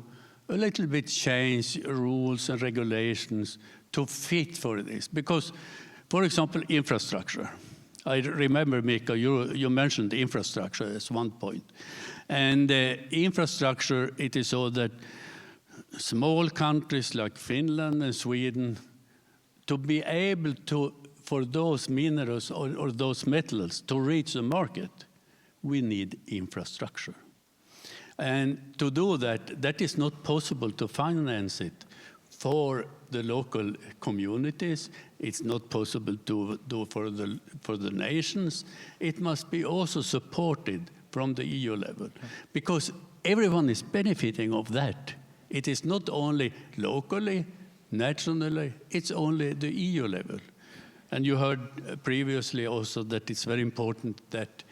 a little bit change rules and regulations to fit for this. Because, for example, infrastructure. I remember, Mika, you mentioned infrastructure as one point. And infrastructure, it is so that small countries like Finland and Sweden, to be able to, for those minerals or those metals to reach the market, we need infrastructure. And to do that, that is not possible to finance it for the local communities. It's not possible to do for the nations. It must be also supported from the EU level, because everyone is benefiting of that. It is not only locally, nationally, it's only the EU level. And you heard previously also that it's very important that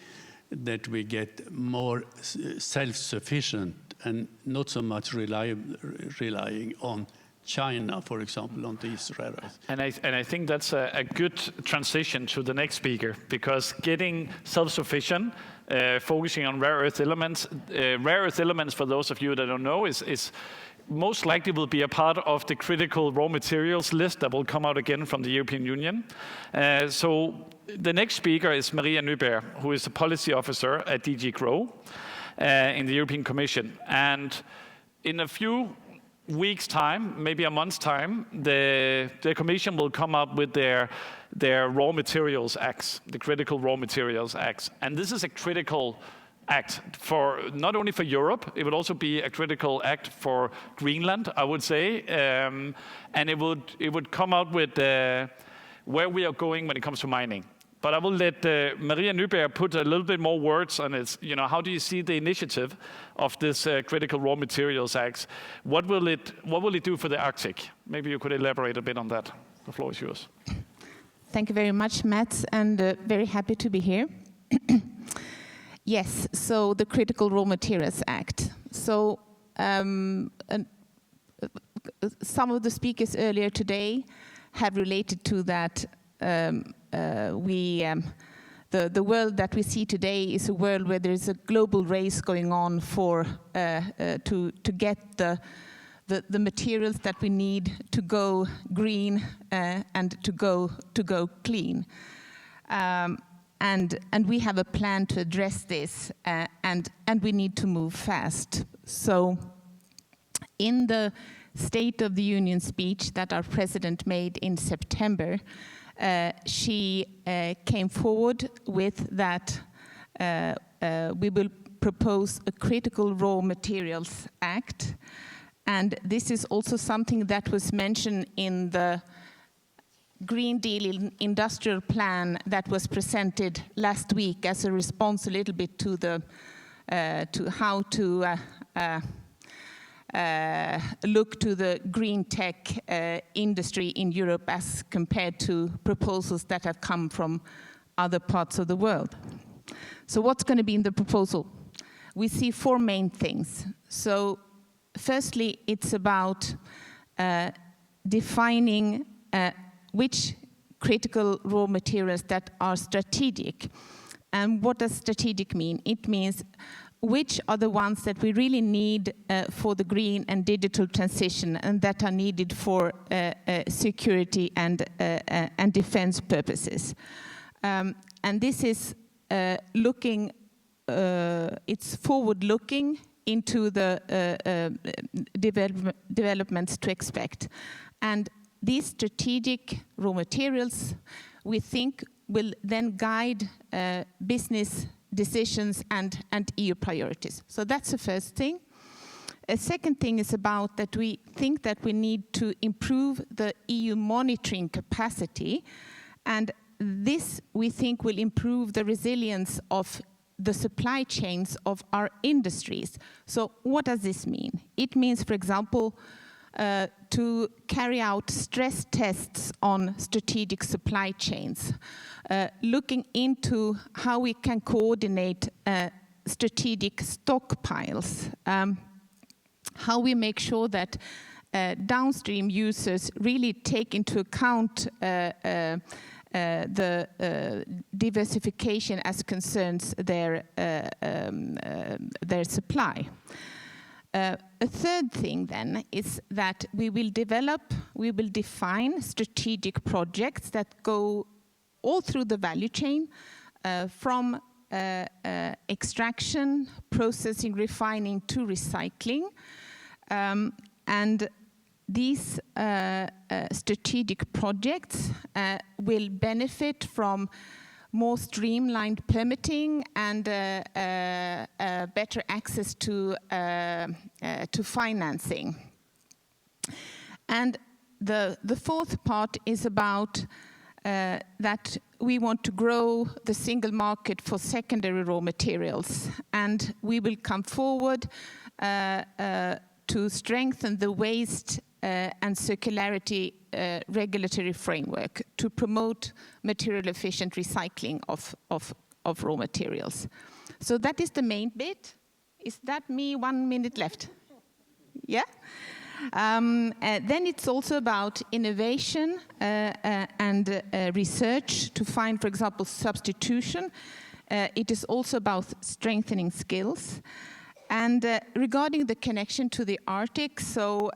we get more self-sufficient and not so much relying on China, for example, on these rare earths. And I think that's a good transition to the next speaker, because getting self-sufficient, focusing on rare earth elements, for those of you that don't know, is most likely will be a part of the critical raw materials list that will come out again from the European Union. So the next speaker is Maria Nyberg, who is a policy officer at DG GROW in the European Commission. And in a few weeks' time, maybe a month's time, the Commission will come up with their Raw Materials Acts, the Critical Raw Materials Acts. And this is a critical act for not only for Europe, it would also be a critical act for Greenland, I would say, and it would come out with where we are going when it comes to mining. But I will let Maria Nyberg put a little bit more words on it. You know, how do you see the initiative of this Critical Raw Materials Act? What will it do for the Arctic? Maybe you could elaborate a bit on that. The floor is yours. Thank you very much, Matt, and very happy to be here. Yes, so the Critical Raw Materials Act. So some of the speakers earlier today have related to that. The world that we see today is a world where there is a global race going on for to get the materials that we need to go green and to go clean. And we have a plan to address this, and we need to move fast. So in the State of the Union speech that our president made in September, she came forward with that we will propose a Critical Raw Materials Act. And this is also something that was mentioned in the Green Deal industrial plan that was presented last week as a response a little bit to the to how to look to the green tech industry in Europe as compared to proposals that have come from other parts of the world. So what's going to be in the proposal? we see four main things. So firstly, it's about defining which critical raw materials that are strategic. And what does strategic mean? It means which are the ones that we really need for the green and digital transition and that are needed for security and defense purposes. And this is it's forward-looking into the developments to expect. And these strategic raw materials, we think, will then guide business decisions and EU priorities. So that's the first thing. A second thing is about that we think that we need to improve the EU monitoring capacity, and this we think will improve the resilience of the supply chains of our industries. So what does this mean? It means, for example, to carry out stress tests on strategic supply chains, looking into how we can coordinate strategic stockpiles, how we make sure that downstream users really take into account the diversification as concerns their supply. A third thing then is that we will define strategic projects that go all through the value chain, from extraction, processing, refining to recycling. And these strategic projects will benefit from more streamlined permitting and better access to financing. And the fourth part is about that we want to grow the single market for secondary raw materials, and we will come forward to strengthen the waste and circularity regulatory framework to promote material efficient recycling of raw materials. So that is the main bit. Is that me? 1 minute left. Yeah? Then it's also about innovation and research to find, for example, substitution. It is also about strengthening skills. And regarding the connection to the Arctic, so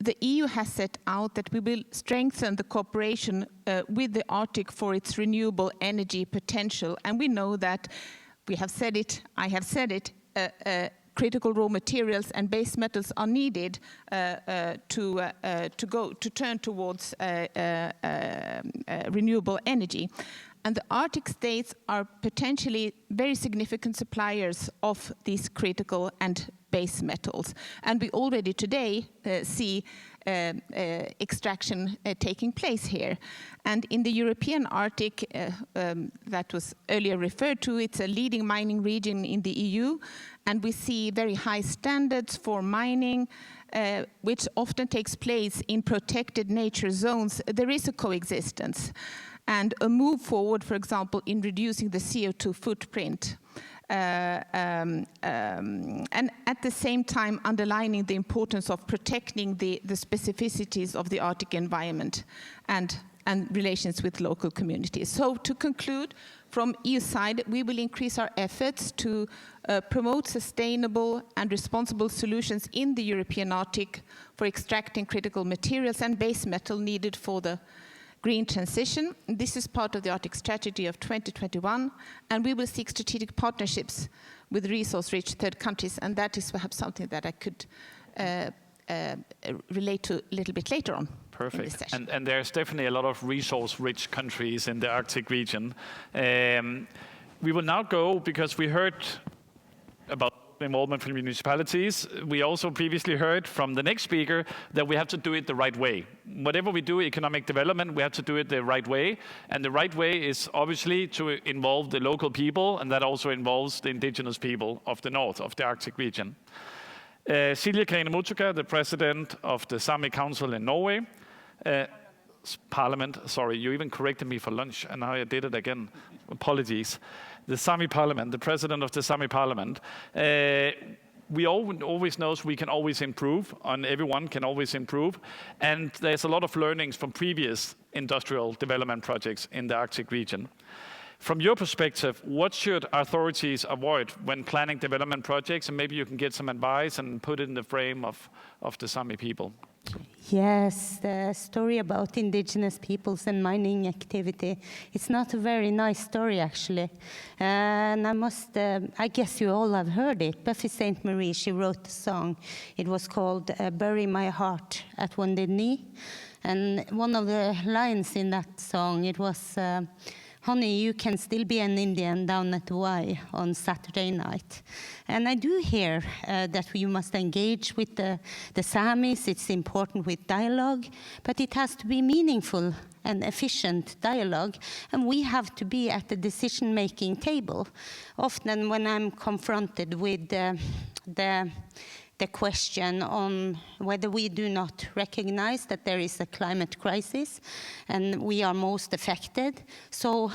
the EU has set out that we will strengthen the cooperation with the Arctic for its renewable energy potential. And we know that, we have said it, I have said it, critical raw materials and base metals are needed to turn towards renewable energy. And the Arctic states are potentially very significant suppliers of these critical and base metals. And we already today see extraction taking place here. And in the European Arctic, that was earlier referred to, it's a leading mining region in the EU. And we see very high standards for mining, which often takes place in protected nature zones. There is a coexistence. And a move forward, for example, in reducing the CO2 footprint. And at the same time underlining the importance of protecting the specificities of the Arctic environment and relations with local communities. So to conclude, from EU side, we will increase our efforts to promote sustainable and responsible solutions in the European Arctic for extracting critical materials and base metal needed for the green transition. This is part of the Arctic Strategy of 2021, and we will seek strategic partnerships with resource-rich third countries, and that is perhaps something that I could relate to a little bit later on. Perfect. And there's definitely a lot of resource-rich countries in the Arctic region. We will now go, because we heard about involvement from municipalities. We also previously heard from the next speaker that we have to do it the right way. Whatever we do, economic development, we have to do it the right way. And the right way is obviously to involve the local people, and that also involves the indigenous people of the north, of the Arctic region. Silje Grene Mutukka, the president of the Sami Council in Norway. Parliament, sorry, you even corrected me for lunch, and now I did it again. Apologies. The Sami Parliament, the president of the Sami Parliament, we always knows we can always improve, and everyone can always improve. And there's a lot of learnings from previous industrial development projects in the Arctic region. From your perspective, what should authorities avoid when planning development projects? And maybe you can get some advice and put it in the frame of the Sami people. Yes, the story about indigenous peoples and mining activity, it's not a very nice story, actually. And I guess you all have heard it. Buffy St. Marie, she wrote a song. It was called Bury My Heart at Wounded Knee. And one of the lines in that song, it was, honey, you can still be an Indian down at Y on Saturday night. And I do hear that we must engage with the Samis. It's important with dialogue, but it has to be meaningful and efficient dialogue, and we have to be at the decision-making table. Often when I'm confronted with the question on whether we do not recognize that there is a climate crisis and we are most affected. So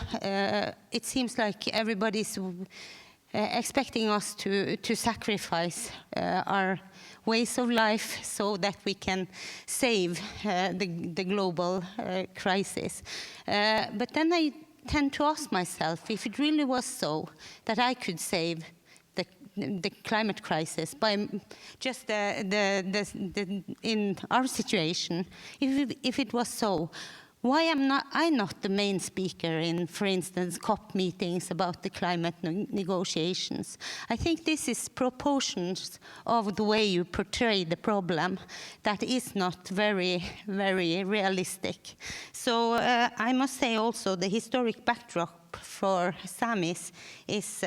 it seems like everybody's expecting us to sacrifice our ways of life so that we can save the global crisis. But then I tend to ask myself, if it really was so that I could save the climate crisis by just in our situation, if it was so, why am I not the main speaker in, for instance, COP meetings about the climate negotiations? I think this is proportions of the way you portray the problem that is not very, very realistic. So I must say also the historic backdrop for Samis is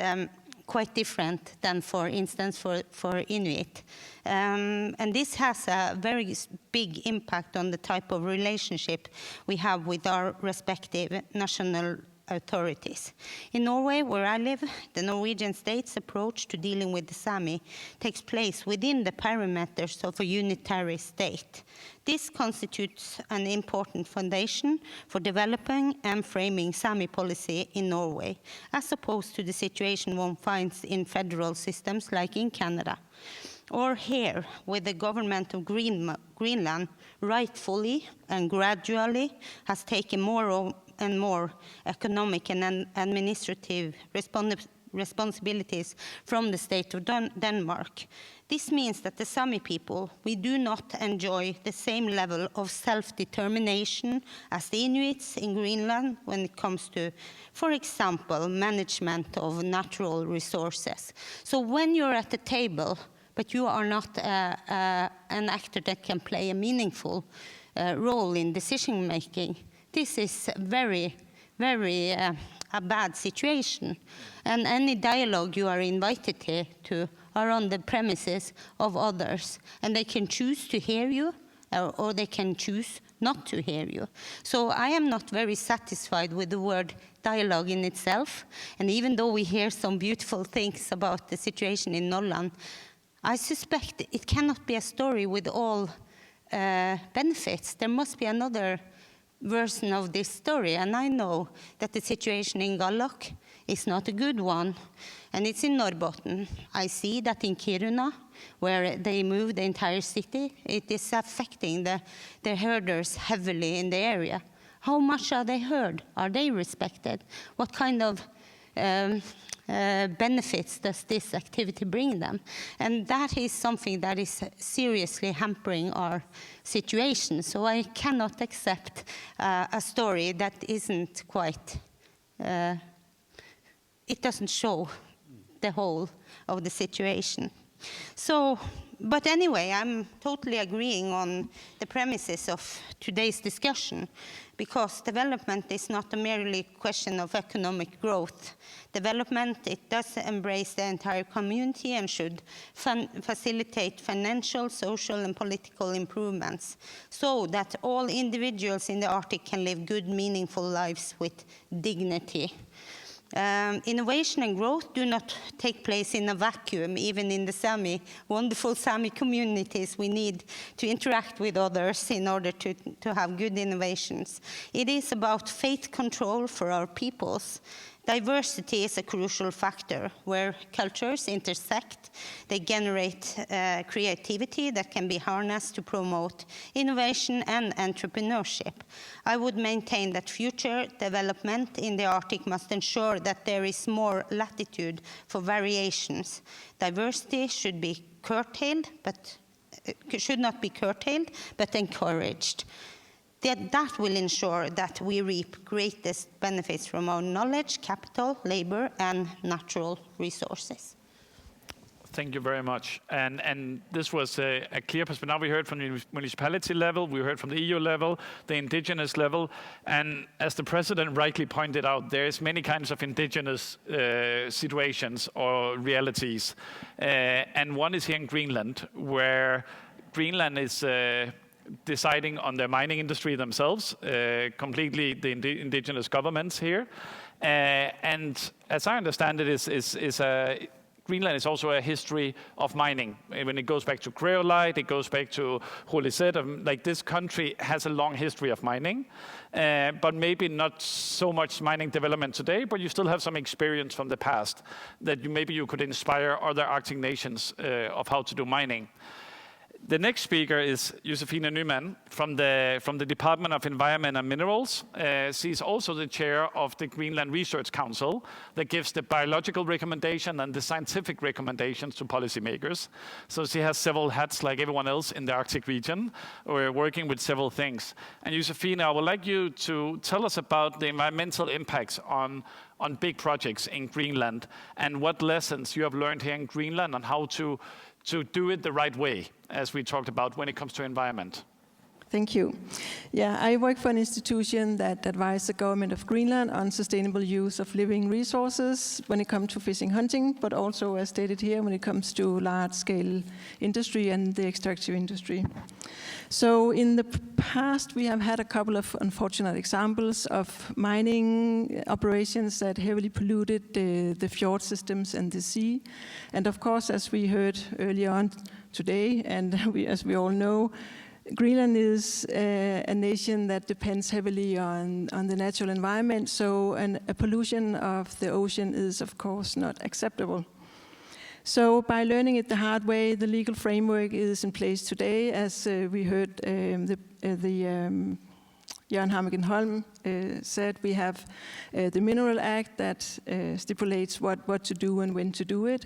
quite different than, for instance, for Inuit. And this has a very big impact on the type of relationship we have with our respective national authorities. In Norway, where I live, the Norwegian state's approach to dealing with the Sami takes place within the parameters of a unitary state. This constitutes an important foundation for developing and framing Sami policy in Norway, as opposed to the situation one finds in federal systems like in Canada. Or here, where the government of Greenland rightfully and gradually has taken more and more economic and administrative responsibilities from the state of Denmark. This means that the Sami people, we do not enjoy the same level of self-determination as the Inuits in Greenland when it comes to, for example, management of natural resources. So when you're at the table, but you are not an actor that can play a meaningful role in decision-making, this is very, very a bad situation. And any dialogue you are invited to are on the premises of others. And they can choose to hear you, or they can choose not to hear you. So I am not very satisfied with the word dialogue in itself. And even though we hear some beautiful things about the situation in Nordland, I suspect it cannot be a story with all benefits. There must be another version of this story, and I know that the situation in Gallok is not a good one, and it's in Norrbotten. I see that in Kiruna, where they moved the entire city, it is affecting the herders heavily in the area. How much are they heard? Are they respected? What kind of benefits does this activity bring them? And that is something that is seriously hampering our situation. So I cannot accept a story that isn't quite, it doesn't show the whole of the situation. So, but anyway, I'm totally agreeing on the premises of today's discussion, because development is not a merely question of economic growth. Development, it does embrace the entire community and should facilitate financial, social, and political improvements so that all individuals in the Arctic can live good, meaningful lives with dignity. Innovation and growth do not take place in a vacuum. Even in the wonderful Sami communities, we need to interact with others in order to have good innovations. It is about faith control for our peoples. Diversity is a crucial factor. Where cultures intersect, they generate creativity that can be harnessed to promote innovation and entrepreneurship. I would maintain that future development in the Arctic must ensure that there is more latitude for variations. Diversity should be curtailed, but should not be curtailed, but encouraged. That will ensure that we reap greatest benefits from our knowledge, capital, labor, and natural resources. Thank you very much. And this was a clear perspective. Now we heard from the municipality level, we heard from the EU level, the indigenous level, and as the president rightly pointed out, there's many kinds of indigenous situations or realities. And one is here in Greenland, where Greenland is deciding on their mining industry themselves, completely the indigenous governments here. And as I understand it, Greenland is also a history of mining. When it goes back to cryolite, it goes back to Holyset. Like, this country has a long history of mining, but maybe not so much mining development today, but you still have some experience from the past that maybe you could inspire other Arctic nations of how to do mining. The next speaker is Josefine Nyman from the Department of Environment and Minerals. She's also the chair of the Greenland Research Council that gives the biological recommendation and the scientific recommendations to policymakers. So she has several hats like everyone else in the Arctic region. We're working with several things. And Josefine, I would like you to tell us about the environmental impacts on big projects in Greenland and what lessons you have learned here in Greenland on how to do it the right way, as we talked about when it comes to environment. Thank you. Yeah, I work for an institution that advises the government of Greenland on sustainable use of living resources when it comes to fishing, hunting, but also, as stated here, when it comes to large-scale industry and the extractive industry. So in the past, we have had a couple of unfortunate examples of mining operations that heavily polluted the fjord systems and the sea. And of course, as we heard earlier on today, and as we all know, Greenland is a nation that depends heavily on the natural environment, so a pollution of the ocean is, of course, not acceptable. So by learning it the hard way, the legal framework is in place today. As we heard Jørgen Hammergen Holm said, we have the Mineral Act that stipulates what to do and when to do it.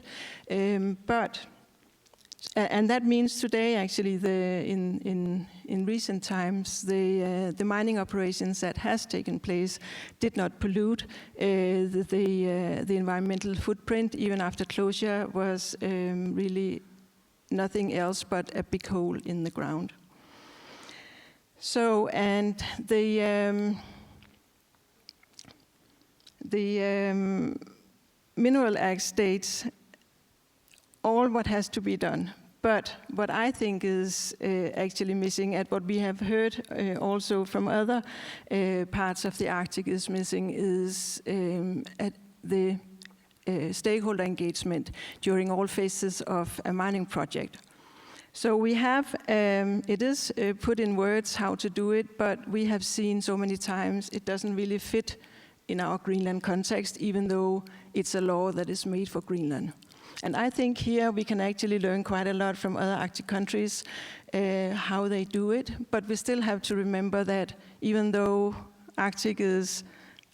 And that means today, actually, in recent times, the mining operations that has taken place did not pollute. The environmental footprint, even after closure, was really nothing else but a big hole in the ground. So, and the Mineral Act states all what has to be done. But what I think is actually missing, and what we have heard also from other parts of the Arctic is missing, is at the stakeholder engagement during all phases of a mining project. So we have, it is put in words how to do it, but we have seen so many times it doesn't really fit in our Greenland context, even though it's a law that is made for Greenland. And I think here we can actually learn quite a lot from other Arctic countries, how they do it. But we still have to remember that even though Arctic is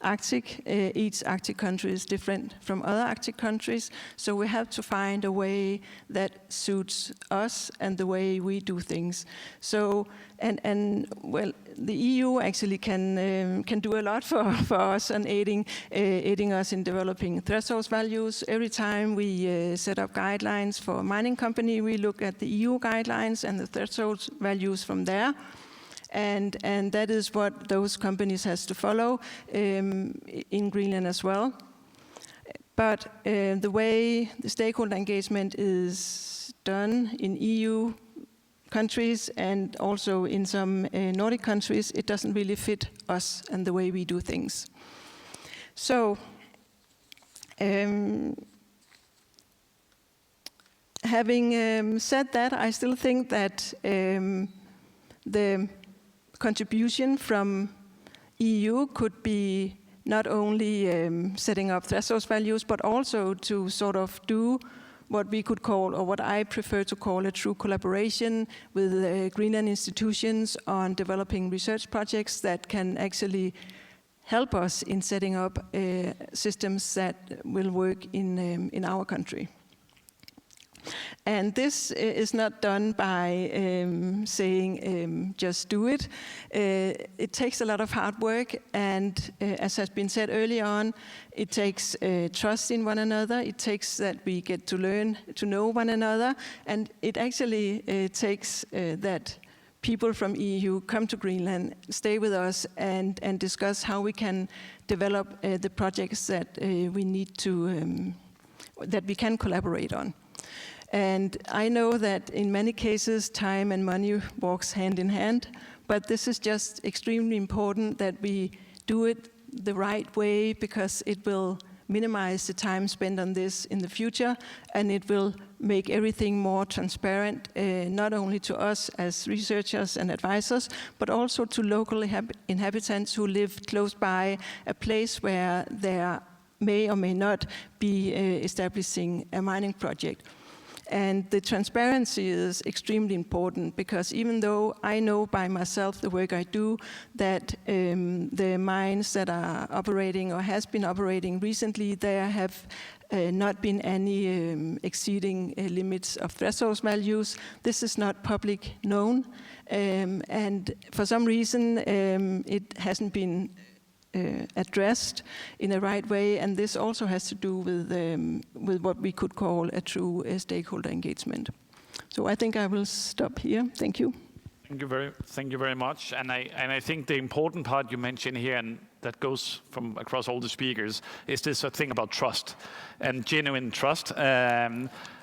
Arctic, each Arctic country is different from other Arctic countries. So we have to find a way that suits us and the way we do things. So, and well, the EU actually can do a lot for us and aiding us in developing threshold values. Every time we set up guidelines for a mining company, we look at the EU guidelines and the threshold values from there. And that is what those companies has to follow in Greenland as well. But the way the stakeholder engagement is done in EU countries and also in some Nordic countries, it doesn't really fit us and the way we do things. So Having said that, I still think that the contribution from EU could be not only setting up threshold values, but also to sort of do what we could call, or what I prefer to call, a true collaboration with Greenland institutions on developing research projects that can actually help us in setting up systems that will work in our country. And this is not done by saying just do it. It takes a lot of hard work, and as has been said earlier on, it takes trust in one another. It takes that we get to learn to know one another, and it actually takes that people from EU come to Greenland, stay with us, and discuss how we can develop the projects that we need to, that we can collaborate on. And I know that in many cases, time and money walks hand in hand, but this is just extremely important that we do it the right way, because it will minimize the time spent on this in the future, and it will make everything more transparent, not only to us as researchers and advisors, but also to local inhabitants who live close by a place where there may or may not be establishing a mining project. And the transparency is extremely important, because even though I know by myself the work I do that the mines that are operating or has been operating recently, there have not been any exceeding limits of threshold values. This is not public known, and for some reason it hasn't been addressed in a right way, and this also has to do with what we could call a true stakeholder engagement. So I think I will stop here. Thank you. Thank you very much. And I think the important part you mentioned here, and that goes from across all the speakers, is this thing about trust and genuine trust.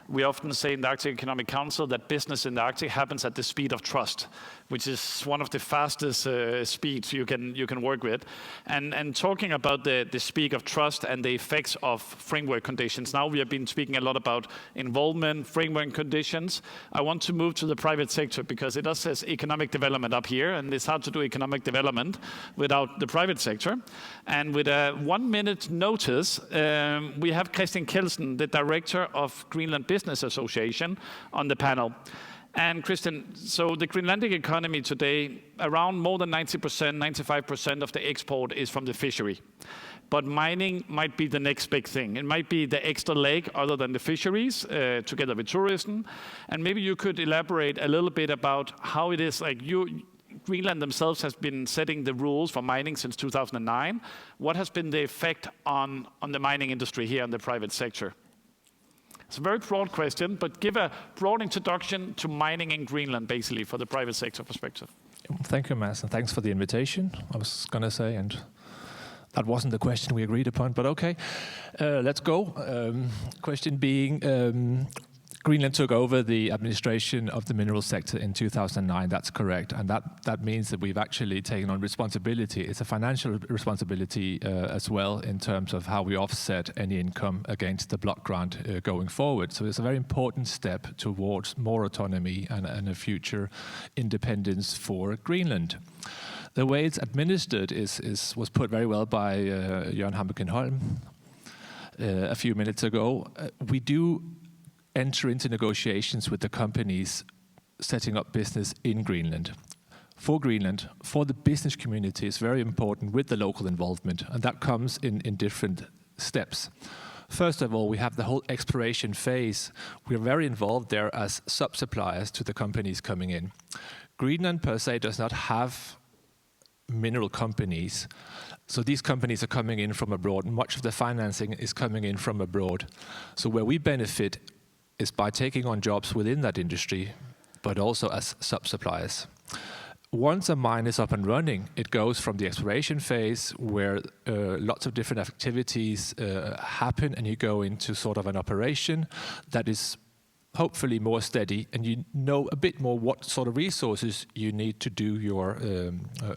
We often say in the Arctic Economic Council that business in the Arctic happens at the speed of trust, which is one of the fastest speeds you can work with. And talking about the speed of trust and the effects of framework conditions, now we have been speaking a lot about involvement, framework conditions. I want to move to the private sector, because it does says economic development up here, and it's hard to do economic development without the private sector. And with a 1 minute notice, we have Christian Kelsen, the director of Greenland Business Association, on the panel. And Christian, so the Greenlandic economy today, around more than 90%, 95% of the export is from the fishery. But mining might be the next big thing. It might be the extra leg other than the fisheries, together with tourism. And maybe you could elaborate a little bit about how it is, like Greenland themselves has been setting the rules for mining since 2009. What has been the effect on the mining industry here in the private sector? It's a very broad question, but give a broad introduction to mining in Greenland, basically, for the private sector perspective. Thank you, Mads, and thanks for the invitation, I was going to say, and that wasn't the question we agreed upon, but okay, let's go. Question being, Greenland took over the administration of the mineral sector in 2009, that's correct, and that means that we've actually taken on responsibility. It's a financial responsibility as well, in terms of how we offset any income against the block grant going forward. So it's a very important step towards more autonomy and a future independence for Greenland. The way it's administered was put very well by Jørgen Hammerken Holm a few minutes ago. We do enter into negotiations with the companies setting up business in Greenland. For Greenland, for the business community, it's very important with the local involvement, and that comes in different steps. First of all, we have the whole exploration phase. We're very involved there as sub-suppliers to the companies coming in. Greenland per se does not have mineral companies, so these companies are coming in from abroad. Much of the financing is coming in from abroad. So where we benefit is by taking on jobs within that industry, but also as sub-suppliers. Once a mine is up and running, it goes from the exploration phase, where lots of different activities happen, and you go into sort of an operation that is hopefully more steady, and you know a bit more what sort of resources you need to do your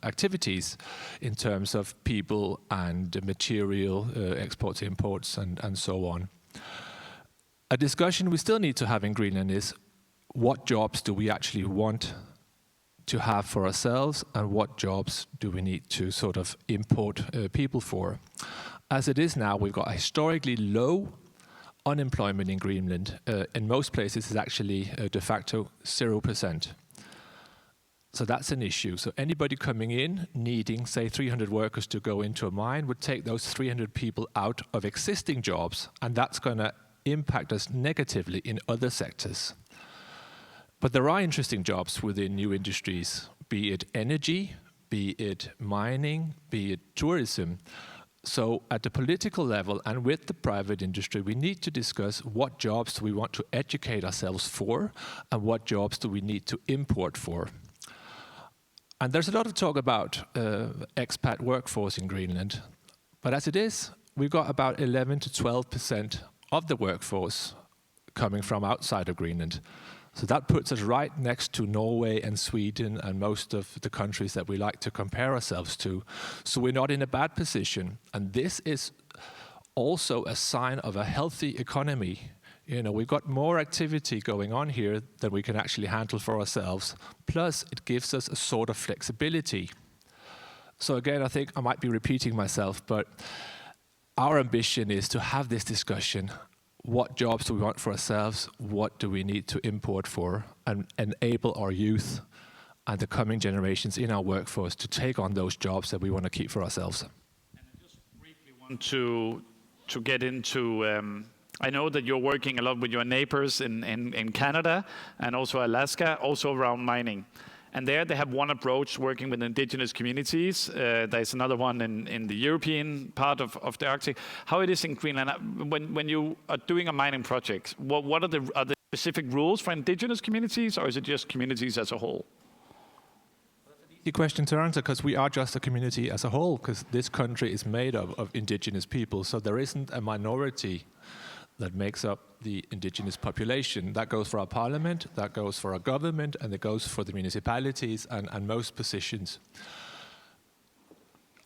activities in terms of people and material, exports, imports, and so on. A discussion we still need to have in Greenland is what jobs do we actually want to have for ourselves, and what jobs do we need to sort of import people for. As it is now, we've got a historically low unemployment in Greenland. In most places, it's actually de facto 0%. So that's an issue. So anybody coming in needing, say, 300 workers to go into a mine would take those 300 people out of existing jobs, and that's going to impact us negatively in other sectors. But there are interesting jobs within new industries, be it energy, be it mining, be it tourism. So at the political level and with the private industry, we need to discuss what jobs do we want to educate ourselves for, and what jobs do we need to import for. And there's a lot of talk about expat workforce in Greenland. But as it is, we've got about 11 to 12% of the workforce coming from outside of Greenland. So that puts us right next to Norway and Sweden and most of the countries that we like to compare ourselves to. So we're not in a bad position. And this is also a sign of a healthy economy. You know, we've got more activity going on here than we can actually handle for ourselves. Plus, it gives us a sort of flexibility. So again, I think I might be repeating myself, but our ambition is to have this discussion. What jobs do we want for ourselves? What do we need to import for? And enable our youth and the coming generations in our workforce to take on those jobs that we want to keep for ourselves. And I just briefly want to get into, I know that you're working a lot with your neighbors in Canada and also Alaska, also around mining. And there they have one approach working with indigenous communities. There's another one in the European part of the Arctic. How it is in Greenland, when you are doing a mining project, what are the specific rules for indigenous communities, or is it just communities as a whole? Easy question to answer, because we are just a community as a whole, because this country is made of indigenous people, so there isn't a minority that makes up the indigenous population. That goes for our parliament, that goes for our government, and it goes for the municipalities and most positions.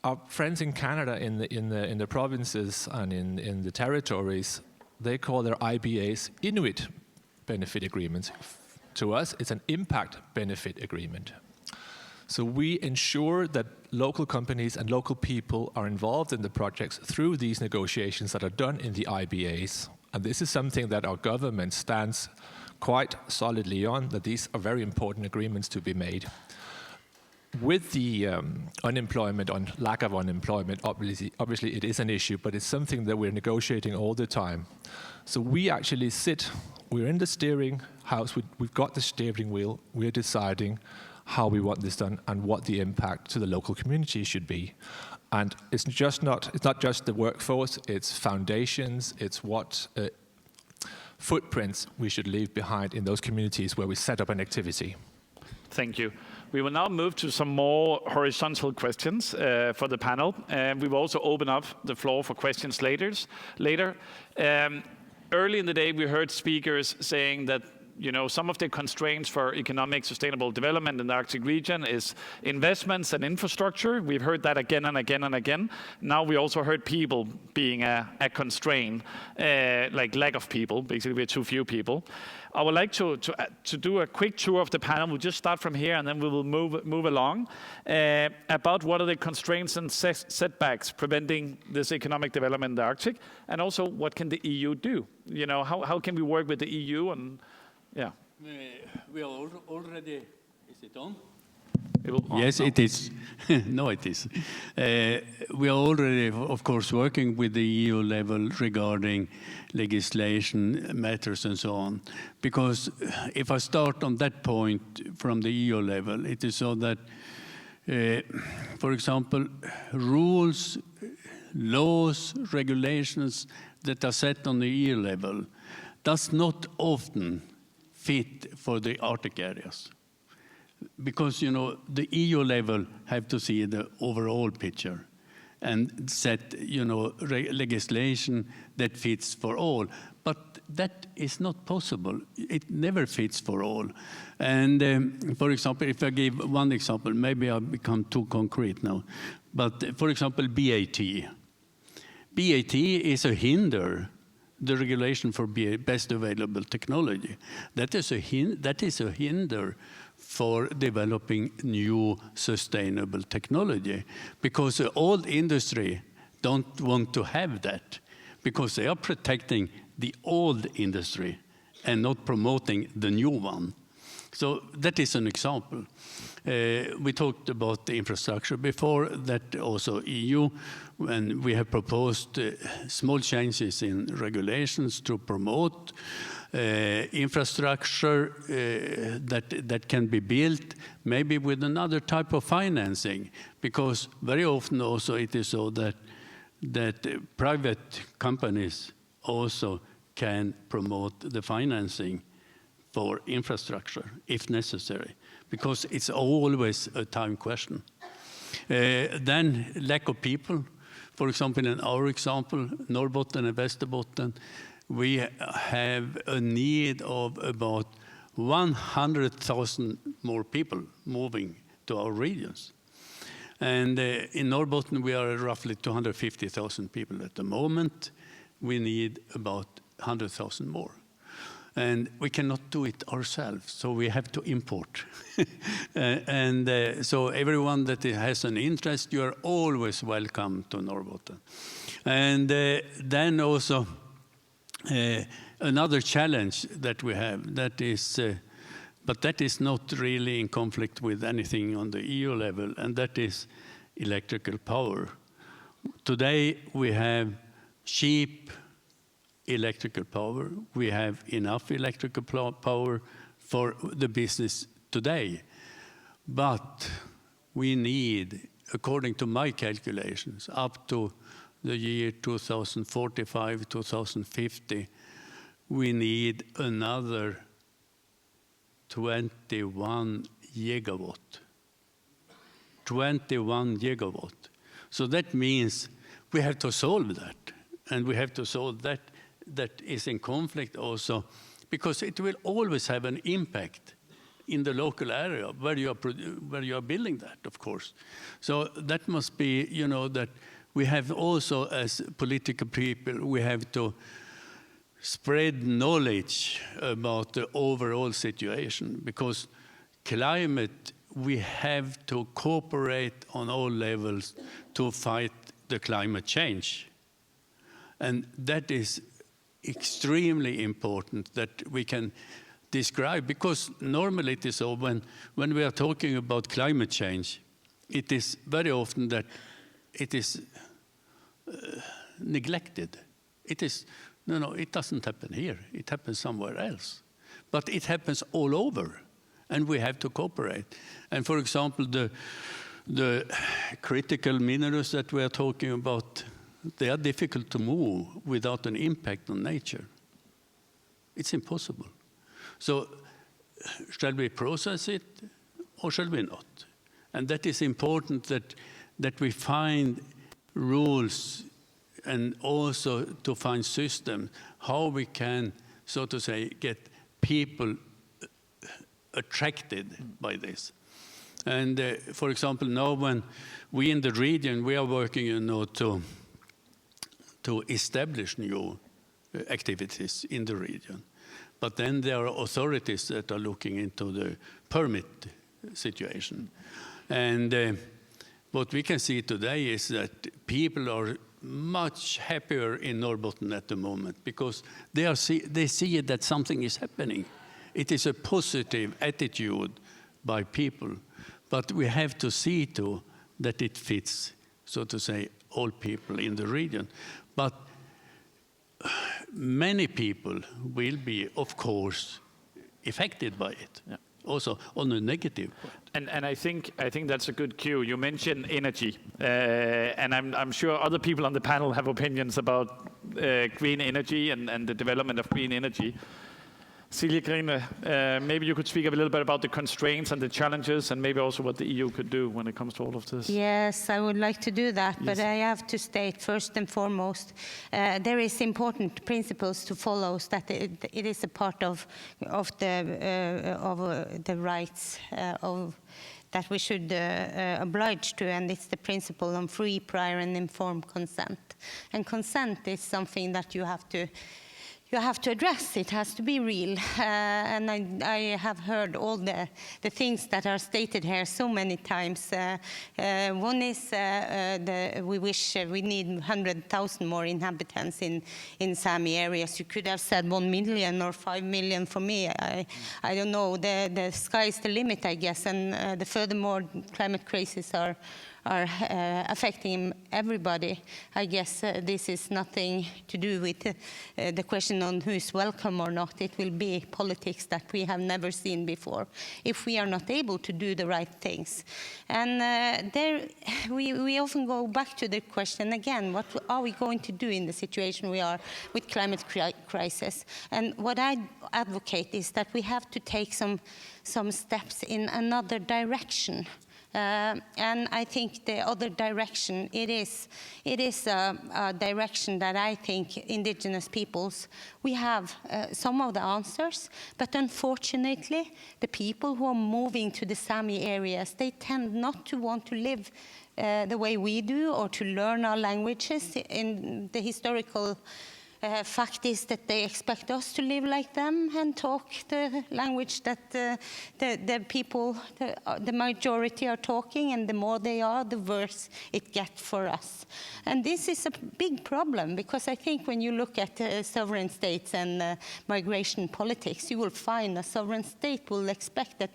Our friends in Canada, in the provinces and in the territories, they call their IBAs Inuit benefit agreements. To us, it's an impact benefit agreement. So we ensure that local companies and local people are involved in the projects through these negotiations that are done in the IBAs. And this is something that our government stands quite solidly on, that these are very important agreements to be made. With the unemployment, on lack of unemployment, obviously it is an issue, but it's something that we're negotiating all the time. So we actually we're in the steering house, we've got the steering wheel, we're deciding how we want this done and what the impact to the local community should be. And it's not just the workforce, it's foundations, it's what footprints we should leave behind in those communities where we set up an activity. Thank you. We will now move to some more horizontal questions for the panel. And we will also open up the floor for questions later. Early in the day, we heard speakers saying that some of the constraints for economic sustainable development in the Arctic region is investments and infrastructure. We've heard that again and again and again. Now we also heard people being a constraint, like lack of people. Basically, we're too few people. I would like to do a quick tour of the panel. We'll just start from here, and then we will move along about what are the constraints and setbacks preventing this economic development in the Arctic, and also what can the EU do? How can we work with the EU and yeah. We are already, is it on? Yes, it is. No, it is. We are already, of course, working with the EU level regarding legislation matters and so on. Because if I start on that point from the EU level, it is so that, for example, rules, laws, regulations that are set on the EU level does not often fit for the Arctic areas. Because, the EU level have to see the overall picture. and set, legislation that fits for all. But that is not possible. It never fits for all. And for example, if I give one example, maybe I've become too concrete now. But for example, BAT. BAT is a hinder, the regulation for best available technology. That is a hinder for developing new sustainable technology, because the old industry don't want to have that, because they are protecting the old industry and not promoting the new one. So that is an example. We talked about the infrastructure before, that also EU, and we have proposed small changes in regulations to promote infrastructure that can be built, maybe with another type of financing, because very often also it is so that private companies also can promote the financing for infrastructure if necessary, because it's always a time question. Then lack of people. For example, in our example, Norrbotten and Västerbotten, we have a need of about 100,000 more people moving to our regions. And in Norrbotten, we are roughly 250,000 people at the moment. We need about 100,000 more. And we cannot do it ourselves, so we have to import. So everyone that has an interest, you are always welcome to Norrbotten. And then also another challenge that we have, that is, but that is not really in conflict with anything on the EU level, and that is electrical power. Today we have cheap electrical power. We have enough electrical power for the business today. But we need, according to my calculations, up to the year 2045, 2050, we need another 21 gigawatt. 21 gigawatt. So that means we have to solve that. And we have to solve that is in conflict also, because it will always have an impact in the local area where you are building that, of course. So that must be, that we have also, as political people, we have to spread knowledge about the overall situation, because climate, we have to cooperate on all levels to fight the climate change. And that is extremely important that we can describe, because normally it is so when we are talking about climate change, it is very often that it is neglected. It is, no, it doesn't happen here. It happens somewhere else. But it happens all over, and we have to cooperate. And for example, the critical minerals that we are talking about, they are difficult to move without an impact on nature. It's impossible. So shall we process it or shall we not? And that is important that we find rules and also to find systems, how we can, so to say, get people attracted by this. And for example, now when we in the region, we are working, to establish new activities in the region. But then there are authorities that are looking into the permit situation. And what we can see today is that people are much happier in Norrbotten at the moment, because they see that something is happening. It is a positive attitude by people, but we have to see to that it fits, so to say, all people in the region. But many people will be, of course, affected by it. Yeah. Also on a negative point. And I think that's a good cue. You mentioned energy, and I'm sure other people on the panel have opinions about green energy and the development of green energy. Silje Grine, maybe you could speak a little bit about the constraints and the challenges, and maybe also what the EU could do when it comes to all of this. Yes, I would like to do that, but Yes. I have to state first and foremost, there is important principles to follow, that it is a part of the rights that we should oblige to, and it's the principle on free, prior, and informed consent. And consent is something that you have to address. It has to be real. And I have heard all the things that are stated here so many times. One is we wish we need 100,000 more inhabitants in Sami areas. You could have said 1 million or 5 million for me. I don't know. The sky is the limit, I guess. And the furthermore, climate crises are affecting everybody. I guess this is nothing to do with the question on who is welcome or not. It will be politics that we have never seen before if we are not able to do the right things. And we often go back to the question again, what are we going to do in the situation we are with climate crisis? And what I advocate is that we have to take some steps in another direction. And I think the other direction, it is a direction that I think indigenous peoples, we have some of the answers, but unfortunately, the people who are moving to the Sami areas, they tend not to want to live the way we do or to learn our languages. In the historical fact is that they expect us to live like them and talk the language that the people, the majority are talking, and the more they are, the worse it gets for us. And this is a big problem, because I think when you look at sovereign states and migration politics, you will find a sovereign state will expect that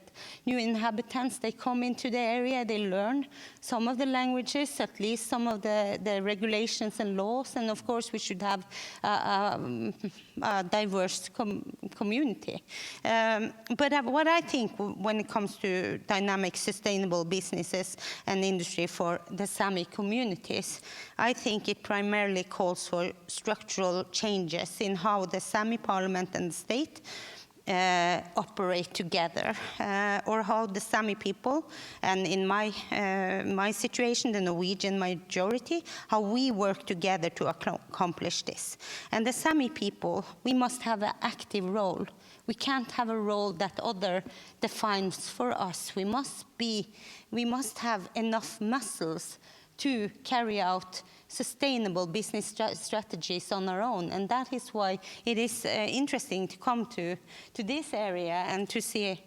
new inhabitants, they come into the area, they learn some of the languages, at least some of the regulations and laws, and of course we should have a diverse community. But what I think when it comes to dynamic, sustainable businesses and industry for the Sami communities, I think it primarily calls for structural changes in how the Sami parliament and the state operate together, or how the Sami people, and in my situation, the Norwegian majority, how we work together to accomplish this. And the Sami people, we must have an active role. We can't have a role that other defines for us. We must have enough muscles to carry out sustainable business strategies on our own. And that is why it is interesting to come to this area and to see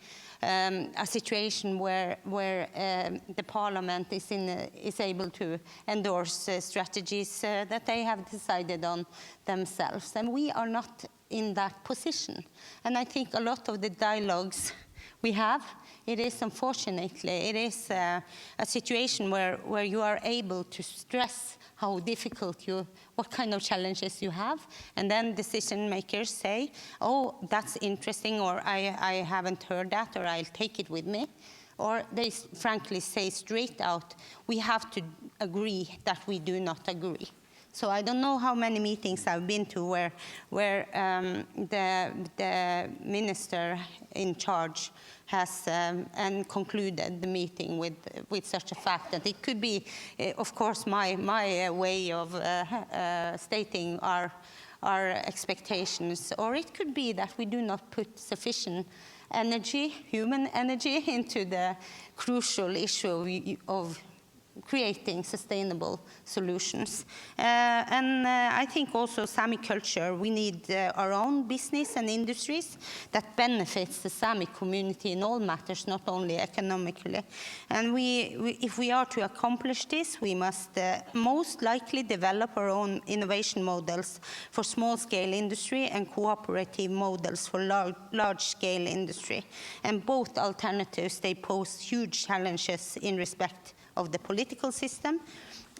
a situation where the parliament is able to endorse strategies that they have decided on themselves. And we are not in that position. And I think a lot of the dialogues we have, it is unfortunately, it is a situation where you are able to stress how difficult what kind of challenges you have, and then decision makers say, oh, that's interesting, or I haven't heard that, or I'll take it with me. Or they frankly say straight out, we have to agree that we do not agree. So I don't know how many meetings I've been to where the minister in charge has and concluded the meeting with such a fact that it could be, of course, my way of stating our expectations, or it could be that we do not put sufficient energy, human energy, into the crucial issue of creating sustainable solutions. And I think also Sami culture, we need our own business and industries that benefits the Sami community in all matters, not only economically. And if we are to accomplish this, we must most likely develop our own innovation models for small-scale industry and cooperative models for large-scale industry. And both alternatives, they pose huge challenges in respect of the political system,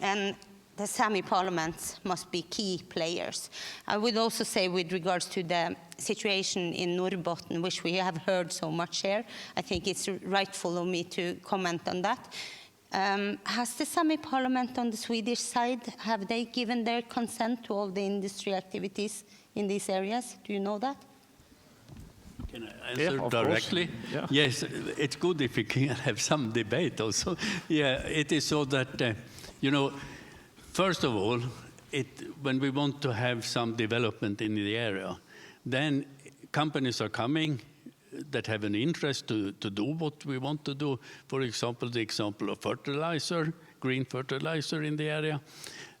and the Sami parliaments must be key players. I would also say, with regards to the situation in Norrbotten, which we have heard so much here, I think it's rightful of me to comment on that. Has the Sami parliament on the Swedish side, have they given their consent to all the industry activities in these areas? Do you know that? Can I answer directly? Yeah. Yes, it's good if we can have some debate also. Yeah, it is so that, you know, first of all, when we want to have some development in the area, then companies are coming that have an interest to do what we want to do. For example, the example of fertilizer, green fertilizer in the area.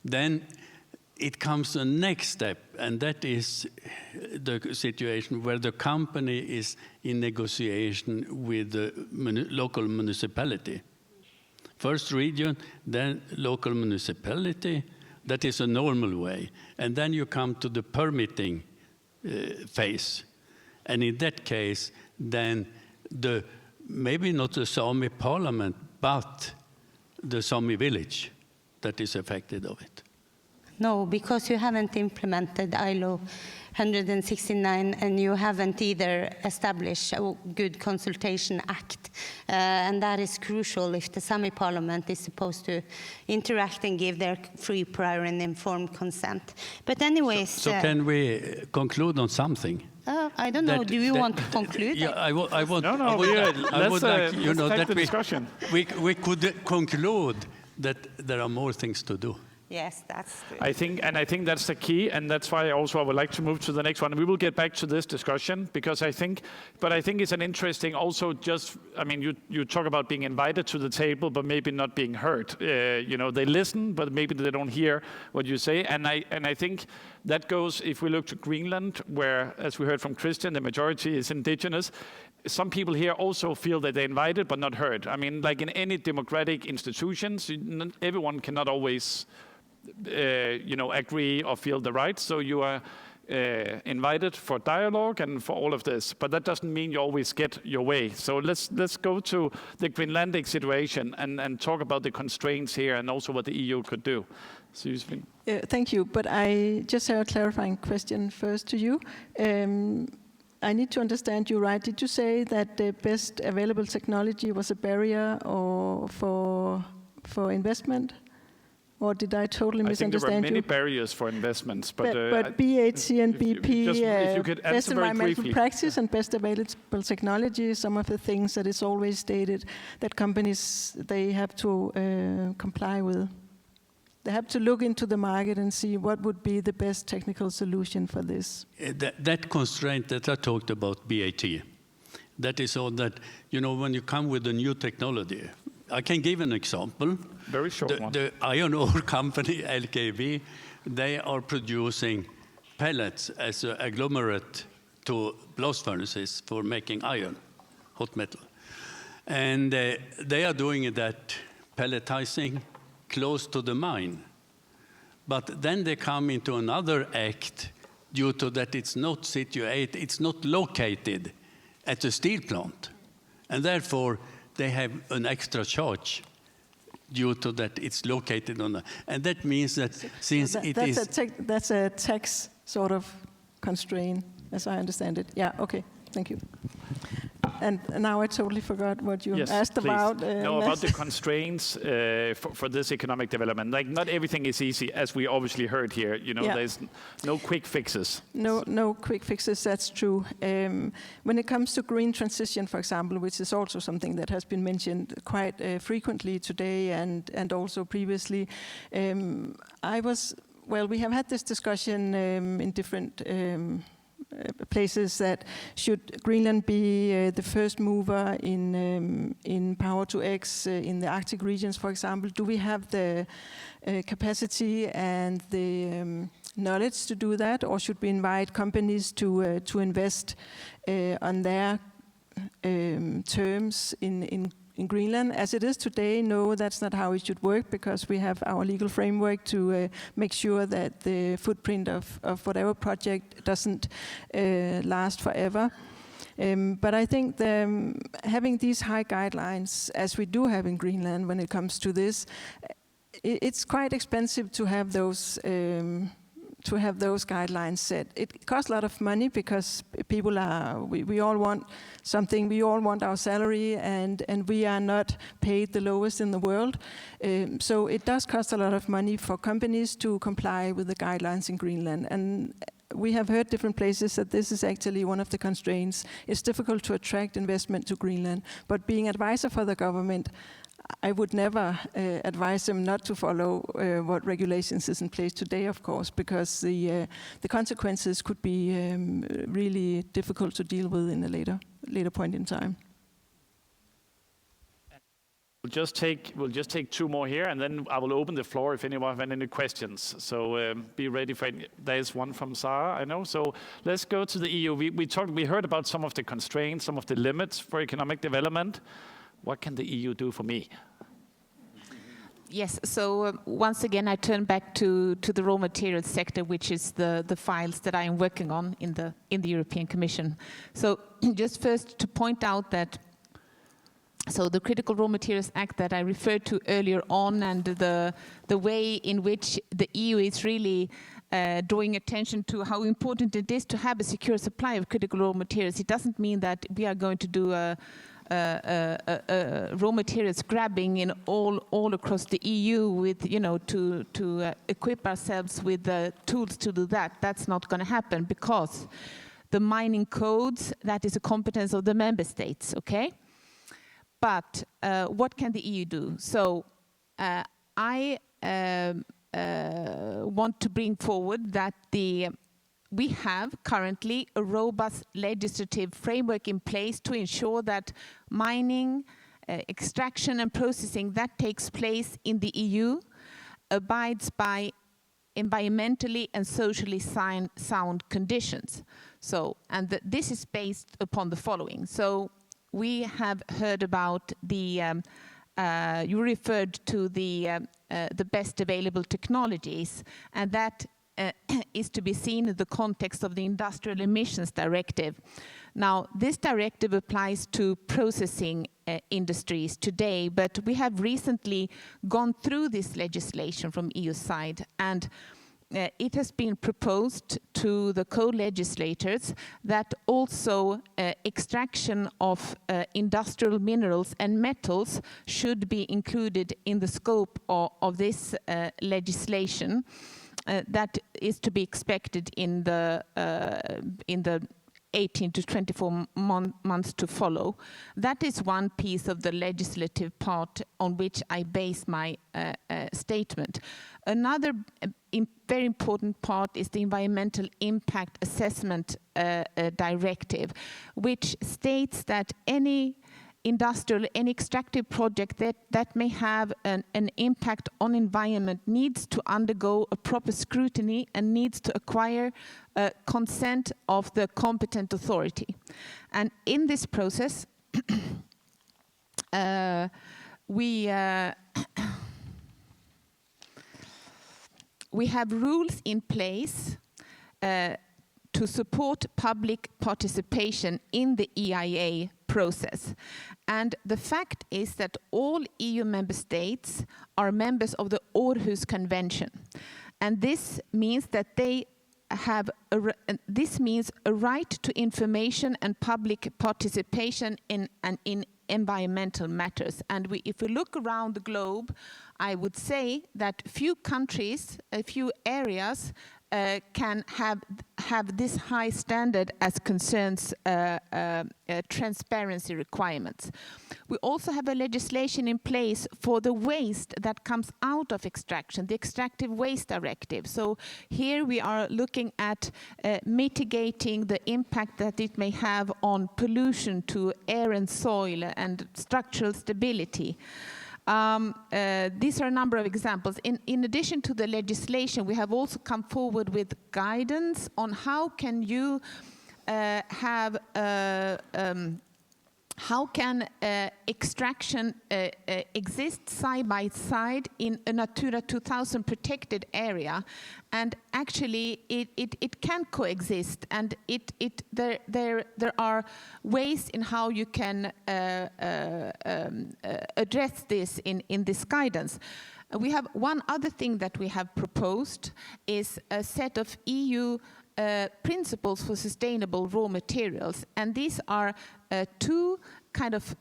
Then it comes the next step, and that is the situation where the company is in negotiation with the local municipality. First region, then local municipality. That is a normal way. And then you come to the permitting phase. And in that case, then maybe not the Sami parliament, but the Sami village that is affected of it. No, because you haven't implemented ILO 169 and you haven't either established a good consultation act. And that is crucial if the Sami parliament is supposed to interact and give their free, prior and informed consent. But anyways... So can we conclude on something? I don't know. Do you want to conclude? Yeah, I want. Let's take the discussion. We could conclude that there are more things to do. Yes, that's true. I think that's the key, and that's why I would like to move to the next one. We will get back to this discussion because I think it's an interesting also just, I mean, you talk about being invited to the table, but maybe not being heard. You know, they listen, but maybe they don't hear what you say. And I think that goes, if we look to Greenland, where, as we heard from Christian, the majority is indigenous. Some people here also feel that they're invited but not heard. I mean, like in any democratic institutions, everyone cannot always agree or feel the right. So you are invited for dialogue and for all of this, but that doesn't mean you always get your way. So let's go to the Greenlandic situation and talk about the constraints here and also what the EU could do. So thank you, but I just have a clarifying question first to you. I need to understand you right. Did you say that the best available technology was a barrier or for investment? Or did I totally misunderstand you? I think there were many barriers for investments, but BAT and BP, if you could best environmental briefly. practice and best available technology, some of the things that is always stated that companies, they have to comply with. They have to look into the market and see what would be the best technical solution for this. That constraint that I talked about, BAT, that is all that, you know, when you come with a new technology, I can give an example. Very short one. The iron ore company, LKAB, they are producing pellets as an agglomerate to blast furnaces for making iron, hot metal. And they are doing that pelletizing close to the mine. But then they come into another act due to that it's not situated, it's not located at the steel plant. And therefore, they have an extra charge due to that it's located on the, and that means that since that's a tax sort of constraint, as I understand it. Yeah, okay, thank you. And now I totally forgot what you asked about. About the constraints for this economic development. Like, not everything is easy, as we obviously heard here. You know, there's no quick fixes. No quick fixes, that's true. When it comes to green transition, for example, which is also something that has been mentioned quite frequently today and also previously, we have had this discussion in different places that should Greenland be the first mover in Power-to-X in the Arctic regions, for example? Do we have the capacity and the knowledge to do that, or should we invite companies to invest on their terms in Greenland? As it is today, no, that's not how it should work, because we have our legal framework to make sure that the footprint of whatever project doesn't last forever. But I think having these high guidelines, as we do have in Greenland when it comes to this, it's quite expensive to have those guidelines set. It costs a lot of money because people we all want something, we all want our salary, and we are not paid the lowest in the world. So it does cost a lot of money for companies to comply with the guidelines in Greenland. And we have heard different places that this is actually one of the constraints. It's difficult to attract investment to Greenland, but being advisor for the government, I would never advise them not to follow what regulations is in place today, of course, because the consequences could be really difficult to deal with in a later point in time. We'll just take two more here, and then I will open the floor if anyone have any questions. So be ready for it. There is one from Sarah, I know. So let's go to the EU. We heard about some of the constraints, some of the limits for economic development. What can the EU do for me? Yes, so once again, I turn back to the raw materials sector, which is the files that I am working on in the European Commission. So just first to point out that the Critical Raw Materials Act that I referred to earlier on, and the way in which the EU is really drawing attention to how important it is to have a secure supply of critical raw materials. It doesn't mean that we are going to do raw materials grabbing in all across the EU with, to equip ourselves with the tools to do that. That's not going to happen, because the mining codes, that is a competence of the member states, okay? But what can the EU do? So I want to bring forward that we have currently a robust legislative framework in place to ensure that mining, extraction and processing that takes place in the EU abides by environmentally and socially sound conditions. So, and this is based upon the following. So we have heard about you referred to the best available technologies, and that is to be seen in the context of the Industrial Emissions Directive. Now, this directive applies to processing industries today, but we have recently gone through this legislation from EU side, and it has been proposed to the co-legislators that also extraction of industrial minerals and metals should be included in the scope of this legislation. That is to be expected in the 18 to 24 months to follow. That is one piece of the legislative part on which I base my statement. Another very important part is the Environmental Impact Assessment Directive, which states that any industrial and extractive project that may have an impact on environment needs to undergo a proper scrutiny and needs to acquire consent of the competent authority. And in this process, we have rules in place to support public participation in the EIA process. And the fact is that all EU member states are members of the Aarhus Convention. And this means that they have this means a right to information and public participation in environmental matters. And if we look around the globe, I would say that few countries, a few areas can have this high standard as concerns transparency requirements. We also have a legislation in place for the waste that comes out of extraction, the Extractive Waste Directive. So here we are looking at mitigating the impact that it may have on pollution to air and soil and structural stability. These are a number of examples. In addition to the legislation, we have also come forward with guidance on how can you how can extraction exist side by side in a Natura 2000 protected area, and actually it can coexist, and there are ways in how you can address this in this guidance. We have one other thing that we have proposed is a set of EU principles for sustainable raw materials, and these are two kind of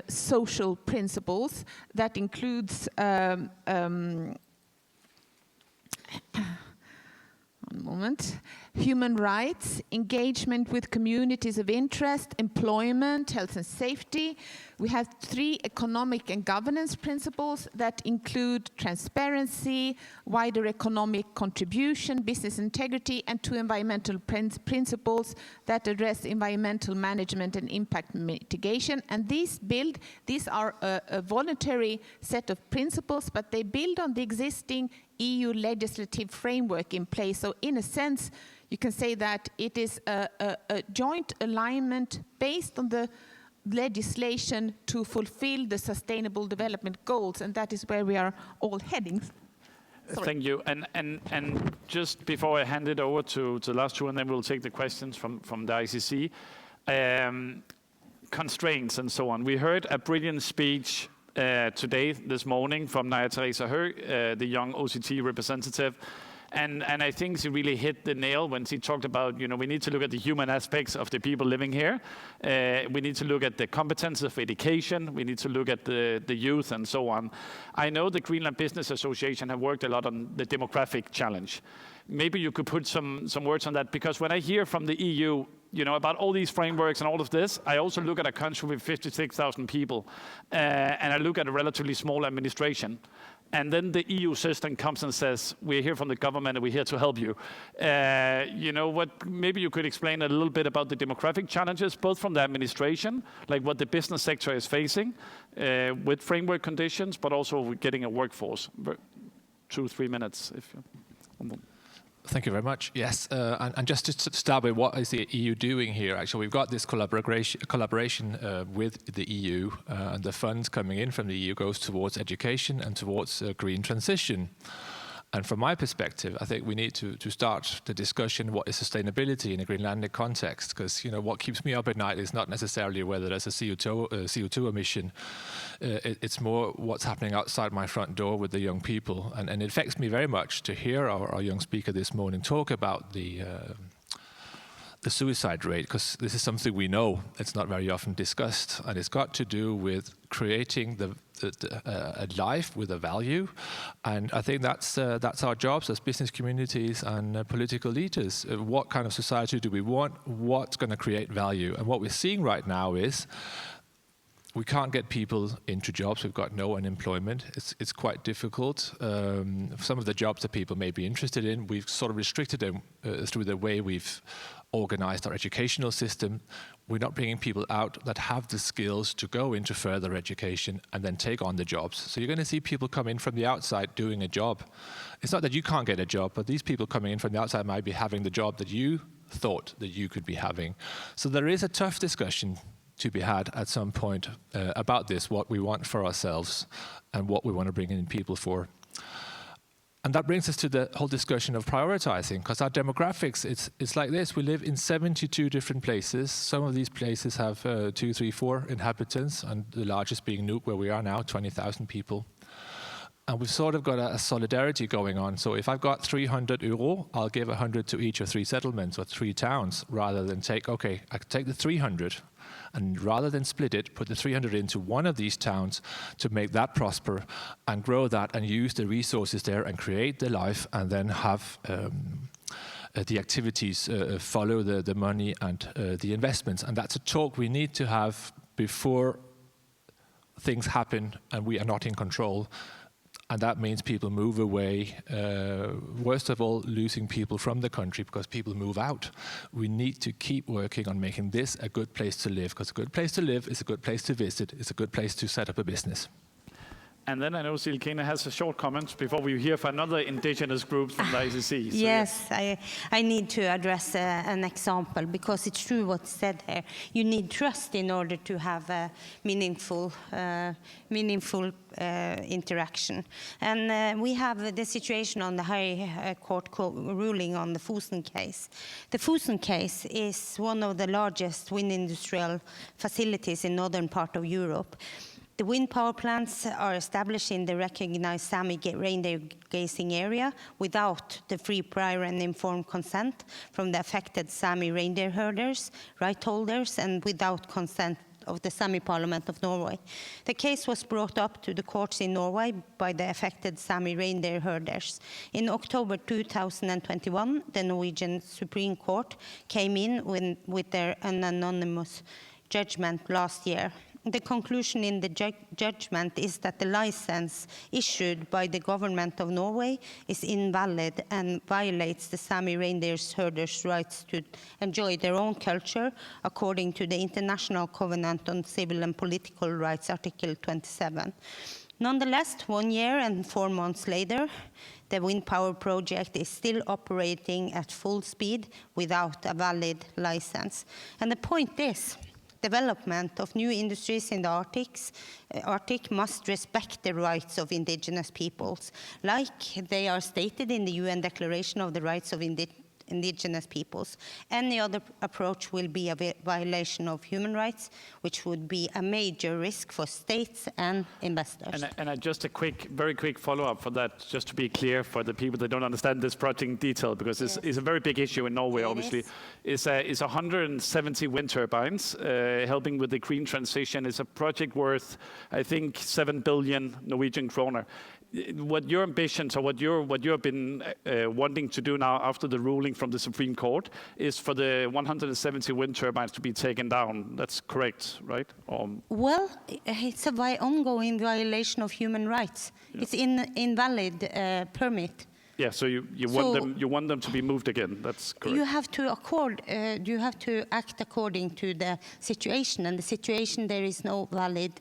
social principles that includes one moment, human rights, engagement with communities of interest, employment, health and safety. We have 3 economic and governance principles that include transparency, wider economic contribution, business integrity, and 2 environmental principles that address environmental management and impact mitigation. And these are a voluntary set of principles, but they build on the existing EU legislative framework in place. So in a sense, you can say that it is a joint alignment based on the legislation to fulfill the sustainable development goals, and that is where we are all heading. Sorry. Thank you. And just before I hand it over to the last 2, and then we'll take the questions from the ICC, constraints and so on. We heard a brilliant speech this morning from Naya Teresa Høegh, the young OCT representative. And I think she really hit the nail when she talked about, we need to look at the human aspects of the people living here. We need to look at the competence of education. We need to look at the youth and so on. I know the Greenland Business Association have worked a lot on the demographic challenge. Maybe you could put some words on that, because when I hear from the EU, about all these frameworks and all of this, I also look at a country with 56,000 people, and I look at a relatively small administration. And then the EU system comes and says, we're here from the government and we're here to help you. Maybe you could explain a little bit about the demographic challenges, both from the administration, like what the business sector is facing with framework conditions, but also with getting a workforce. 2-3 minutes, if you. Thank you very much. Yes, and just to start with, what is the EU doing here? Actually, we've got this collaboration with the EU, and the funds coming in from the EU goes towards education and towards green transition. And from my perspective, I think we need to start the discussion, what is sustainability in a Greenlandic context? Because what keeps me up at night is not necessarily whether there's a CO2 emission. It's more what's happening outside my front door with the young people. And it affects me very much to hear our young speaker this morning talk about the suicide rate, because this is something we know. It's not very often discussed, and it's got to do with creating a life with a value. And I think that's our jobs as business communities and political leaders. What kind of society do we want? What's going to create value? And what we're seeing right now is we can't get people into jobs. We've got no unemployment. It's quite difficult. Some of the jobs that people may be interested in, we've sort of restricted them through the way we've organized our educational system. We're not bringing people out that have the skills to go into further education and then take on the jobs. So you're going to see people come in from the outside doing a job. It's not that you can't get a job, but these people coming in from the outside might be having the job that you thought that you could be having. So there is a tough discussion to be had at some point about this, what we want for ourselves and what we want to bring in people for. And that brings us to the whole discussion of prioritizing, because our demographics, it's like this. We live in 72 different places. Some of these places have 2, 3, 4 inhabitants, and the largest being Nuuk, where we are now, 20,000 people. And we've sort of got a solidarity going on. So if I've got 300 euro, I'll give 100 to each of 3 settlements or 3 towns, rather than I could take the 300, and rather than split it, put the 300 into one of these towns to make that prosper and grow that and use the resources there and create the life, and then have the activities follow the money and the investments. And that's a talk we need to have before things happen and we are not in control. And that means people move away. Worst of all, losing people from the country because people move out. We need to keep working on making this a good place to live, because a good place to live is a good place to visit, it's a good place to set up a business. And then I know Silkene has a short comment before we hear from another indigenous group from the ICC. So yes, I need to address an example, because it's true what's said here. You need trust in order to have a meaningful interaction. And we have the situation on the High Court ruling on the Fosen case. The Fosen case is one of the largest wind industrial facilities in northern part of Europe. The wind power plants are established in the recognized Sami reindeer grazing area without the free, prior and informed consent from the affected Sami reindeer herders, right holders, and without consent of the Sami Parliament of Norway. The case was brought up to the courts in Norway by the affected Sami reindeer herders. In October 2021, the Norwegian Supreme Court came in with their anonymous judgment last year. The conclusion in the judgment is that the license issued by the government of Norway is invalid and violates the Sami reindeer herders' rights to enjoy their own culture according to the International Covenant on Civil and Political Rights, Article 27. Nonetheless, 1 year and 4 months later, the wind power project is still operating at full speed without a valid license. And the point is, development of new industries in the Arctic must respect the rights of indigenous peoples, like they are stated in the UN Declaration of the Rights of Indigenous Peoples. Any other approach will be a violation of human rights, which would be a major risk for states and investors. And just a very quick follow-up for that, just to be clear for the people that don't understand this project in detail, because it's a very big issue in Norway, obviously. It's 170 wind turbines helping with the green transition. It's a project worth, I think, 7 billion Norwegian kroner. What your ambitions or what you have been wanting to do now after the ruling from the Supreme Court is for the 170 wind turbines to be taken down. That's correct, right? Well, it's an ongoing violation of human rights. Yeah. It's invalid permit. Yeah, so you want them to be moved again. That's correct. You have to act according to the situation, and the situation there is no valid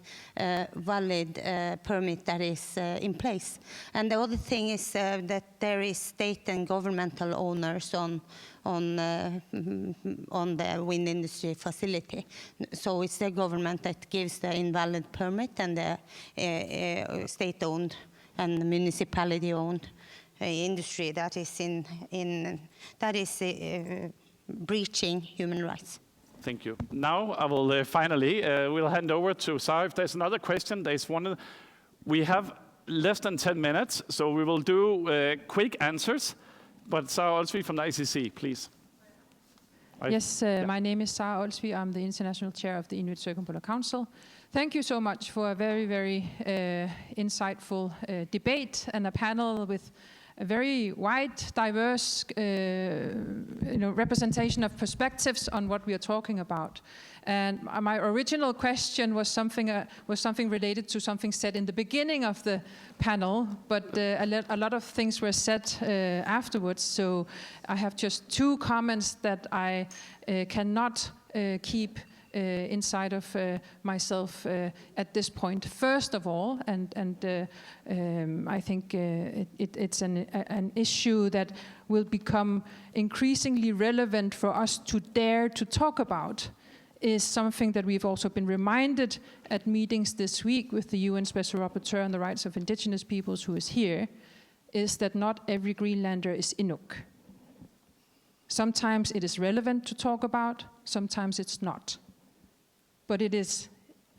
permit that is in place. And the other thing is that there is state and governmental owners on the wind industry facility. So it's the government that gives the invalid permit, and the state-owned and municipality-owned industry that is breaching human rights. Thank you. Now I will finally we'll hand over to Sara. If there's another question, there's one. We have less than 10 minutes, so we will do quick answers. But Sara Olsvig from the ICC, please. Yes, my name is Sara Olsvig. I'm the International Chair of the Inuit Circumpolar Council. Thank you so much for a very, very insightful debate and a panel with a very wide, diverse representation of perspectives on what we are talking about. And my original question was something related to something said in the beginning of the panel, but a lot of things were said afterwards. So I have just 2 comments that I cannot keep inside of myself at this point. First of all, and I think it's an issue that will become increasingly relevant for us to dare to talk about, is something that we've also been reminded at meetings this week with the UN Special Rapporteur on the Rights of Indigenous Peoples, who is here, is that not every Greenlander is Inuk. Sometimes it is relevant to talk about, sometimes it's not. But it is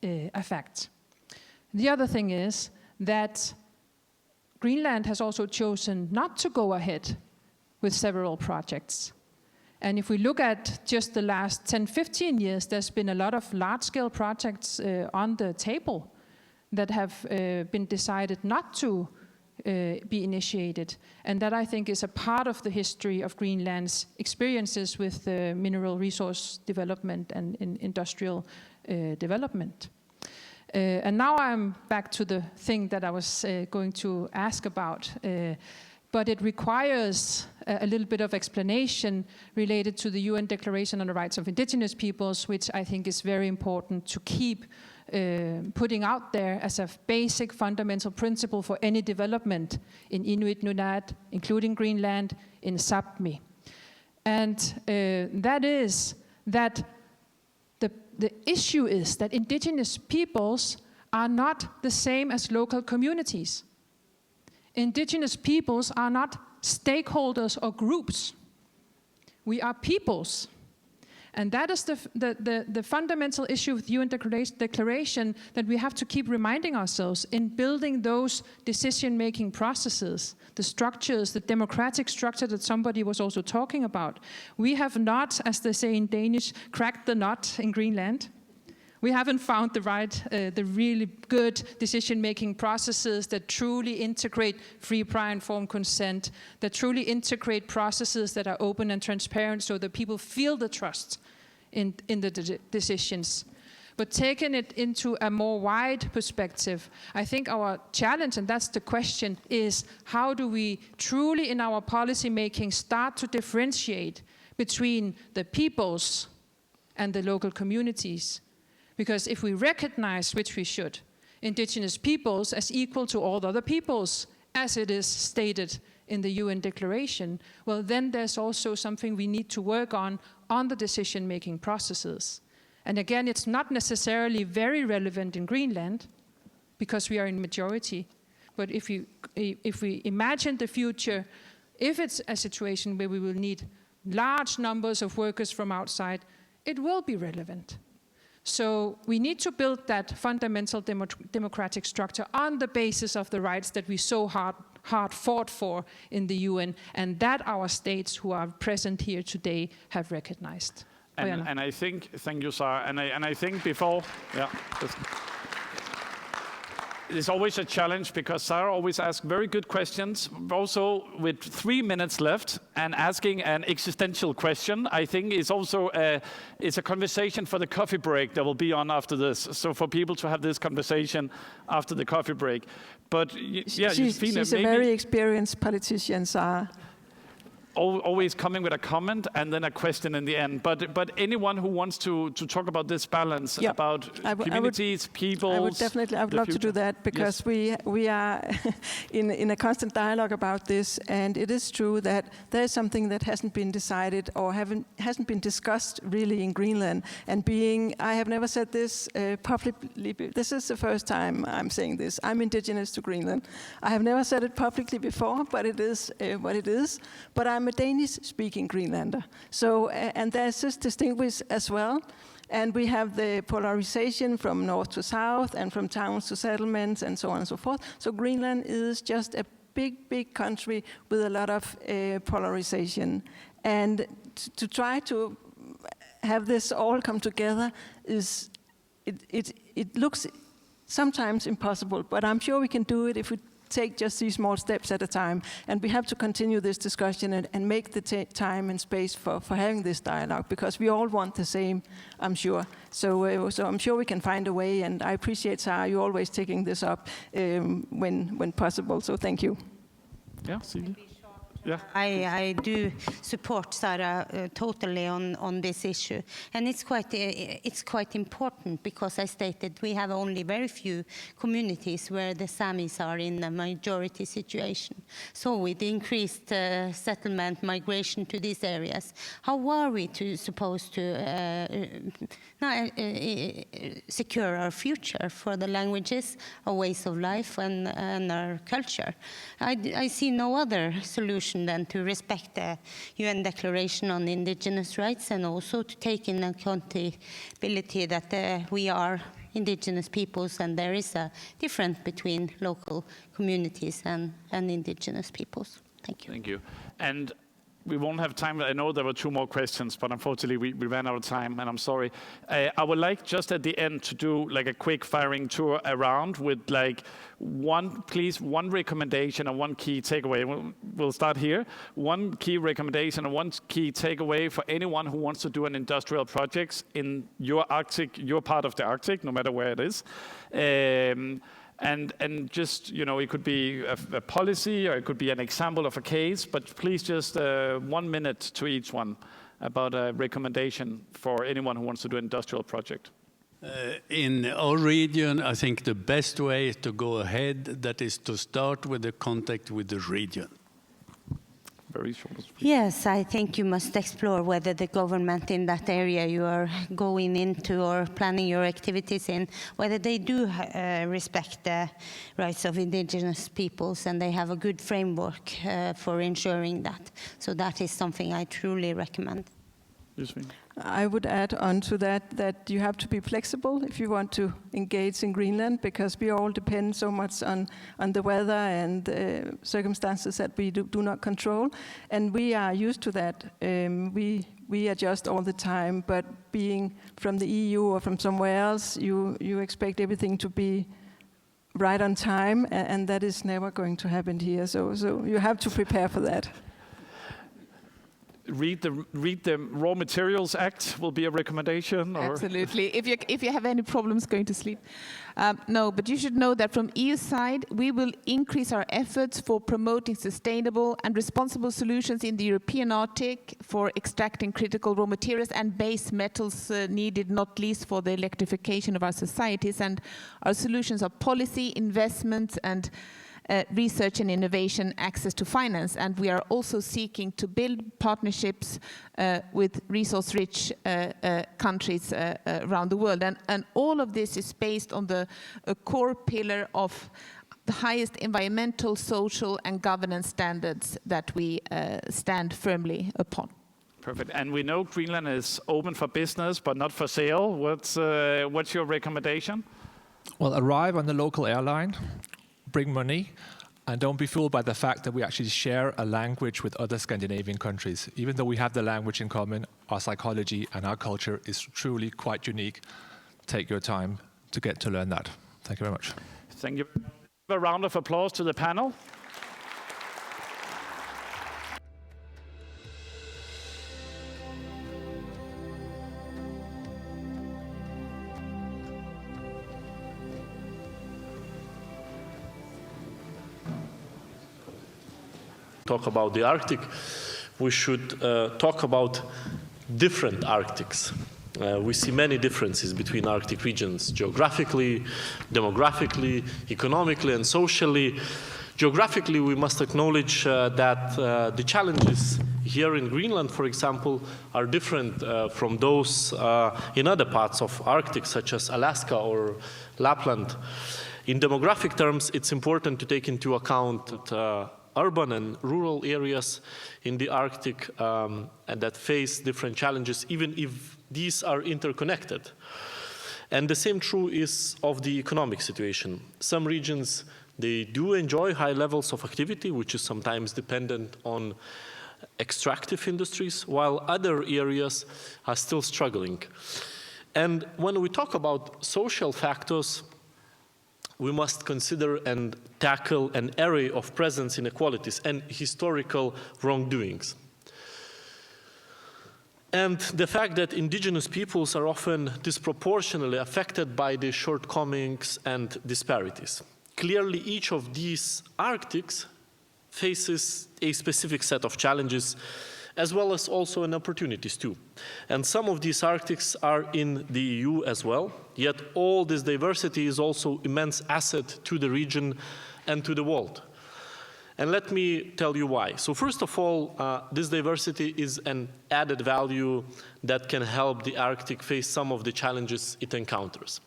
a fact. The other thing is that Greenland has also chosen not to go ahead with several projects. And if we look at just the last 10, 15 years, there's been a lot of large-scale projects on the table that have been decided not to be initiated. And that, I think, is a part of the history of Greenland's experiences with mineral resource development and industrial development. And now I'm back to the thing that I was going to ask about. But it requires a little bit of explanation related to the UN Declaration on the Rights of Indigenous Peoples, which I think is very important to keep putting out there as a basic fundamental principle for any development in Inuit Nunat, including Greenland, in Sápmi. And that is that the issue is that indigenous peoples are not the same as local communities. Indigenous peoples are not stakeholders or groups. We are peoples. And that is the fundamental issue with the UN Declaration that we have to keep reminding ourselves in building those decision-making processes, the structures, the democratic structure that somebody was also talking about. We have not, as they say in Danish, cracked the nut in Greenland. We haven't found the really good decision-making processes that truly integrate free, prior, informed consent, that truly integrate processes that are open and transparent so that people feel the trust in the decisions. But taking it into a more wide perspective, I think our challenge, and that's the question, is how do we truly in our policy making start to differentiate between the peoples and the local communities? Because if we recognize, which we should, indigenous peoples as equal to all other peoples, as it is stated in the UN Declaration, well, then there's also something we need to work on the decision-making processes. And again, it's not necessarily very relevant in Greenland, because we are in majority. But if we imagine the future, if it's a situation where we will need large numbers of workers from outside, it will be relevant. So we need to build that fundamental democratic structure on the basis of the rights that we so hard fought for in the UN, and that our states who are present here today have recognized. And I think, thank you, Sarah, and I think before, it's always a challenge because Sarah always asks very good questions, also with 3 minutes left, and asking an existential question, I think is also it's a conversation for the coffee break that will be on after this. So for people to have this conversation after the coffee break. But yeah, she's a very experienced politician, Sarah. Always coming with a comment and then a question in the end. But anyone who wants to talk about this balance, about communities, people. I would love to do that, because we are in a constant dialogue about this, and it is true that there is something that hasn't been decided or hasn't been discussed really in Greenland. And I have never said this publicly. This is the first time I'm saying this. I'm indigenous to Greenland. I have never said it publicly before, but it is what it is. But I'm a Danish-speaking Greenlander. So, and there's this distinguish as well. And we have the polarization from north to south and from towns to settlements and so on and so forth. So Greenland is just a big, big country with a lot of polarization. And to try to have this all come together it looks sometimes impossible, but I'm sure we can do it if we take just these small steps at a time. And we have to continue this discussion and make the time and space for having this dialogue, because we all want the same, I'm sure. So I'm sure we can find a way, and I appreciate, Sarah, you always taking this up when possible, so thank you. Yeah, Celia. Yeah. I do support Sarah totally on this issue, and it's quite important, because I stated we have only very few communities where the Samis are in a majority situation. So with increased settlement migration to these areas, how are we supposed to secure our future for the languages, our ways of life, and our culture? I see no other solution than to respect the UN Declaration on Indigenous Rights, and also to take in accountability that we are indigenous peoples, and there is a difference between local communities and indigenous peoples. Thank you. Thank you. And we won't have time. I know there were 2 more questions, but unfortunately we ran out of time, and I'm sorry. I would like just at the end to do like a quick firing tour around with like one recommendation and one key takeaway. We'll start here. One key recommendation and one key takeaway for anyone who wants to do an industrial project in your part of the Arctic, no matter where it is. And just, it could be a policy, or it could be an example of a case, but please just 1 minute to each one about a recommendation for anyone who wants to do an industrial project. In our region, I think the best way to go ahead, that is to start with the contact with the region. Very short. Yes, I think you must explore whether the government in that area you are going into or planning your activities in, whether they do respect the rights of indigenous peoples, and they have a good framework for ensuring that. So that is something I truly recommend. I would add on to that you have to be flexible if you want to engage in Greenland, because we all depend so much on the weather and circumstances that we do not control. And we are used to that. We adjust all the time, but being from the EU or from somewhere else, you expect everything to be right on time, and that is never going to happen here. So you have to prepare for that. Read the Raw Materials Act will be a recommendation? Or? Absolutely. If you have any problems going to sleep. No, but you should know that from EU side, we will increase our efforts for promoting sustainable and responsible solutions in the European Arctic for extracting critical raw materials and base metals needed not least for the electrification of our societies. And our solutions are policy, investment, and research and innovation, access to finance. And we are also seeking to build partnerships with resource-rich countries around the world. And all of this is based on the core pillar of the highest environmental, social, and governance standards that we stand firmly upon. Perfect. And we know Greenland is open for business, but not for sale. What's your recommendation? Well, arrive on the local airline, bring money, and don't be fooled by the fact that we actually share a language with other Scandinavian countries. Even though we have the language in common, our psychology and our culture is truly quite unique. Take your time to get to learn that. Thank you very much. Thank you. A round of applause to the panel. Talk about the Arctic, we should talk about different Arctics. We see many differences between Arctic regions, geographically, demographically, economically, and socially. Geographically, we must acknowledge that the challenges here in Greenland, for example, are different from those in other parts of Arctic, such as Alaska or Lapland. In demographic terms, it's important to take into account that urban and rural areas in the Arctic and that face different challenges, even if these are interconnected. And the same true is of the economic situation. Some regions, they do enjoy high levels of activity, which is sometimes dependent on extractive industries, while other areas are still struggling. And when we talk about social factors, we must consider and tackle an array of presence inequalities and historical wrongdoings. And the fact that indigenous peoples are often disproportionately affected by the shortcomings and disparities. Clearly, each of these Arctics faces a specific set of challenges, as well as also an opportunities too. And some of these Arctics are in the EU as well, yet all this diversity is also immense asset to the region and to the world. And let me tell you why. So first of all, this diversity is an added value that can help the Arctic face some of the challenges it encounters.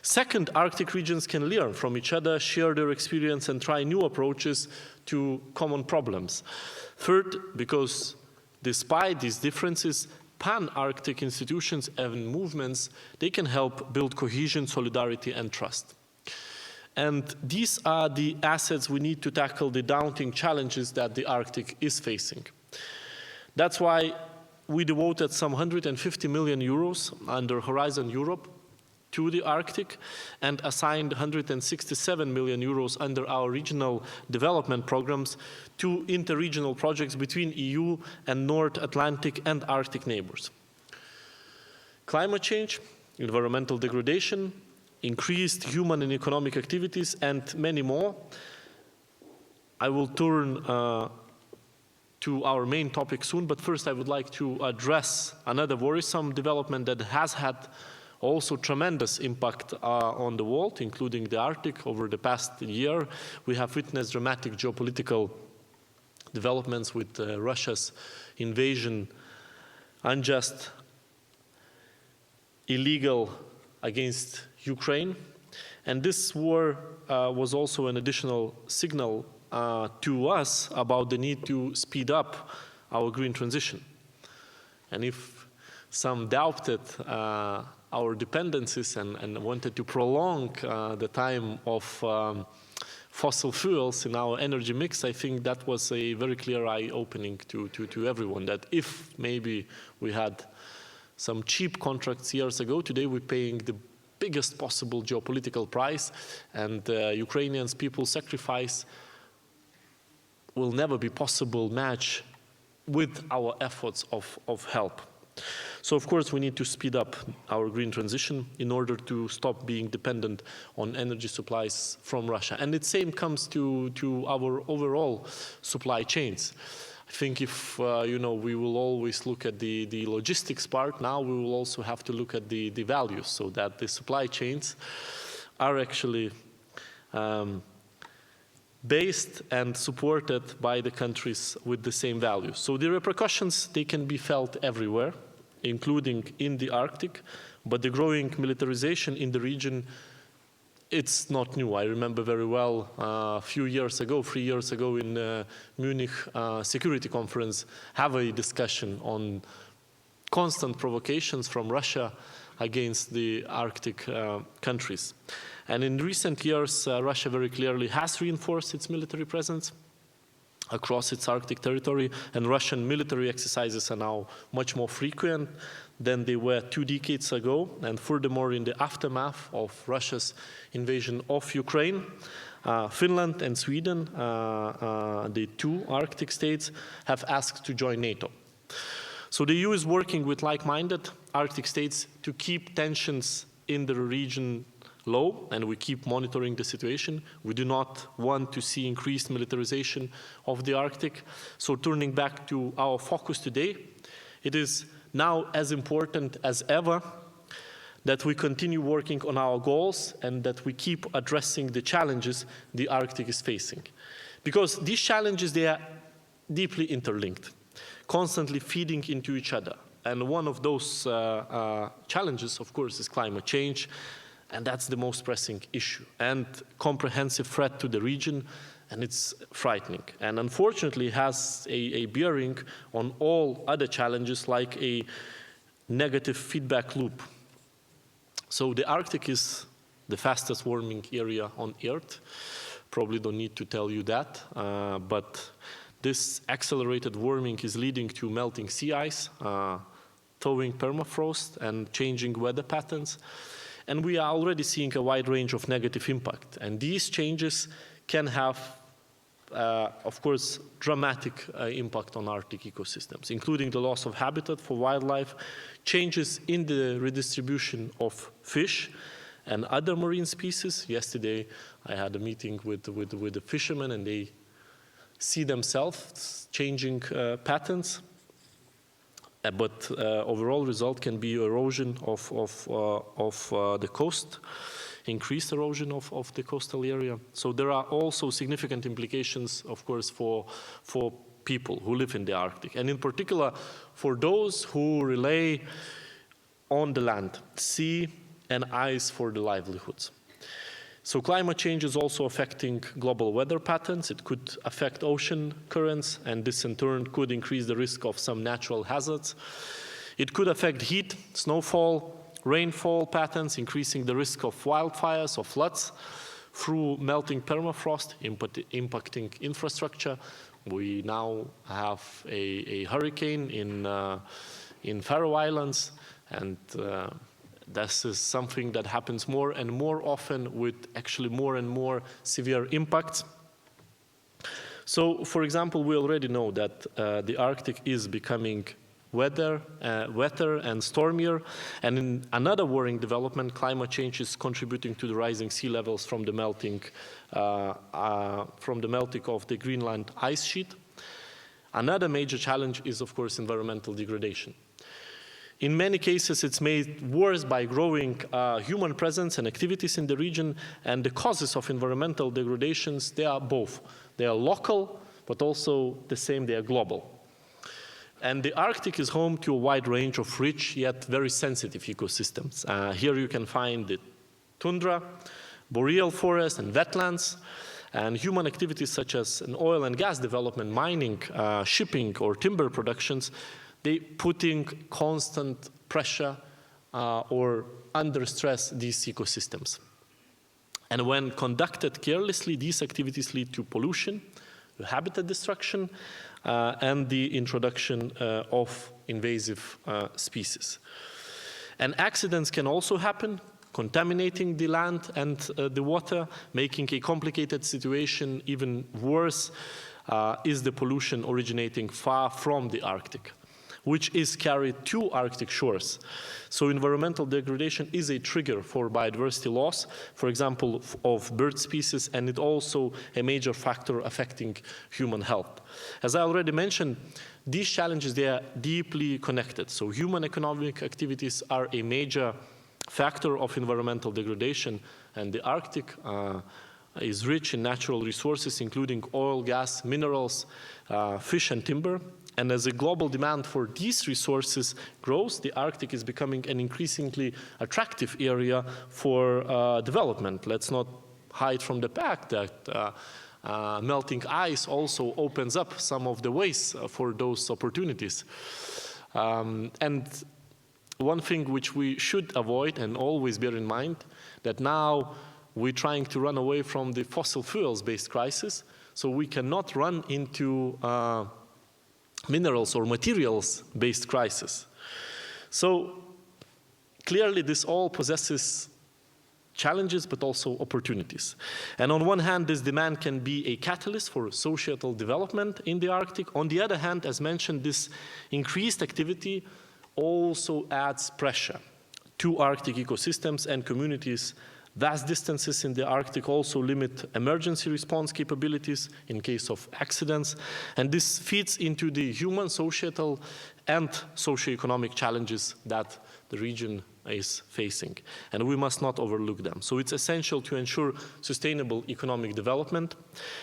Second, Arctic regions can learn from each other, share their experience, and try new approaches to common problems. Third, because despite these differences, pan-Arctic institutions and movements, they can help build cohesion, solidarity, and trust. And these are the assets we need to tackle the daunting challenges that the Arctic is facing. That's why we devoted some 150 million euros under Horizon Europe to the Arctic and assigned 167 million euros under our regional development programs to interregional projects between EU and North Atlantic and Arctic neighbors. Climate change, environmental degradation, increased human and economic activities, and many more. I will turn to our main topic soon, but first I would like to address another worrisome development that has had also tremendous impact on the world, including the Arctic. Over the past year, we have witnessed dramatic geopolitical developments with Russia's invasion, unjust, illegal against Ukraine. And this war was also an additional signal to us about the need to speed up our green transition. And if some doubted our dependencies and wanted to prolong the time of fossil fuels in our energy mix, I think that was a very clear eye-opening to everyone, that if maybe we had some cheap contracts years ago, today we're paying the biggest possible geopolitical price, and Ukrainians' people's sacrifice will never be possible match with our efforts of help. So of course we need to speed up our green transition in order to stop being dependent on energy supplies from Russia. And the same comes to our overall supply chains. I think if you know, we will always look at the logistics part, now we will also have to look at the values, so that the supply chains are actually based and supported by the countries with the same values. So the repercussions, they can be felt everywhere, including in the Arctic, but the growing militarization in the region, it's not new. I remember very well a few years ago, 3 years ago in Munich Security Conference, have a discussion on constant provocations from Russia against the Arctic countries. And in recent years, Russia very clearly has reinforced its military presence across its Arctic territory, and Russian military exercises are now much more frequent than they were 2 decades ago. And furthermore, in the aftermath of Russia's invasion of Ukraine, Finland and Sweden, the 2 Arctic states, have asked to join NATO. So the EU is working with like-minded Arctic states to keep tensions in the region low, and we keep monitoring the situation. We do not want to see increased militarization of the Arctic. So turning back to our focus today, it is now as important as ever that we continue working on our goals and that we keep addressing the challenges the Arctic is facing. Because these challenges, they are deeply interlinked, constantly feeding into each other. And one of those challenges, of course, is climate change. And that's the most pressing issue and comprehensive threat to the region, and it's frightening. And unfortunately has a bearing on all other challenges, like a negative feedback loop. So the Arctic is the fastest warming area on Earth. Probably don't need to tell you that, but this accelerated warming is leading to melting sea ice, thawing permafrost, and changing weather patterns. And we are already seeing a wide range of negative impact. And these changes can have, of course, dramatic impact on Arctic ecosystems, including the loss of habitat for wildlife, changes in the redistribution of fish and other marine species. Yesterday, I had a meeting with the fishermen, and they see themselves changing patterns. But overall result can be erosion of the coast, increased erosion of the coastal area. So there are also significant implications, of course, for people who live in the Arctic, and in particular for those who rely on the land, sea and ice for their livelihoods. So climate change is also affecting global weather patterns. It could affect ocean currents, and this in turn could increase the risk of some natural hazards. It could affect heat, snowfall, rainfall patterns, increasing the risk of wildfires or floods through melting permafrost, impacting infrastructure. We now have a hurricane in Faroe Islands, and this is something that happens more and more often with actually more and more severe impacts. So, for example, we already know that the Arctic is becoming wetter and stormier. And in another worrying development, climate change is contributing to the rising sea levels from the melting of the Greenland ice sheet. Another major challenge is, of course, environmental degradation. In many cases, it's made worse by growing human presence and activities in the region, and the causes of environmental degradations, they are both. They are local, but also the same, they are global. And the Arctic is home to a wide range of rich yet very sensitive ecosystems. Here you can find the tundra, boreal forest, and wetlands. And human activities such as an oil and gas development, mining, shipping, or timber productions, they putting constant pressure or under stress these ecosystems. And when conducted carelessly, these activities lead to pollution, habitat destruction, and the introduction of invasive species. And accidents can also happen, contaminating the land and the water, making a complicated situation even worse is the pollution originating far from the Arctic, which is carried to Arctic shores. So environmental degradation is a trigger for biodiversity loss, for example, of bird species, and it also a major factor affecting human health. As I already mentioned, these challenges, they are deeply connected. So human economic activities are a major factor of environmental degradation, and the Arctic is rich in natural resources, including oil, gas, minerals, fish and timber. And as a global demand for these resources grows, the Arctic is becoming an increasingly attractive area for development. Let's not hide from the fact that melting ice also opens up some of the ways for those opportunities. And one thing which we should avoid and always bear in mind, that now we're trying to run away from the fossil fuels-based crisis, so we cannot run into minerals or materials-based crisis. So clearly this all possesses challenges but also opportunities. And on one hand, this demand can be a catalyst for societal development in the Arctic. On the other hand, as mentioned, this increased activity also adds pressure to Arctic ecosystems and communities. Vast distances in the Arctic also limit emergency response capabilities in case of accidents, and this feeds into the human, societal, and socioeconomic challenges that the region is facing, and we must not overlook them. So it's essential to ensure sustainable economic development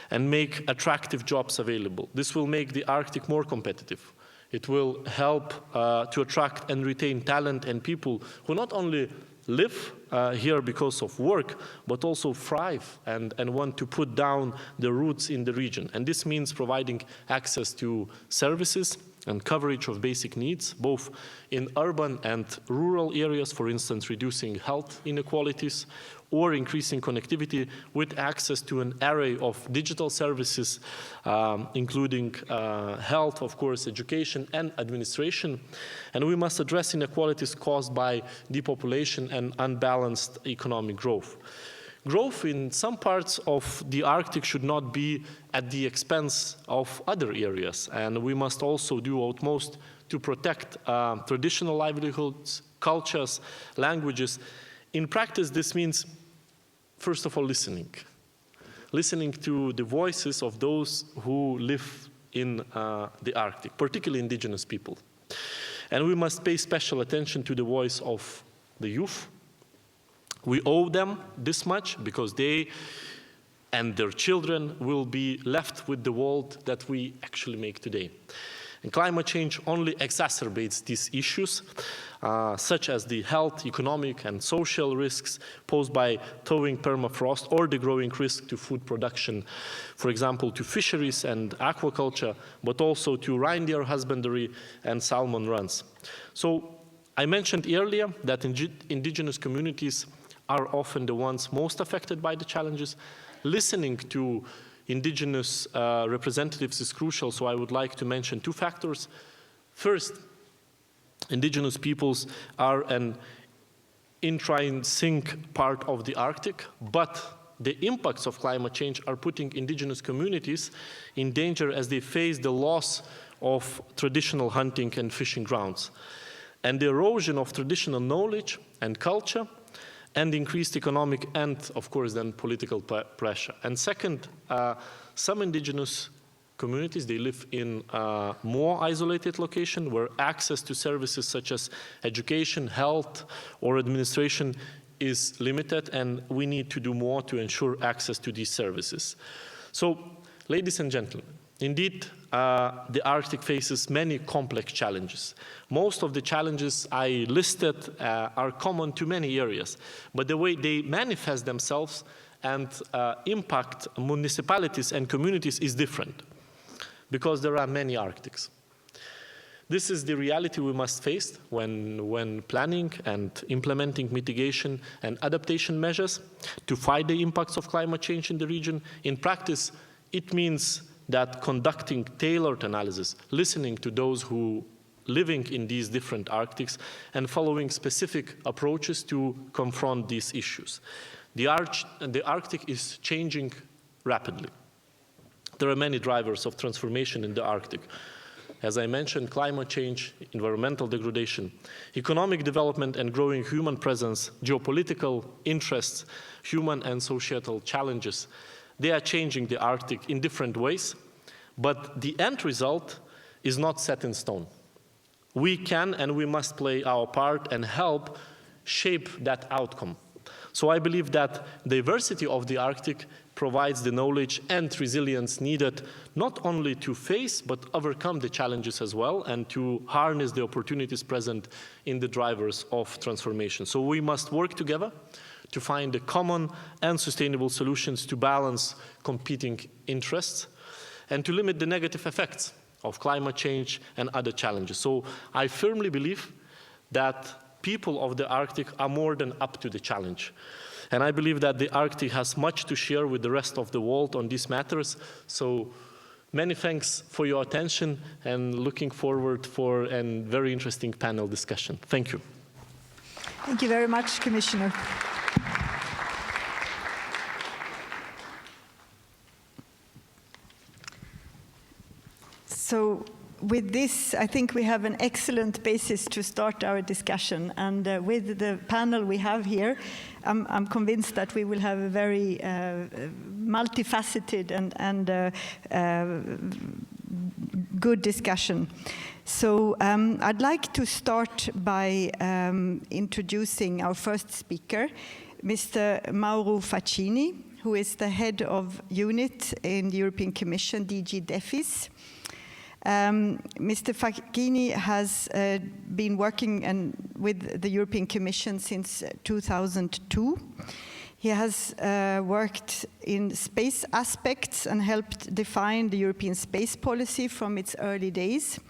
and make attractive jobs available. This will make the Arctic more competitive. It will help to attract and retain talent and people who not only live here because of work, but also thrive and want to put down their roots in the region. And this means providing access to services and coverage of basic needs, both in urban and rural areas, for instance, reducing health inequalities, or increasing connectivity with access to an array of digital services, including health, of course, education, and administration. And we must address inequalities caused by depopulation and unbalanced economic growth. Growth in some parts of the Arctic should not be at the expense of other areas, and we must also do utmost to protect traditional livelihoods, cultures, languages. In practice, this means, first of all, listening to the voices of those who live in the Arctic, particularly indigenous people. And we must pay special attention to the voice of the youth. We owe them this much because they and their children will be left with the world that we actually make today. And climate change only exacerbates these issues, such as the health, economic, and social risks posed by thawing permafrost or the growing risk to food production, for example, to fisheries and aquaculture, but also to reindeer husbandry and salmon runs. So I mentioned earlier that indigenous communities are often the ones most affected by the challenges. Listening to indigenous representatives is crucial, so I would like to mention two factors. First, indigenous peoples are an intrinsic part of the Arctic, but the impacts of climate change are putting indigenous communities in danger as they face the loss of traditional hunting and fishing grounds, and the erosion of traditional knowledge and culture, and increased economic and, of course, then political pressure. And second, some indigenous communities, they live in a more isolated location where access to services such as education, health, or administration is limited, and we need to do more to ensure access to these services. So, ladies and gentlemen, indeed, the Arctic faces many complex challenges. Most of the challenges I listed are common to many areas, but the way they manifest themselves and impact municipalities and communities is different, because there are many Arctics. This is the reality we must face when planning and implementing mitigation and adaptation measures to fight the impacts of climate change in the region. In practice, it means that conducting tailored analysis, listening to those who living in these different Arctics, and following specific approaches to confront these issues. The Arctic is changing rapidly. There are many drivers of transformation in the Arctic. As I mentioned, climate change, environmental degradation, economic development and growing human presence, geopolitical interests, human and societal challenges. They are changing the Arctic in different ways, but the end result is not set in stone. We can and we must play our part and help shape that outcome. So I believe that diversity of the Arctic provides the knowledge and resilience needed not only to face but overcome the challenges as well and to harness the opportunities present in the drivers of transformation. So we must work together to find the common and sustainable solutions to balance competing interests and to limit the negative effects of climate change and other challenges. So I firmly believe that people of the Arctic are more than up to the challenge. And I believe that the Arctic has much to share with the rest of the world on these matters. So many thanks for your attention and looking forward for a very interesting panel discussion. Thank you. Thank you very much, Commissioner. So with this, I think we have an excellent basis to start our discussion. And with the panel we have here, I'm convinced that we will have a very multifaceted and good discussion. So I'd like to start by introducing our first speaker, Mr. Mauro Facchini, who is the head of unit in the European Commission, DG DEFIS. Mr. Facchini has been working with the European Commission since 2002. He has worked in space aspects and helped define the European space policy from its early days.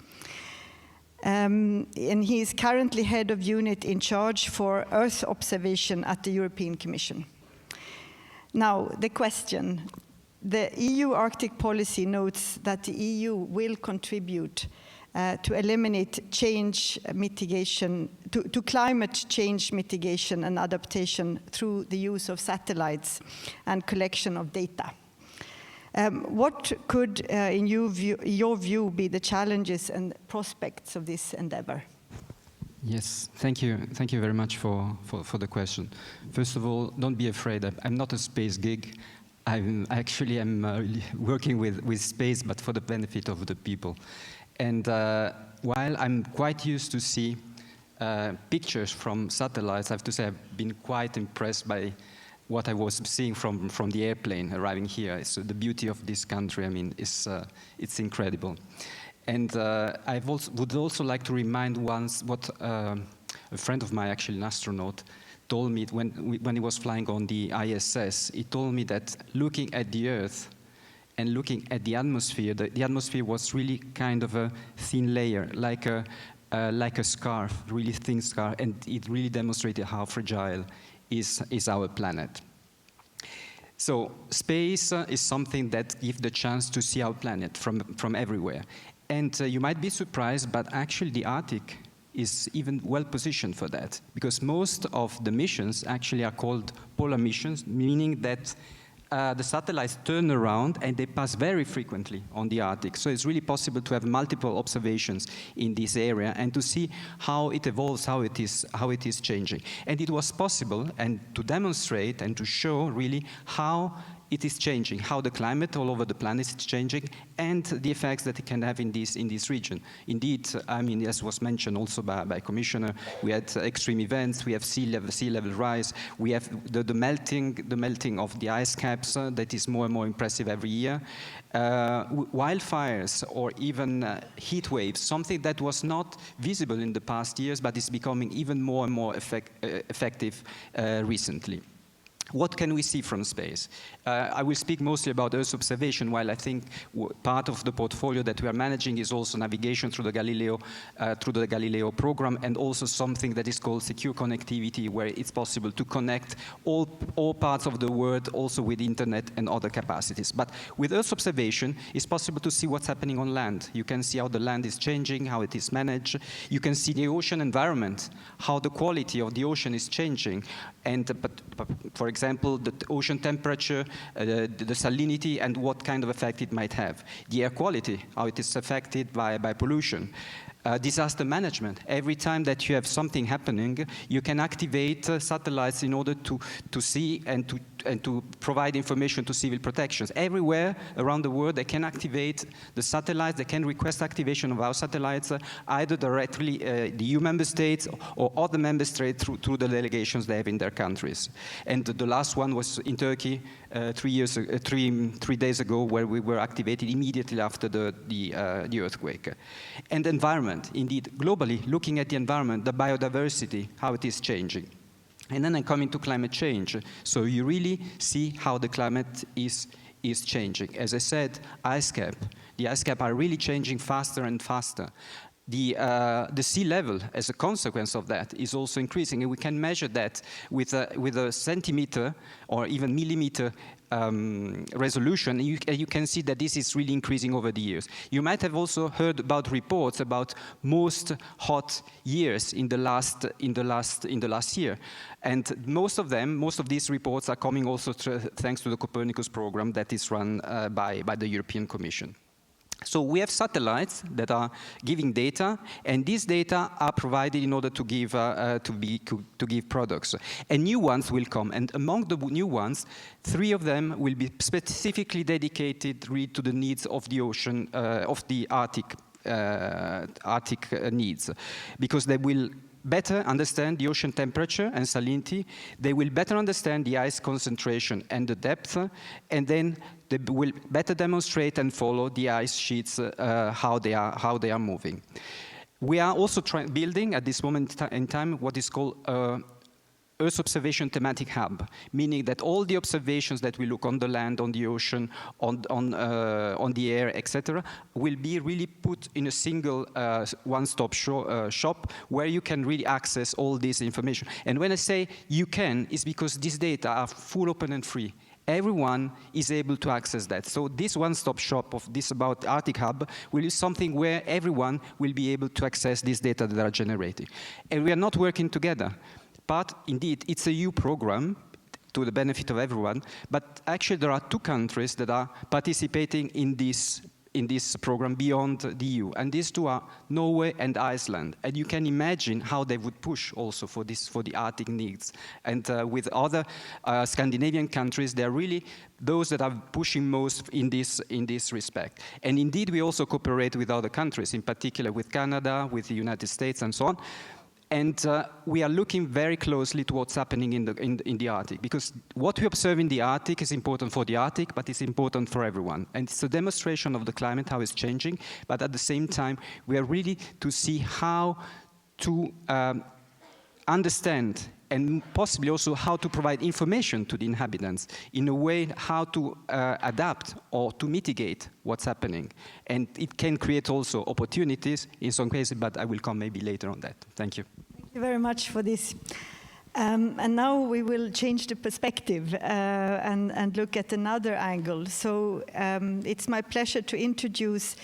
And he is currently head of unit in charge for Earth observation at the European Commission. Now, the question. The EU Arctic policy notes that the EU will contribute to eliminate change mitigation, to climate change mitigation and adaptation through the use of satellites and collection of data. What could, in your view, be the challenges and prospects of this endeavor? Yes, thank you. Thank you very much for the question. First of all, don't be afraid. I'm not a space geek. I'm working with space, but for the benefit of the people. And while I'm quite used to see pictures from satellites, I have to say I've been quite impressed by what I was seeing from the airplane arriving here. So the beauty of this country, I mean, it's incredible. And I would also like to remind once what a friend of mine, actually an astronaut, told me when he was flying on the ISS. He told me that looking at the Earth and looking at the atmosphere was really kind of a thin layer, like a scarf, really thin scarf, and it really demonstrated how fragile is our planet. So space is something that gives the chance to see our planet from everywhere. And you might be surprised, but actually the Arctic is even well positioned for that, because most of the missions actually are called polar missions, meaning that the satellites turn around and they pass very frequently on the Arctic. So it's really possible to have multiple observations in this area and to see how it evolves, how it is changing. And it was possible and to demonstrate and to show really how it is changing, how the climate all over the planet is changing, and the effects that it can have in this region. Indeed, I mean, as was mentioned also by Commissioner, we had extreme events, we have sea level rise, we have the melting of the ice caps that is more and more impressive every year. Wildfires or even heat waves, something that was not visible in the past years, but is becoming even more and more effective recently. What can we see from space? I will speak mostly about Earth observation, while I think part of the portfolio that we are managing is also navigation through the Galileo program, and also something that is called secure connectivity, where it's possible to connect all parts of the world, also with internet and other capacities. But with Earth observation, it's possible to see what's happening on land. You can see how the land is changing, how it is managed. You can see the ocean environment, how the quality of the ocean is changing. And for example, the ocean temperature, the salinity, and what kind of effect it might have. The air quality, how it is affected by pollution. Disaster management. Every time that you have something happening, you can activate satellites in order to see and to provide information to civil protections. Everywhere around the world, they can activate the satellites. They can request activation of our satellites, either directly the EU member states or other member states through the delegations they have in their countries. And the last one was in Turkey 3 days ago, where we were activated immediately after the earthquake. And environment, indeed, globally, looking at the environment, the biodiversity, how it is changing. And then I come into climate change. So you really see how the climate is changing. As I said, the ice cap are really changing faster and faster. The sea level, as a consequence of that, is also increasing, and we can measure that with a centimeter or even millimeter resolution. You can see that this is really increasing over the years. You might have also heard about reports about most hot years in the last year, and most of these reports are coming also thanks to the Copernicus program that is run by the European Commission. So we have satellites that are giving data, and these data are provided in order to give products. And new ones will come, and among the new ones, 3 of them will be specifically dedicated to the needs of the ocean, of the Arctic needs, because they will better understand the ocean temperature and salinity. They will better understand the ice concentration and the depth, and then they will better demonstrate and follow the ice sheets, how they are moving. We are also building at this moment in time what is called Earth Observation Thematic Hub, meaning that all the observations that we look on the land, on the ocean, on the air, etc., will be really put in a single one-stop shop where you can really access all this information. And when I say you can, it's because these data are full, open, and free. Everyone is able to access that. So this one-stop shop of this about Arctic Hub will be something where everyone will be able to access this data that are generated. And we are not working together. But indeed, it's a EU program to the benefit of everyone. But actually, there are 2 countries that are participating in this program beyond the EU. And these 2 are Norway and Iceland. And you can imagine how they would push also for the Arctic needs. And with other Scandinavian countries, they're really those that are pushing most in this respect. And indeed, we also cooperate with other countries, in particular with Canada, with the United States, and so on. And we are looking very closely to what's happening in the Arctic, because what we observe in the Arctic is important for the Arctic, but it's important for everyone. And it's a demonstration of the climate, how it's changing, but at the same time, we are really to see how to understand and possibly also how to provide information to the inhabitants in a way how to adapt or to mitigate what's happening. And it can create also opportunities in some cases, but I will come maybe later on that. Thank you. Thank you very much for this. And now we will change the perspective and look at another angle. So it's my pleasure to introduce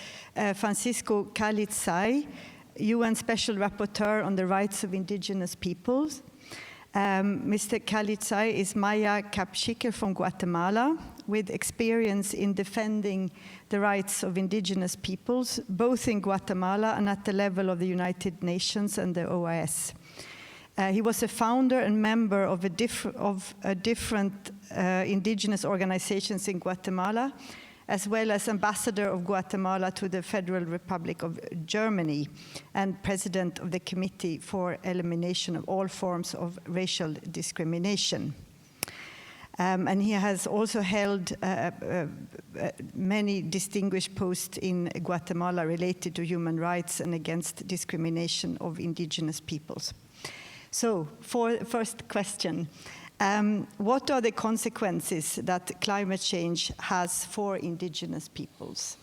Francisco Khalid-Say, UN Special Rapporteur on the Rights of Indigenous Peoples. Mr. Khalid-Say is Maya Capchique from Guatemala, with experience in defending the rights of indigenous peoples, both in Guatemala and at the level of the United Nations and the OAS. He was a founder and member of different indigenous organizations in Guatemala, as well as ambassador of Guatemala to the Federal Republic of Germany and president of the Committee for Elimination of All Forms of Racial Discrimination. And he has also held many distinguished posts in Guatemala related to human rights and against discrimination of indigenous peoples. So, for the first question, What are the consequences that climate change has for indigenous peoples?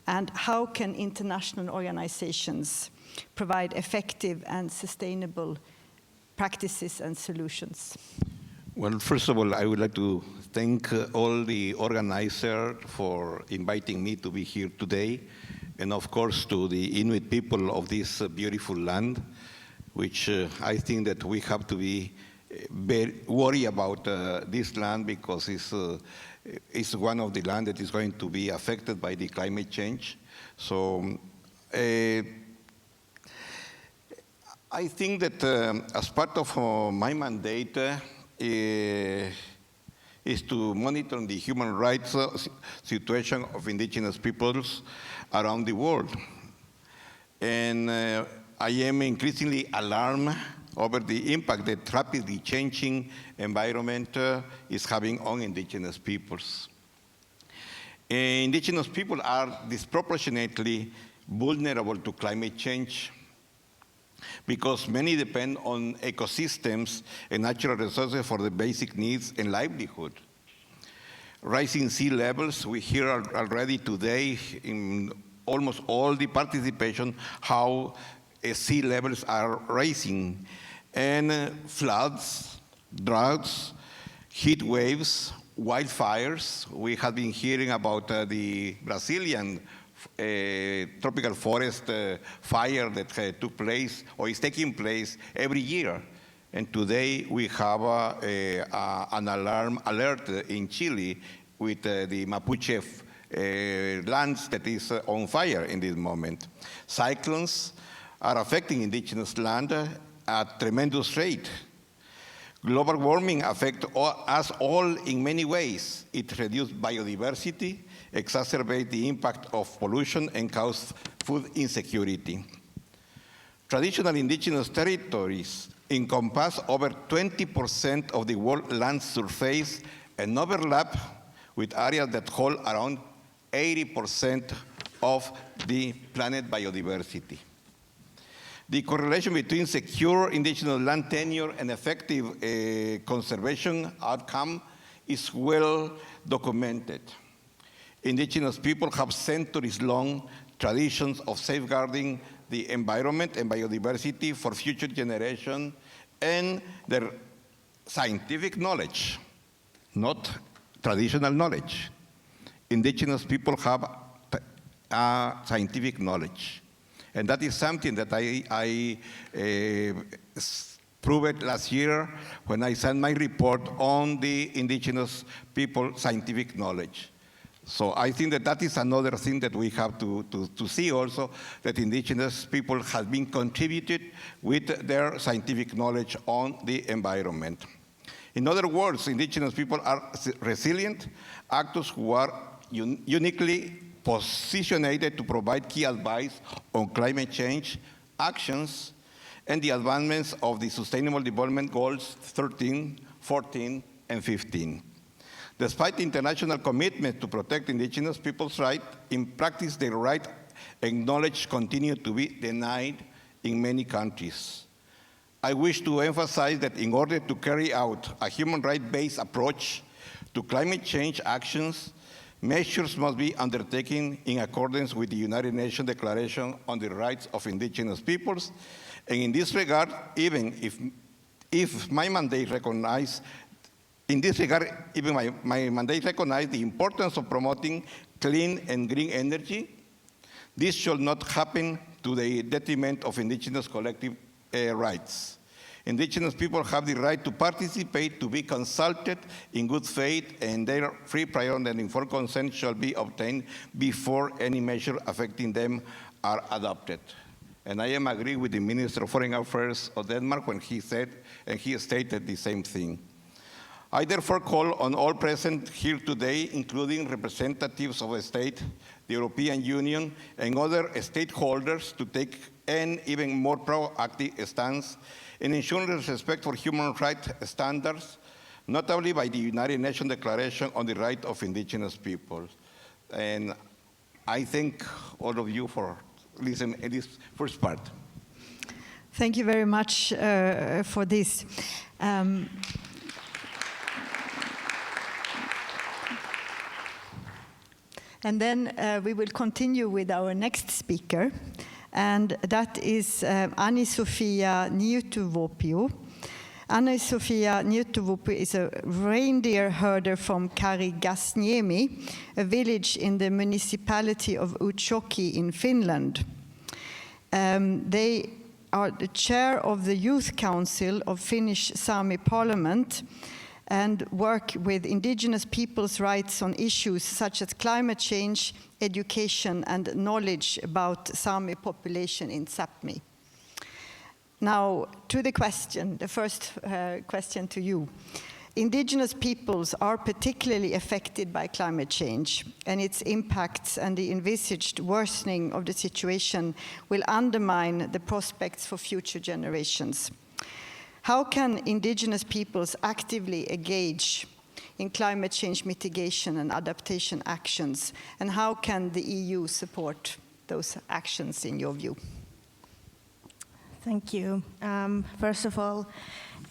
And how can international organizations provide effective and sustainable practices and solutions? Well, first of all, I would like to thank all the organizers for inviting me to be here today, and of course to the Inuit people of this beautiful land, which I think that we have to be very worried about this land, because it's one of the land that is going to be affected by the climate change. So I think that as part of my mandate is to monitor the human rights situation of indigenous peoples around the world. And I am increasingly alarmed over the impact that rapidly changing environment is having on indigenous peoples. Indigenous people are disproportionately vulnerable to climate change because many depend on ecosystems and natural resources for the basic needs and livelihood. Rising sea levels, we hear already today in almost all the participation how sea levels are rising, and floods, droughts, heat waves, wildfires. We have been hearing about the Brazilian tropical forest fire that took place or is taking place every year. And today we have an alarm alert in Chile with the Mapuche lands that is on fire in this moment. Cyclones are affecting indigenous land at tremendous rate. Global warming affects us all in many ways. It reduces biodiversity, exacerbates the impact of pollution, and causes food insecurity. Traditional indigenous territories encompass over 20% of the world land surface and overlap with areas that hold around 80% of the planet biodiversity. The correlation between secure indigenous land tenure and effective conservation outcome is well documented. Indigenous people have centuries-long traditions of safeguarding the environment and biodiversity for future generations, and their scientific knowledge, not traditional knowledge. Indigenous people have scientific knowledge. And that is something that I proved last year when I sent my report on the indigenous people scientific knowledge. So I think that is another thing that we have to see also, that indigenous people have been contributed with their scientific knowledge on the environment. In other words, indigenous people are resilient actors who are uniquely positioned to provide key advice on climate change actions and the advancements of the Sustainable Development Goals 13, 14, and 15. Despite international commitment to protect indigenous people's rights, in practice their rights acknowledged continue to be denied in many countries. I wish to emphasize that in order to carry out a human rights-based approach to climate change actions, measures must be undertaken in accordance with the United Nations Declaration on the Rights of Indigenous Peoples. And in this regard, even if my mandate recognizes my mandate recognizes the importance of promoting clean and green energy, this should not happen to the detriment of indigenous collective rights. Indigenous people have the right to participate, to be consulted in good faith, and their free, prior, and informed consent shall be obtained before any measure affecting them are adopted. And I am agree with the Minister of Foreign Affairs of Denmark when he said, and he stated the same thing. I therefore call on all present here today, including representatives of the state, the European Union, and other stakeholders, to take an even more proactive stance in ensuring respect for human rights standards, notably by the United Nations Declaration on the Rights of Indigenous Peoples. And I thank all of you for listening to this first part. Thank you very much for this. And then we will continue with our next speaker, and that is Anni-Sofia Niutuvuopiu. Anni-Sofia Niutuvuopiu is a reindeer herder from Karigasniemi, a village in the municipality of Utsjoki in Finland. They are the chair of the Youth Council of Finnish Sami Parliament and work with indigenous people's rights on issues such as climate change, education, and knowledge about Sami population in Sápmi. Now, to the question, the first question to you. Indigenous peoples are particularly affected by climate change, and its impacts and the envisaged worsening of the situation will undermine the prospects for future generations. How can indigenous peoples actively engage in climate change mitigation and adaptation actions, and how can the EU support those actions in your view? Thank you. First of all,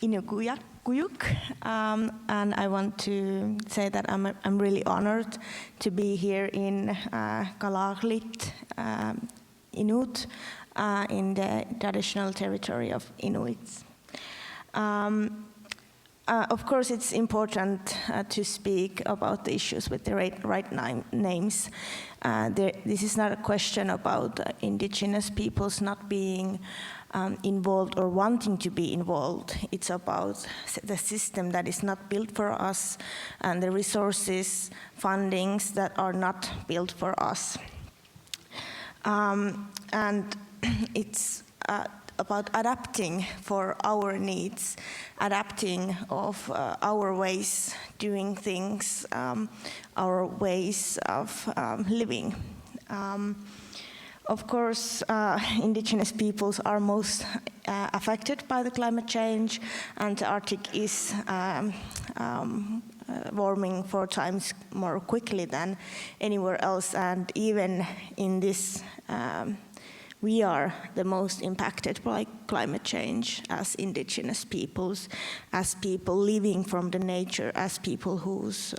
Inukuyuk, and I want to say that I'm really honored to be here in Kalaallit, Inuit, in the traditional territory of Inuits. Of course, it's important to speak about the issues with the right names. This is not a question about indigenous peoples not being involved or wanting to be involved. It's about the system that is not built for us and the resources, fundings that are not built for us. And it's about adapting for our needs, adapting of our ways doing things, our ways of living. Of course, indigenous peoples are most affected by the climate change, and the Arctic is warming 4 times more quickly than anywhere else, and even in this we are the most impacted by climate change as indigenous peoples, as people living from the nature, as people whose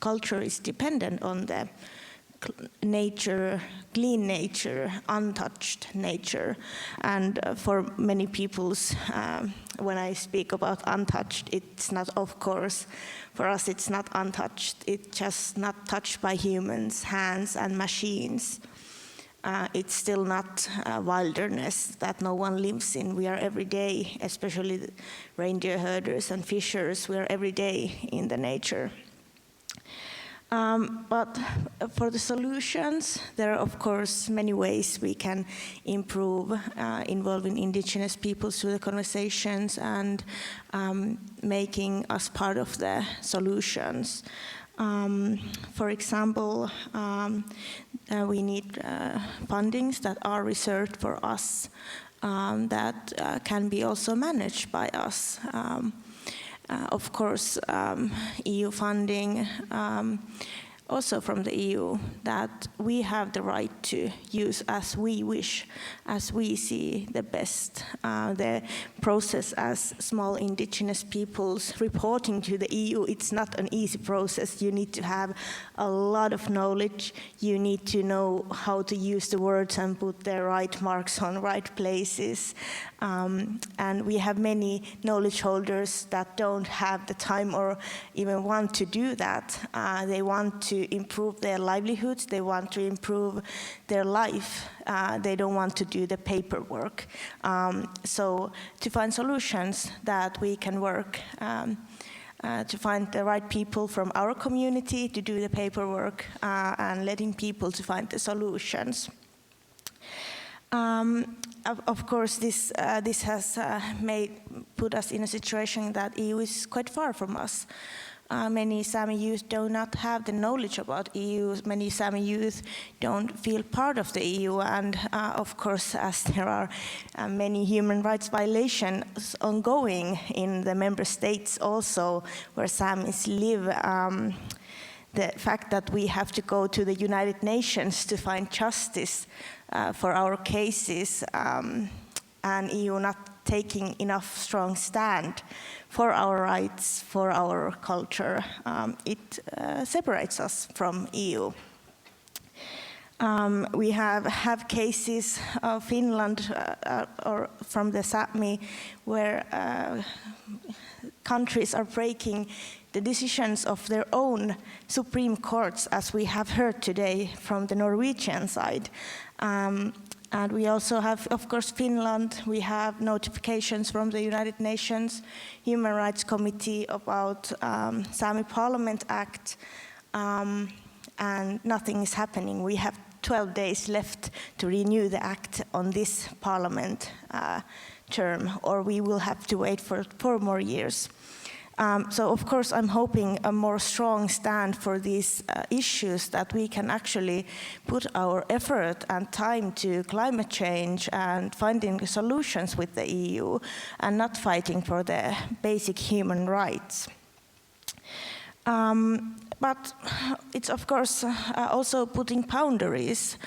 culture is dependent on the nature, clean nature, untouched nature. And for many peoples, when I speak about untouched, it's not, of course, for us it's not untouched, it's just not touched by humans, hands and machines. It's still not a wilderness that no one lives in. We are every day, especially the reindeer herders and fishers, we are every day in the nature. But for the solutions, there are of course many ways we can improve involving indigenous peoples through the conversations and making us part of the solutions. For example, we need fundings that are reserved for us, that can be also managed by us. Of course, EU funding, also from the EU, that we have the right to use as we wish, as we see the best. The process as small indigenous peoples reporting to the EU, it's not an easy process. You need to have a lot of knowledge. You need to know how to use the words and put the right marks on right places. And we have many knowledge holders that don't have the time or even want to do that. They want to improve their livelihoods, they want to improve their life, they don't want to do the paperwork. So to find solutions that we can work, to find the right people from our community to do the paperwork, and letting people to find the solutions. Of course, this has put us in a situation that EU is quite far from us. Many Sami youth do not have the knowledge about EU. Many Sami youth don't feel part of the EU, and of course, as there are many human rights violations ongoing in the member states also where Samis live, the fact that we have to go to the United Nations to find justice for our cases, and EU not taking enough strong stand for our rights, for our culture, it separates us from EU. We have cases of Finland or from the Sápmi where countries are breaking the decisions of their own supreme courts, as we have heard today from the Norwegian side. And we also have, of course, Finland. We have notifications from the United Nations Human Rights Committee about Sámi Parliament Act, and nothing is happening. We have 12 days left to renew the act on this parliament term, or we will have to wait for 4 more years. So of course I'm hoping a more strong stand for these issues, that we can actually put our effort and time to climate change and finding solutions with the EU and not fighting for the basic human rights. But it's of course also putting boundaries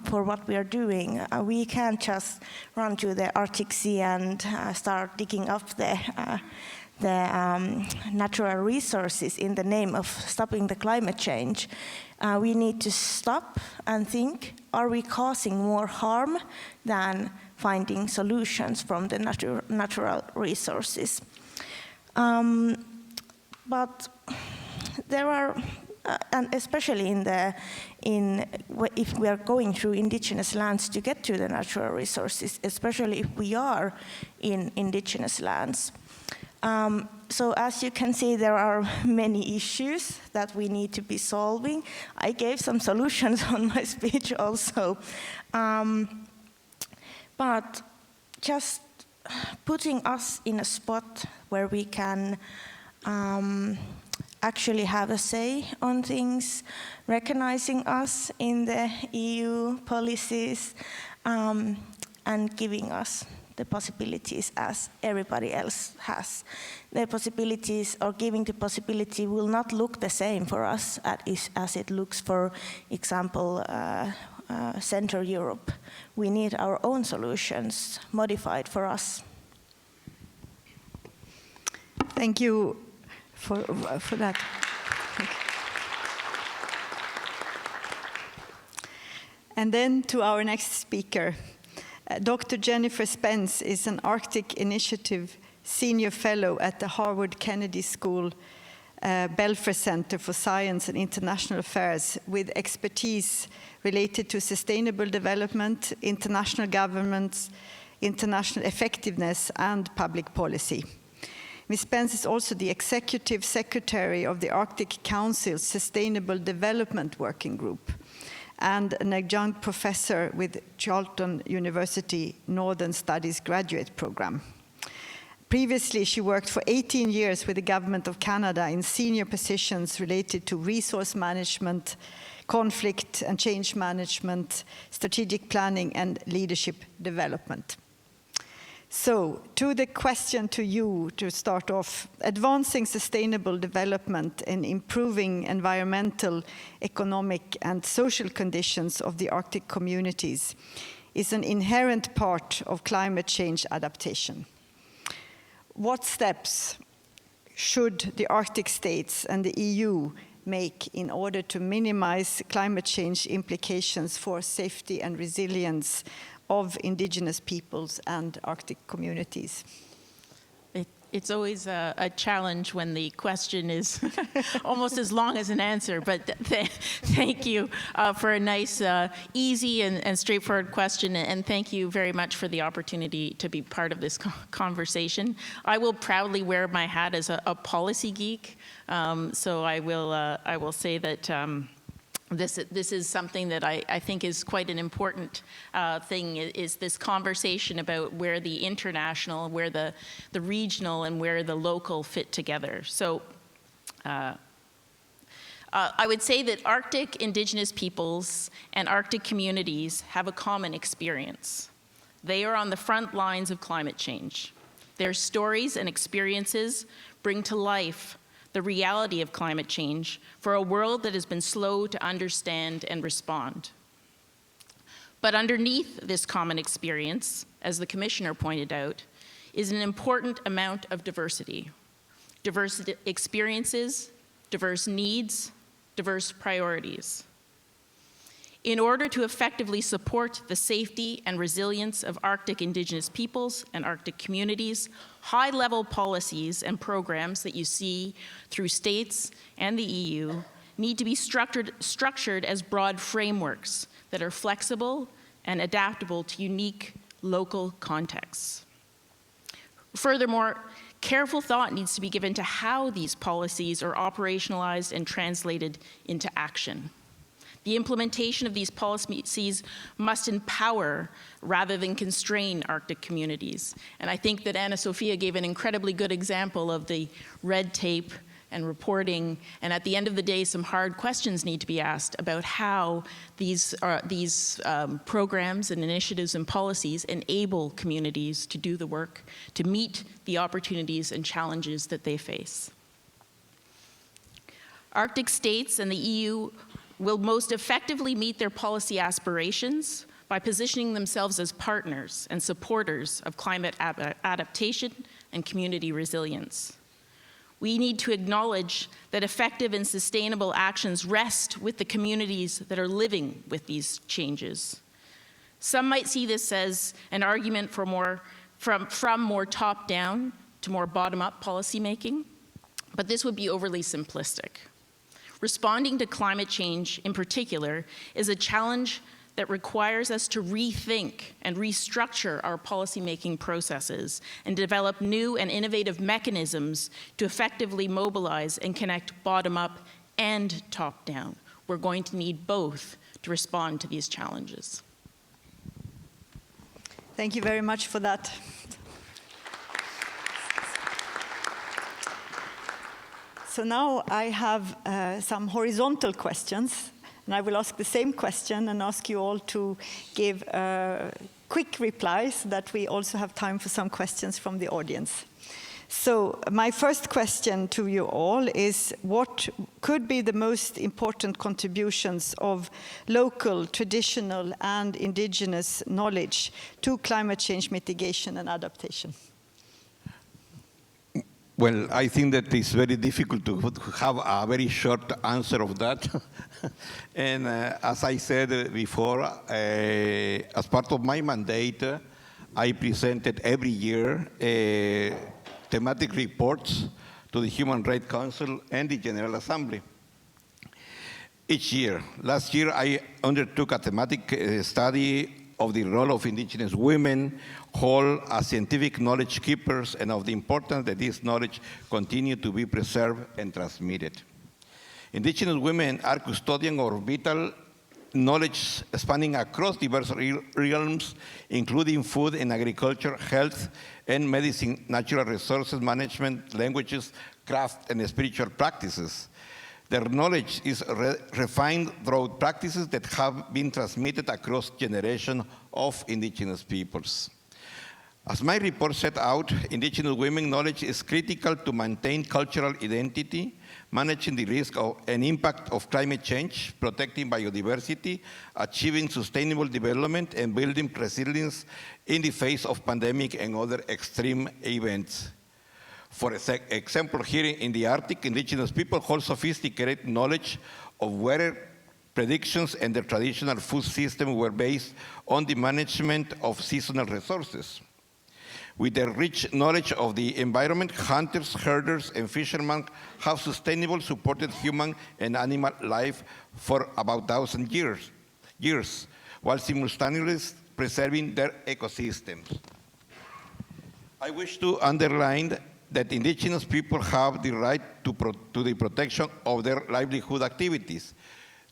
for what we are doing. We can't just run to the Arctic Sea and start digging up the natural resources in the name of stopping the climate change. We need to stop and think, are we causing more harm than finding solutions from the natural resources? But there are, and especially if we are going through indigenous lands to get to the natural resources, especially if we are in indigenous lands. So as you can see, there are many issues that we need to be solving. I gave some solutions on my speech also. But just putting us in a spot where we can actually have a say on things, recognizing us in the EU policies, and giving us the possibilities as everybody else has. The possibilities, or giving the possibility, will not look the same for us as it looks, for example, Central Europe. We need our own solutions modified for us. Thank you for that. And then to our next speaker. Dr. Jennifer Spence is an Arctic Initiative Senior Fellow at the Harvard Kennedy School Belfer Center for Science and International Affairs, with expertise related to sustainable development, international governance, international effectiveness, and public policy. Ms. Spence is also the Executive Secretary of the Arctic Council's Sustainable Development Working Group and an adjunct professor with Charlton University Northern Studies Graduate Program. Previously, she worked for 18 years with the Government of Canada in senior positions related to resource management, conflict and change management, strategic planning, and leadership development. So, to the question to you to start off, advancing sustainable development and improving environmental, economic, and social conditions of the Arctic communities is an inherent part of climate change adaptation. What steps should the Arctic states and the EU make in order to minimize climate change implications for safety and resilience of indigenous peoples and Arctic communities? It's always a challenge when the question is almost as long as an answer, but thank you for a nice, easy and straightforward question, and thank you very much for the opportunity to be part of this conversation. I will proudly wear my hat as a policy geek, so I will say that this is something that I think is quite an important thing, is this conversation about where the international, where the regional, and where the local fit together. So I would say that Arctic indigenous peoples and Arctic communities have a common experience. They are on the front lines of climate change. Their stories and experiences bring to life the reality of climate change for a world that has been slow to understand and respond. But underneath this common experience, as the Commissioner pointed out, is an important amount of diversity. Diverse experiences, diverse needs, diverse priorities. In order to effectively support the safety and resilience of Arctic indigenous peoples and Arctic communities, high-level policies and programs that you see through states and the EU need to be structured as broad frameworks that are flexible and adaptable to unique local contexts. Furthermore, careful thought needs to be given to how these policies are operationalized and translated into action. The implementation of these policies must empower rather than constrain Arctic communities. And I think that Anna Sofia gave an incredibly good example of the red tape and reporting, and at the end of the day, some hard questions need to be asked about how these programs and initiatives and policies enable communities to do the work, to meet the opportunities and challenges that they face. Arctic states and the EU will most effectively meet their policy aspirations by positioning themselves as partners and supporters of climate adaptation and community resilience. We need to acknowledge that effective and sustainable actions rest with the communities that are living with these changes. Some might see this as an argument for from more top-down to more bottom-up policymaking, but this would be overly simplistic. Responding to climate change in particular is a challenge that requires us to rethink and restructure our policymaking processes and develop new and innovative mechanisms to effectively mobilize and connect bottom-up and top-down. We're going to need both to respond to these challenges. Thank you very much for that. So now I have some horizontal questions, and I will ask the same question and ask you all to give quick replies so that we also have time for some questions from the audience. So my first question to you all is, what could be the most important contributions of local, traditional, and indigenous knowledge to climate change mitigation and adaptation? Well, I think that it's very difficult to have a very short answer of that. And as I said before, as part of my mandate, I presented every year thematic reports to the Human Rights Council and the General Assembly. Each year. Last year, I undertook a thematic study of the role of indigenous women, whole as scientific knowledge keepers, and of the importance that this knowledge continue to be preserved and transmitted. Indigenous women are custodians of vital knowledge spanning across diverse realms, including food and agriculture, health and medicine, natural resources management, languages, craft, and spiritual practices. Their knowledge is refined through practices that have been transmitted across generations of indigenous peoples. As my report set out, indigenous women knowledge is critical to maintain cultural identity, managing the risk and impact of climate change, protecting biodiversity, achieving sustainable development, and building resilience in the face of pandemic and other extreme events. For example, here in the Arctic, indigenous people hold sophisticated knowledge of weather predictions, and their traditional food system were based on the management of seasonal resources. With their rich knowledge of the environment, hunters, herders, and fishermen have sustainable supported human and animal life for about 1,000 years, while simultaneously preserving their ecosystems. I wish to underline that indigenous people have the right to the protection of their livelihood activities.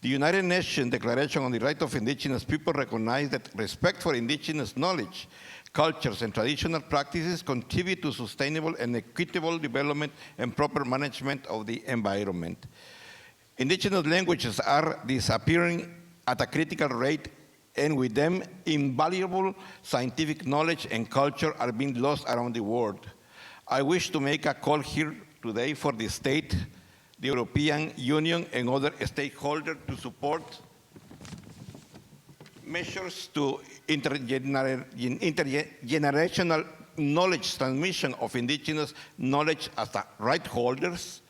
The United Nations Declaration on the Rights of Indigenous People recognizes that respect for indigenous knowledge, cultures, and traditional practices contribute to sustainable and equitable development and proper management of the environment. Indigenous languages are disappearing at a critical rate, and with them, invaluable scientific knowledge and culture are being lost around the world. I wish to make a call here today for the state, the European Union, and other stakeholders to support measures to intergenerational knowledge transmission of indigenous knowledge as right holders,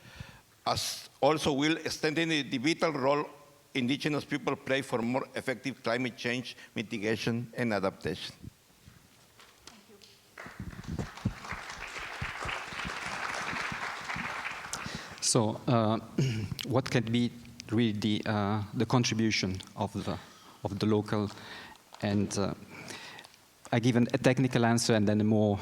as also will strengthen the vital role indigenous people play for more effective climate change mitigation and adaptation? So, what can be really the contribution of the local? And I give a technical answer and then a more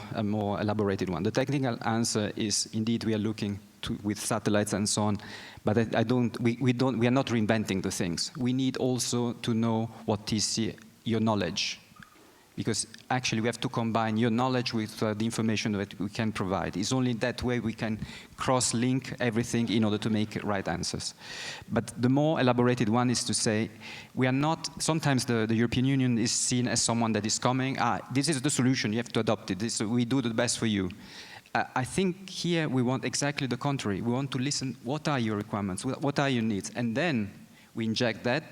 elaborated one. The technical answer is indeed we are looking with satellites and so on, but we are not reinventing the things. We need also to know what is your knowledge, because actually we have to combine your knowledge with the information that we can provide. It's only that way we can cross-link everything in order to make right answers. But the more elaborated one is to say, we are not, sometimes the European Union is seen as someone that is coming, this is the solution, you have to adopt it, we do the best for you. I think here we want exactly the contrary. We want to listen, what are your requirements, what are your needs, and then we inject that,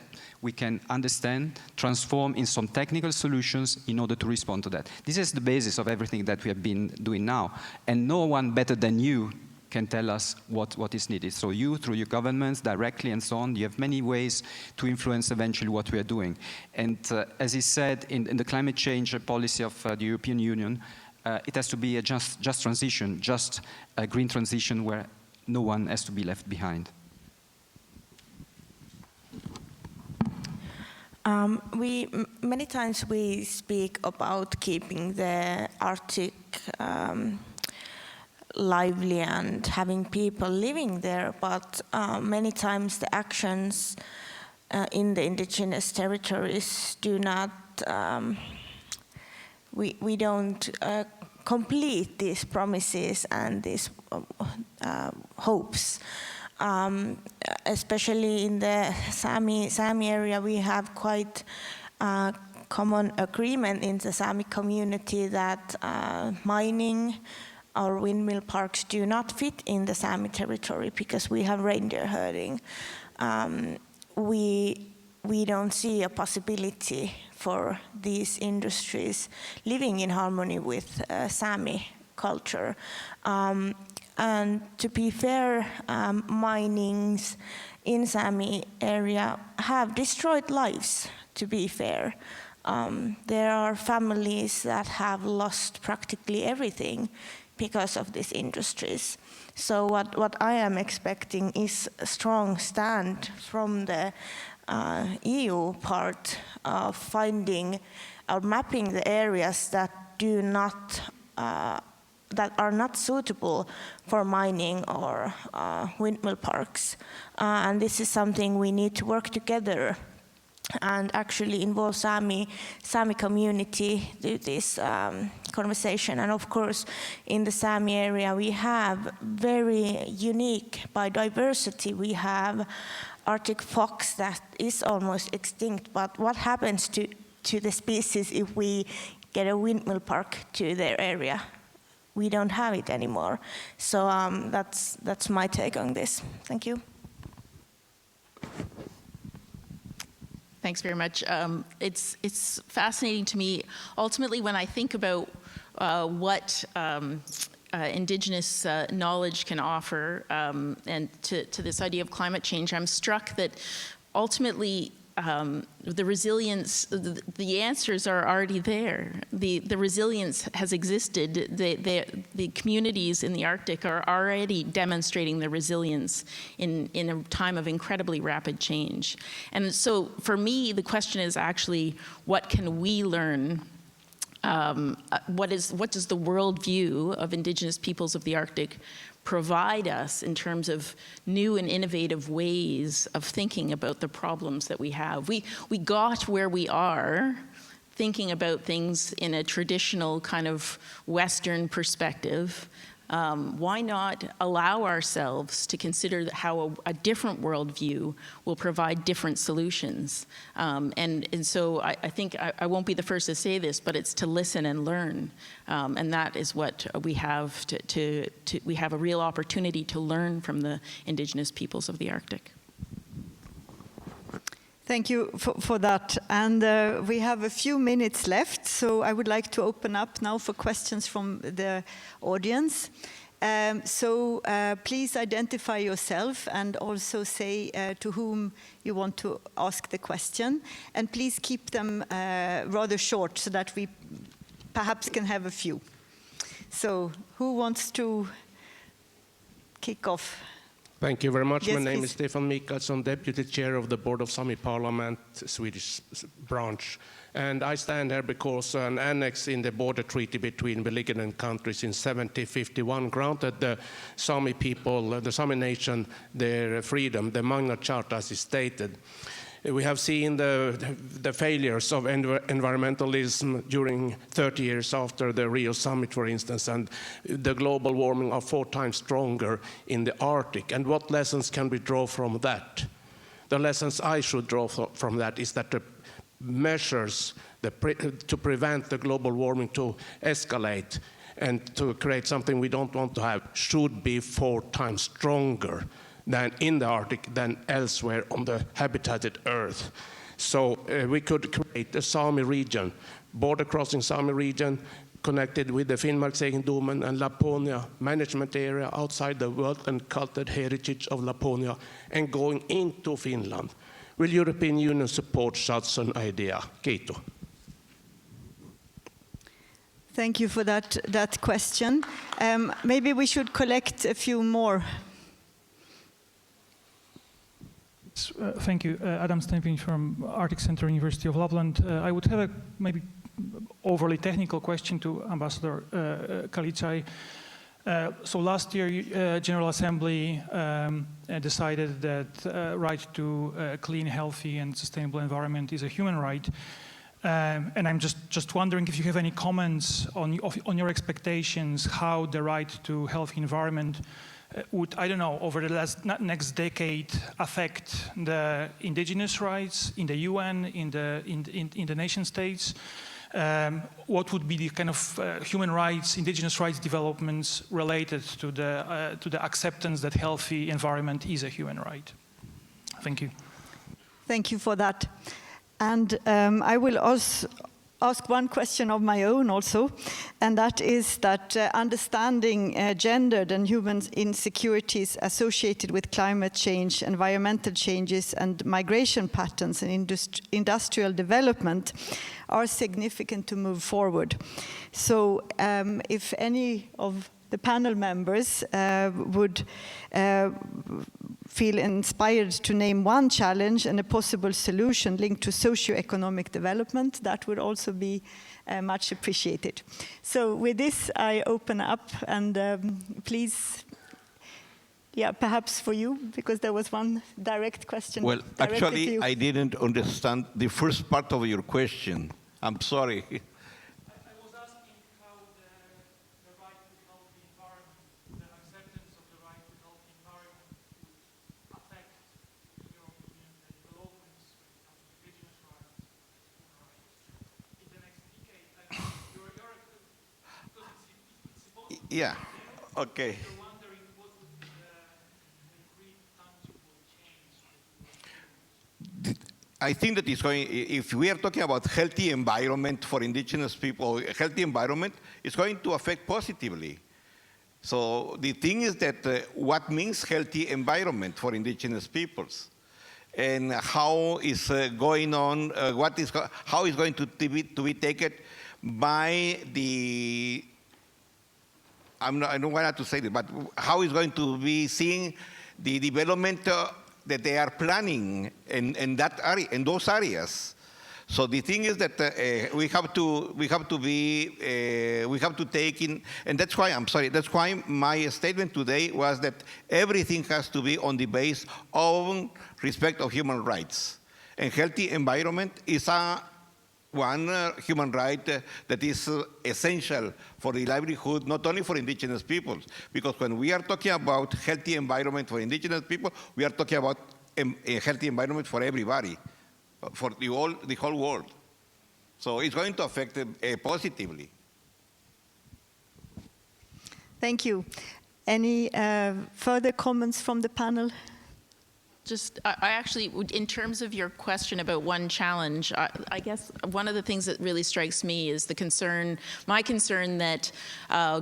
we can understand, transform in some technical solutions in order to respond to that. This is the basis of everything that we have been doing now. And no one better than you can tell us what is needed. So you, through your governments, directly and so on, you have many ways to influence eventually what we are doing. And as he said, in the climate change policy of the European Union, it has to be a just transition, just a green transition where no one has to be left behind. Many times we speak about keeping the Arctic lively and having people living there, but many times the actions in the indigenous territories do not, we don't complete these promises and these hopes. Especially in the Sami area, we have quite common agreement in the Sami community that mining or windmill parks do not fit in the Sami territory because we have reindeer herding. We don't see a possibility for these industries living in harmony with Sami culture. And to be fair, minings in Sami area have destroyed lives, to be fair. There are families that have lost practically everything because of these industries. So what I am expecting is a strong stand from the EU part of finding or mapping the areas that do not that are not suitable for mining or windmill parks. And this is something we need to work together and actually involve Sami community to this conversation. And of course, in the Sami area, we have very unique biodiversity. We have Arctic fox that is almost extinct, but what happens to the species if we get a windmill park to their area? We don't have it anymore. So that's my take on this. Thank you. Thanks very much. It's fascinating to me. Ultimately, when I think about what indigenous knowledge can offer and to this idea of climate change, I'm struck that ultimately the resilience, the answers are already there. The resilience has existed. The communities in the Arctic are already demonstrating the resilience in a time of incredibly rapid change. And so for me, the question is actually, what can we learn? What does the worldview of indigenous peoples of the Arctic provide us in terms of new and innovative ways of thinking about the problems that we have? We got where we are thinking about things in a traditional kind of Western perspective. Why not allow ourselves to consider how a different worldview will provide different solutions? And so I think I won't be the first to say this, but it's to listen and learn. And that is what we have we have a real opportunity to learn from the indigenous peoples of the Arctic. Thank you for that. And we have a few minutes left, so I would like to open up now for questions from the audience. So please identify yourself and also say to whom you want to ask the question. And please keep them rather short so that we perhaps can have a few. So who wants to kick off? Thank you very much. Yes, My name please. is Stefan Mikaelsson, Deputy Chair of the Board of Sami Parliament, Swedish branch. And I stand here because an annex in the border treaty between belligerent countries in 1751 granted the Sami people, the Sami nation, their freedom, the Magna Charta as is stated. We have seen the failures of environmentalism during 30 years after the Rio summit, for instance, and the global warming are 4 times stronger in the Arctic. And what lessons can we draw from that? The lessons I should draw from that is that the measures to prevent the global warming to escalate and to create something we don't want to have should be 4 times stronger than in the Arctic than elsewhere on the habitated Earth. So we could create a Sami region, border-crossing Sami region, connected with the Finnmarksegendomen and Laponia management area outside the world and cultural heritage of Laponia and going into Finland. Will European Union support such an idea? Kiitos. Thank you for that question. Maybe we should collect a few more. Thank you. Adam Stemping from Arctic Center, University of Lapland. I would have a maybe overly technical question to Ambassador Kalicaj. So last year, General Assembly decided that right to a clean, healthy, and sustainable environment is a human right. And I'm just wondering if you have any comments on your expectations, how the right to healthy environment would, I don't know, over the next decade affect the indigenous rights in the UN, in the nation states. What would be the kind of human rights, indigenous rights developments related to the acceptance that healthy environment is a human right? Thank you. Thank you for that. And I will also ask one question of my own also, and that is that understanding gendered and human insecurities associated with climate change, environmental changes, and migration patterns and industrial development are significant to move forward. So if any of the panel members would feel inspired to name one challenge and a possible solution linked to socio-economic development, that would also be much appreciated. So with this, I open up and please, yeah, perhaps for you, because there was one direct question. Well, actually, I didn't understand the first part of your question. I'm sorry. Yeah, okay. I think that it's going, if we are talking about healthy environment for indigenous people, healthy environment is going to affect positively. So the thing is that what means healthy environment for indigenous peoples? And how is going on, how is going to be taken by the, I don't want to say that, but how is going to be seeing the development that they are planning in that area, in those areas. So the thing is that we have to take in, and that's why I'm sorry. That's why my statement today was that everything has to be on the base of respect of human rights, and healthy environment is one human right that is essential for the livelihood, not only for indigenous peoples, because when we are talking about healthy environment for indigenous people, we are talking about a healthy environment for everybody, for the whole world. So it's going to affect it positively. Thank you. Any further comments from the panel? I actually, in terms of your question about one challenge, I guess one of the things that really strikes me is my concern that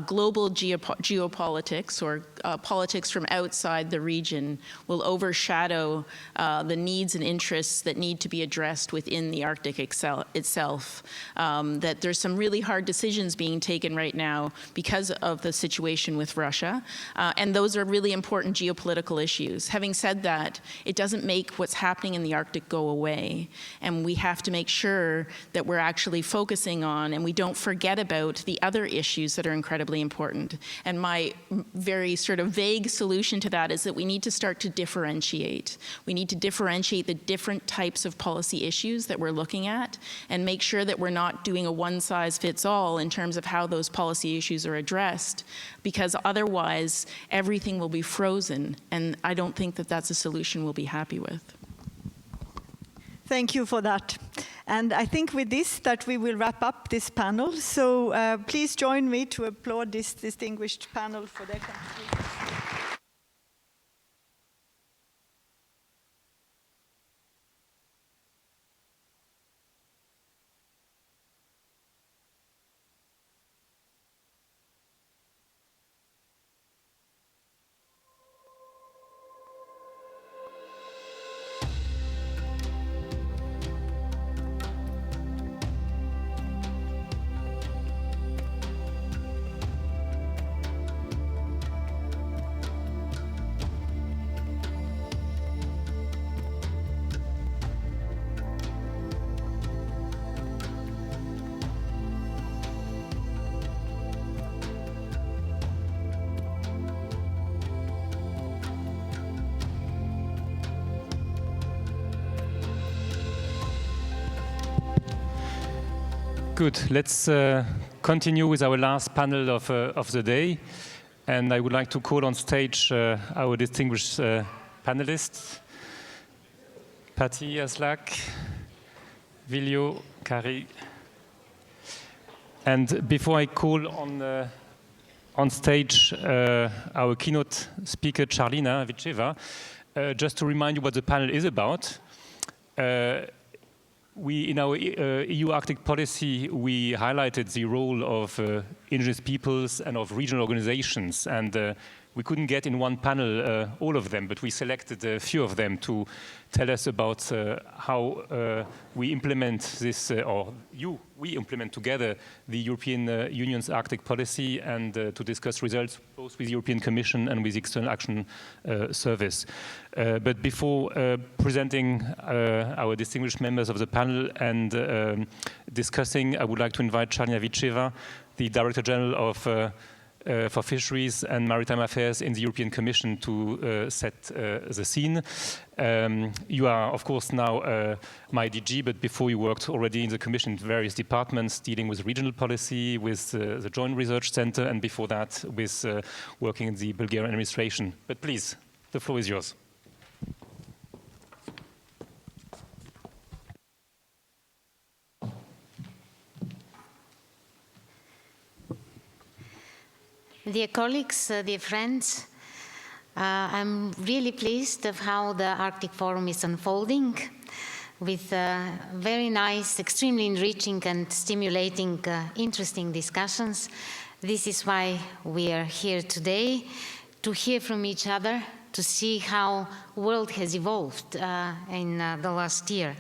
global geopolitics or politics from outside the region will overshadow the needs and interests that need to be addressed within the Arctic itself. That there's some really hard decisions being taken right now because of the situation with Russia, and those are really important geopolitical issues. Having said that, it doesn't make what's happening in the Arctic go away. And we have to make sure that we're actually focusing on and we don't forget about the other issues that are incredibly important. And my very sort of vague solution to that is that we need to start to differentiate. We need to differentiate the different types of policy issues that we're looking at and make sure that we're not doing a one-size-fits-all in terms of how those policy issues are addressed, because otherwise everything will be frozen, and I don't think that that's a solution we'll be happy with. Thank you for that. And I think with this that we will wrap up this panel. So please join me to applaud this distinguished panel for their contribution. Good. Let's continue with our last panel of the day. And I would like to call on stage our distinguished panelists, Patty Aslak, Viljo, Kari. And before I call on stage our keynote speaker, Charlina Vicheva, just to remind you what the panel is about. In our EU Arctic policy, we highlighted the role of indigenous peoples and of regional organizations. And we couldn't get in one panel all of them, but we selected a few of them to tell us about how we implement this, we implement together the European Union's Arctic policy, and to discuss results both with the European Commission and with the External Action Service. But before presenting our distinguished members of the panel and discussing, I would like to invite Charlina Vicheva, the Director General of for Fisheries and Maritime Affairs in the European Commission, to set the scene. You are, of course, now my DG, but before you worked already in the Commission in various departments dealing with regional policy, with the Joint Research Center, and before that with working in the Bulgarian administration. But please, the floor is yours. Dear colleagues, dear friends, I'm really pleased of how the Arctic Forum is unfolding with very nice, extremely enriching and stimulating, interesting discussions. This is why we are here today, to hear from each other, to see how the world has evolved in the last year.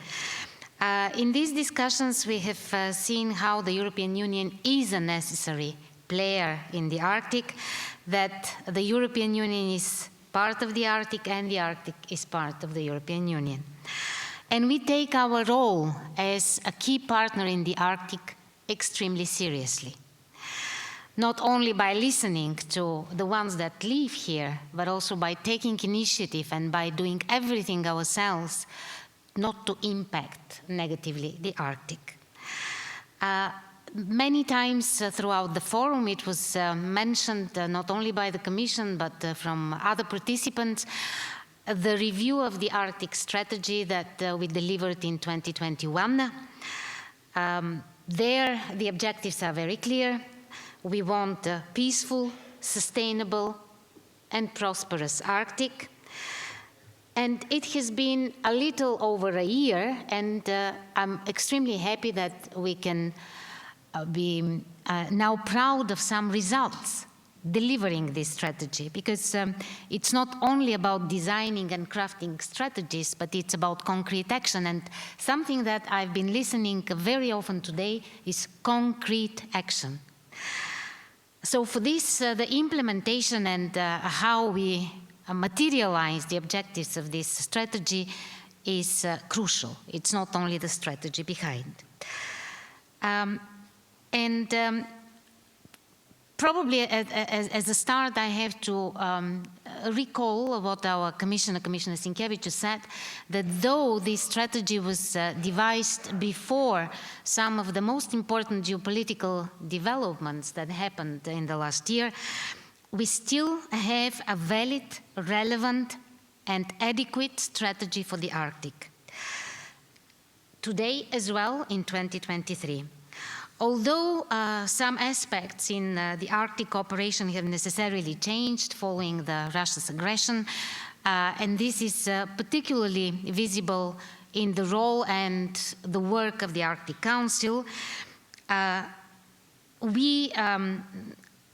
In these discussions, we have seen how the European Union is a necessary player in the Arctic, that the European Union is part of the Arctic and the Arctic is part of the European Union. And we take our role as a key partner in the Arctic extremely seriously. Not only by listening to the ones that live here, but also by taking initiative and by doing everything ourselves not to impact negatively the Arctic. Many times throughout the forum, it was mentioned not only by the Commission, but from other participants, the review of the Arctic strategy that we delivered in 2021. There, the objectives are very clear. We want a peaceful, sustainable, and prosperous Arctic. And it has been a little over a year, and I'm extremely happy that we can be now proud of some results delivering this strategy, because it's not only about designing and crafting strategies, but it's about concrete action. And something that I've been listening very often today is concrete action. So for this, the implementation and how we materialize the objectives of this strategy is crucial. It's not only the strategy behind. Probably as a start, I have to recall what our Commissioner Sienkiewicz said, that though this strategy was devised before some of the most important geopolitical developments that happened in the last year, we still have a valid, relevant, and adequate strategy for the Arctic. Today as well, in 2023. Although some aspects in the Arctic cooperation have necessarily changed following Russia's aggression, and this is particularly visible in the role and the work of the Arctic Council, we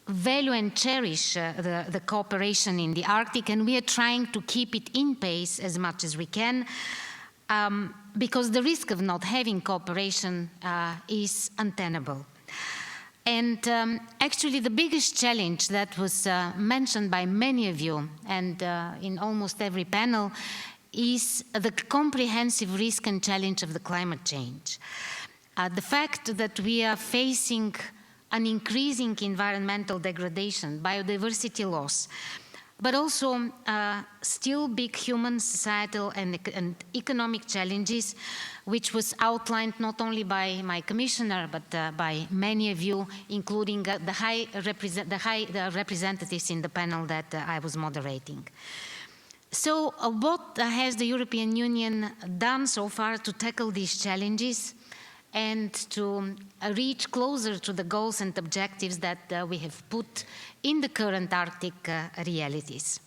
value and cherish the cooperation in the Arctic, and we are trying to keep it in pace as much as we can, because the risk of not having cooperation is untenable. And actually the biggest challenge that was mentioned by many of you, and in almost every panel, is the comprehensive risk and challenge of the climate change. The fact that we are facing an increasing environmental degradation, biodiversity loss, but also still big human, societal, and economic challenges, which was outlined not only by my commissioner, but by many of you, including the representatives in the panel that I was moderating. So what has the European Union done so far to tackle these challenges and to reach closer to the goals and objectives that we have put in the current Arctic realities?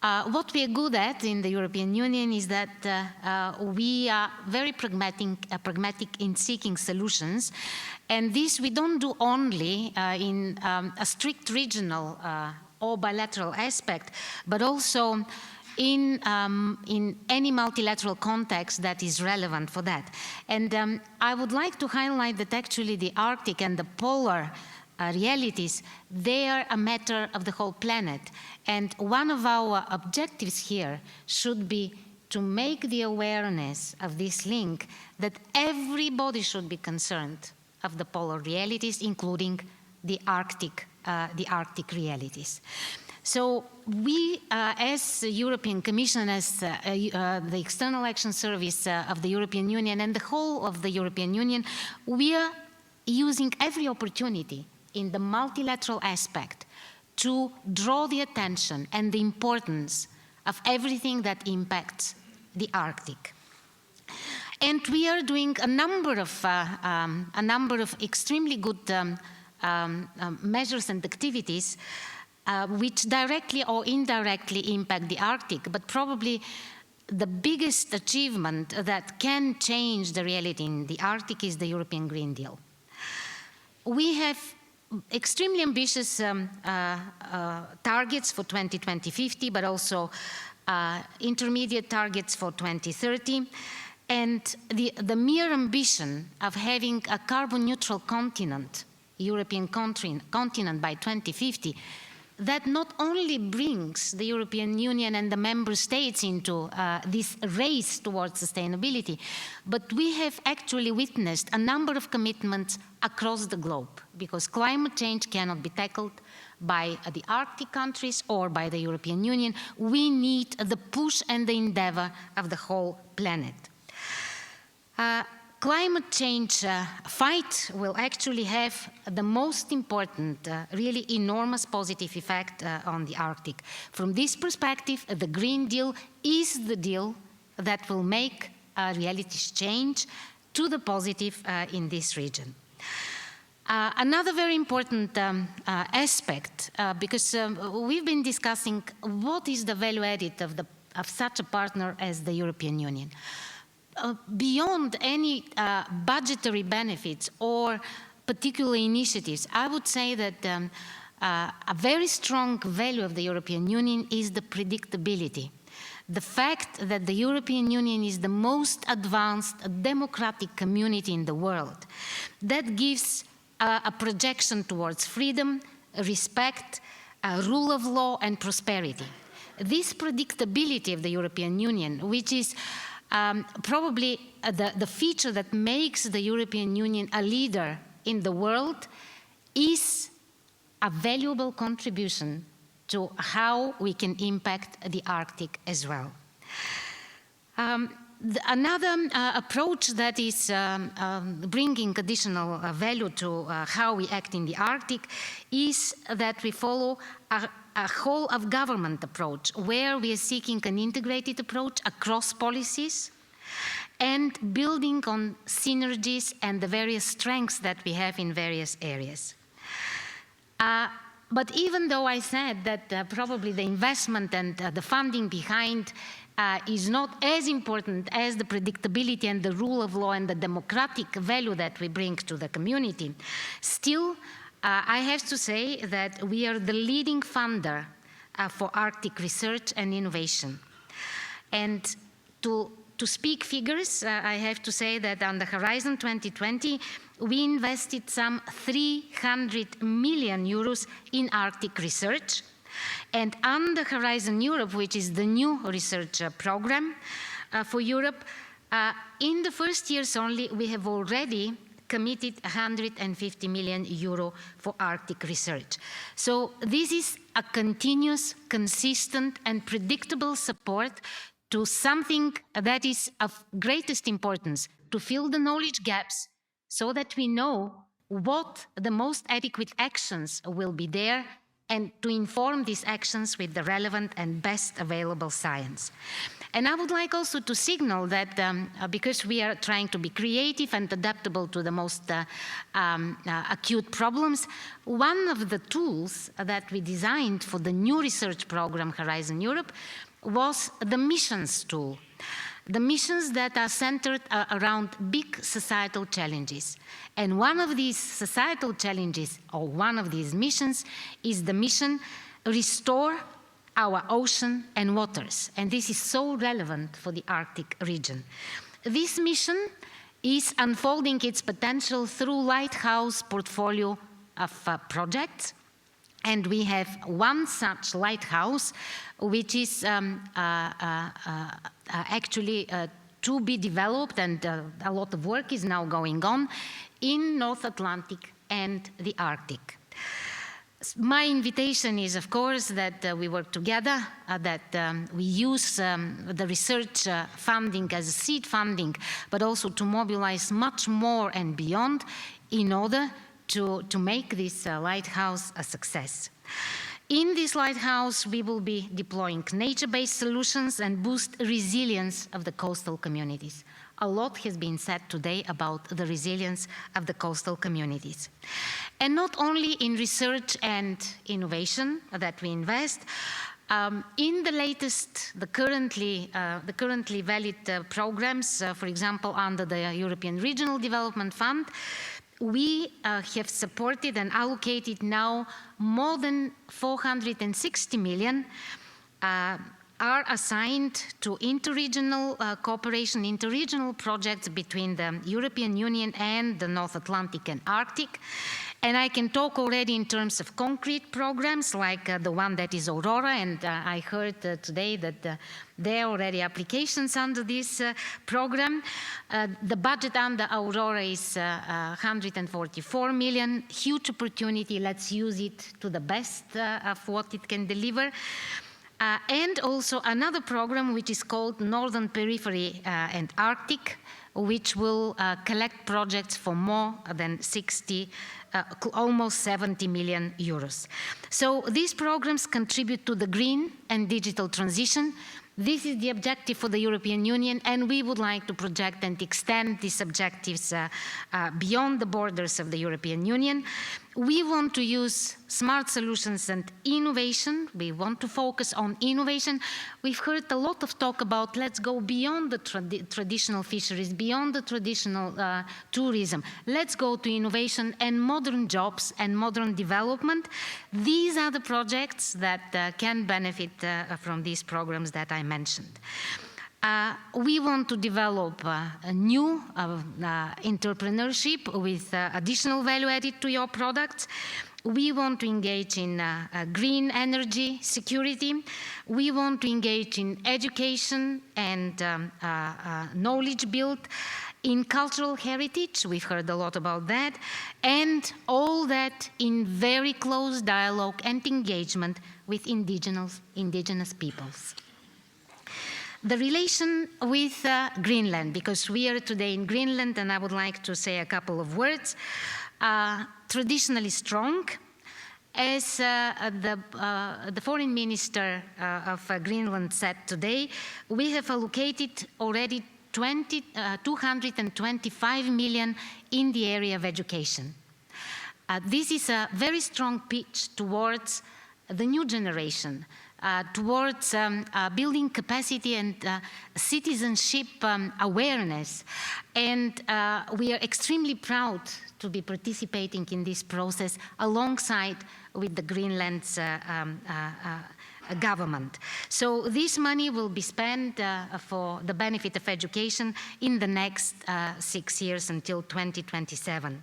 What we are good at in the European Union is that we are very pragmatic in seeking solutions, and this we don't do only in a strict regional or bilateral aspect, but also in any multilateral context that is relevant for that. And I would like to highlight that actually the Arctic and the polar realities, they are a matter of the whole planet. And one of our objectives here should be to make the awareness of this link that everybody should be concerned of the polar realities, including the Arctic realities. So we, as the European Commission, as the External Action Service of the European Union and the whole of the European Union, we are using every opportunity in the multilateral aspect to draw the attention and the importance of everything that impacts the Arctic. And we are doing a number of extremely good measures and activities which directly or indirectly impact the Arctic, but probably the biggest achievement that can change the reality in the Arctic is the European Green Deal. We have extremely ambitious targets for 2050, but also intermediate targets for 2030. And the mere ambition of having a carbon neutral continent, European continent by 2050, that not only brings the European Union and the member states into this race towards sustainability, but we have actually witnessed a number of commitments across the globe, because climate change cannot be tackled by the Arctic countries or by the European Union. We need the push and the endeavor of the whole planet. Climate change fight will actually have the most important, really enormous positive effect on the Arctic. From this perspective, the Green Deal is the deal that will make realities change to the positive in this region. Another very important aspect, because we've been discussing what is the value added of the of such a partner as the European Union. Beyond any budgetary benefits or particular initiatives, I would say that a very strong value of the European Union is the predictability. The fact that the European Union is the most advanced democratic community in the world, that gives a projection towards freedom, respect, rule of law, and prosperity. This predictability of the European Union, which is probably the feature that makes the European Union a leader in the world, is a valuable contribution to how we can impact the Arctic as well. Another approach that is bringing additional value to how we act in the Arctic is that we follow a whole of government approach, where we are seeking an integrated approach across policies and building on synergies and the various strengths that we have in various areas. But even though I said that probably the investment and the funding behind is not as important as the predictability and the rule of law and the democratic value that we bring to the community, still I have to say that we are the leading funder for Arctic research and innovation. And to speak figures, I have to say that on the Horizon 2020, we invested some 300 million euros in Arctic research. And on the Horizon Europe, which is the new research program for Europe, in the first years only, we have already committed 150 million euro for Arctic research. So this is a continuous, consistent, and predictable support to something that is of greatest importance, to fill the knowledge gaps so that we know what the most adequate actions will be there, and to inform these actions with the relevant and best available science. And I would like also to signal that because we are trying to be creative and adaptable to the most acute problems, one of the tools that we designed for the new research program Horizon Europe was the missions tool. The missions that are centered around big societal challenges. And one of these societal challenges, or one of these missions, is the mission Restore Our Ocean and Waters. And this is so relevant for the Arctic region. This mission is unfolding its potential through Lighthouse portfolio of projects. And we have one such lighthouse, which is actually to be developed, and a lot of work is now going on in North Atlantic and the Arctic. My invitation is, of course, that we work together, that we use the research funding as a seed funding, but also to mobilize much more and beyond in order to make this lighthouse a success. In this lighthouse, we will be deploying nature-based solutions and boost resilience of the coastal communities. A lot has been said today about the resilience of the coastal communities. And not only in research and innovation that we invest, in the currently valid programs, for example, under the European Regional Development Fund, we have supported and allocated now more than 460 million are assigned to interregional cooperation, interregional projects between the European Union and the North Atlantic and Arctic. And I can talk already in terms of concrete programs like the one that is Aurora, and I heard today that there are already applications under this program. The budget under Aurora is 144 million, huge opportunity, let's use it to the best of what it can deliver. And also another program which is called Northern Periphery and Arctic, which will collect projects for more than almost 70 million euros. So these programs contribute to the green and digital transition. This is the objective for the European Union, and we would like to project and extend these objectives beyond the borders of the European Union. We want to use smart solutions and innovation. We want to focus on innovation. We've heard a lot of talk about let's go beyond the traditional fisheries, beyond the traditional tourism. Let's go to innovation and modern jobs and modern development. These are the projects that can benefit from these programs that I mentioned. We want to develop a new entrepreneurship with additional value added to your products. We want to engage in green energy security. We want to engage in education and knowledge build, in cultural heritage. We've heard a lot about that. And all that in very close dialogue and engagement with indigenous peoples. The relation with Greenland, because we are today in Greenland, and I would like to say a couple of words. Traditionally strong. As the foreign minister of Greenland said today, we have allocated already 225 million in the area of education. This is a very strong pitch towards the new generation, towards building capacity and citizenship awareness. And we are extremely proud to be participating in this process alongside with the Greenland's government. So this money will be spent for the benefit of education in the next 6 years until 2027.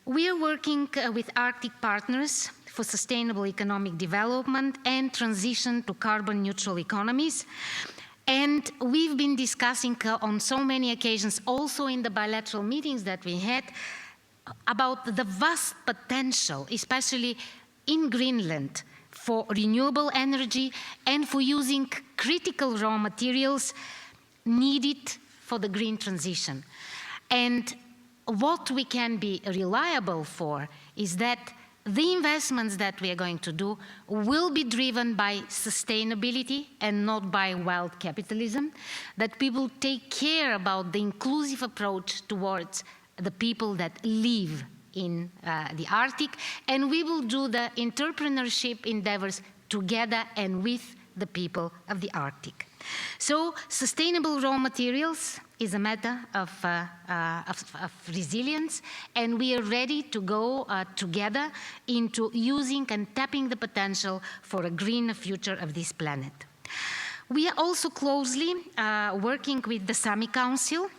We are working with Arctic partners for sustainable economic development and transition to carbon neutral economies. And we've been discussing on so many occasions, also in the bilateral meetings that we had, about the vast potential, especially in Greenland, for renewable energy and for using critical raw materials needed for the green transition. And what we can be reliable for is that the investments that we are going to do will be driven by sustainability and not by wild capitalism, that we will take care about the inclusive approach towards the people that live in the Arctic, and we will do the entrepreneurship endeavors together and with the people of the Arctic. So sustainable raw materials is a matter of resilience, and we are ready to go together into using and tapping the potential for a greener future of this planet. We are also closely working with the Sami Council,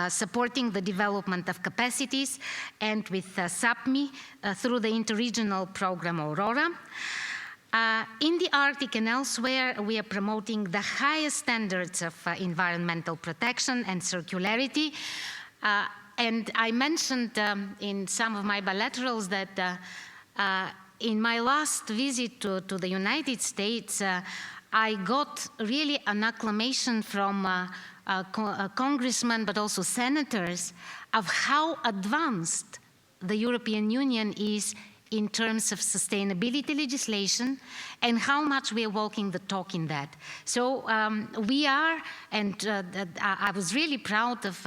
supporting the development of capacities, and with SAPMI through the interregional program Aurora. In the Arctic and elsewhere, we are promoting the highest standards of environmental protection and circularity. And I mentioned in some of my bilaterals that in my last visit to the United States, I got really an acclamation from congressmen, but also senators, of how advanced the European Union is in terms of sustainability legislation and how much we are walking the talk in that. So we are, and I was really proud of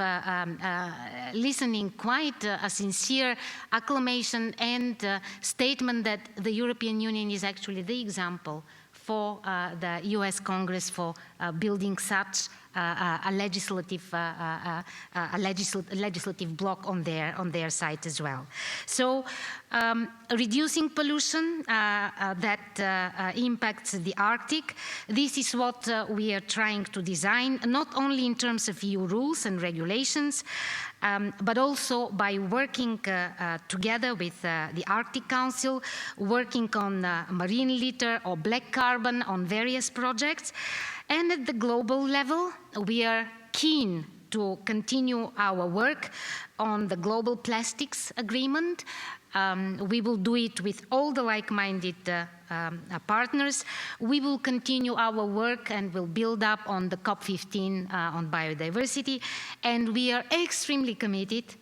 listening quite a sincere acclamation and statement that the European Union is actually the example for the US Congress for building such a legislative block on their side as well. So reducing pollution that impacts the Arctic, this is what we are trying to design, not only in terms of EU rules and regulations, but also by working together with the Arctic Council, working on marine litter or black carbon on various projects. And at the global level, we are keen to continue our work on the Global Plastics Agreement. We will do it with all the like-minded partners. We will continue our work and will build up on the COP15 on biodiversity. And we are extremely committed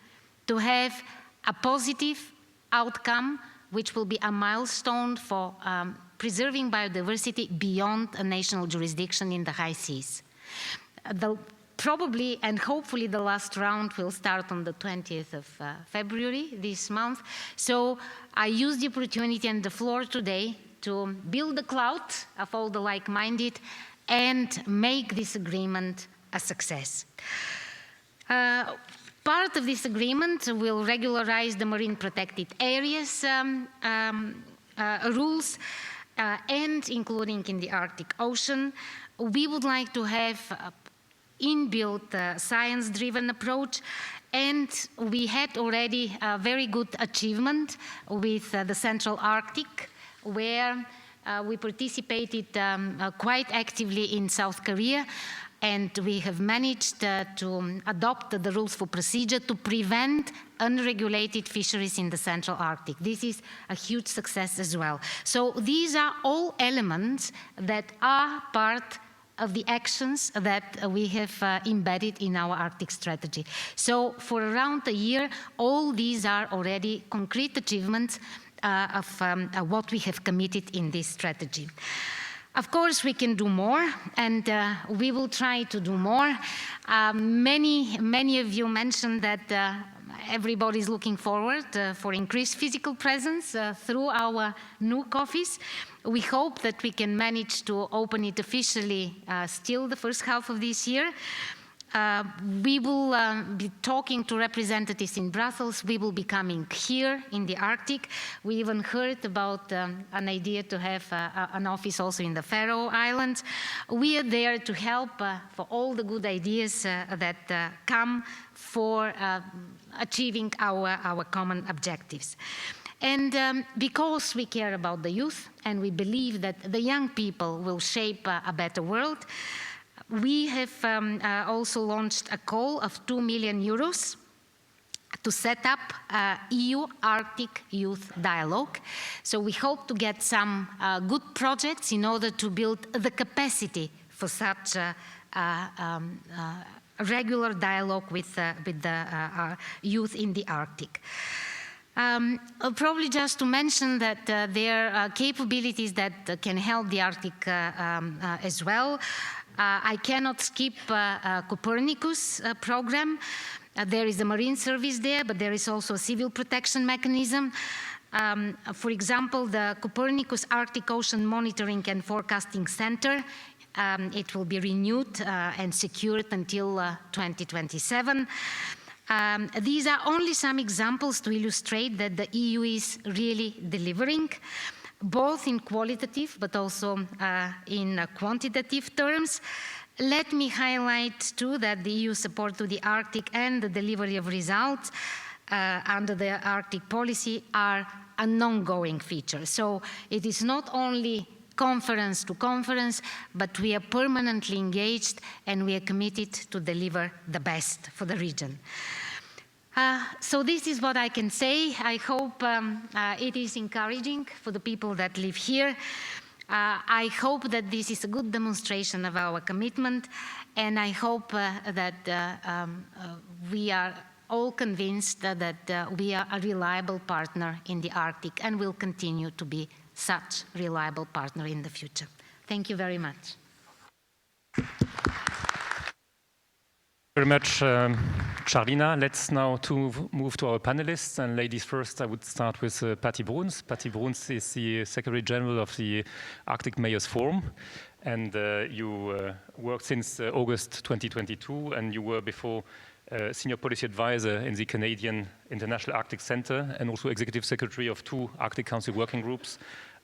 to have a positive outcome, which will be a milestone for preserving biodiversity beyond a national jurisdiction in the high seas. The Probably and hopefully the last round will start on the 20th of February this month. So I use the opportunity and the floor today to build a cloud of all the like-minded and make this agreement a success. Part of this agreement will regularize the marine protected areas rules and including in the Arctic Ocean. We would like to have inbuilt science-driven approach, and we had already a very good achievement with the Central Arctic, where we participated quite actively in South Korea, and we have managed to adopt the rules for procedure to prevent unregulated fisheries in the Central Arctic. This is a huge success as well. So these are all elements that are part of the actions that we have embedded in our Arctic strategy. So for around a year, all these are already concrete achievements of what we have committed in this strategy. Of course, we can do more, and we will try to do more. Many of you mentioned that everybody is looking forward for increased physical presence through our new office. We hope that we can manage to open it officially still the first half of this year. We will be talking to representatives in Brussels. We will be coming here in the Arctic. We even heard about an idea to have an office also in the Faroe Islands. We are there to help for all the good ideas that come for achieving our common objectives. And because we care about the youth and we believe that the young people will shape a better world, we have also launched a call of 2 million euros to set up EU Arctic Youth Dialogue. So we hope to get some good projects in order to build the capacity for such regular dialogue with the youth in the Arctic. Probably just to mention that there are capabilities that can help the Arctic as well. I cannot skip Copernicus program. There is a marine service there, but there is also a civil protection mechanism. For example, the Copernicus Arctic Ocean Monitoring and Forecasting Center, it will be renewed and secured until 2027. These are only some examples to illustrate that the EU is really delivering, both in qualitative but also in quantitative terms. Let me highlight too that the EU support to the Arctic and the delivery of results under the Arctic policy are an ongoing feature. So it is not only conference to conference, but we are permanently engaged and we are committed to deliver the best for the region. So this is what I can say. I hope it is encouraging for the people that live here. I hope that this is a good demonstration of our commitment, and I hope that we are all convinced that we are a reliable partner in the Arctic and will continue to be such a reliable partner in the future. Thank you very much. Very much, Charlina. Let's now move to our panelists. And ladies first, I would start with Patty Bruns. Patty Bruns is the Secretary General of the Arctic Mayors Forum. And you worked since August 2022, and you were before Senior Policy Advisor in the Canadian International Arctic Centre and also Executive Secretary of 2 Arctic Council working groups,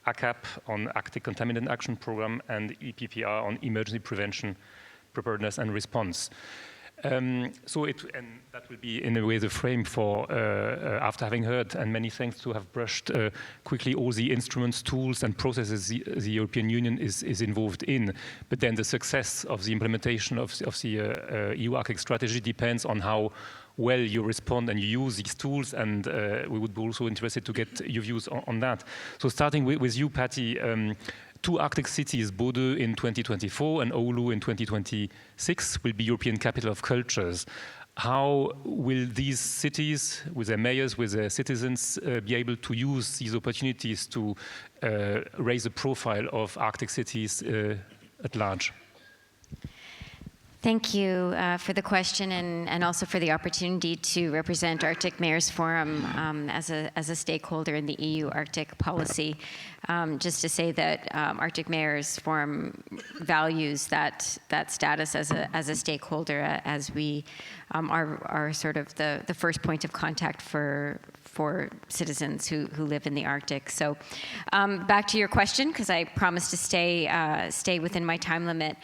ACAP on Arctic Contaminant Action Programme and EPPR on Emergency Prevention, Preparedness and Response. And that will be in a way the frame for, after having heard, and many thanks to have brushed quickly all the instruments, tools and processes the European Union is involved in. But then the success of the implementation of the EU Arctic strategy depends on how well you respond and you use these tools, and we would be also interested to get your views on that. So starting with you, Patty, 2 Arctic cities, Bodø in 2024 and Oulu in 2026, will be European Capital of Cultures. How will these cities, with their mayors, with their citizens, be able to use these opportunities to raise the profile of Arctic cities at large? Thank you for the question and also for the opportunity to represent Arctic Mayors Forum as a stakeholder in the EU Arctic policy. Just to say that Arctic Mayors Forum values that status as a stakeholder, as we are sort of the first point of contact for citizens who live in the Arctic. So back to your question, because I promised to stay within my time limit.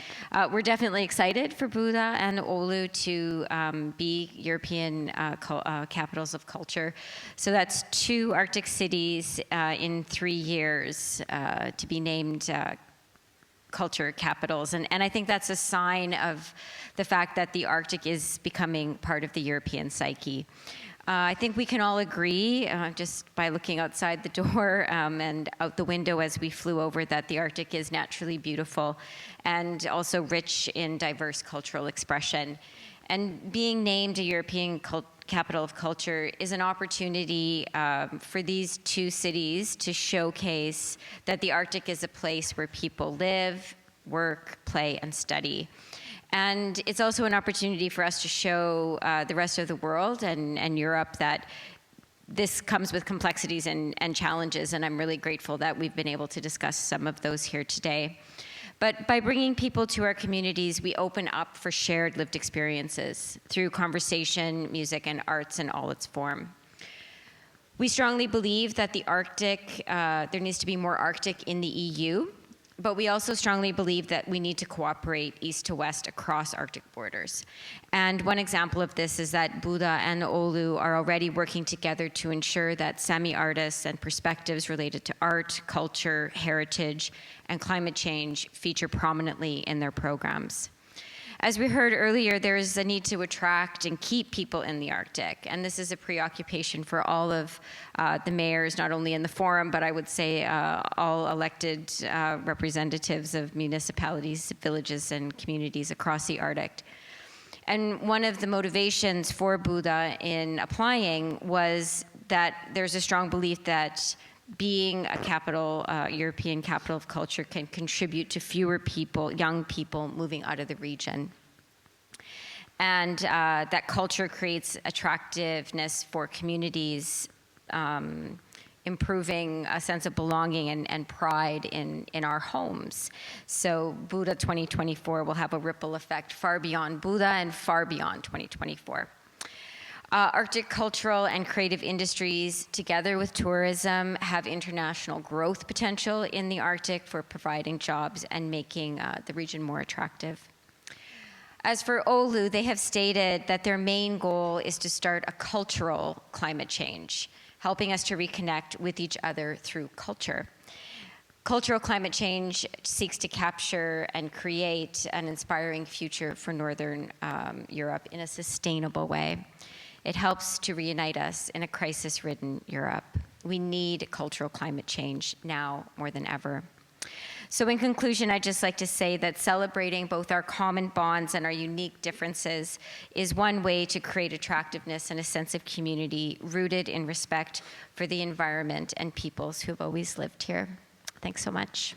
We're definitely excited for Buda and Oulu to be European capitals of culture. So that's 2 Arctic cities in 3 years to be named culture capitals. And I think that's a sign of the fact that the Arctic is becoming part of the European psyche. I think we can all agree, just by looking outside the door and out the window as we flew over, that the Arctic is naturally beautiful and also rich in diverse cultural expression. And being named a European capital of culture is an opportunity for these 2 cities to showcase that the Arctic is a place where people live, work, play, and study. And it's also an opportunity for us to show the rest of the world and Europe that this comes with complexities and challenges, and I'm really grateful that we've been able to discuss some of those here today. But by bringing people to our communities, we open up for shared lived experiences through conversation, music, and arts in all its form. We strongly believe that the Arctic, there needs to be more Arctic in the EU, but we also strongly believe that we need to cooperate east to west across Arctic borders. And one example of this is that Buda and Oulu are already working together to ensure that Sami artists and perspectives related to art, culture, heritage, and climate change feature prominently in their programs. As we heard earlier, there is a need to attract and keep people in the Arctic, and this is a preoccupation for all of the mayors, not only in the forum, but I would say all elected representatives of municipalities, villages, and communities across the Arctic. And one of the motivations for Buda in applying was that there's a strong belief that being a capital, European capital of culture, can contribute to fewer people, young people, moving out of the region. And that culture creates attractiveness for communities, improving a sense of belonging and pride in our homes. So Buda 2024 will have a ripple effect far beyond Buda and far beyond 2024. Arctic cultural and creative industries, together with tourism, have international growth potential in the Arctic for providing jobs and making the region more attractive. As for Oulu, they have stated that their main goal is to start a cultural climate change, helping us to reconnect with each other through culture. Cultural climate change seeks to capture and create an inspiring future for Northern Europe in a sustainable way. It helps to reunite us in a crisis-ridden Europe. We need cultural climate change now more than ever. So in conclusion, I'd just like to say that celebrating both our common bonds and our unique differences is one way to create attractiveness and a sense of community rooted in respect for the environment and peoples who've always lived here. Thanks so much.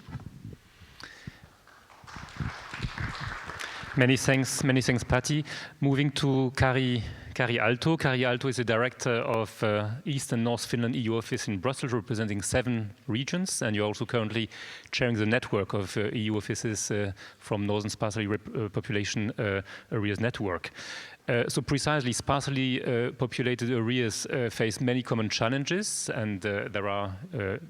Many thanks, Patty. Moving to Kari Aalto. Kari Aalto is the director of East and North Finland EU office in Brussels, representing 7 regions, and you're also currently chairing the network of EU offices from Northern Sparsely Population Areas Network. So precisely, sparsely populated areas face many common challenges, and there are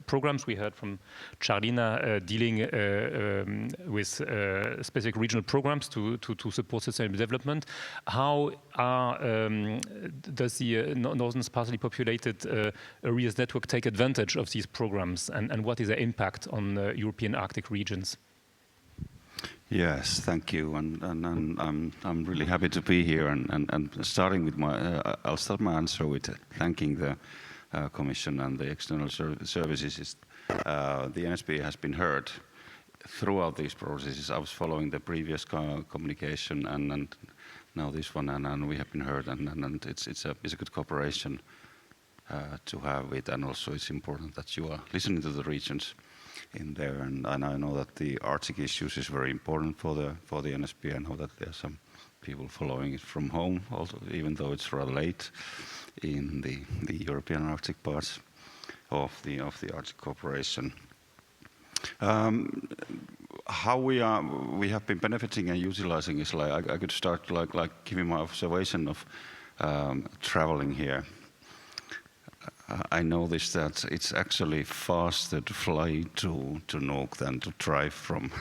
programs we heard from Charlina dealing with specific regional programs to support sustainable development. How does the Northern Sparsely Populated Areas Network take advantage of these programs, and what is their impact on European Arctic regions? Yes, thank you, and I'm really happy to be here. And starting with I'll start my answer with thanking the Commission and the external services. The NSP has been heard throughout these processes. I was following the previous communication and now this one, and we have been heard, and it's a good cooperation to have it, and also it's important that you are listening to the regions in there, and I know that the Arctic issues is very important for the NSP. I know that there are some people following it from home, also, even though it's rather late in the European Arctic part of the Arctic cooperation. How we have been benefiting and utilizing is like I could start like giving my observation of traveling here. I noticed that it's actually faster to fly to Nuuk than to drive from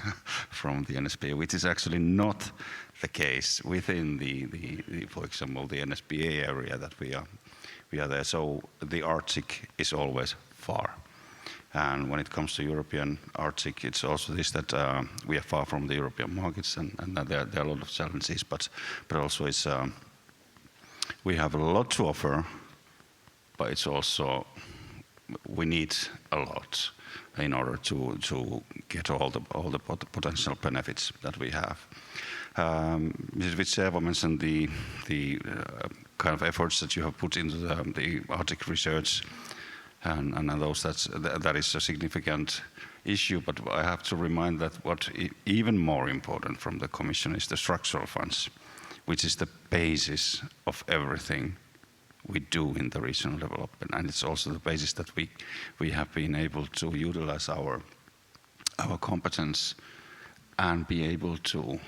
the NSPA, which is actually not the case within the for example, the NSPA area that we are there. So the Arctic is always far. And when it comes to European Arctic, it's also this that we are far from the European markets, and there are a lot of challenges, but also it's we have a lot to offer. But it's also, we need a lot in order to get all the potential benefits that we have. Mrs. Vitseva mentioned the kind of efforts that you have put into the Arctic research, and those that is a significant issue. But I have to remind that what even more important from the Commission is the structural funds, which is the basis of everything we do in the regional development, and it's also the basis that we have been able to utilize our competence and be able to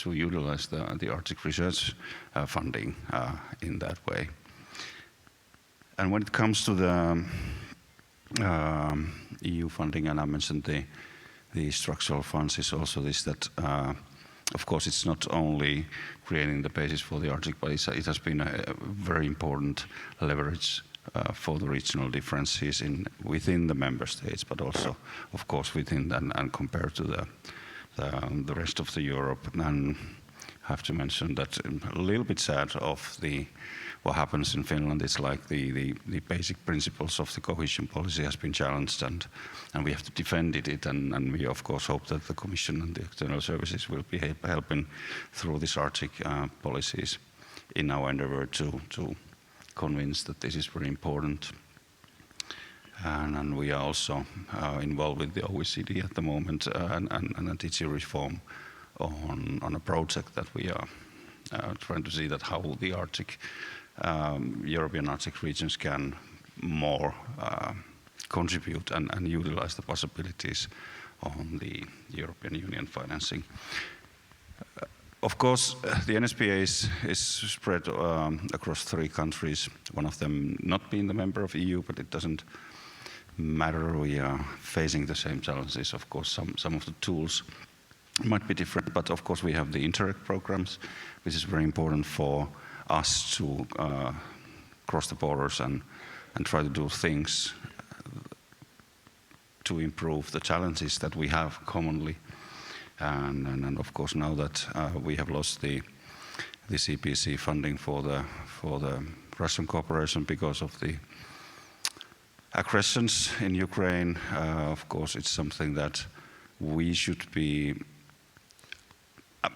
utilize the Arctic research funding in that way. And when it comes to the EU funding, and I mentioned the structural funds, is also this that. Of course, it's not only creating the basis for the Arctic, but it has been a very important leverage for the regional differences within the member states, but also, of course, within and compared to the rest of the Europe. And I have to mention that a little bit sad of what happens in Finland. It's like the basic principles of the cohesion policy has been challenged, and we have to defend it. And we of course hope that the Commission and the external services will be helping through these Arctic policies in our endeavor to convince that this is very important. And we are also involved with the OECD at the moment and a DG reform on a project that we are trying to see that how the Arctic European Arctic regions can more contribute and utilize the possibilities on the European Union financing. Of course, the NSPA is spread across 3 countries, one of them not being the member of EU, but it doesn't matter. We are facing the same challenges. Of course, some of the tools might be different, but of course we have the Interreg programs, which is very important for us to cross the borders and try to do things to improve the challenges that we have commonly. And of course, now that we have lost the CPC funding for the Russian cooperation because of the aggressions in Ukraine, of course, it's something that we should be.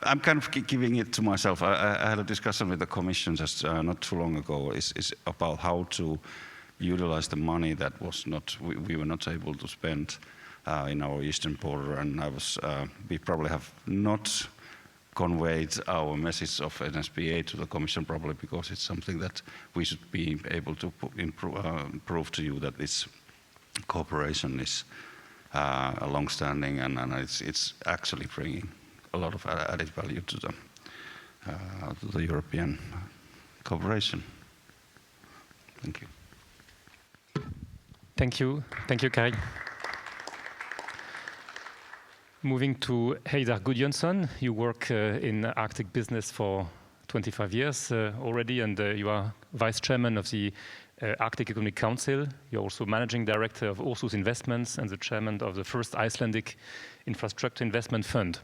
I'm kind of giving it to myself. I had a discussion with the Commission just not too long ago. Is about how to utilize the money that we were not able to spend in our eastern border, and we probably have not conveyed our message of NSPA to the Commission, probably because it's something that we should be able to prove to you that this cooperation is a long-standing and it's actually bringing a lot of added value to the European cooperation. Thank you. Thank you, Kari. Moving to Heidar Gudjonsson, you work in Arctic business for 25 years already, and you are vice chairman of the Arctic Economic Council. You're also managing director of Ursus Investments and the chairman of the first Icelandic Infrastructure Investment Fund.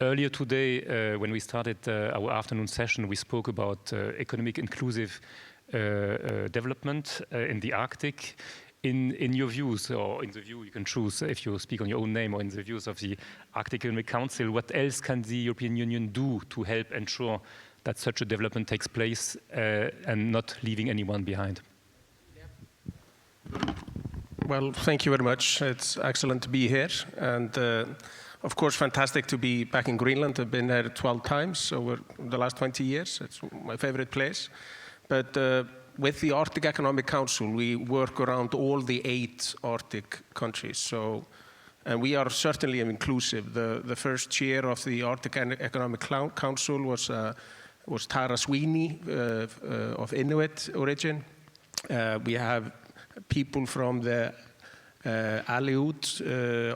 Earlier today, when we started our afternoon session, we spoke about economic inclusive development in the Arctic. In your views, or in the view you can choose if you speak on your own name, or in the views of the Arctic Economic Council, what else can the European Union do to help ensure that such a development takes place and not leaving anyone behind? Well, thank you very much. It's excellent to be here. And of course, fantastic to be back in Greenland. I've been there 12 times over the last 20 years. It's my favorite place. But with the Arctic Economic Council, we work around all the 8 Arctic countries. So, and we are certainly inclusive. The first chair of the Arctic Economic Council was Tara Sweeney of Inuit origin. We have people from the Aleut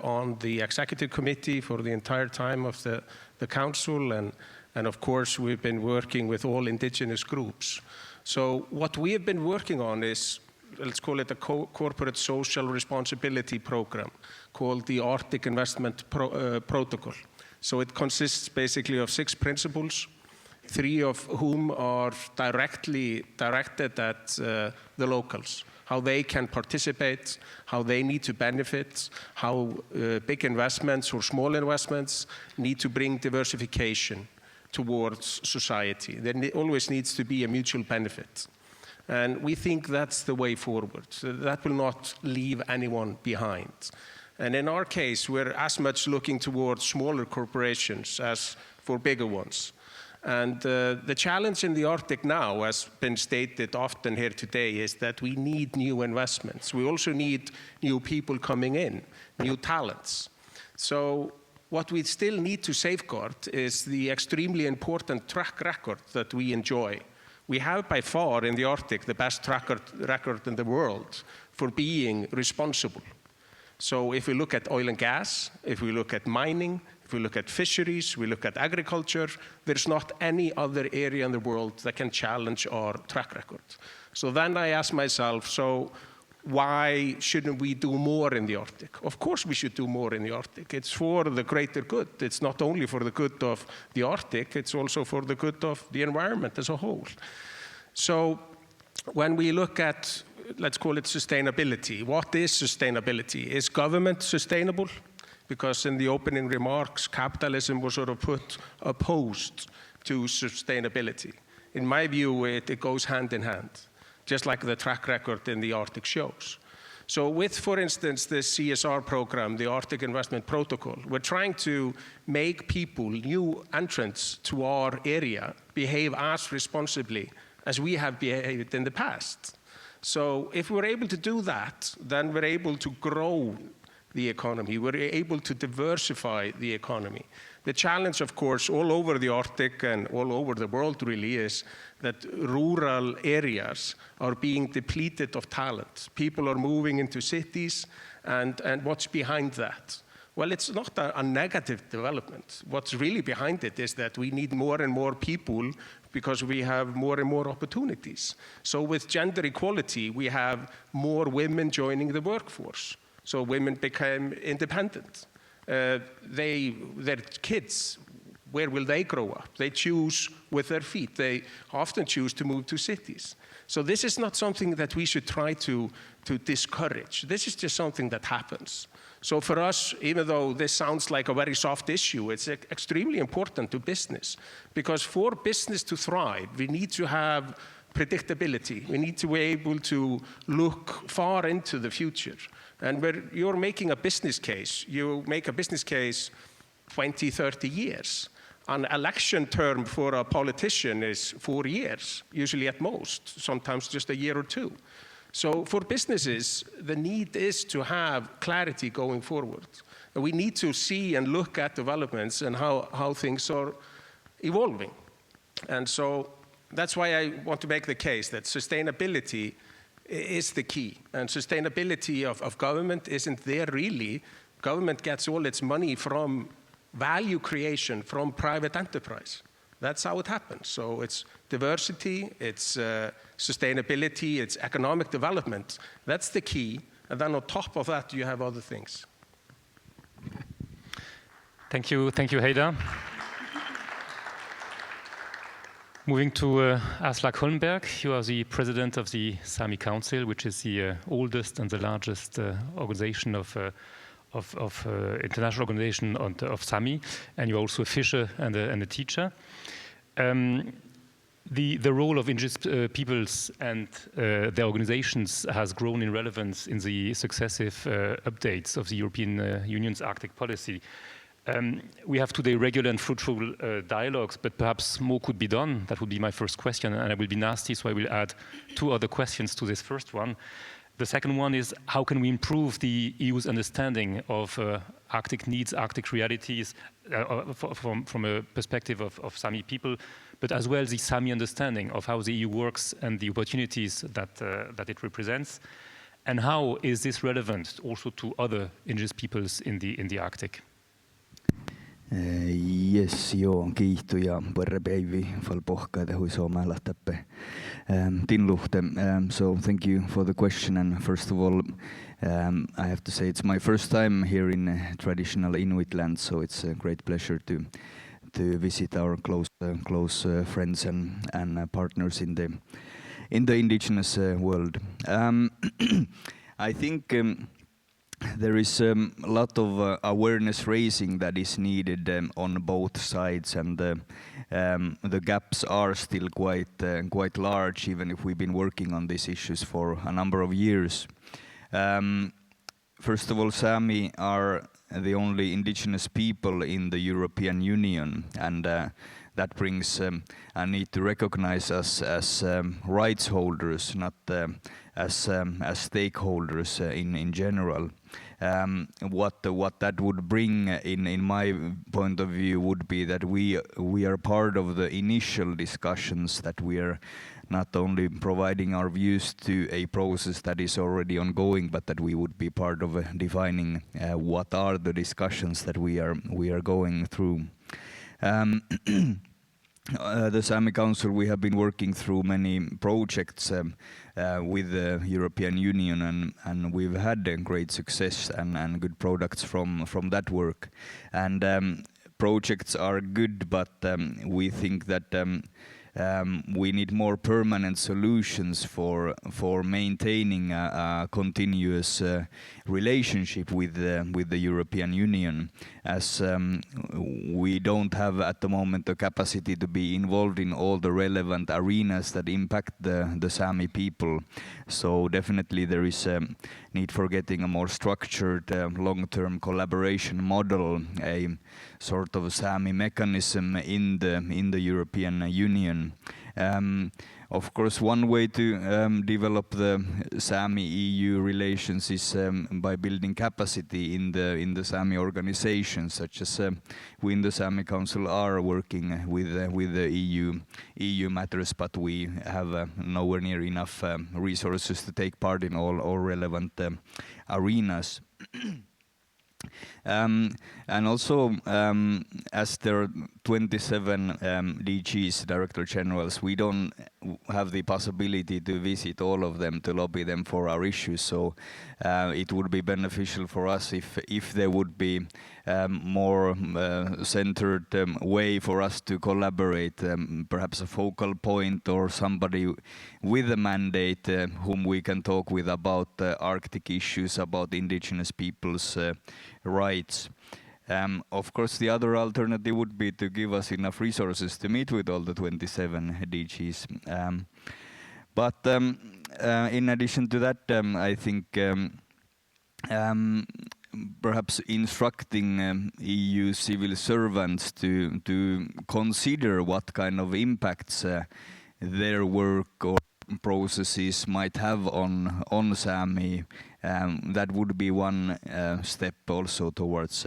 on the executive committee for the entire time of the council, and of course we've been working with all indigenous groups. So what we have been working on is, let's call it a corporate social responsibility program called the Arctic Investment Protocol. So it consists basically of 6 principles, 3 of whom are directly directed at the locals, how they can participate, how they need to benefit, how big investments or small investments need to bring diversification towards society. There always needs to be a mutual benefit. And we think that's the way forward. So that will not leave anyone behind. And in our case, we're as much looking towards smaller corporations as for bigger ones. And the challenge in the Arctic now, as been stated often here today, is that we need new investments. We also need new people coming in, new talents. So what we still need to safeguard is the extremely important track record that we enjoy. We have by far in the Arctic the best track record in the world for being responsible. So if we look at oil and gas, if we look at mining, if we look at fisheries, we look at agriculture, there's not any other area in the world that can challenge our track record. So then I ask myself, so why shouldn't we do more in the Arctic? Of course we should do more in the Arctic. It's for the greater good. It's not only for the good of the Arctic, it's also for the good of the environment as a whole. So when we look at, let's call it sustainability, what is sustainability? Is government sustainable? Because in the opening remarks, capitalism was sort of put opposed to sustainability. In my view, it goes hand in hand, just like the track record in the Arctic shows. So with, for instance, the CSR program, the Arctic Investment Protocol, we're trying to make people, new entrants to our area, behave as responsibly as we have behaved in the past. So if we're able to do that, then we're able to grow the economy. We're able to diversify the economy. The challenge, of course, all over the Arctic and all over the world really is that rural areas are being depleted of talent. People are moving into cities, and what's behind that? Well, it's not a negative development. What's really behind it is that we need more and more people because we have more and more opportunities. So with gender equality, we have more women joining the workforce. So women become independent. Their kids, where will they grow up? They choose with their feet. They often choose to move to cities. So this is not something that we should try to discourage. This is just something that happens. So for us, even though this sounds like a very soft issue, it's extremely important to business. Because for business to thrive, we need to have predictability. We need to be able to look far into the future. And where you're making a business case, you make a business case 20, 30 years. An election term for a politician is 4 years, usually at most, sometimes just a year or 2. So for businesses, the need is to have clarity going forward. And we need to see and look at developments and how things are evolving. And so that's why I want to make the case that sustainability is the key. And sustainability of government isn't there really. Government gets all its money from value creation from private enterprise. That's how it happens. So it's diversity, it's sustainability, it's economic development. That's the key. And then on top of that, you have other things. Thank you, Heida. Moving to Aslak Holmberg, you are the president of the Sami Council, which is the oldest and the largest organization of international organization of Sami, and you're also a fisher and a teacher. The role of indigenous peoples and their organizations has grown in relevance in the successive updates of the European Union's Arctic policy. We have today regular and fruitful dialogues, but perhaps more could be done. That would be my first question, and I will be nasty, so I will add 2 other questions to this first one. The second one is, how can we improve the EU's understanding of Arctic needs, Arctic realities, from a perspective of Sami people, but as well the Sami understanding of how the EU works and the opportunities that it represents? And how is this relevant also to other indigenous peoples in the Arctic? Yes, joo, kiihtu ja Päivi Falpohka hui Suomella täppe tinluhte. So thank you for the question, and first of all, I have to say it's my first time here in traditional Inuit land, so it's a great pleasure to visit our close friends and partners in the indigenous world. I think there is a lot of awareness raising that is needed on both sides, and the gaps are still quite large, even if we've been working on these issues for a number of years. First of all, Sami are the only indigenous people in the European Union, and that brings a need to recognize us as rights holders, not as stakeholders in general. What that would bring, in my point of view, would be that we are part of the initial discussions, that we are not only providing our views to a process that is already ongoing, but that we would be part of defining what are the discussions that we are going through. The Sami Council, we have been working through many projects with the European Union, and we've had great success and good products from that work. And projects are good, but we think that we need more permanent solutions for maintaining a continuous relationship with the European Union, as we don't have at the moment the capacity to be involved in all the relevant arenas that impact the Sami people. So definitely there is a need for getting a more structured long-term collaboration model, a sort of Sami mechanism in the European Union. Of course, one way to develop the Sami-EU relations is by building capacity in the Sami organizations, such as we in the Sami Council are working with the EU matters, but we have nowhere near enough resources to take part in all relevant arenas. And also, as there are 27 DGs, Director Generals, we don't have the possibility to visit all of them, to lobby them for our issues. So it would be beneficial for us if there would be more centered way for us to collaborate, perhaps a focal point or somebody with a mandate whom we can talk with about Arctic issues, about indigenous people's rights. Of course, the other alternative would be to give us enough resources to meet with all the 27 DGs. But in addition to that, I think perhaps instructing EU civil servants to consider what kind of impacts their work or processes might have on Sami, that would be one step also towards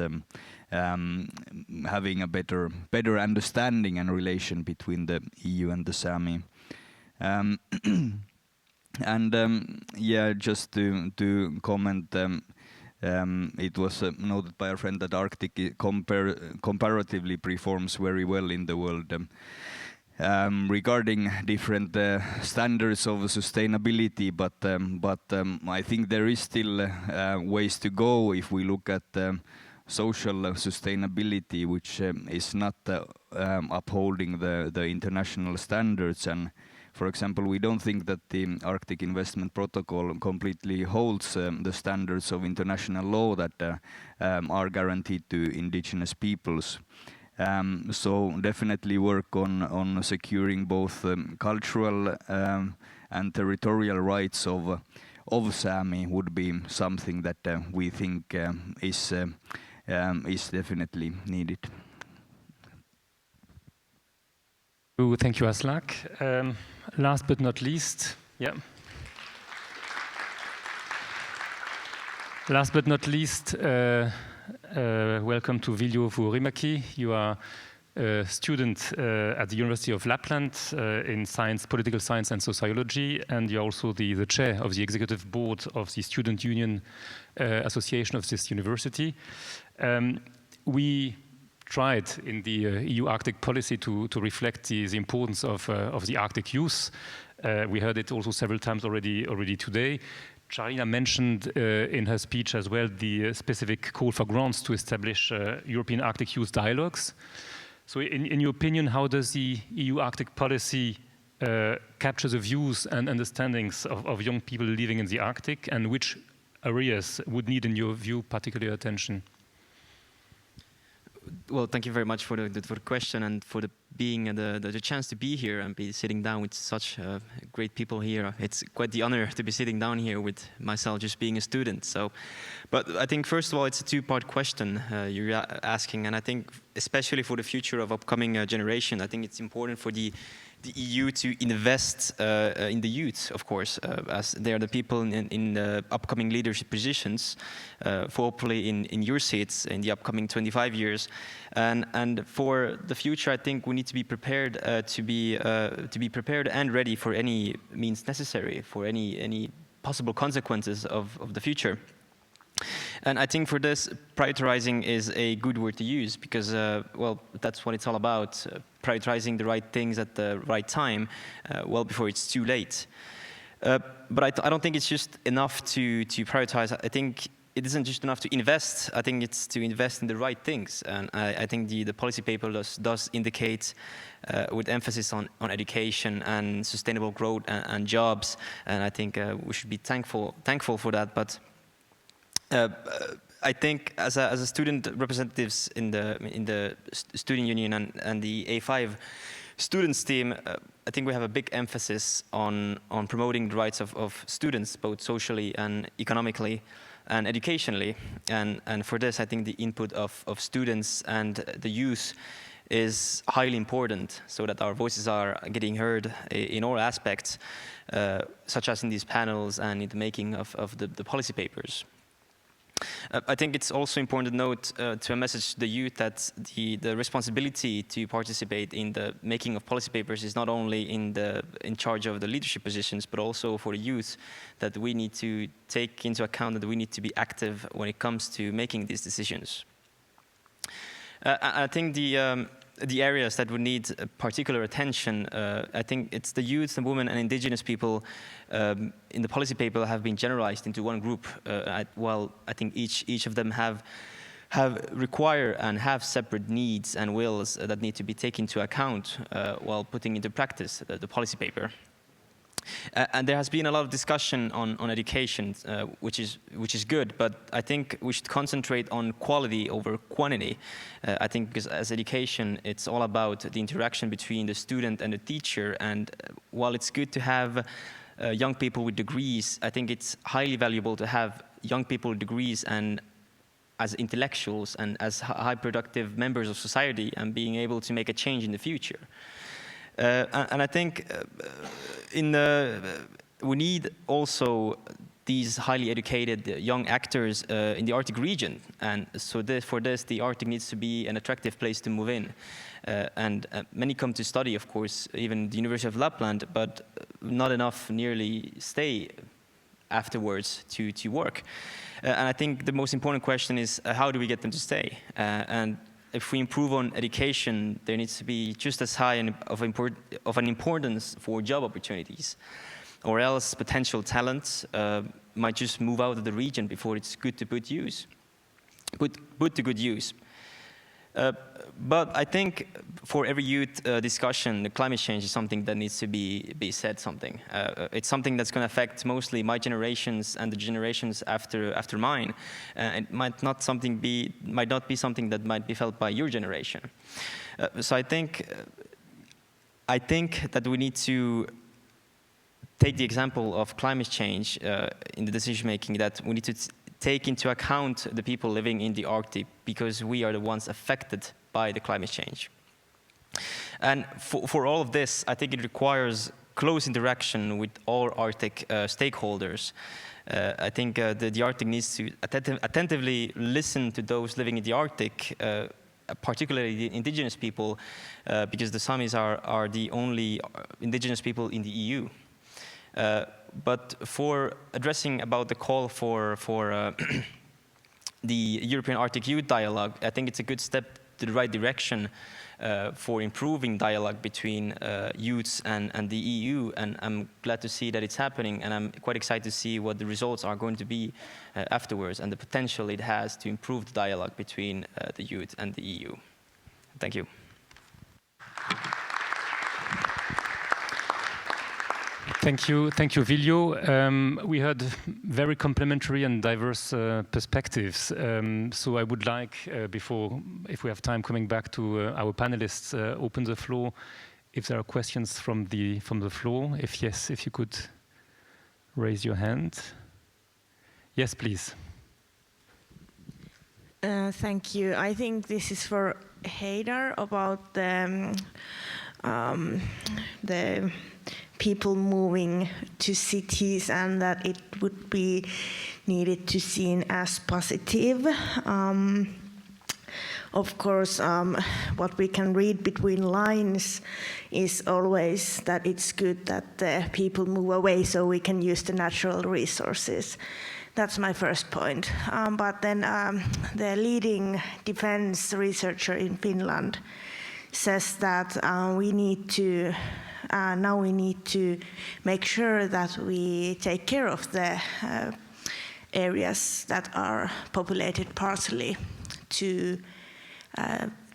having a better understanding and relation between the EU and the Sami. And yeah, just to comment, it was noted by a friend that Arctic comparatively performs very well in the world. Regarding different standards of sustainability, but I think there is still ways to go if we look at social sustainability, which is not upholding the international standards. And for example, we don't think that the Arctic Investment Protocol completely holds the standards of international law that are guaranteed to indigenous peoples. So definitely work on securing both cultural and territorial rights of Sami would be something that we think is is definitely needed. Thank you, Aslak. Last but not least, last but not least, welcome to Viljo Vuorimäki. You are a student at the University of Lapland in science, political science and sociology, and you're also the chair of the executive board of the Student Union Association of this university. We tried in the EU Arctic policy to reflect the importance of the Arctic youth. We heard it also several times already today. Charina mentioned in her speech as well the specific call for grants to establish European Arctic youth dialogues. So in your opinion, how does the EU Arctic policy capture the views and understandings of young people living in the Arctic, and which areas would need, in your view, particular attention? Well, thank you very much for the question and for the chance to be here and be sitting down with such great people here. It's quite the honor to be sitting down here with myself, just being a student. So, but I think first of all, it's a two-part question you're asking, and I think especially for the future of upcoming generation, I think it's important for the EU to invest in the youth, of course, as they are the people in the upcoming leadership positions, hopefully in your seats in the upcoming 25 years. And for the future, I think we need to be prepared to be prepared and ready for any means necessary, for any possible consequences of the future. And I think for this, prioritizing is a good word to use because, well, that's what it's all about, prioritizing the right things at the right time, well before it's too late. But I don't think it's just enough to prioritize. I think it isn't just enough to invest. I think it's to invest in the right things. And I think the policy paper does indicate, with emphasis on education and sustainable growth and jobs. And I think we should be thankful for that. But I think as a student representatives in the student union and the A5 students team, I think we have a big emphasis on promoting the rights of students, both socially and economically and educationally. And for this, I think the input of students and the youth is highly important so that our voices are getting heard in all aspects, such as in these panels and in the making of the policy papers. I think it's also important to note to a message to the youth that the responsibility to participate in the making of policy papers is not only in charge of the leadership positions, but also for the youth, that we need to take into account that we need to be active when it comes to making these decisions. I think the areas that would need particular attention, I think it's the youth, the women and indigenous people in the policy paper have been generalized into one group. While I think each of them have require and have separate needs and wills that need to be taken into account while putting into practice the policy paper. And there has been a lot of discussion on education, which is good, but I think we should concentrate on quality over quantity. I think because as education, it's all about the interaction between the student and the teacher, and while it's good to have young people with degrees, I think it's highly valuable to have young people with degrees and as intellectuals and as high productive members of society and being able to make a change in the future. And I think we need also these highly educated young actors in the Arctic region. And so for this, the Arctic needs to be an attractive place to move in. And many come to study, of course, even the University of Lapland, but not enough nearly stay afterwards to work. And I think the most important question is how do we get them to stay? And if we improve on education, there needs to be just as high of an importance for job opportunities, or else potential talents might just move out of the region before it's good to put to good use. But I think for every youth discussion, the climate change is something that needs to be said something. It's something that's going to affect mostly my generations and the generations after mine. It might not be something that might be felt by your generation. So I think that we need to take the example of climate change in the decision making, that we need to take into account the people living in the Arctic, because we are the ones affected by the climate change. And for all of this, I think it requires close interaction with all Arctic stakeholders. I think the Arctic needs to attentively listen to those living in the Arctic, particularly the indigenous people, because the Samis are the only indigenous people in the EU. But for addressing about the call for the European Arctic Youth Dialogue, I think it's a good step to the right direction for improving dialogue between youths and the EU, and I'm glad to see that it's happening, and I'm quite excited to see what the results are going to be afterwards, and the potential it has to improve the dialogue between the youth and the EU. Thank you. Thank you, Viljo. We heard very complementary and diverse perspectives. So I would like, before, if we have time, coming back to our panelists, open the floor. If there are questions from the floor, if yes, if you could raise your hand. Yes, please. Thank you. I think this is for Heidar about the people moving to cities, and that it would be needed to seen as positive. Of course, what we can read between lines is always that it's good that the people move away so we can use the natural resources. That's my first point. But then the leading defense researcher in Finland says that we need to make sure that we take care of the areas that are populated partially to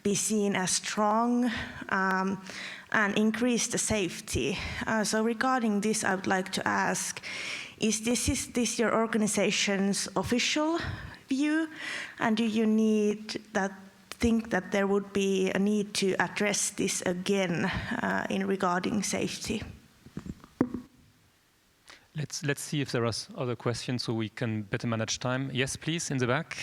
be seen as strong and increase the safety. So regarding this, I would like to ask, is this your organization's official view? And do you think that there would be a need to address this again in regarding safety? Let's see if there are other questions so we can better manage time. Yes, please, in the back.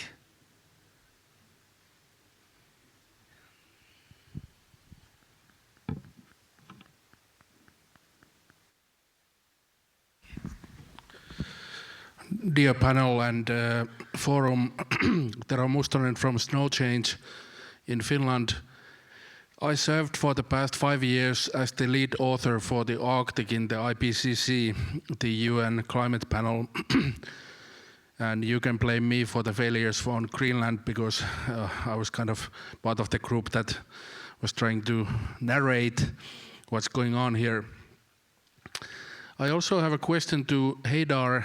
Dear panel and forum, Tero Mustonen from Snow Change in Finland. I served for the past 5 years as the lead author for the Arctic in the IPCC, the UN climate panel. And you can blame me for the failures on Greenland because I was kind of part of the group that was trying to narrate what's going on here. I also have a question to Heidar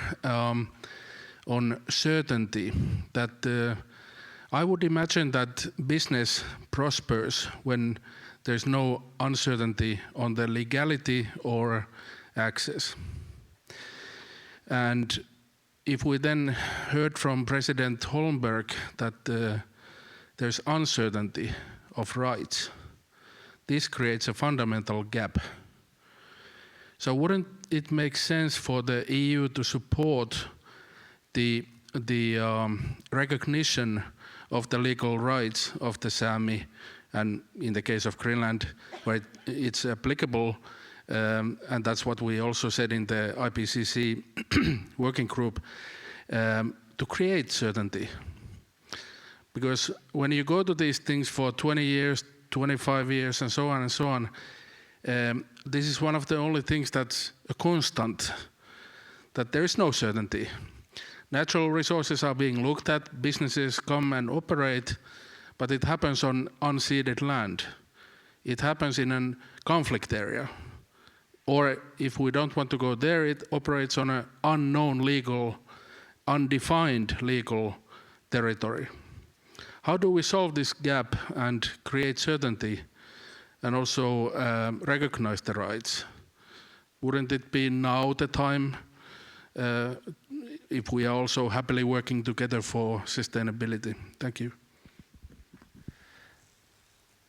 on certainty, that I would imagine that business prospers when there's no uncertainty on the legality or access. And if we then heard from President Holmberg that there's uncertainty of rights, this creates a fundamental gap. So wouldn't it make sense for the EU to support the recognition of the legal rights of the Sami, and in the case of Greenland, where it's applicable, and that's what we also said in the IPCC working group, to create certainty. Because when you go to these things for 20 years, 25 years, and so on, this is one of the only things that's a constant, that there is no certainty. Natural resources are being looked at, businesses come and operate, but it happens on unceded land. It happens in a conflict area. Or if we don't want to go there, it operates on an unknown legal, undefined legal territory. How do we solve this gap and create certainty and also recognize the rights? Wouldn't it be now the time if we are also happily working together for sustainability? Thank you.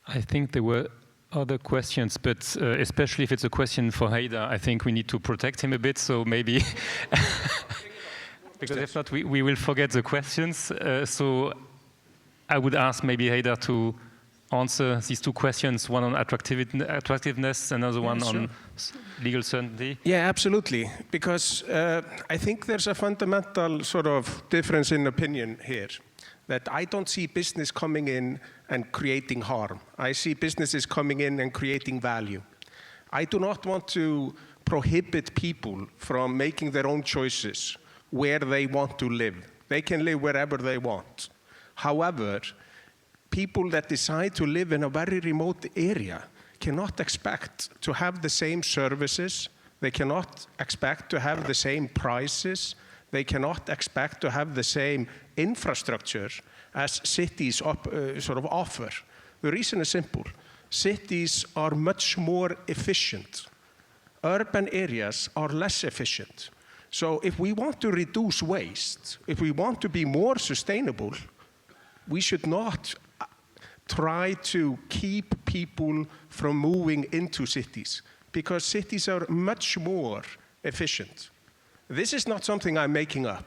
I think there were other questions, but especially if it's a question for Heidar, I think we need to protect him a bit, so maybe Because if not, we will forget the questions. So I would ask maybe Heidar to answer these two questions, one on attractiveness, another one on legal certainty. Yeah, absolutely. Because I think there's a fundamental sort of difference in opinion here. That I don't see business coming in and creating harm. I see businesses coming in and creating value. I do not want to prohibit people from making their own choices where they want to live. They can live wherever they want. However, people that decide to live in a very remote area cannot expect to have the same services. They cannot expect to have the same prices. They cannot expect to have the same infrastructure as cities sort of offer. The reason is simple. Cities are much more efficient. Urban areas are less efficient. So if we want to reduce waste, if we want to be more sustainable, we should not try to keep people from moving into cities, because cities are much more efficient. This is not something I'm making up.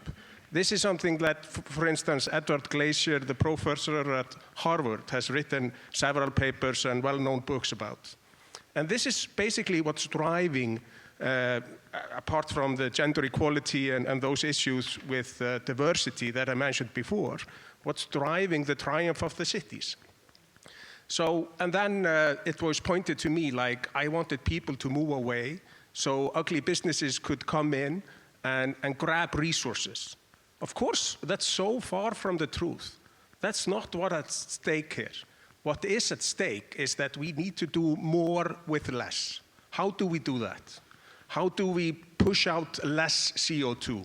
This is something that, for instance, Edward Glaser, the professor at Harvard, has written several papers and well-known books about. And this is basically what's driving, apart from the gender equality and those issues with diversity that I mentioned before, what's driving the triumph of the cities. So, and then it was pointed to me like I wanted people to move away so ugly businesses could come in and grab resources. Of course, that's so far from the truth. That's not what's at stake here. What is at stake is that we need to do more with less. How do we do that? How do we push out less CO2?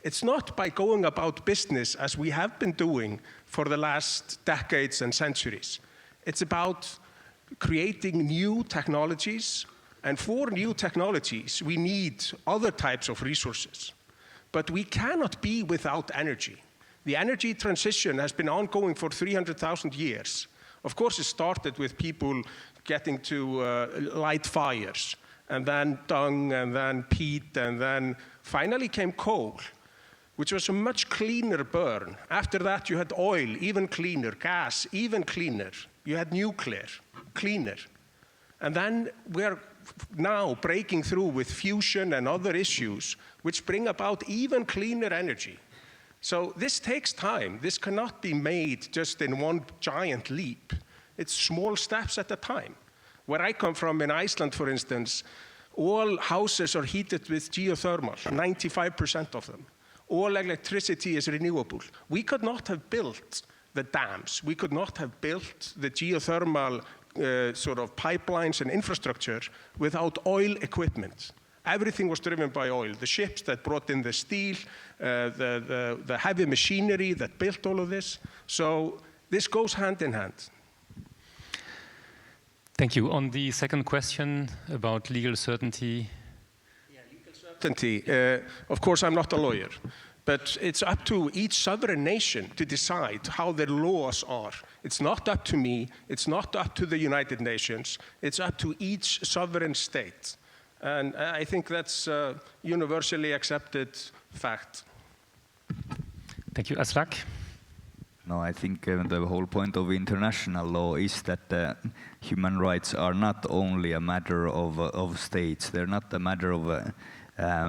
It's not by going about business as we have been doing for the last decades and centuries. It's about creating new technologies, and for new technologies, we need other types of resources. But we cannot be without energy. The energy transition has been ongoing for 300,000 years. Of course, it started with people getting to light fires, and then dung, and then peat, and then finally came coal, which was a much cleaner burn. After that, you had oil, even cleaner, gas, even cleaner. You had nuclear, cleaner. And then we're now breaking through with fusion and other issues, which bring about even cleaner energy. So this takes time. This cannot be made just in one giant leap. It's small steps at a time. Where I come from in Iceland, for instance, all houses are heated with geothermal, 95% of them. All electricity is renewable. We could not have built the dams. We could not have built the geothermal sort of pipelines and infrastructure without oil equipment. Everything was driven by oil. The ships that brought in the steel, the heavy machinery that built all of this. So this goes hand in hand. Thank you. On the second question about legal certainty. Yeah, legal certainty. Of course, I'm not a lawyer, but it's up to each sovereign nation to decide how their laws are. It's not up to me. It's not up to the United Nations. It's up to each sovereign state. And I think that's a universally accepted fact. Thank you. Aslak? No, I think the whole point of international law is that human rights are not only a matter of states. They're not a matter of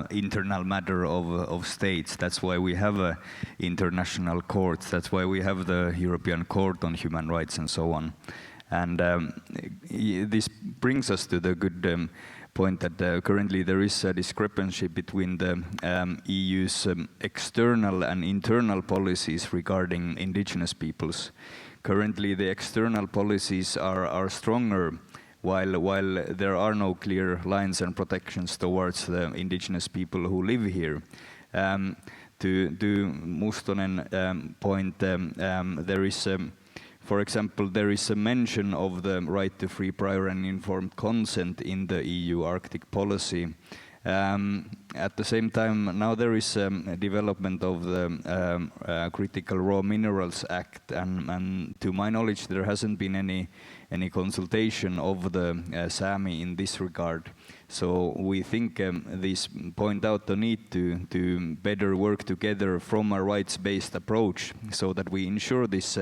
internal matter of states. That's why we have international courts. That's why we have the European Court on Human Rights and so on. And this brings us to the good point that currently there is a discrepancy between the EU's external and internal policies regarding indigenous peoples. Currently, the external policies are stronger, while there are no clear lines and protections towards the indigenous people who live here. To Mustonen point, there is for example, there is a mention of the right to free, prior and informed consent in the EU Arctic policy. At the same time, now there is a development of the Critical Raw Minerals Act, and to my knowledge, there hasn't been any consultation of the Sami in this regard. So we think these point out the need to better work together from a rights-based approach, so that we ensure this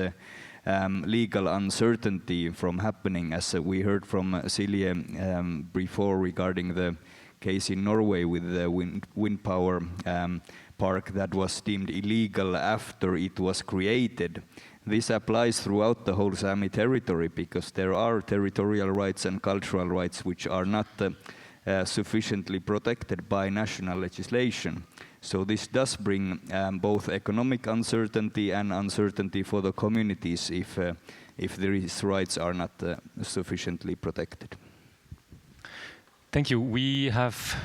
legal uncertainty from happening, as we heard from Silje before regarding the case in Norway with the wind power park that was deemed illegal after it was created. This applies throughout the whole Sami territory, because there are territorial rights and cultural rights which are not sufficiently protected by national legislation. So this does bring both economic uncertainty and uncertainty for the communities if these rights are not sufficiently protected. Thank you. We have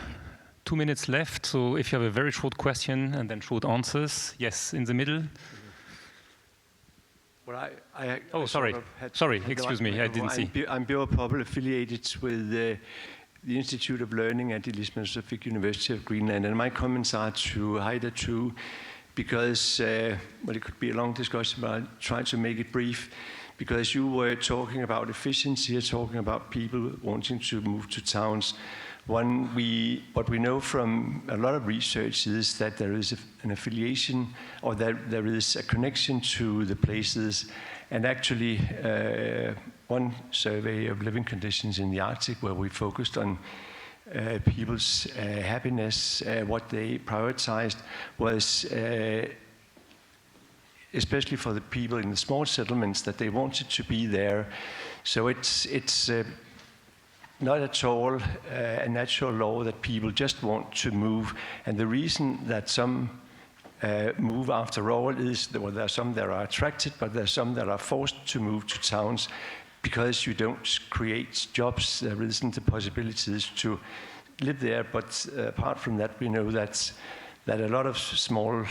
2 minutes left, so if you have a very short question and then short answers. Yes, in the middle. Well, oh, sorry. Sorry, excuse me, I didn't see. I'm Bjørn Poppel, affiliated with the Institute of Learning at the Eastern Pacific University of Greenland, and my comments are to Heide too, because, well, it could be a long discussion, but I'll try to make it brief. Because you were talking about efficiency, talking about people wanting to move to towns. What we know from a lot of research is that there is an affiliation, or that there is a connection to the places. And actually, one survey of living conditions in the Arctic, where we focused on people's happiness, what they prioritized was especially for the people in the small settlements, that they wanted to be there. So it's not at all a natural law that people just want to move. And the reason that some move after all is that, well, there are some that are attracted, but there are some that are forced to move to towns because you don't create jobs. There isn't the possibilities to live there. But apart from that, we know that a lot of small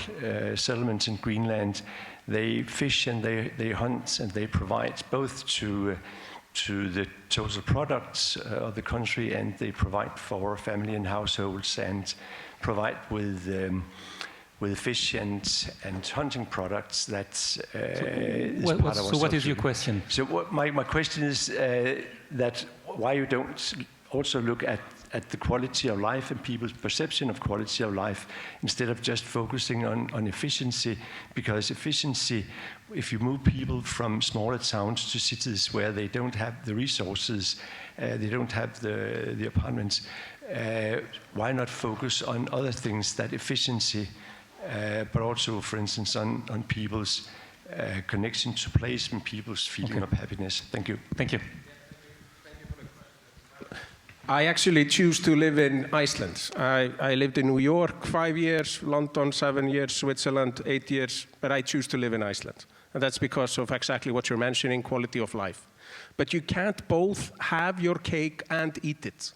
settlements in Greenland, they fish and they hunt and they provide both to the total products of the country, and they provide for family and households and provide with fish and hunting products. That's is part of our so what is your question? So my question is that why you don't also look at the quality of life and people's perception of quality of life, instead of just focusing on efficiency. Because efficiency, if you move people from smaller towns to cities where they don't have the resources, they don't have the apartments, why not focus on other things that efficiency, but also, for instance, on people's connection to place and people's feeling of happiness. Thank you. Thank you. I actually choose to live in Iceland. I lived in New York 5 years, London 7 years, Switzerland 8 years, but I choose to live in Iceland. And that's because of exactly what you're mentioning, quality of life. But you can't both have your cake and eat it.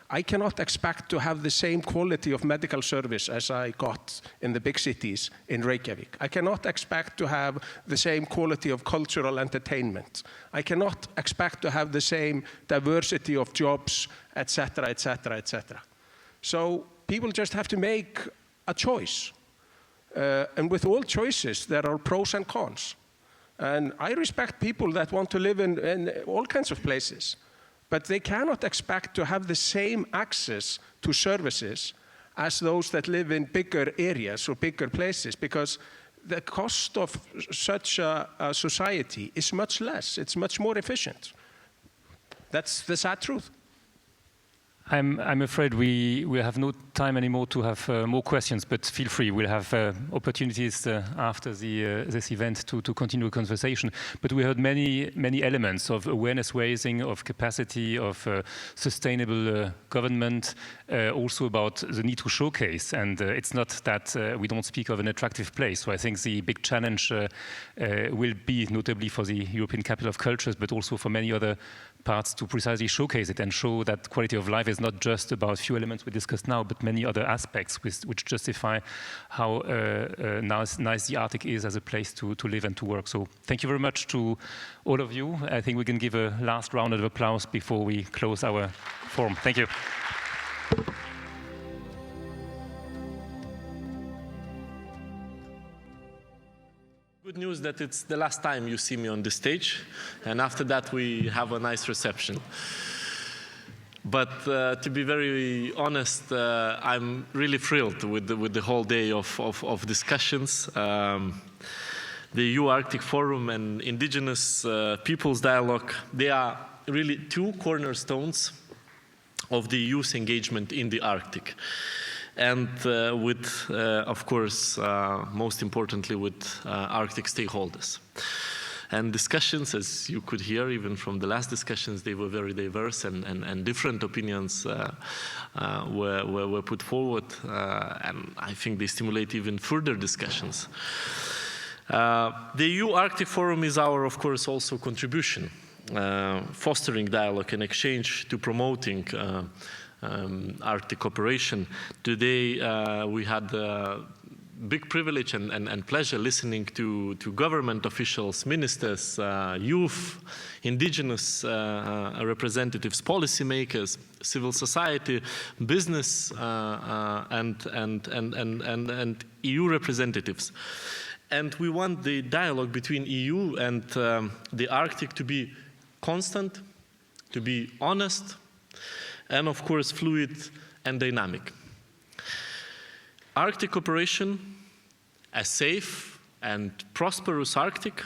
I cannot expect to have the same quality of medical service as I got in the big cities in Reykjavik. I cannot expect to have the same quality of cultural entertainment. I cannot expect to have the same diversity of jobs, etc., etc., etc. So people just have to make a choice. And with all choices, there are pros and cons. And I respect people that want to live in all kinds of places. But they cannot expect to have the same access to services as those that live in bigger areas or bigger places, because the cost of such a society is much less. It's much more efficient. That's the sad truth. I'm afraid we have no time anymore to have more questions, but feel free. We'll have opportunities after this event to continue the conversation. But we heard many elements of awareness raising, of capacity, of sustainable government, also about the need to showcase. And it's not that we don't speak of an attractive place. So I think the big challenge will be notably for the European Capital of Cultures, but also for many other parts, to precisely showcase it and show that quality of life is not just about few elements we discussed now, but many other aspects which justify how nice the Arctic is as a place to live and to work. So thank you very much to all of you. I think we can give a last round of applause before we close our forum. Thank you. news that it's the last time you see me on the stage, and after that we have a nice reception. But to be very honest, I'm really thrilled with the whole day of discussions. The EU Arctic Forum and Indigenous Peoples Dialogue, they are really two cornerstones of the EU's engagement in the Arctic. And with, of course, most importantly, with Arctic stakeholders. And discussions, as you could hear, even from the last discussions, they were very diverse, and different opinions were put forward, and I think they stimulate even further discussions. The EU Arctic Forum is our, of course, also contribution, fostering dialogue and exchange to promoting Arctic cooperation. Today, we had big privilege and pleasure listening to government officials, ministers, youth, indigenous representatives, policymakers, civil society, business, and EU representatives. And we want the dialogue between EU and the Arctic to be constant, to be honest, and of course fluid and dynamic. Arctic cooperation, a safe and prosperous Arctic,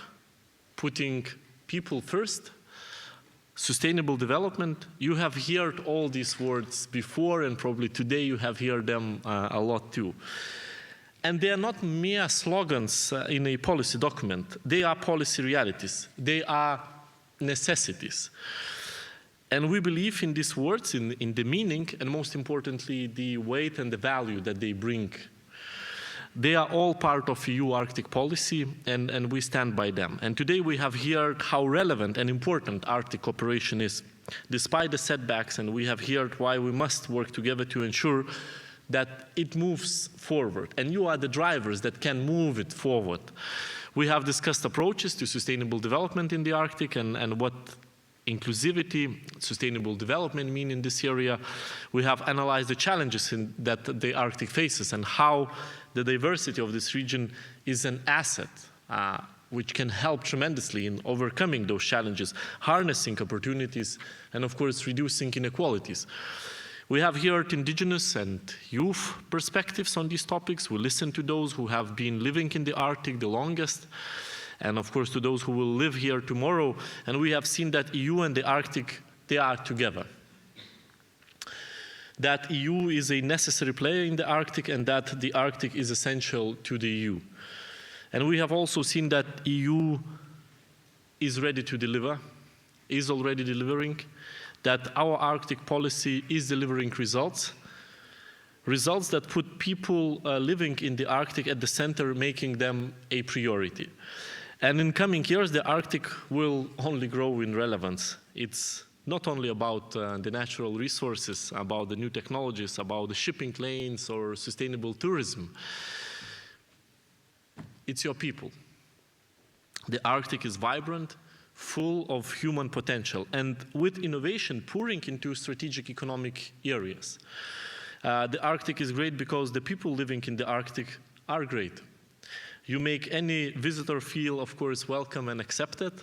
putting people first, sustainable development. You have heard all these words before, and probably today you have heard them a lot too. And they are not mere slogans in a policy document. They are policy realities. They are necessities. And we believe in these words, in the meaning, and most importantly, the weight and the value that they bring. They are all part of EU Arctic policy, and we stand by them. And today we have heard how relevant and important Arctic cooperation is, despite the setbacks, and we have heard why we must work together to ensure that it moves forward. And you are the drivers that can move it forward. We have discussed approaches to sustainable development in the Arctic and what inclusivity, sustainable development mean in this area. We have analyzed the challenges that the Arctic faces and how the diversity of this region is an asset which can help tremendously in overcoming those challenges, harnessing opportunities, and of course reducing inequalities. We have heard indigenous and youth perspectives on these topics. We listen to those who have been living in the Arctic the longest, and of course to those who will live here tomorrow. And we have seen that EU and the Arctic, they are together. That EU is a necessary player in the Arctic, and that the Arctic is essential to the EU. And we have also seen that EU is ready to deliver, is already delivering, that our Arctic policy is delivering results, results that put people living in the Arctic at the center, making them a priority. And in coming years, the Arctic will only grow in relevance. It's not only about the natural resources, about the new technologies, about the shipping lanes or sustainable tourism. It's your people. The Arctic is vibrant, full of human potential, and with innovation pouring into strategic economic areas. The Arctic is great because the people living in the Arctic are great. You make any visitor feel, of course, welcome and accepted.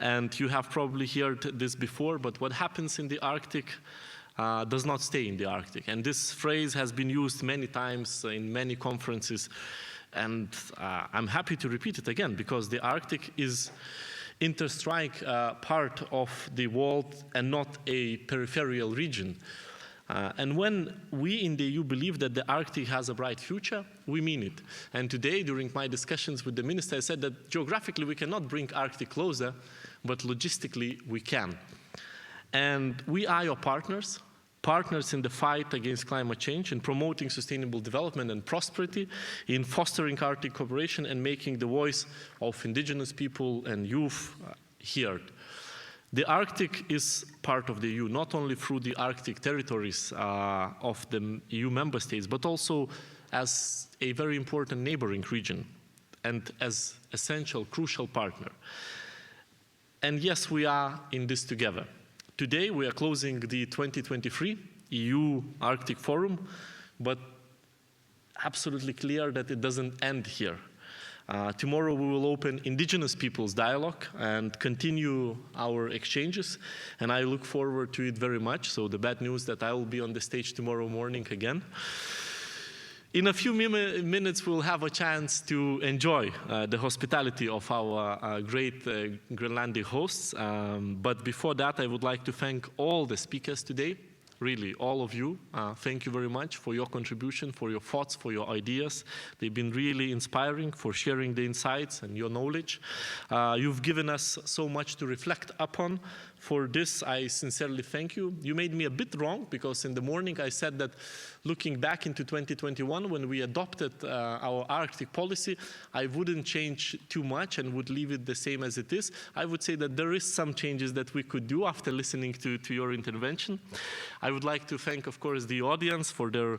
And you have probably heard this before, but what happens in the Arctic does not stay in the Arctic. And this phrase has been used many times in many conferences. And I'm happy to repeat it again, because the Arctic is interstrike part of the world and not a peripheral region. And when we in the EU believe that the Arctic has a bright future, we mean it. And today, during my discussions with the minister, I said that geographically we cannot bring Arctic closer, but logistically we can. And we are your partners, partners in the fight against climate change, in promoting sustainable development and prosperity, in fostering Arctic cooperation and making the voice of indigenous people and youth heard. The Arctic is part of the EU, not only through the Arctic territories of the EU member states, but also as a very important neighboring region and as essential, crucial partner. And yes, we are in this together. Today, we are closing the 2023 EU Arctic Forum, but absolutely clear that it doesn't end here. Tomorrow we will open Indigenous Peoples Dialogue and continue our exchanges, and I look forward to it very much. So the bad news that I will be on the stage tomorrow morning again. In a few minutes, we'll have a chance to enjoy the hospitality of our great Greenlandic hosts. But before that, I would like to thank all the speakers today. Really, all of you, thank you very much for your contribution, for your thoughts, for your ideas. They've been really inspiring, for sharing the insights and your knowledge. You've given us so much to reflect upon. For this, I sincerely thank you. You made me a bit wrong, because in the morning I said that looking back into 2021, when we adopted our Arctic policy, I wouldn't change too much and would leave it the same as it is. I would say that there is some changes that we could do after listening to your intervention. I would like to thank, of course, the audience for their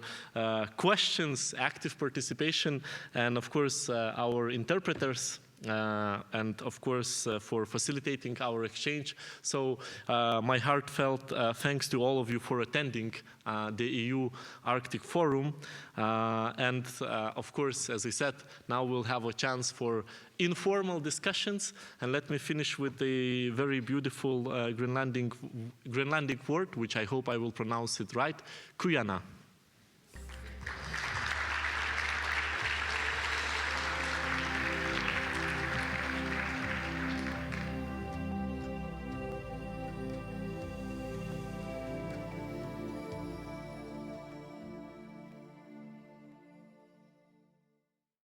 questions, active participation, and of course, our interpreters. And of course, for facilitating our exchange. So my heartfelt thanks to all of you for attending the EU Arctic Forum. And of course, as I said, now we'll have a chance for informal discussions. And let me finish with the very beautiful Greenlandic word, which I hope I will pronounce it right, Kujana.